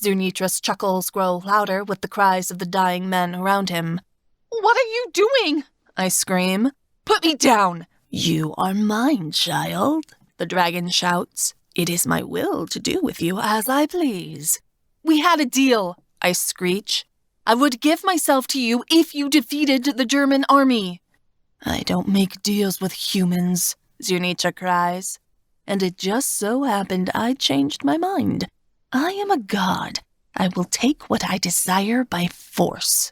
Zirnitra's chuckles grow louder with the cries of the dying men around him. "What are you doing?" I scream. "Put me down!" "You are mine, child," the dragon shouts. "It is my will to do with you as I please." "We had a deal," I screech. "I would give myself to you if you defeated the German army." "I don't make deals with humans," Zirnitra cries. "And it just so happened I changed my mind. I am a god. I will take what I desire by force."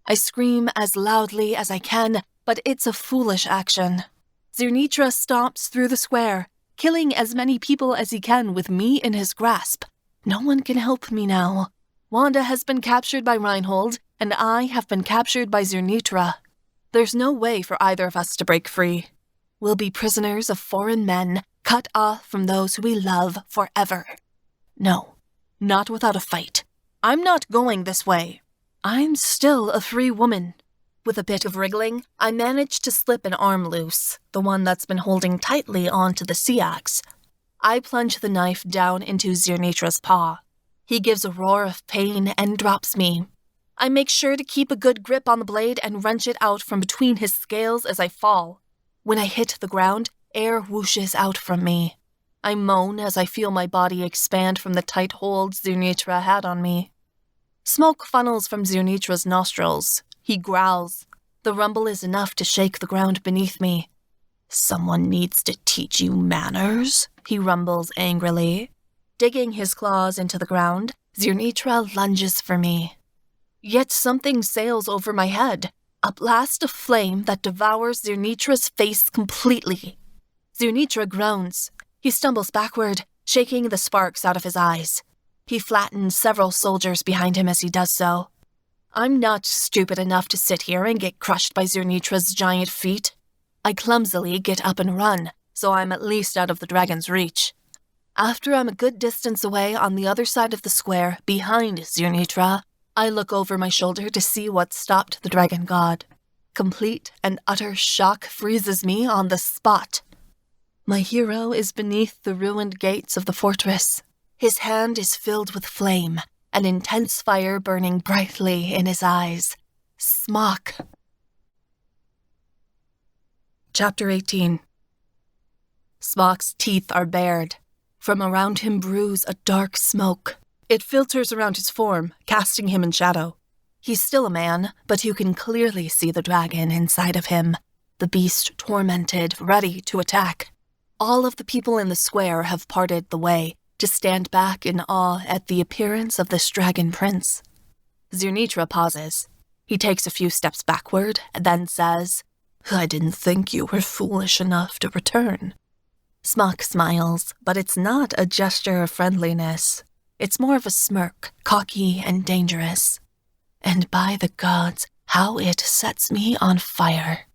I scream as loudly as I can, but it's a foolish action. Zirnitra stomps through the square, killing as many people as he can with me in his grasp. No one can help me now. Wanda has been captured by Reinhold, and I have been captured by Zirnitra. There's no way for either of us to break free. We'll be prisoners of foreign men, cut off from those who we love forever. No, not without a fight. I'm not going this way. I'm still a free woman. With a bit of wriggling, I manage to slip an arm loose, the one that's been holding tightly onto the sea axe. I plunge the knife down into Zirnitra's paw. He gives a roar of pain and drops me. I make sure to keep a good grip on the blade and wrench it out from between his scales as I fall. When I hit the ground, air whooshes out from me. I moan as I feel my body expand from the tight hold Zirnitra had on me. Smoke funnels from Zirnitra's nostrils. He growls. The rumble is enough to shake the ground beneath me. "Someone needs to teach you manners," he rumbles angrily. Digging his claws into the ground, Zirnitra lunges for me. Yet something sails over my head, a blast of flame that devours Zirnitra's face completely. Zirnitra groans. He stumbles backward, shaking the sparks out of his eyes. He flattens several soldiers behind him as he does so. I'm not stupid enough to sit here and get crushed by Zirnitra's giant feet. I clumsily get up and run, so I'm at least out of the dragon's reach. After I'm a good distance away on the other side of the square, behind Zirnitra, I look over my shoulder to see what stopped the dragon god. Complete and utter shock freezes me on the spot. My hero is beneath the ruined gates of the fortress. His hand is filled with flame, an intense fire burning brightly in his eyes. Smock. Chapter 18. Smock's teeth are bared. From around him brews a dark smoke. It filters around his form, casting him in shadow. He's still a man, but you can clearly see the dragon inside of him, the beast tormented, ready to attack. All of the people in the square have parted the way to stand back in awe at the appearance of this dragon prince. Zirnitra pauses. He takes a few steps backward, and then says, "I didn't think you were foolish enough to return." Smock smiles, but it's not a gesture of friendliness. It's more of a smirk, cocky and dangerous. And by the gods, how it sets me on fire.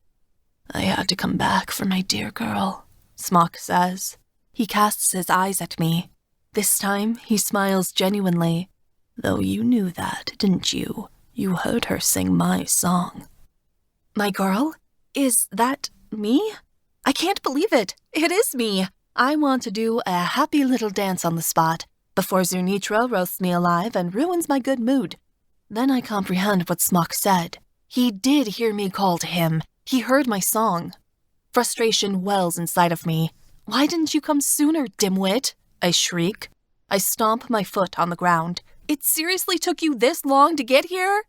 "I had to come back for my dear girl," Smock says. He casts his eyes at me. This time, he smiles genuinely. "Though you knew that, didn't you? You heard her sing my song." "My girl? Is that me? I can't believe it. It is me. I want to do a happy little dance on the spot before Zirnitra roasts me alive and ruins my good mood." Then I comprehend what Smock said. He did hear me call to him. He heard my song. Frustration wells inside of me. "Why didn't you come sooner, dimwit?" I shriek. I stomp my foot on the ground. "It seriously took you this long to get here?"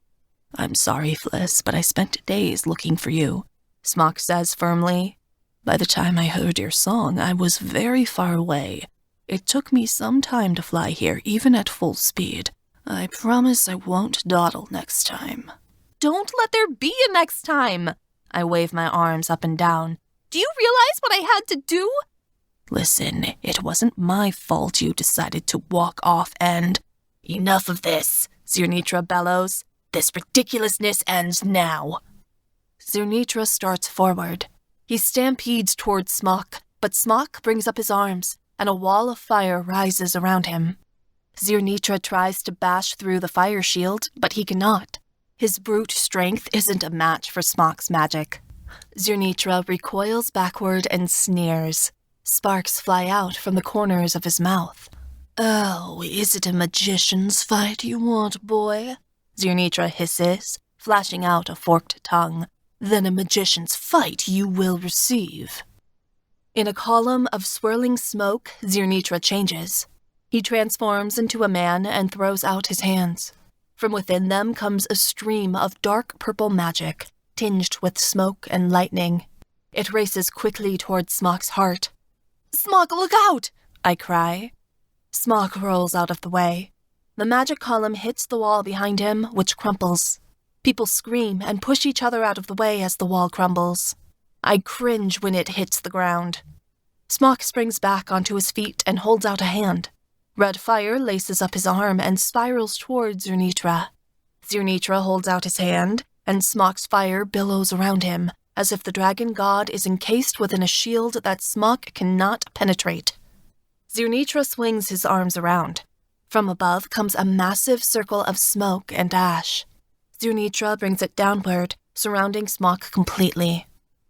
"I'm sorry, Fliss, but I spent days looking for you," Smock says firmly. "By the time I heard your song, I was very far away. It took me some time to fly here, even at full speed. I promise I won't dawdle next time." "Don't let there be a next time!" I wave my arms up and down. "Do you realize what I had to do?" "Listen, it wasn't my fault you decided to walk off and—" "Enough of this," Zirnitra bellows. "This ridiculousness ends now." Zirnitra starts forward. He stampedes towards Smock, but Smock brings up his arms, and a wall of fire rises around him. Zirnitra tries to bash through the fire shield, but he cannot. His brute strength isn't a match for Smock's magic. Zirnitra recoils backward and sneers. Sparks fly out from the corners of his mouth. "Oh, is it a magician's fight you want, boy?" Zirnitra hisses, flashing out a forked tongue. "Then a magician's fight you will receive." In a column of swirling smoke, Zirnitra changes. He transforms into a man and throws out his hands. From within them comes a stream of dark purple magic, tinged with smoke and lightning. It races quickly towards Smock's heart. "Smock, look out!" I cry. Smock rolls out of the way. The magic column hits the wall behind him, which crumples. People scream and push each other out of the way as the wall crumbles. I cringe when it hits the ground. Smock springs back onto his feet and holds out a hand. Red fire laces up his arm and spirals towards Zirnitra. Zirnitra holds out his hand, and Smock's fire billows around him, as if the dragon god is encased within a shield that Smock cannot penetrate. Zirnitra swings his arms around. From above comes a massive circle of smoke and ash. Zirnitra brings it downward, surrounding Smock completely.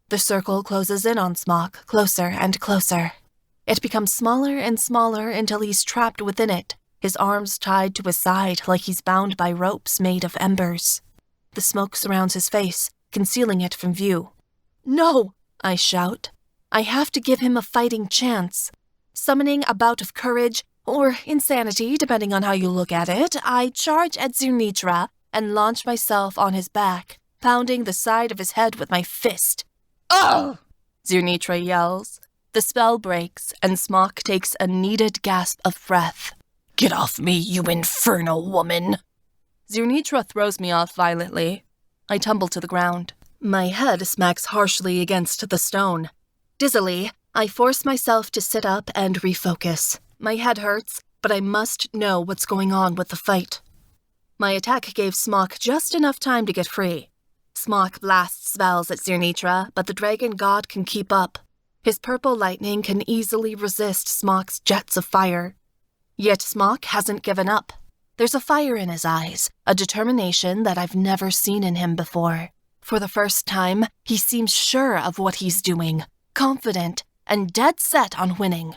The circle closes in on Smock, closer and closer. It becomes smaller and smaller until he's trapped within it, his arms tied to his side like he's bound by ropes made of embers. The smoke surrounds his face, concealing it from view. "No!" I shout. I have to give him a fighting chance. Summoning a bout of courage, or insanity, depending on how you look at it, I charge at Zirnitra and launch myself on his back, pounding the side of his head with my fist. "Oh!" Zirnitra yells. The spell breaks, and Smock takes a needed gasp of breath. "Get off me, you infernal woman!" Zirnitra throws me off violently. I tumble to the ground. My head smacks harshly against the stone. Dizzily, I force myself to sit up and refocus. My head hurts, but I must know what's going on with the fight. My attack gave Smock just enough time to get free. Smock blasts spells at Zirnitra, but the dragon god can keep up. His purple lightning can easily resist Smock's jets of fire. Yet Smock hasn't given up. There's a fire in his eyes, a determination that I've never seen in him before. For the first time, he seems sure of what he's doing, confident, and dead set on winning.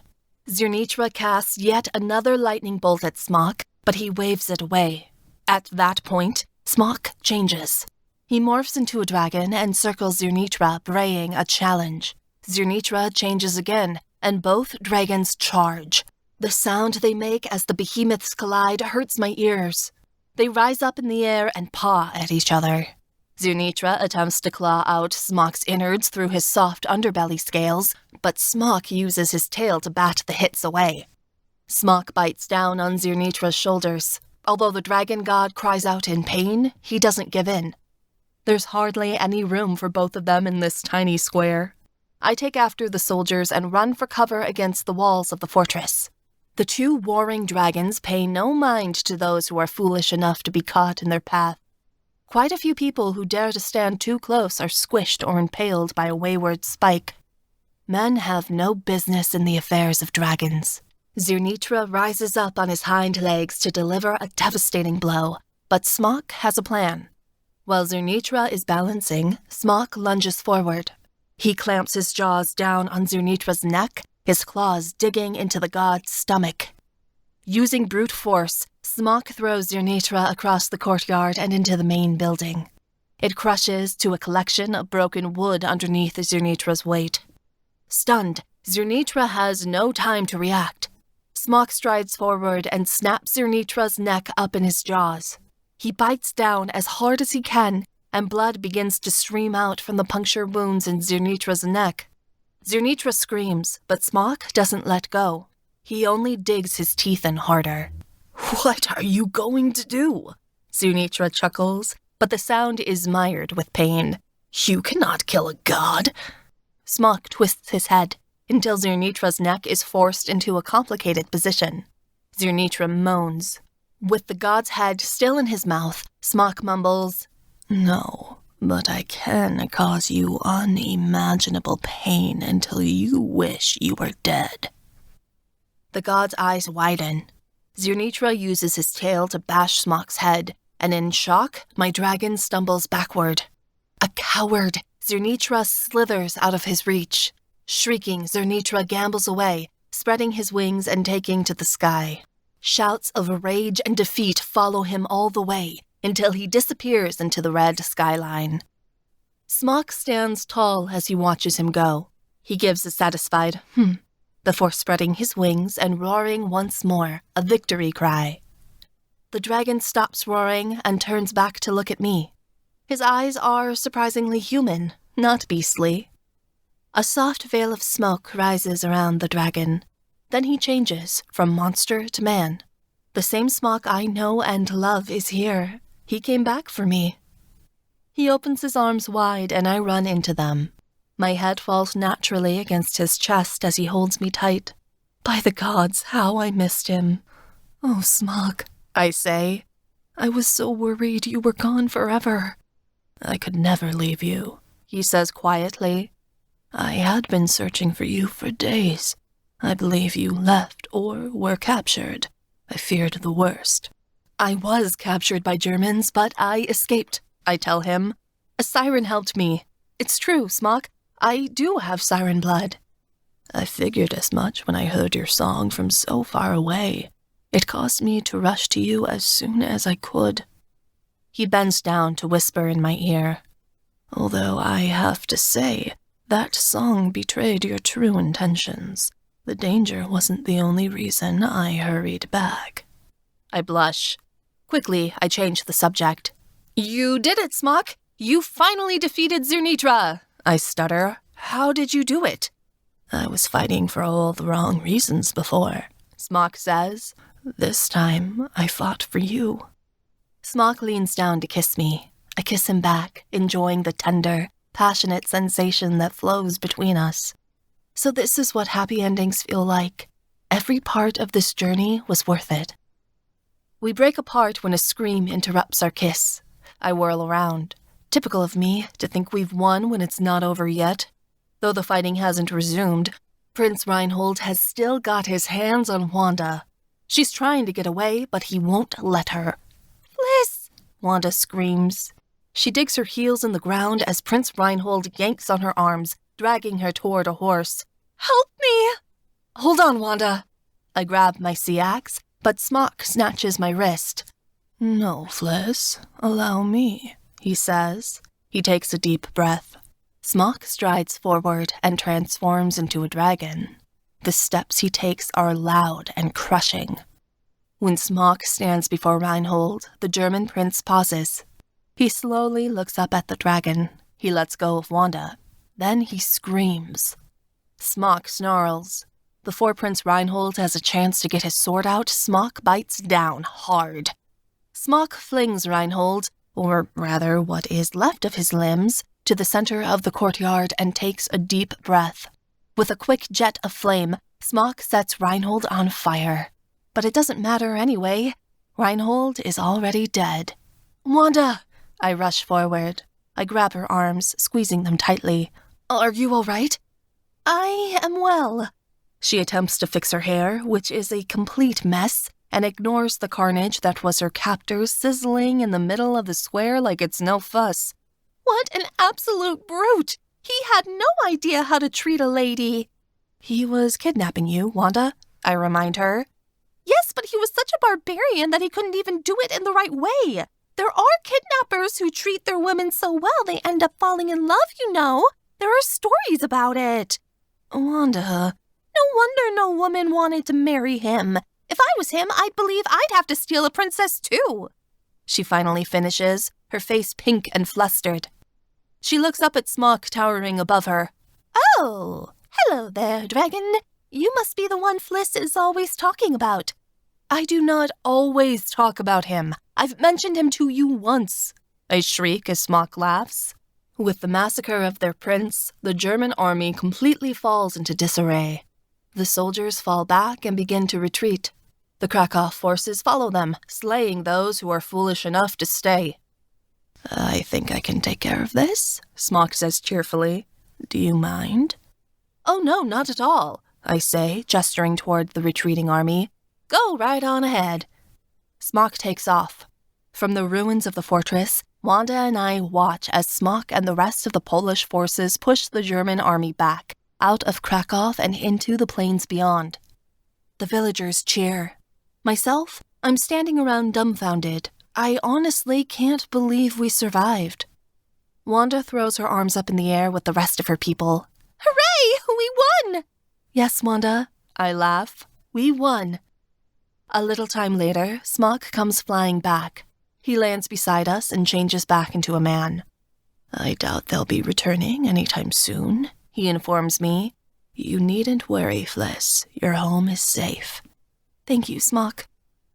Zirnitra casts yet another lightning bolt at Smock, but he waves it away. At that point, Smock changes. He morphs into a dragon and circles Zirnitra, braying a challenge. Zirnitra changes again, and both dragons charge. The sound they make as the behemoths collide hurts my ears. They rise up in the air and paw at each other. Zirnitra attempts to claw out Smock's innards through his soft underbelly scales, but Smock uses his tail to bat the hits away. Smock bites down on Zirnitra's shoulders. Although the dragon god cries out in pain, he doesn't give in. There's hardly any room for both of them in this tiny square. I take after the soldiers and run for cover against the walls of the fortress. The two warring dragons pay no mind to those who are foolish enough to be caught in their path. Quite a few people who dare to stand too close are squished or impaled by a wayward spike. Men have no business in the affairs of dragons. Zirnitra rises up on his hind legs to deliver a devastating blow, but Smock has a plan. While Zirnitra is balancing, Smock lunges forward. He clamps his jaws down on Zirnitra's neck, his claws digging into the god's stomach. Using brute force, Smock throws Zirnitra across the courtyard and into the main building. It crushes to a collection of broken wood underneath Zirnitra's weight. Stunned, Zirnitra has no time to react. Smock strides forward and snaps Zirnitra's neck up in his jaws. He bites down as hard as he can, and blood begins to stream out from the puncture wounds in Zirnitra's neck. Zirnitra screams, but Smock doesn't let go. He only digs his teeth in harder. "What are you going to do?" Zirnitra chuckles, but the sound is mired with pain. "You cannot kill a god." Smock twists his head until Zirnitra's neck is forced into a complicated position. Zirnitra moans. With the god's head still in his mouth, Smock mumbles, "No, but I can cause you unimaginable pain until you wish you were dead." The god's eyes widen. Zirnitra uses his tail to bash Smock's head, and in shock, my dragon stumbles backward. A coward, Zirnitra slithers out of his reach. Shrieking, Zirnitra gambles away, spreading his wings and taking to the sky. Shouts of rage and defeat follow him all the way, until he disappears into the red skyline. Smock stands tall as he watches him go. He gives a satisfied, before spreading his wings and roaring once more, a victory cry. The dragon stops roaring and turns back to look at me. His eyes are surprisingly human, not beastly. A soft veil of smoke rises around the dragon. Then he changes from monster to man. The same Smock I know and love is here. He came back for me. He opens his arms wide and I run into them. My head falls naturally against his chest as he holds me tight. By the gods, how I missed him. "Oh, Smock," I say. "I was so worried you were gone forever." "I could never leave you," he says quietly. "I had been searching for you for days. I believe you left or were captured. I feared the worst." "I was captured by Germans, but I escaped," I tell him. "A siren helped me. It's true, Smock. I do have siren blood." "I figured as much when I heard your song from so far away. It caused me to rush to you as soon as I could." He bends down to whisper in my ear. "Although I have to say, that song betrayed your true intentions. The danger wasn't the only reason I hurried back." I blush. Quickly, I change the subject. "You did it, Smock! You finally defeated Zirnitra!" I stutter. "How did you do it?" "I was fighting for all the wrong reasons before," Smock says. "This time, I fought for you." Smock leans down to kiss me. I kiss him back, enjoying the tender, passionate sensation that flows between us. So this is what happy endings feel like. Every part of this journey was worth it. We break apart when a scream interrupts our kiss. I whirl around. Typical of me to think we've won when it's not over yet. Though the fighting hasn't resumed, Prince Reinhold has still got his hands on Wanda. She's trying to get away, but he won't let her. "Fliss!" Wanda screams. She digs her heels in the ground as Prince Reinhold yanks on her arms, dragging her toward a horse. "Help me!" "Hold on, Wanda." I grab my sea axe, but Smock snatches my wrist. "No, Fliss, allow me," he says. He takes a deep breath. Smock strides forward and transforms into a dragon. The steps he takes are loud and crushing. When Smock stands before Reinhold, the German prince pauses. He slowly looks up at the dragon. He lets go of Wanda. Then he screams. Smock snarls. Before Prince Reinhold has a chance to get his sword out, Smock bites down hard. Smock flings Reinhold, or rather what is left of his limbs, to the center of the courtyard and takes a deep breath. With a quick jet of flame, Smock sets Reinhold on fire. But it doesn't matter anyway. Reinhold is already dead. "Wanda!" I rush forward. I grab her arms, squeezing them tightly. "Are you all right?" "I am well." She attempts to fix her hair, which is a complete mess, and ignores the carnage that was her captors sizzling in the middle of the square like it's no fuss. "What an absolute brute! He had no idea how to treat a lady." "He was kidnapping you, Wanda," I remind her. "Yes, but he was such a barbarian that he couldn't even do it in the right way. There are kidnappers who treat their women so well they end up falling in love, you know. There are stories about it." "Wanda..." "No wonder no woman wanted to marry him. If I was him, I'd believe I'd have to steal a princess too." She finally finishes, her face pink and flustered. She looks up at Smock towering above her. "Oh, hello there, dragon. You must be the one Fliss is always talking about." "I do not always talk about him. I've mentioned him to you once," I shriek as Smock laughs. With the massacre of their prince, the German army completely falls into disarray. The soldiers fall back and begin to retreat. The Krakow forces follow them, slaying those who are foolish enough to stay. "I think I can take care of this," Smock says cheerfully. "Do you mind?" "Oh no, not at all," I say, gesturing toward the retreating army. "Go right on ahead." Smock takes off. From the ruins of the fortress, Wanda and I watch as Smock and the rest of the Polish forces push the German army back, out of Krakow and into the plains beyond. The villagers cheer. Myself, I'm standing around dumbfounded. I honestly can't believe we survived. Wanda throws her arms up in the air with the rest of her people. "Hooray! We won!" "Yes, Wanda," I laugh. "We won." A little time later, Smock comes flying back. He lands beside us and changes back into a man. "I doubt they'll be returning anytime soon," he informs me. "You needn't worry, Fliss. Your home is safe." "Thank you, Smock."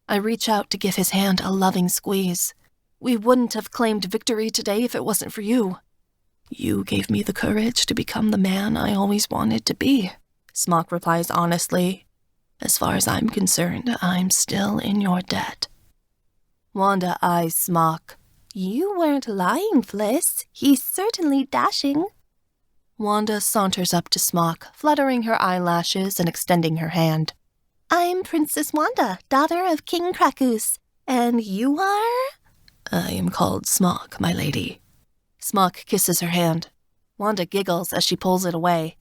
I reach out to give his hand a loving squeeze. "We wouldn't have claimed victory today if it wasn't for you." "You gave me the courage to become the man I always wanted to be," Smock replies honestly. "As far as I'm concerned, I'm still in your debt." Wanda eyes Smock. "You weren't lying, Fliss. He's certainly dashing." Wanda saunters up to Smock, fluttering her eyelashes and extending her hand. "I'm Princess Wanda, daughter of King Krakus. And you are?" "I am called Smock, my lady." Smock kisses her hand. Wanda giggles as she pulls it away.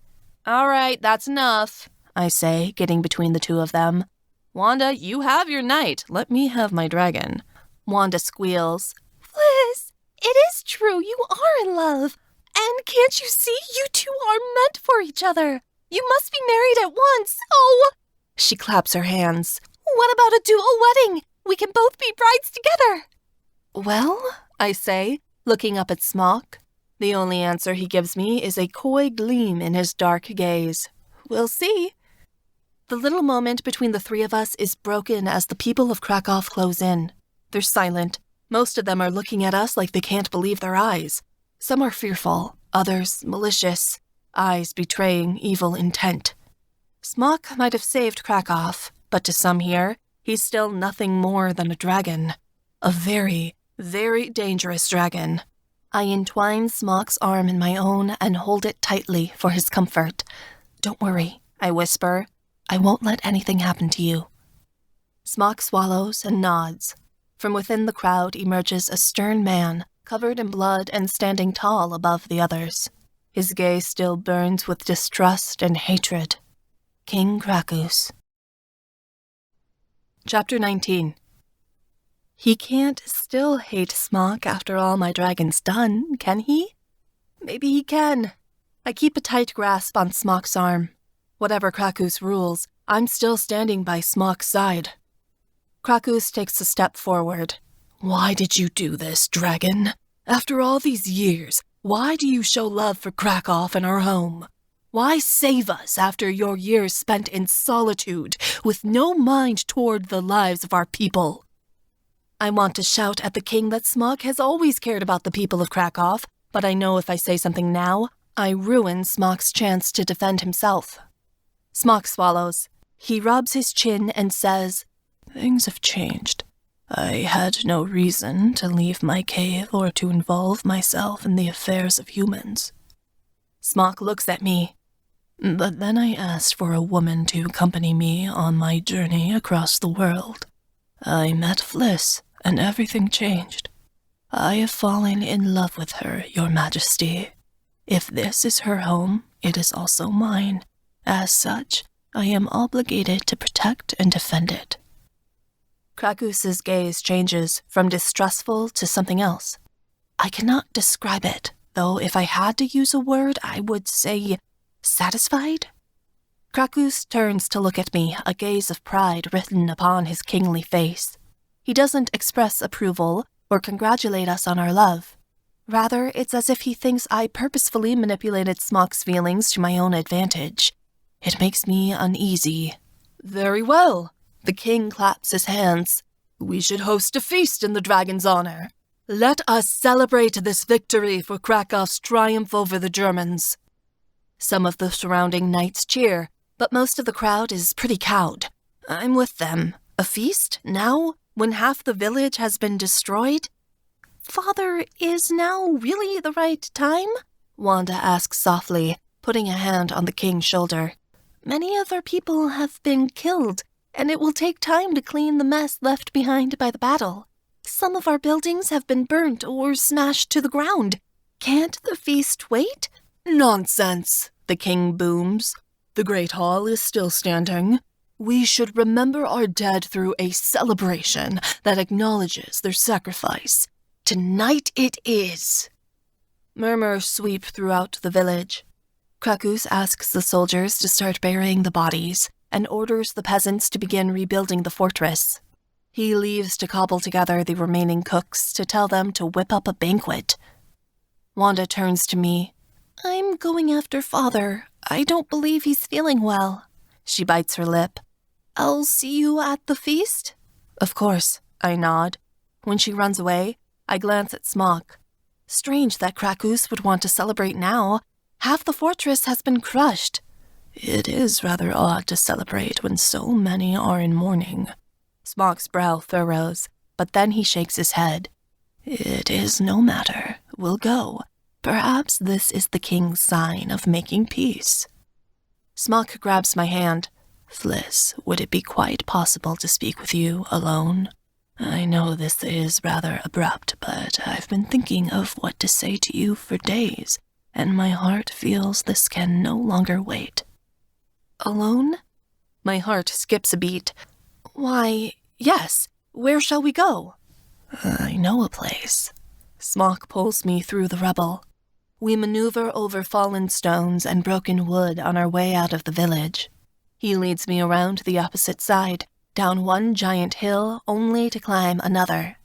"All right, that's enough," I say, getting between the two of them. "Wanda, you have your night. Let me have my dragon." Wanda squeals. "Fliss, it is true, you are in love. And can't you see, you two are meant for each other. You must be married at once. Oh!" She claps her hands. "What about a dual wedding? We can both be brides together." "Well," I say, looking up at Smock. The only answer he gives me is a coy gleam in his dark gaze. "We'll see." The little moment between the three of us is broken as the people of Krakow close in. They're silent. Most of them are looking at us like they can't believe their eyes. Some are fearful, others malicious, eyes betraying evil intent. Smock might have saved Krakow, but to some here, he's still nothing more than a dragon. A very, very dangerous dragon. I entwine Smock's arm in my own and hold it tightly for his comfort. "Don't worry," I whisper. "I won't let anything happen to you." Smock swallows and nods. From within the crowd emerges a stern man, covered in blood and standing tall above the others. His gaze still burns with distrust and hatred. King Krakus. Chapter 19. He can't still hate Smock after all my dragon's done, can he? Maybe he can. I keep a tight grasp on Smock's arm. Whatever Krakus rules, I'm still standing by Smock's side. Krakus takes a step forward. Why did you do this, dragon? After all these years, why do you show love for Krakow and our home? Why save us after your years spent in solitude, with no mind toward the lives of our people? I want to shout at the king that Smock has always cared about the people of Krakow, but I know if I say something now, I ruin Smock's chance to defend himself. Smock swallows. He rubs his chin and says, "Things have changed. I had no reason to leave my cave or to involve myself in the affairs of humans." Smock looks at me. "But then I asked for a woman to accompany me on my journey across the world. I met Fliss, and everything changed. I have fallen in love with her, Your Majesty. If this is her home, it is also mine. As such, I am obligated to protect and defend it." Krakus's gaze changes from distrustful to something else. I cannot describe it, though if I had to use a word, I would say satisfied? Krakus turns to look at me, a gaze of pride written upon his kingly face. He doesn't express approval or congratulate us on our love. Rather, it's as if he thinks I purposefully manipulated Smock's feelings to my own advantage. It makes me uneasy. "Very well." The king claps his hands. "We should host a feast in the dragon's honor. Let us celebrate this victory for Krakow's triumph over the Germans." Some of the surrounding knights cheer, but most of the crowd is pretty cowed. I'm with them. A feast? Now? When half the village has been destroyed? "Father, is now really the right time?" Wanda asks softly, putting a hand on the king's shoulder. "Many of our people have been killed, and it will take time to clean the mess left behind by the battle. Some of our buildings have been burnt or smashed to the ground. Can't the feast wait?" "Nonsense," the king booms. "The Great Hall is still standing. We should remember our dead through a celebration that acknowledges their sacrifice. Tonight it is." Murmurs sweep throughout the village. Krakus asks the soldiers to start burying the bodies and orders the peasants to begin rebuilding the fortress. He leaves to cobble together the remaining cooks to tell them to whip up a banquet. Wanda turns to me. "I'm going after Father. I don't believe he's feeling well." She bites her lip. "I'll see you at the feast?" "Of course," I nod. When she runs away, I glance at Smock. Strange that Krakus would want to celebrate now. Half the fortress has been crushed. It is rather odd to celebrate when so many are in mourning. Smock's brow furrows, but then he shakes his head. "It is no matter. We'll go. Perhaps this is the king's sign of making peace." Smock grabs my hand. "Fliss, would it be quite possible to speak with you alone? I know this is rather abrupt, but I've been thinking of what to say to you for days, and my heart feels this can no longer wait." "Alone?" My heart skips a beat. "Why, yes. Where shall we go?" "I know a place." Smock pulls me through the rubble. We maneuver over fallen stones and broken wood on our way out of the village. He leads me around the opposite side, down one giant hill only to climb another.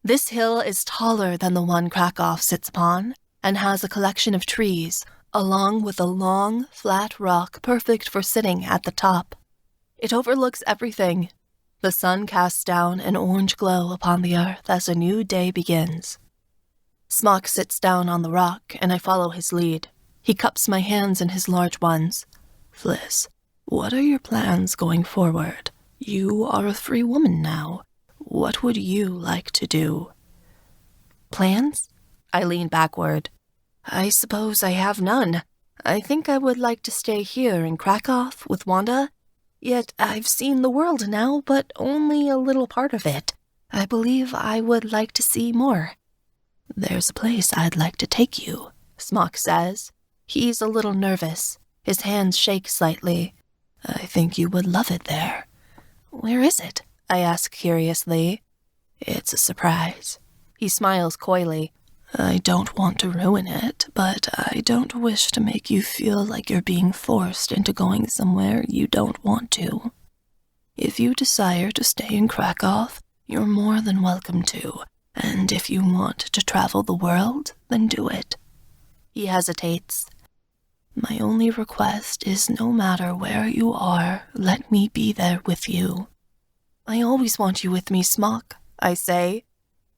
This hill is taller than the one Krakow sits upon and has a collection of trees, along with a long, flat rock perfect for sitting at the top. It overlooks everything. The sun casts down an orange glow upon the earth as a new day begins. Smock sits down on the rock, and I follow his lead. He cups my hands in his large ones. "Fliss, what are your plans going forward? You are a free woman now. What would you like to do?" "Plans?" I lean backward. "I suppose I have none. I think I would like to stay here in Krakow with Wanda. Yet I've seen the world now, but only a little part of it. I believe I would like to see more. There's a place I'd like to take you, Smock says. He's a little nervous. His hands shake slightly. I think you would love it there. Where is it? I ask curiously. It's a surprise. He smiles coyly. I don't want to ruin it, but I don't wish to make you feel like you're being forced into going somewhere you don't want to. If you desire to stay in Krakow, you're more than welcome to, and if you want to travel the world, then do it. He hesitates. My only request is no matter where you are, let me be there with you. I always want you with me, Smock, I say.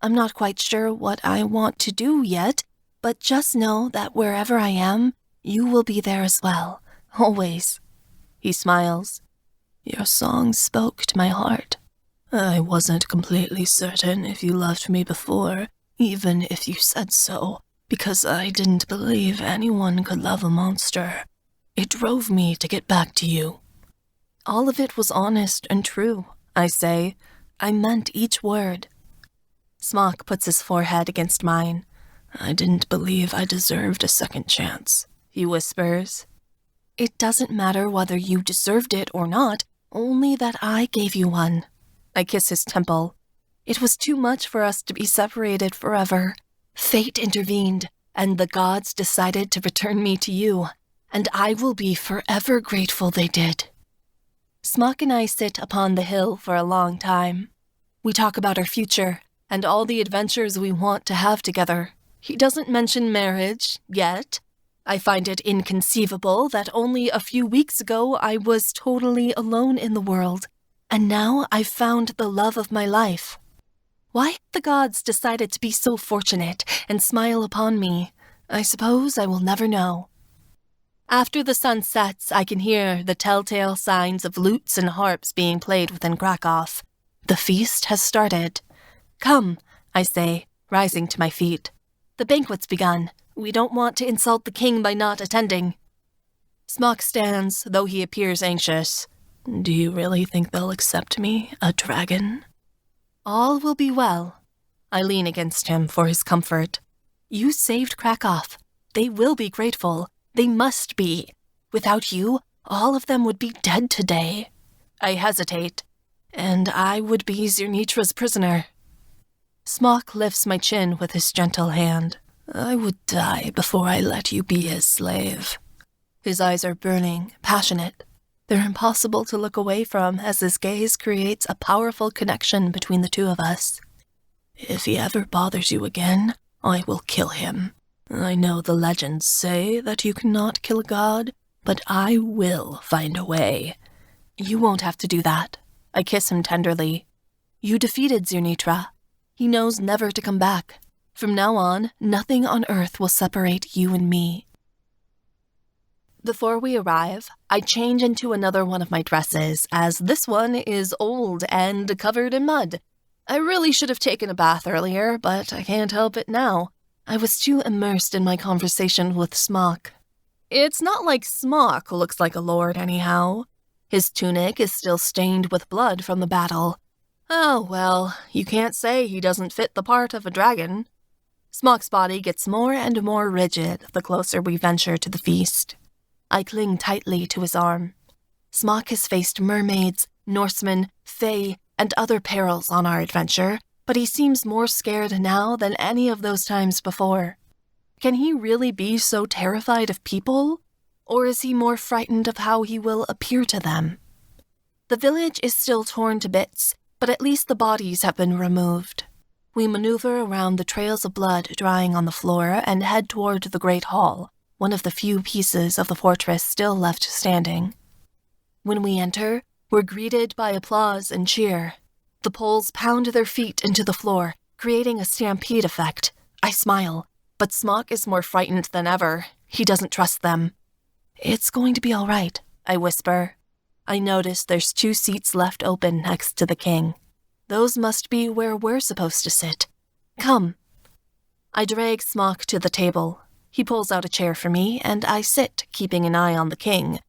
I'm not quite sure what I want to do yet, but just know that wherever I am, you will be there as well, always. He smiles. Your song spoke to my heart. I wasn't completely certain if you loved me before, even if you said so, because I didn't believe anyone could love a monster. It drove me to get back to you. All of it was honest and true, I say. I meant each word. Smock puts his forehead against mine. I didn't believe I deserved a second chance, he whispers. It doesn't matter whether you deserved it or not, only that I gave you one. I kiss his temple. It was too much for us to be separated forever. Fate intervened, and the gods decided to return me to you, and I will be forever grateful they did. Smock and I sit upon the hill for a long time. We talk about our future, and all the adventures we want to have together. He doesn't mention marriage, yet. I find it inconceivable that only a few weeks ago I was totally alone in the world, and now I've found the love of my life. Why have the gods decided to be so fortunate and smile upon me? I suppose I will never know. After the sun sets, I can hear the telltale signs of lutes and harps being played within Krakow. The feast has started. Come, I say, rising to my feet. The banquet's begun. We don't want to insult the king by not attending. Smock stands, though he appears anxious. Do you really think they'll accept me, a dragon? All will be well. I lean against him for his comfort. You saved Krakow. They will be grateful. They must be. Without you, all of them would be dead today. I hesitate, and I would be Zirnitra's prisoner. Smock lifts my chin with his gentle hand. I would die before I let you be his slave. His eyes are burning, passionate. They're impossible to look away from as his gaze creates a powerful connection between the two of us. If he ever bothers you again, I will kill him. I know the legends say that you cannot kill a god, but I will find a way. You won't have to do that. I kiss him tenderly. You defeated Zirnitra. He knows never to come back. From now on, nothing on earth will separate you and me. Before we arrive, I change into another one of my dresses, as this one is old and covered in mud. I really should have taken a bath earlier, but I can't help it now. I was too immersed in my conversation with Smock. It's not like Smock looks like a lord anyhow. His tunic is still stained with blood from the battle. Oh, well, you can't say he doesn't fit the part of a dragon. Smock's body gets more and more rigid the closer we venture to the feast. I cling tightly to his arm. Smock has faced mermaids, Norsemen, fae, and other perils on our adventure, but he seems more scared now than any of those times before. Can he really be so terrified of people? Or is he more frightened of how he will appear to them? The village is still torn to bits, but at least the bodies have been removed. We maneuver around the trails of blood drying on the floor and head toward the Great Hall, one of the few pieces of the fortress still left standing. When we enter, we're greeted by applause and cheer. The Poles pound their feet into the floor, creating a stampede effect. I smile, but Smock is more frightened than ever. He doesn't trust them. It's going to be all right, I whisper. I notice there's 2 seats left open next to the king. Those must be where we're supposed to sit. Come. I drag Smock to the table. He pulls out a chair for me, and I sit, keeping an eye on the king.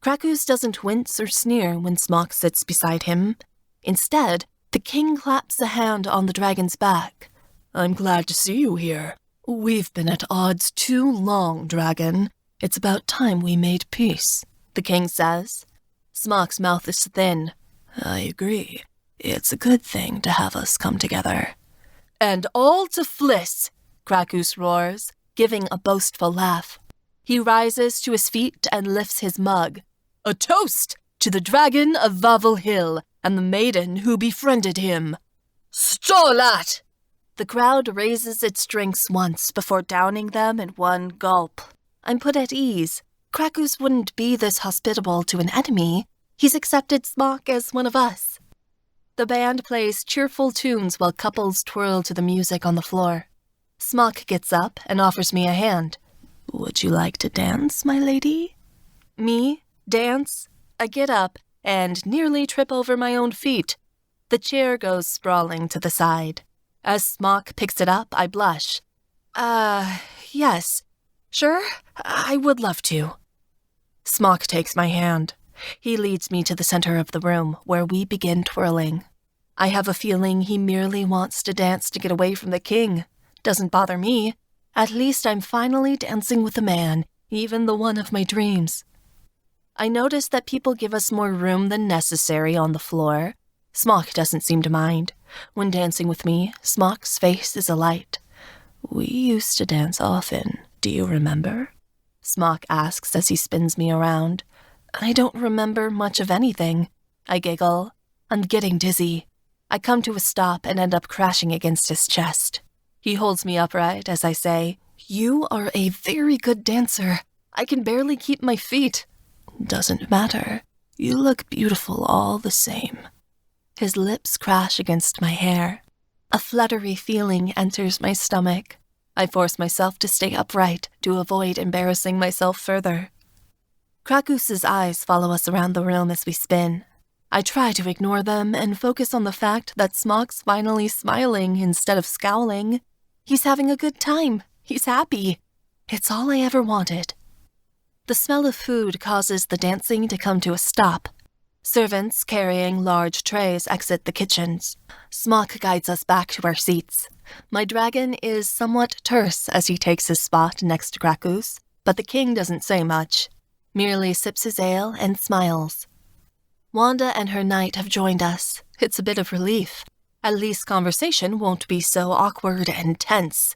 Krakus doesn't wince or sneer when Smock sits beside him. Instead, the king claps a hand on the dragon's back. I'm glad to see you here. We've been at odds too long, dragon. It's about time we made peace, the king says. Smock's mouth is thin. I agree. It's a good thing to have us come together. And all to Fliss, Krakus roars, giving a boastful laugh. He rises to his feet and lifts his mug. A toast to the dragon of Vavel Hill and the maiden who befriended him. Stolat! The crowd raises its drinks once before downing them in one gulp. I'm put at ease. Krakus wouldn't be this hospitable to an enemy. He's accepted Smock as one of us. The band plays cheerful tunes while couples twirl to the music on the floor. Smock gets up and offers me a hand. Would you like to dance, my lady? Me? Dance? I get up and nearly trip over my own feet. The chair goes sprawling to the side. As Smock picks it up, I blush. Yes. Sure, I would love to. Smock takes my hand. He leads me to the center of the room, where we begin twirling. I have a feeling he merely wants to dance to get away from the king. Doesn't bother me. At least I'm finally dancing with a man, even the one of my dreams. I notice that people give us more room than necessary on the floor. Smock doesn't seem to mind. When dancing with me, Smock's face is alight. We used to dance often, do you remember? Smock asks as he spins me around. I don't remember much of anything. I giggle. I'm getting dizzy. I come to a stop and end up crashing against his chest. He holds me upright as I say, You are a very good dancer. I can barely keep my feet. Doesn't matter. You look beautiful all the same. His lips crash against my hair. A fluttery feeling enters my stomach. I force myself to stay upright to avoid embarrassing myself further. Krakus's eyes follow us around the room as we spin. I try to ignore them and focus on the fact that Smock's finally smiling instead of scowling. He's having a good time. He's happy. It's all I ever wanted. The smell of food causes the dancing to come to a stop. Servants carrying large trays exit the kitchens. Smock guides us back to our seats. My dragon is somewhat terse as he takes his spot next to Krakus, but the king doesn't say much, merely sips his ale and smiles. Wanda and her knight have joined us. It's a bit of relief. At least conversation won't be so awkward and tense.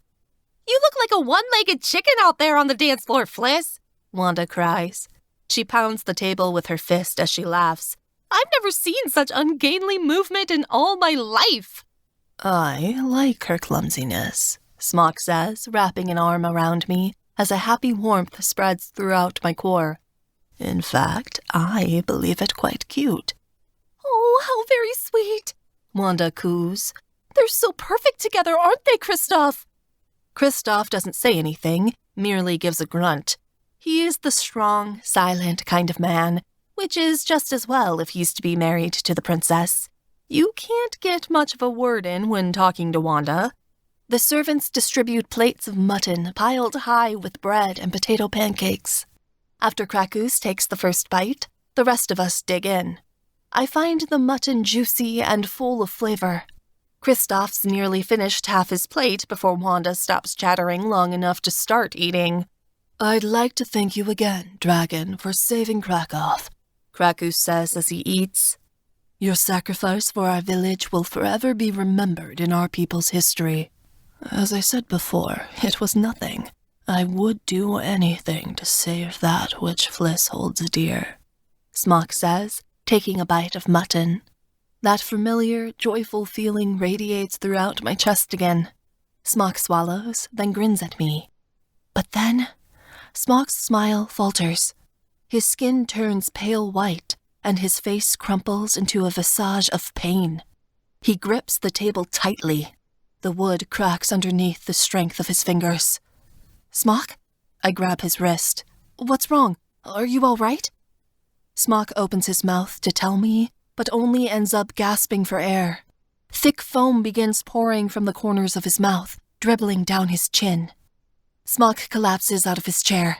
You look like a one-legged chicken out there on the dance floor, Fliss, Wanda cries. She pounds the table with her fist as she laughs. I've never seen such ungainly movement in all my life. I like her clumsiness, Smock says, wrapping an arm around me as a happy warmth spreads throughout my core. In fact, I believe it quite cute. Oh, how very sweet, Wanda coos. They're so perfect together, aren't they, Kristoff? Kristoff doesn't say anything, merely gives a grunt. He is the strong, silent kind of man, which is just as well if he's to be married to the princess. You can't get much of a word in when talking to Wanda. The servants distribute plates of mutton piled high with bread and potato pancakes. After Krakus takes the first bite, the rest of us dig in. I find the mutton juicy and full of flavor. Kristoff's nearly finished half his plate before Wanda stops chattering long enough to start eating. I'd like to thank you again, Dragon, for saving Krakow, Krakus says as he eats. Your sacrifice for our village will forever be remembered in our people's history. As I said before, it was nothing. I would do anything to save that which Fliss holds dear, Smock says, taking a bite of mutton. That familiar, joyful feeling radiates throughout my chest again. Smock swallows, then grins at me. But then, Smock's smile falters. His skin turns pale white, and his face crumples into a visage of pain. He grips the table tightly. The wood cracks underneath the strength of his fingers. Smock? I grab his wrist. What's wrong? Are you all right? Smock opens his mouth to tell me, but only ends up gasping for air. Thick foam begins pouring from the corners of his mouth, dribbling down his chin. Smock collapses out of his chair.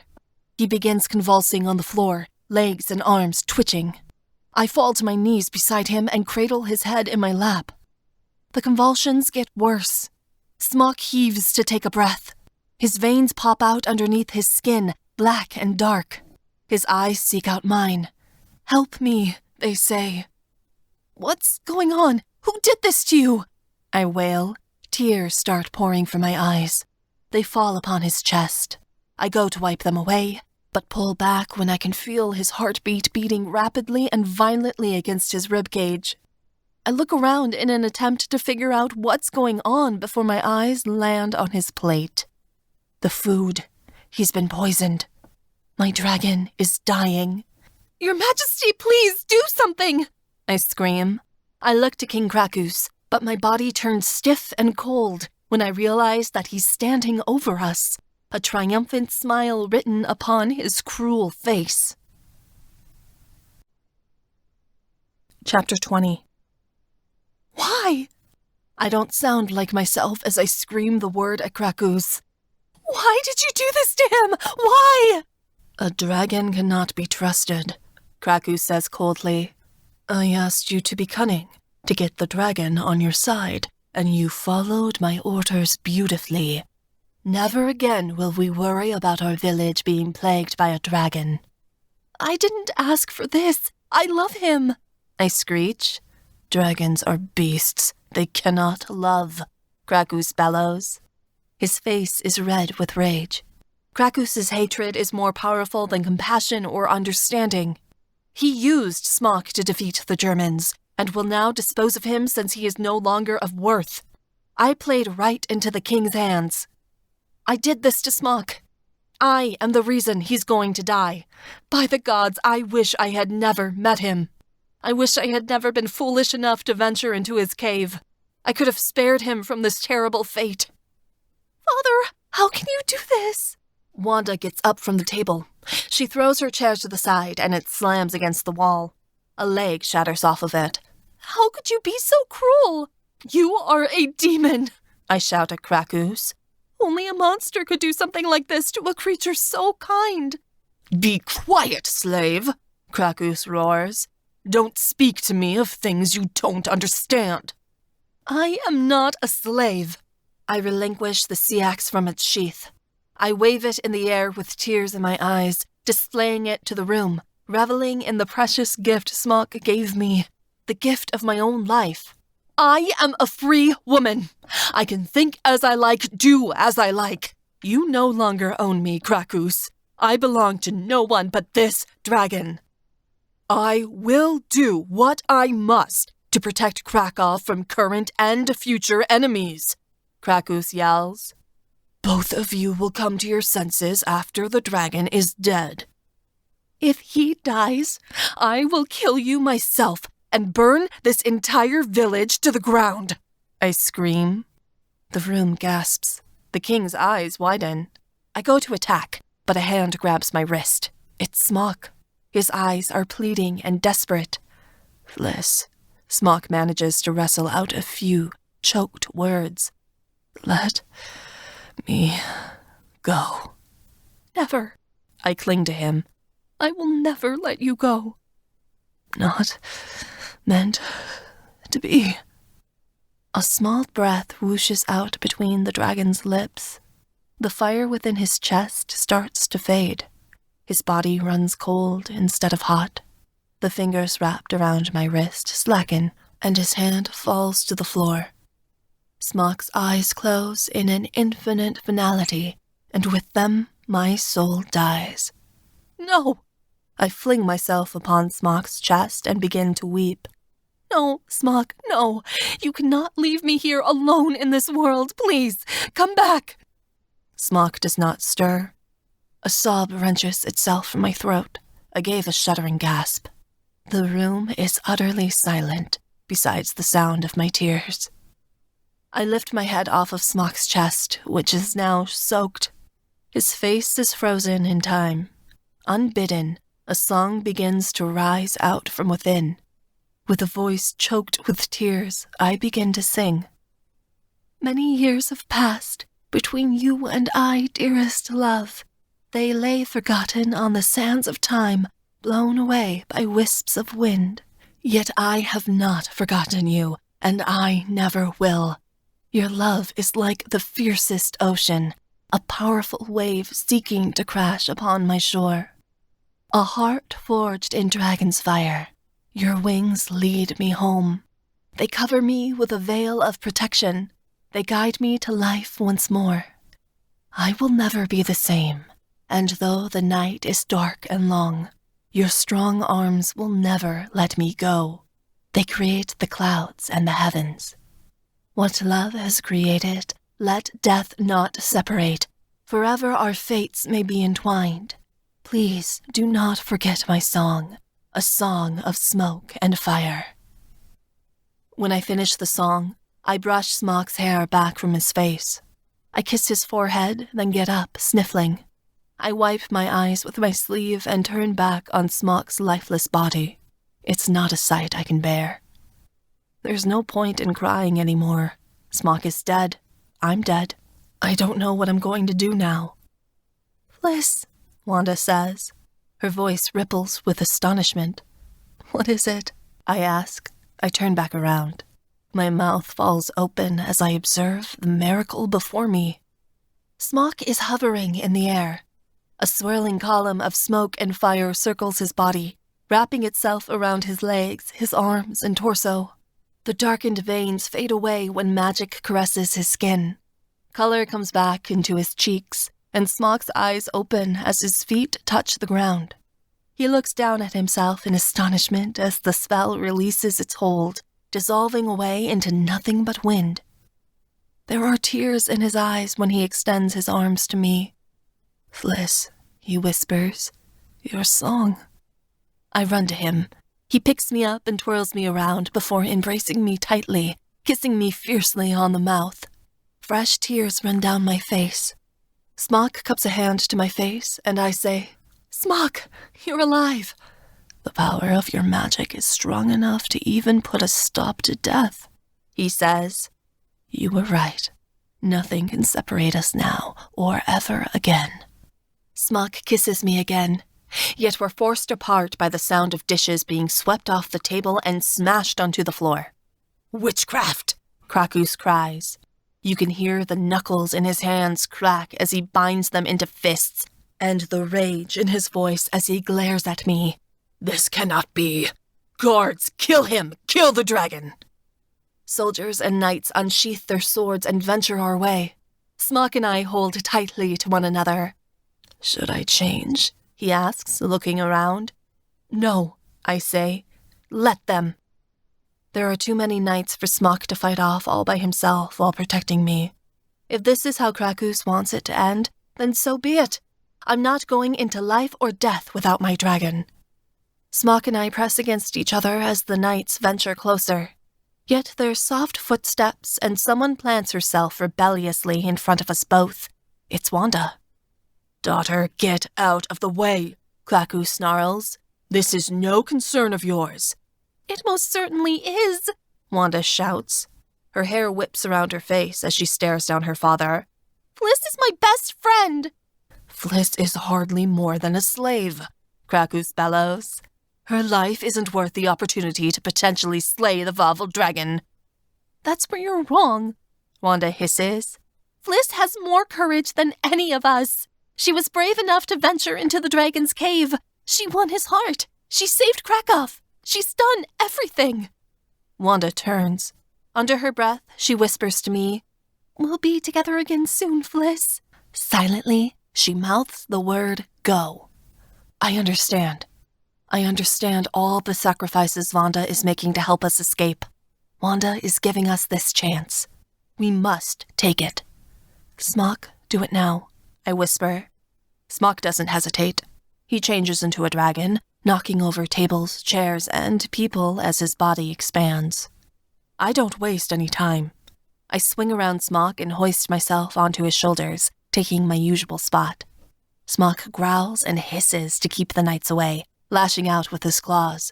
He begins convulsing on the floor, legs and arms twitching. I fall to my knees beside him and cradle his head in my lap. The convulsions get worse. Smock heaves to take a breath. His veins pop out underneath his skin, black and dark. His eyes seek out mine. "Help me," they say. "What's going on? Who did this to you?" I wail. Tears start pouring from my eyes. They fall upon his chest. I go to wipe them away, but pull back when I can feel his heartbeat beating rapidly and violently against his ribcage. I look around in an attempt to figure out what's going on before my eyes land on his plate. The food. He's been poisoned. My dragon is dying. "Your Majesty, please do something!" I scream. I look to King Krakus, but my body turns stiff and cold when I realize that he's standing over us, a triumphant smile written upon his cruel face. Chapter 20. Why? I don't sound like myself as I scream the word at Krakus. "Why did you do this to him? Why?" "A dragon cannot be trusted," Krakus says coldly. "I asked you to be cunning, to get the dragon on your side, and you followed my orders beautifully. Never again will we worry about our village being plagued by a dragon." "I didn't ask for this. I love him," I screech. "Dragons are beasts. They cannot love," Krakus bellows. His face is red with rage. Krakus's hatred is more powerful than compassion or understanding. He used Smock to defeat the Germans, and will now dispose of him since he is no longer of worth. I played right into the king's hands. I did this to Smock. I am the reason he's going to die. By the gods, I wish I had never met him. I wish I had never been foolish enough to venture into his cave. I could have spared him from this terrible fate. "Father, how can you do this?" Wanda gets up from the table. She throws her chair to the side, and it slams against the wall. A leg shatters off of it. "How could you be so cruel? You are a demon," I shout at Krakus. "Only a monster could do something like this to a creature so kind." "Be quiet, slave," Krakus roars. "Don't speak to me of things you don't understand." "I am not a slave." I relinquish the sea axe from its sheath. I wave it in the air with tears in my eyes, displaying it to the room, reveling in the precious gift Smock gave me, the gift of my own life. "I am a free woman. I can think as I like, do as I like. You no longer own me, Krakus. I belong to no one but this dragon. I will do what I must to protect Krakow from current and future enemies," Krakus yells. "Both of you will come to your senses after the dragon is dead. If he dies, I will kill you myself and burn this entire village to the ground," I scream. The room gasps. The king's eyes widen. I go to attack, but a hand grabs my wrist. It's Smock. His eyes are pleading and desperate. "Fliss," Smock manages to wrestle out a few choked words. "Let me go." "Never." I cling to him. "I will never let you go." "Not meant to be." A small breath whooshes out between the dragon's lips. The fire within his chest starts to fade. His body runs cold instead of hot. The fingers wrapped around my wrist slacken, and his hand falls to the floor. Smock's eyes close in an infinite finality, and with them my soul dies. "No!" I fling myself upon Smock's chest and begin to weep. "No, Smock, no! You cannot leave me here alone in this world! Please, come back!" Smock does not stir. A sob wrenches itself from my throat. I gave a shuddering gasp. The room is utterly silent, besides the sound of my tears. I lift my head off of Smock's chest, which is now soaked. His face is frozen in time. Unbidden, a song begins to rise out from within. With a voice choked with tears, I begin to sing. "Many years have passed between you and I, dearest love. They lay forgotten on the sands of time, blown away by wisps of wind. Yet I have not forgotten you, and I never will. Your love is like the fiercest ocean, a powerful wave seeking to crash upon my shore. A heart forged in dragon's fire, your wings lead me home. They cover me with a veil of protection. They guide me to life once more. I will never be the same, and though the night is dark and long, your strong arms will never let me go. They create the clouds and the heavens. What love has created, let death not separate. Forever our fates may be entwined. Please do not forget my song, a song of smoke and fire. When I finish the song, I brush Smock's hair back from his face. I kiss his forehead, then get up, sniffling. I wipe my eyes with my sleeve and turn back on Smock's lifeless body. It's not a sight I can bear. There's no point in crying anymore. Smock is dead. I'm dead. I don't know what I'm going to do now. Fliss, Wanda says. Her voice ripples with astonishment. What is it? I ask. I turn back around. My mouth falls open as I observe the miracle before me. Smock is hovering in the air. A swirling column of smoke and fire circles his body, wrapping itself around his legs, his arms, and torso. The darkened veins fade away when magic caresses his skin. Color comes back into his cheeks, and Smock's eyes open as his feet touch the ground. He looks down at himself in astonishment as the spell releases its hold, dissolving away into nothing but wind. There are tears in his eyes when he extends his arms to me. Fliss, he whispers, your song. I run to him. He picks me up and twirls me around before embracing me tightly, kissing me fiercely on the mouth. Fresh tears run down my face. Smock cups a hand to my face, and I say, Smock, you're alive. The power of your magic is strong enough to even put a stop to death, he says. You were right. Nothing can separate us now or ever again. Smock kisses me again, yet we're forced apart by the sound of dishes being swept off the table and smashed onto the floor. Witchcraft! Krakus cries. You can hear the knuckles in his hands crack as he binds them into fists, and the rage in his voice as he glares at me. This cannot be. Guards, kill him! Kill the dragon! Soldiers and knights unsheath their swords and venture our way. Smock and I hold tightly to one another. Should I change? He asks, looking around. No, I say. Let them. There are too many knights for Smock to fight off all by himself while protecting me. If this is how Krakus wants it to end, then so be it. I'm not going into life or death without my dragon. Smock and I press against each other as the knights venture closer. Yet there's soft footsteps and someone plants herself rebelliously in front of us both. It's Wanda. Daughter, get out of the way, Krakus snarls. This is no concern of yours. It most certainly is, Wanda shouts. Her hair whips around her face as she stares down her father. Fliss is my best friend. Fliss is hardly more than a slave, Krakus bellows. Her life isn't worth the opportunity to potentially slay the Vavel dragon. That's where you're wrong, Wanda hisses. Fliss has more courage than any of us. She was brave enough to venture into the dragon's cave. She won his heart. She saved Krakow. She's done everything. Wanda turns. Under her breath, she whispers to me, We'll be together again soon, Fliss. Silently, she mouths the word go. I understand. I understand all the sacrifices Wanda is making to help us escape. Wanda is giving us this chance. We must take it. Smock, do it now, I whisper. Smock doesn't hesitate. He changes into a dragon, knocking over tables, chairs, and people as his body expands. I don't waste any time. I swing around Smock and hoist myself onto his shoulders, taking my usual spot. Smock growls and hisses to keep the knights away, lashing out with his claws.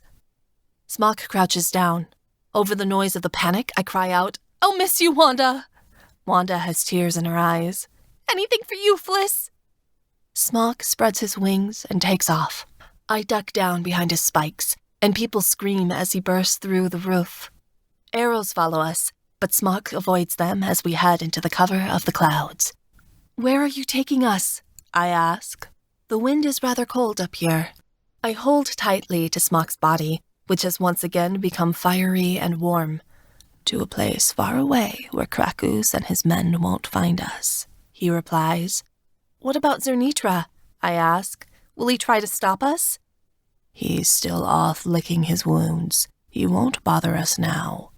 Smock crouches down. Over the noise of the panic, I cry out, I'll miss you, Wanda! Wanda has tears in her eyes. Anything for you, Fliss! Smock spreads his wings and takes off. I duck down behind his spikes, and people scream as he bursts through the roof. Arrows follow us, but Smock avoids them as we head into the cover of the clouds. "Where are you taking us?" I ask. The wind is rather cold up here. I hold tightly to Smock's body, which has once again become fiery and warm. "To a place far away where Krakus and his men won't find us," he replies. "What about Zernitra?" I ask. "Will he try to stop us?" "He's still off licking his wounds. He won't bother us now."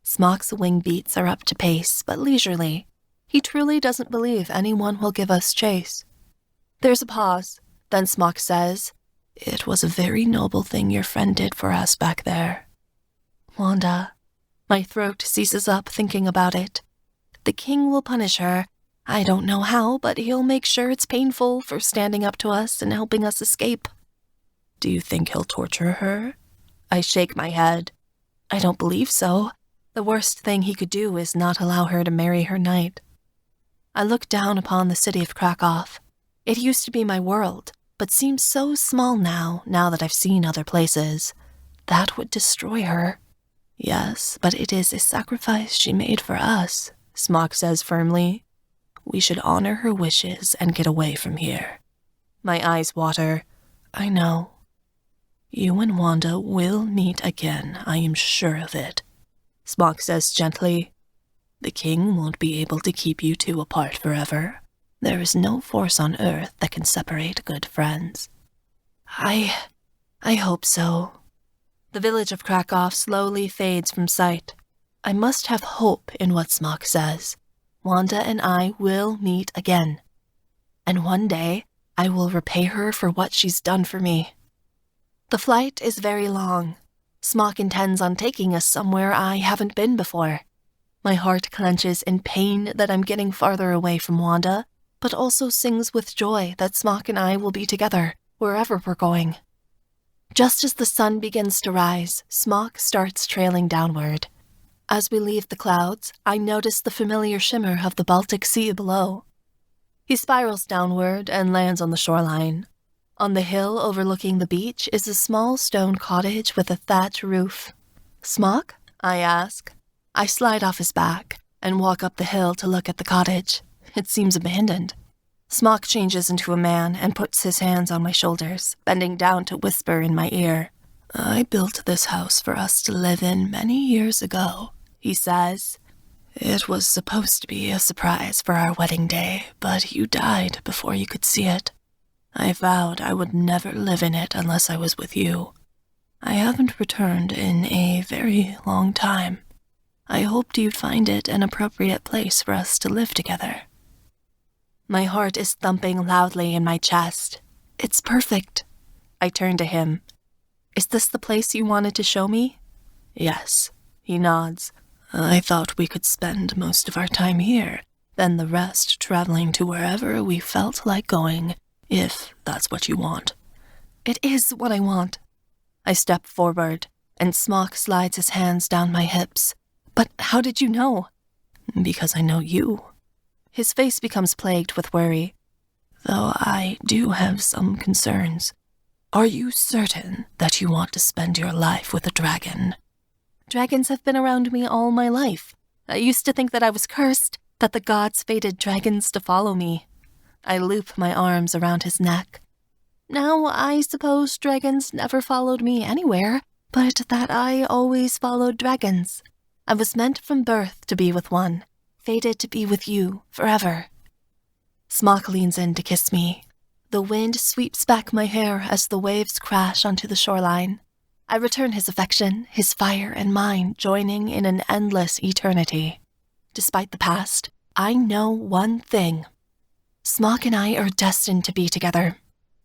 Smock's wing beats are up to pace, but leisurely. He truly doesn't believe anyone will give us chase. There's a pause. Then Smock says, "It was a very noble thing your friend did for us back there." Wanda. My throat seizes up thinking about it. The king will punish her. I don't know how, but he'll make sure it's painful for standing up to us and helping us escape. "Do you think he'll torture her?" I shake my head. I don't believe so. The worst thing he could do is not allow her to marry her knight. I look down upon the city of Krakow. It used to be my world, but seems so small now that I've seen other places. That would destroy her. "Yes, but it is a sacrifice she made for us," Smock says firmly. "We should honor her wishes and get away from here." My eyes water. I know. "You and Wanda will meet again, I am sure of it," Smock says gently. "The king won't be able to keep you two apart forever. There is no force on earth that can separate good friends." I hope so. The village of Krakow slowly fades from sight. I must have hope in what Smock says. Wanda and I will meet again. And one day, I will repay her for what she's done for me. The flight is very long. Smock intends on taking us somewhere I haven't been before. My heart clenches in pain that I'm getting farther away from Wanda, but also sings with joy that Smock and I will be together, wherever we're going. Just as the sun begins to rise, Smock starts trailing downward. As we leave the clouds, I notice the familiar shimmer of the Baltic Sea below. He spirals downward and lands on the shoreline. On the hill overlooking the beach is a small stone cottage with a thatch roof. "Smock?" I ask. I slide off his back and walk up the hill to look at the cottage. It seems abandoned. Smock changes into a man and puts his hands on my shoulders, bending down to whisper in my ear. "I built this house for us to live in many years ago," he says. "It was supposed to be a surprise for our wedding day, but you died before you could see it. I vowed I would never live in it unless I was with you. I haven't returned in a very long time. I hoped you'd find it an appropriate place for us to live together." My heart is thumping loudly in my chest. It's perfect. I turn to him. "Is this the place you wanted to show me?" "Yes," he nods. "I thought we could spend most of our time here, then the rest traveling to wherever we felt like going, if that's what you want." It is what I want. I step forward, and Smock slides his hands down my hips. "But how did you know?" "Because I know you." His face becomes plagued with worry. "Though I do have some concerns. Are you certain that you want to spend your life with a dragon?" "Dragons have been around me all my life. I used to think that I was cursed, that the gods fated dragons to follow me." I loop my arms around his neck. "Now, I suppose dragons never followed me anywhere, but that I always followed dragons. I was meant from birth to be with one, fated to be with you forever." Smock leans in to kiss me. The wind sweeps back my hair as the waves crash onto the shoreline. I return his affection, his fire and mine joining in an endless eternity. Despite the past, I know one thing. Smock and I are destined to be together.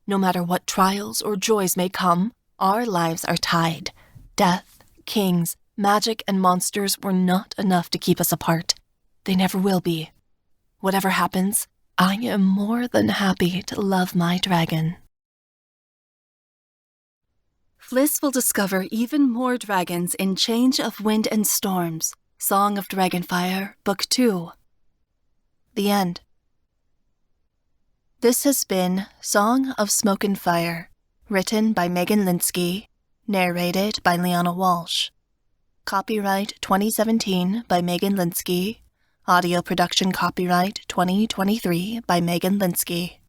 No matter what trials or joys may come, our lives are tied. Death, kings, magic, and monsters were not enough to keep us apart. They never will be. Whatever happens, I am more than happy to love my dragon. Fliss will discover even more dragons in Change of Wind and Storms, Song of Dragonfire, Book 2. The End. This has been Song of Smoke and Fire, Written by Megan Linski. Narrated by Liana Walsh. Copyright 2017 by Megan Linski. Audio production copyright 2023 by Megan Linski.